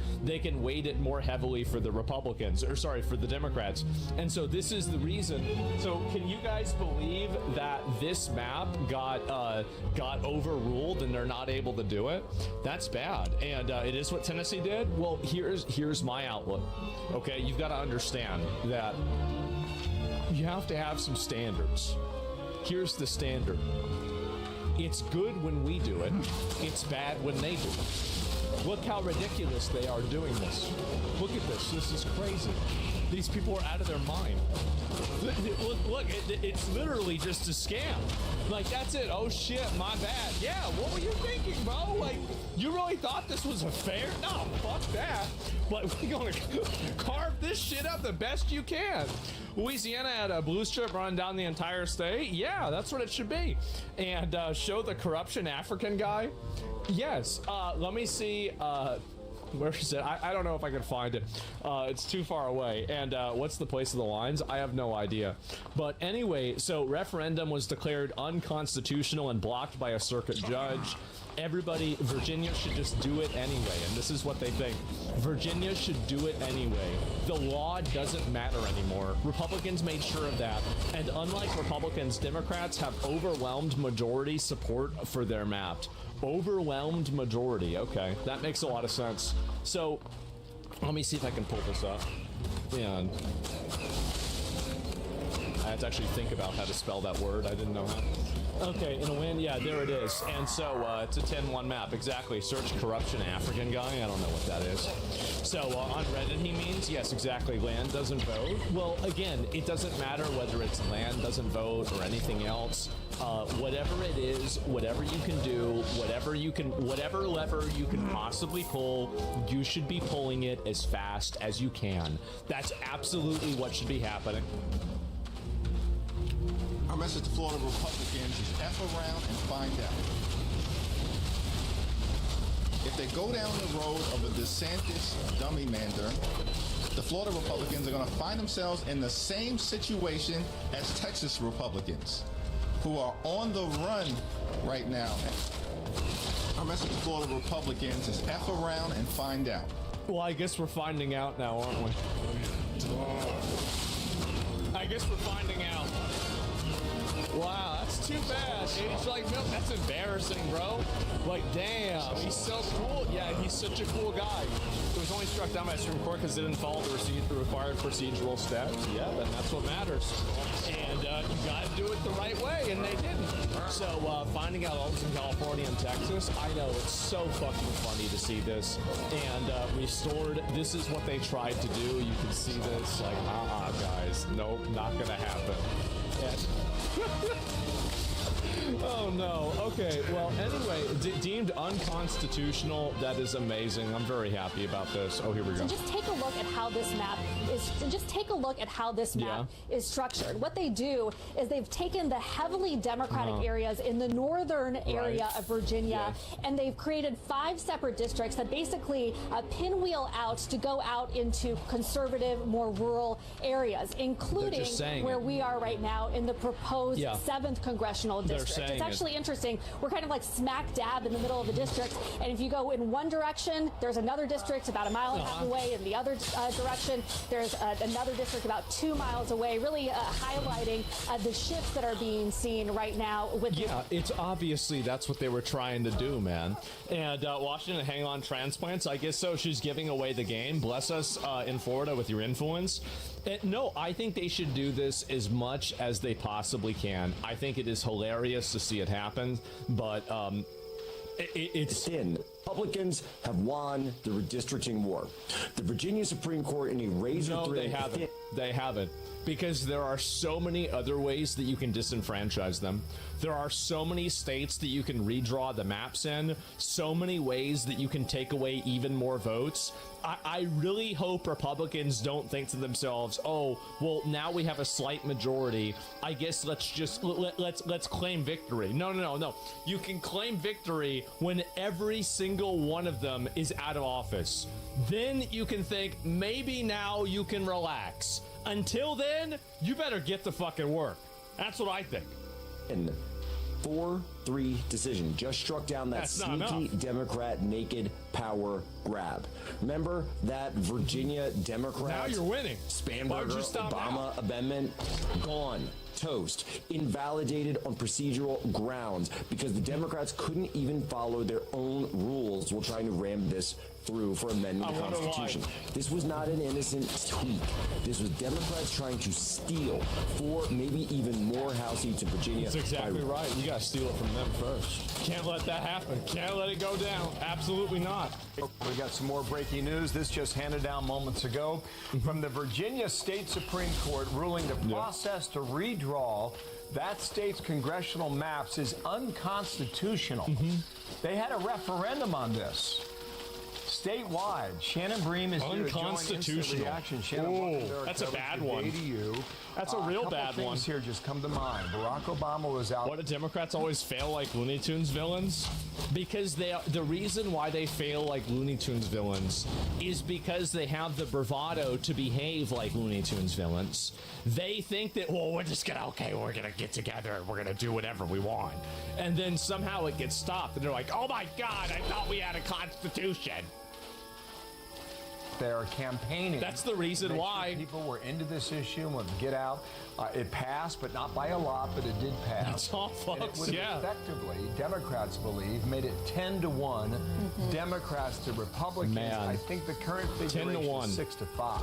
weight it more heavily for the Republicans, or sorry, for the Democrats. And so this is the reason. So can you guys believe that this map got overruled and they're not able to do it? That's bad. And it is what Tennessee did. Well, here's my outlook. Okay, you've got to understand that you have to have some standards. Here's the standard. It's good when we do it. It's bad when they do it. Look how ridiculous they are doing this. Look at this. This is crazy. These people are out of their mind. Look, it's literally just a scam. Like, that's it. Oh, shit, my bad. Yeah, what were you thinking, bro? Like, you really thought this was a fair? No, fuck that. But we're going to carve this shit up the best you can. Louisiana had a blue strip run down the entire state. Yeah, that's what it should be. And show the corruption African guy. Yes. Let me see. Where is it? I don't know if I can find it. It's too far away. And what's the place of the lines? I have no idea. But anyway, so referendum was declared unconstitutional and blocked by a circuit judge. Everybody, Virginia should just do it anyway. And this is what they think. Virginia should do it anyway. The law doesn't matter anymore. Republicans made sure of that. And unlike Republicans, Democrats have overwhelmed majority support for their map. Overwhelmed majority. Okay, that makes a lot of sense. So let me see if I can pull this up. And I had to actually think about how to spell that word. I didn't know how. Okay, in a win, yeah, there it is. And so it's a 10-1 map, exactly. Search corruption African guy. I don't know what that is. So on Reddit, he means, yes, exactly, land doesn't vote. Well, again, it doesn't matter whether it's land doesn't vote or anything else. Whatever it is, whatever you can do, whatever lever you can possibly pull, you should be pulling it as fast as you can. That's absolutely what should be happening. Our message to Florida Republicans is F around and find out. If they go down the road of a DeSantis dummy mander, the Florida Republicans are going to find themselves in the same situation as Texas Republicans, who are on the run right now. Our message to Florida Republicans is F around and find out. Well, I guess we're finding out now, aren't we? I guess we're finding out. Wow, that's too bad. Age like milk, that's embarrassing, bro. Like, damn, he's so cool. Yeah, he's such a cool guy. It was only struck down by Supreme Court because it didn't follow the required procedural steps. Yeah, then that's what matters. And you gotta do it the right way, and they didn't. So finding out all this in California and Texas, I know it's so fucking funny to see this. And restored, this is what they tried to do. You can see this, like, guys, nope, not gonna happen. Oh no. Okay, well, anyway, deemed unconstitutional. That is amazing. I'm very happy about this. Oh, here we go. So just take a look at how this map is structured. What they do is they've taken the heavily Democratic areas in the northern area of Virginia, and they've created 5 separate districts that basically pinwheel out to go out into conservative, more rural areas, including where we are right now in the proposed 7th congressional district. It's actually interesting. We're kind of like smack dab in the middle of the district, and if you go in one direction, there's another district about a mile and a half away. In the other direction, there's another district about 2 miles away, really highlighting the shifts that are being seen right now. It's obviously that's what they were trying to do, man. And Washington, hang on transplants, I guess so. She's giving away the game. Bless us in Florida with your influence. No, I think they should do this as much as they possibly can. I think it is hilarious to see it happen, but it's in. Republicans have won the redistricting war. The Virginia Supreme Court in a razor they haven't. They haven't. Because there are so many other ways that you can disenfranchise them. There are so many states that you can redraw the maps in, so many ways that you can take away even more votes. I really hope Republicans don't think to themselves, oh, well, now we have a slight majority. I guess let's just let's claim victory. No. You can claim victory when every single one of them is out of office. Then you can think maybe now you can relax. Until then, you better get the fucking work. That's what I think. 4-3 decision. Just struck down that That's not sneaky enough. Democrat naked power grab. Remember that Virginia Democrat? Now you're winning. Why would you Spamberger stop Obama amendment gone. Toast. Invalidated on procedural grounds because the Democrats couldn't even follow their own rules while trying to ram this through for amending the Constitution. This was not an innocent tweak. This was Democrats trying to steal 4, maybe even more House seats in Virginia. That's exactly right. You got to steal it from them first. Can't let that happen. Can't let it go down. Absolutely not. We got some more breaking news. This just handed down moments ago from the Virginia State Supreme Court ruling the process to redraw that state's congressional maps is unconstitutional. They had a referendum on this. Statewide, Shannon Bream is here to join Instant Reaction. Shannon, welcome to our That's a coverage. bad Good one. day to you. That's a real couple bad things one. Here just come to mind. Barack Obama was out. What do Democrats always fail like Looney Tunes villains? Because the reason why they fail like Looney Tunes villains is because they have the bravado to behave like Looney Tunes villains. They think that, well, we're gonna get together and we're gonna do whatever we want. And then somehow it gets stopped and they're like, oh my God, I thought we had a constitution. They're campaigning. That's the reason Make why. sure people were into this issue and would get out. It passed, but not by a lot, but it did pass. That's all, And it folks, would yeah. effectively, Democrats believe, made it 10-1 Democrats to Republicans. Man. I think the current 10 figure to 1. is 6-5.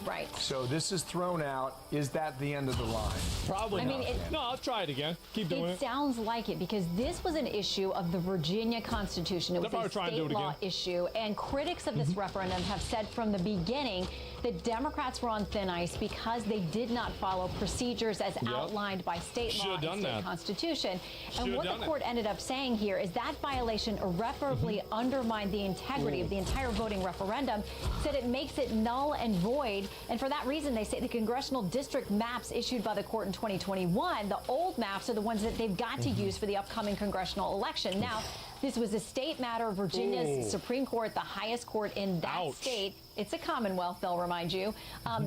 Right. So this is thrown out. Is that the end of the line? Probably I mean, not. No, I'll try it again. Keep doing It it. sounds like it because this was an issue of the Virginia Constitution. It They'll was a probably try and do state it law again. issue, and critics of this referendum have said from the beginning that Democrats were on thin ice because they did not follow procedures as outlined by state law and state constitution. And what the court ended up saying here is that violation irreparably undermined the integrity of the entire voting referendum, said it makes it null and void. And for that reason, they say the congressional district maps issued by the court in 2021, the old maps are the ones that they've got to use for the upcoming congressional election. Now, this was a state matter. Virginia's Supreme Court, the highest court in that state, it's a Commonwealth, they'll remind you,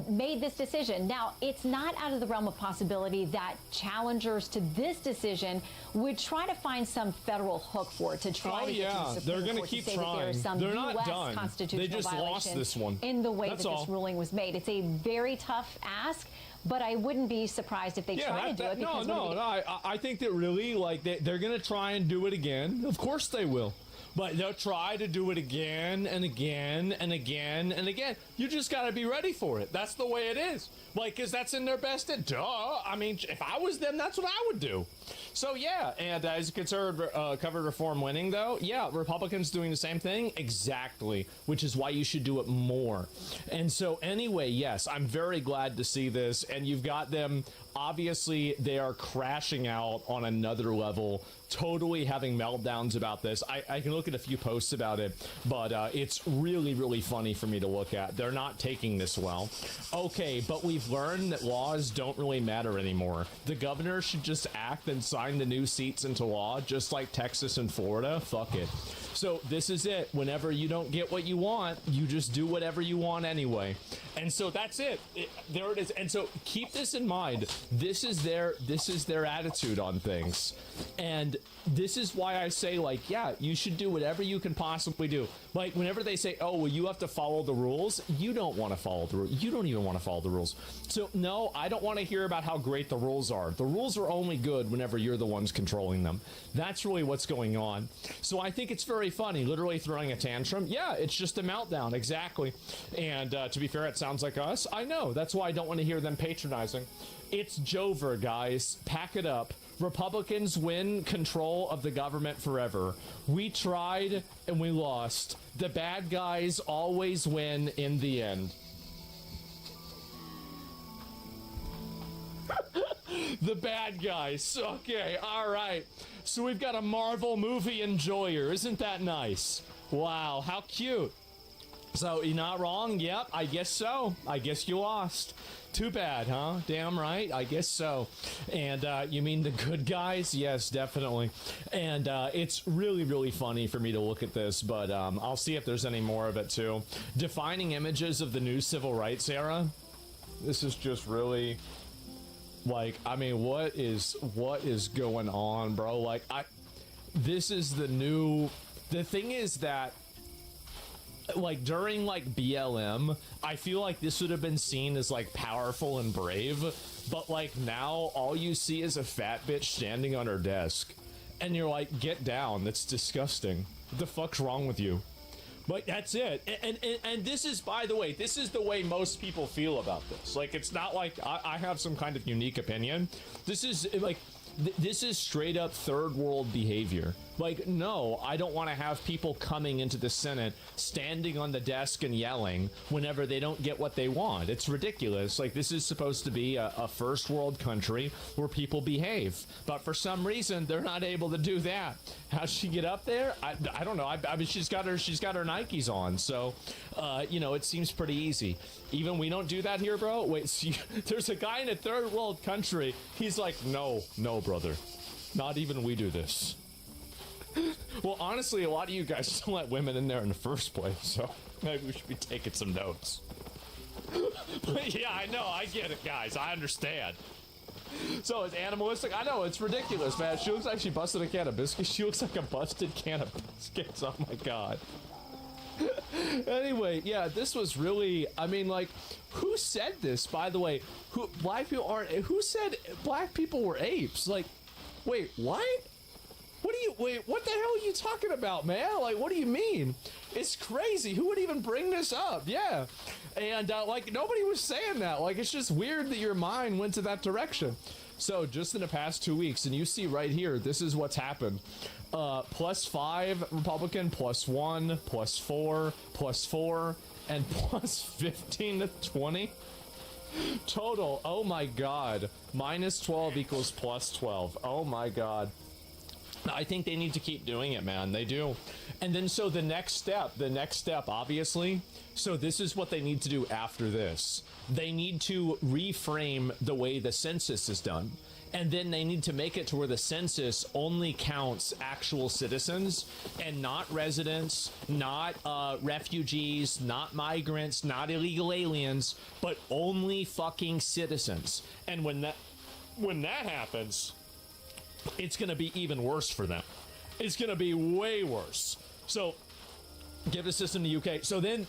made this decision. Now, it's not out of the realm of possibility that challengers to this decision would try to find some federal hook for it to try to get to the Supreme They're going to Court keep to say that there trying. is some They're not U.S. done. constitutional They just violation lost this one. in the way That's that all. this ruling was made. It's a very tough ask, but I wouldn't be surprised if they try to do it. Because I think that really, like, they're going to try and do it again. Of course they will. But they'll try to do it again and again and again and again. You just got to be ready for it. That's the way it is. Like, because that's in their best interest. Duh. I mean, if I was them, that's what I would do. So, yeah. And as you consider covered reform winning, though, yeah, Republicans doing the same thing. Exactly. Which is why you should do it more. And so, anyway, yes, I'm very glad to see this. And you've got them. Obviously, they are crashing out on another level, totally having meltdowns about this. I can look at a few posts about it, but it's really, really funny for me to look at. They're not taking this well. Okay, but we've learned that laws don't really matter anymore. The governor should just act and sign the new seats into law, just like Texas and Florida. Fuck it. So this is it. Whenever you don't get what you want, you just do whatever you want anyway. And so that's it. There it is. And so keep this in mind. This is their attitude on things. And this is why I say, like, yeah, you should do whatever you can possibly do. Like, whenever they say, oh, well, you have to follow the rules, you don't want to follow the rules. You don't even want to follow the rules. So, no, I don't want to hear about how great the rules are. The rules are only good whenever you're the ones controlling them. That's really what's going on. So I think it's very funny, literally throwing a tantrum. Yeah, it's just a meltdown, exactly. And to be fair, it sounds like us. I know. That's why I don't want to hear them patronizing. It's Jover, guys. Pack it up. Republicans win control of the government forever. We tried and we lost. The bad guys always win in the end. The bad guys. Okay, all right. So we've got a Marvel movie enjoyer. Isn't that nice? Wow, how cute. So you're not wrong? Yep, I guess so. I guess you lost. Too bad, huh? Damn right. I guess so. And you mean the good guys? Yes, definitely. And it's really, really funny for me to look at this, but I'll see if there's any more of it too. Defining images of the new civil rights era. This is just really... Like, I mean, what is going on, bro? Like, this is the new. The thing is that, like, during like BLM, I feel like this would have been seen as like powerful and brave, but like now all you see is a fat bitch standing on her desk, and you're like, get down. That's disgusting. What the fuck's wrong with you? But that's it. And this is, by the way, this is the way most people feel about this. Like, it's not like I have some kind of unique opinion. This is like, this is straight up third world behavior. Like, no, I don't want to have people coming into the Senate, standing on the desk and yelling whenever they don't get what they want. It's ridiculous. Like, this is supposed to be a first world country where people behave. But for some reason, they're not able to do that. How'd she get up there? I don't know. I mean, she's got her Nikes on. So, you know, it seems pretty easy. Even we don't do that here, bro. Wait, so there's a guy in a third world country. He's like, no, brother. Not even we do this. Well, honestly, a lot of you guys don't let women in there in the first place, so maybe we should be taking some notes. But yeah, I know, I get it, guys. I understand. So it's animalistic. I know, it's ridiculous, man. She looks like she busted a can of biscuits. She looks like a busted can of biscuits. Oh my god. Anyway, yeah, this was really, I mean, like, who said this, by the way? Who said black people were apes? Like, wait, what? What the hell are you talking about, man? Like, what do you mean? It's crazy. Who would even bring this up? Yeah. And, like, nobody was saying that. Like, it's just weird that your mind went to that direction. So, just in the past 2 weeks, and you see right here, this is what's happened. +5 Republican, +1, +4, +4, and +15 to 20. Total, oh my god. -12 equals +12. Oh my god. I think they need to keep doing it, man. They do. And then so the next step, obviously, so this is what they need to do after this. They need to reframe the way the census is done. And then they need to make it to where the census only counts actual citizens and not residents, not refugees, not migrants, not illegal aliens, but only fucking citizens. And when that happens, it's going to be even worse for them. It's going to be way worse. So, give the system to UK. So then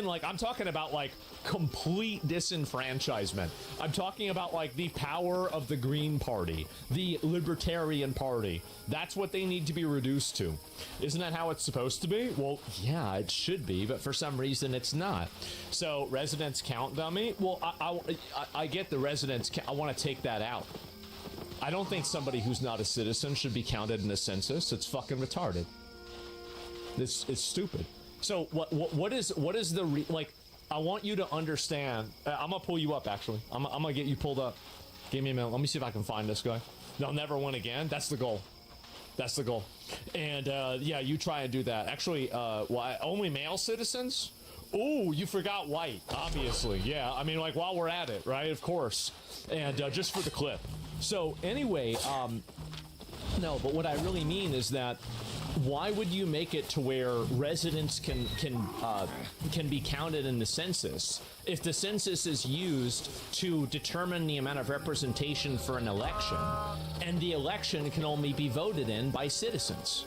like, I'm talking about like complete disenfranchisement. I'm talking about like the power of the Green Party, the Libertarian Party. That's what they need to be reduced to. Isn't that how it's supposed to be? Well, yeah, it should be, but for some reason it's not. So, residents count, dummy? Well, I get the residents count. I want to take that out. I don't think somebody who's not a citizen should be counted in a census. It's fucking retarded. It's stupid. So what is the like? I want you to understand. I'm gonna pull you up. Actually, I'm gonna get you pulled up. Give me a minute. Let me see if I can find this guy. They'll never win again. That's the goal. That's the goal. And yeah, you try and do that. Actually, only male citizens. Oh, you forgot white. Obviously, yeah. I mean, like, while we're at it, right? Of course. And just for the clip. So anyway, no, but what I really mean is that why would you make it to where residents can be counted in the census if the census is used to determine the amount of representation for an election, and the election can only be voted in by citizens?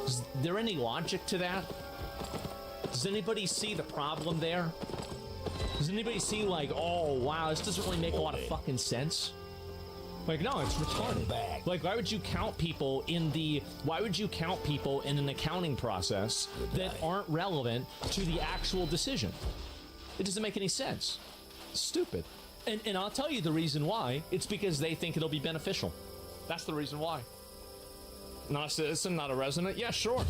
Is there any logic to that? Does anybody see the problem there? Does anybody see, like, oh wow, this doesn't really make a lot of fucking sense? Like, no, it's retarded. Like, why would you count people in an accounting process that aren't relevant to the actual decision? It doesn't make any sense. It's stupid. And I'll tell you the reason why. It's because they think it'll be beneficial. That's the reason why. Not a citizen, not a resident? Yeah, sure.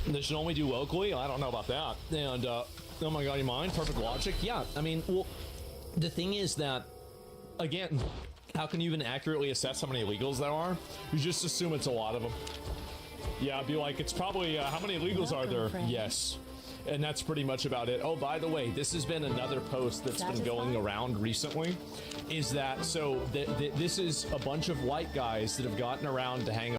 They should only do locally? I don't know about that. And, oh my god, you mind? Perfect logic? Yeah, I mean, well, the thing is that, again, how can you even accurately assess how many illegals there are? You just assume it's a lot of them. Yeah, I'd be like, it's probably, how many illegals are there? Yes. And that's pretty much about it. Oh, by the way, this has been another post that's been going around recently, is that, so this is a bunch of white guys that have gotten around to hang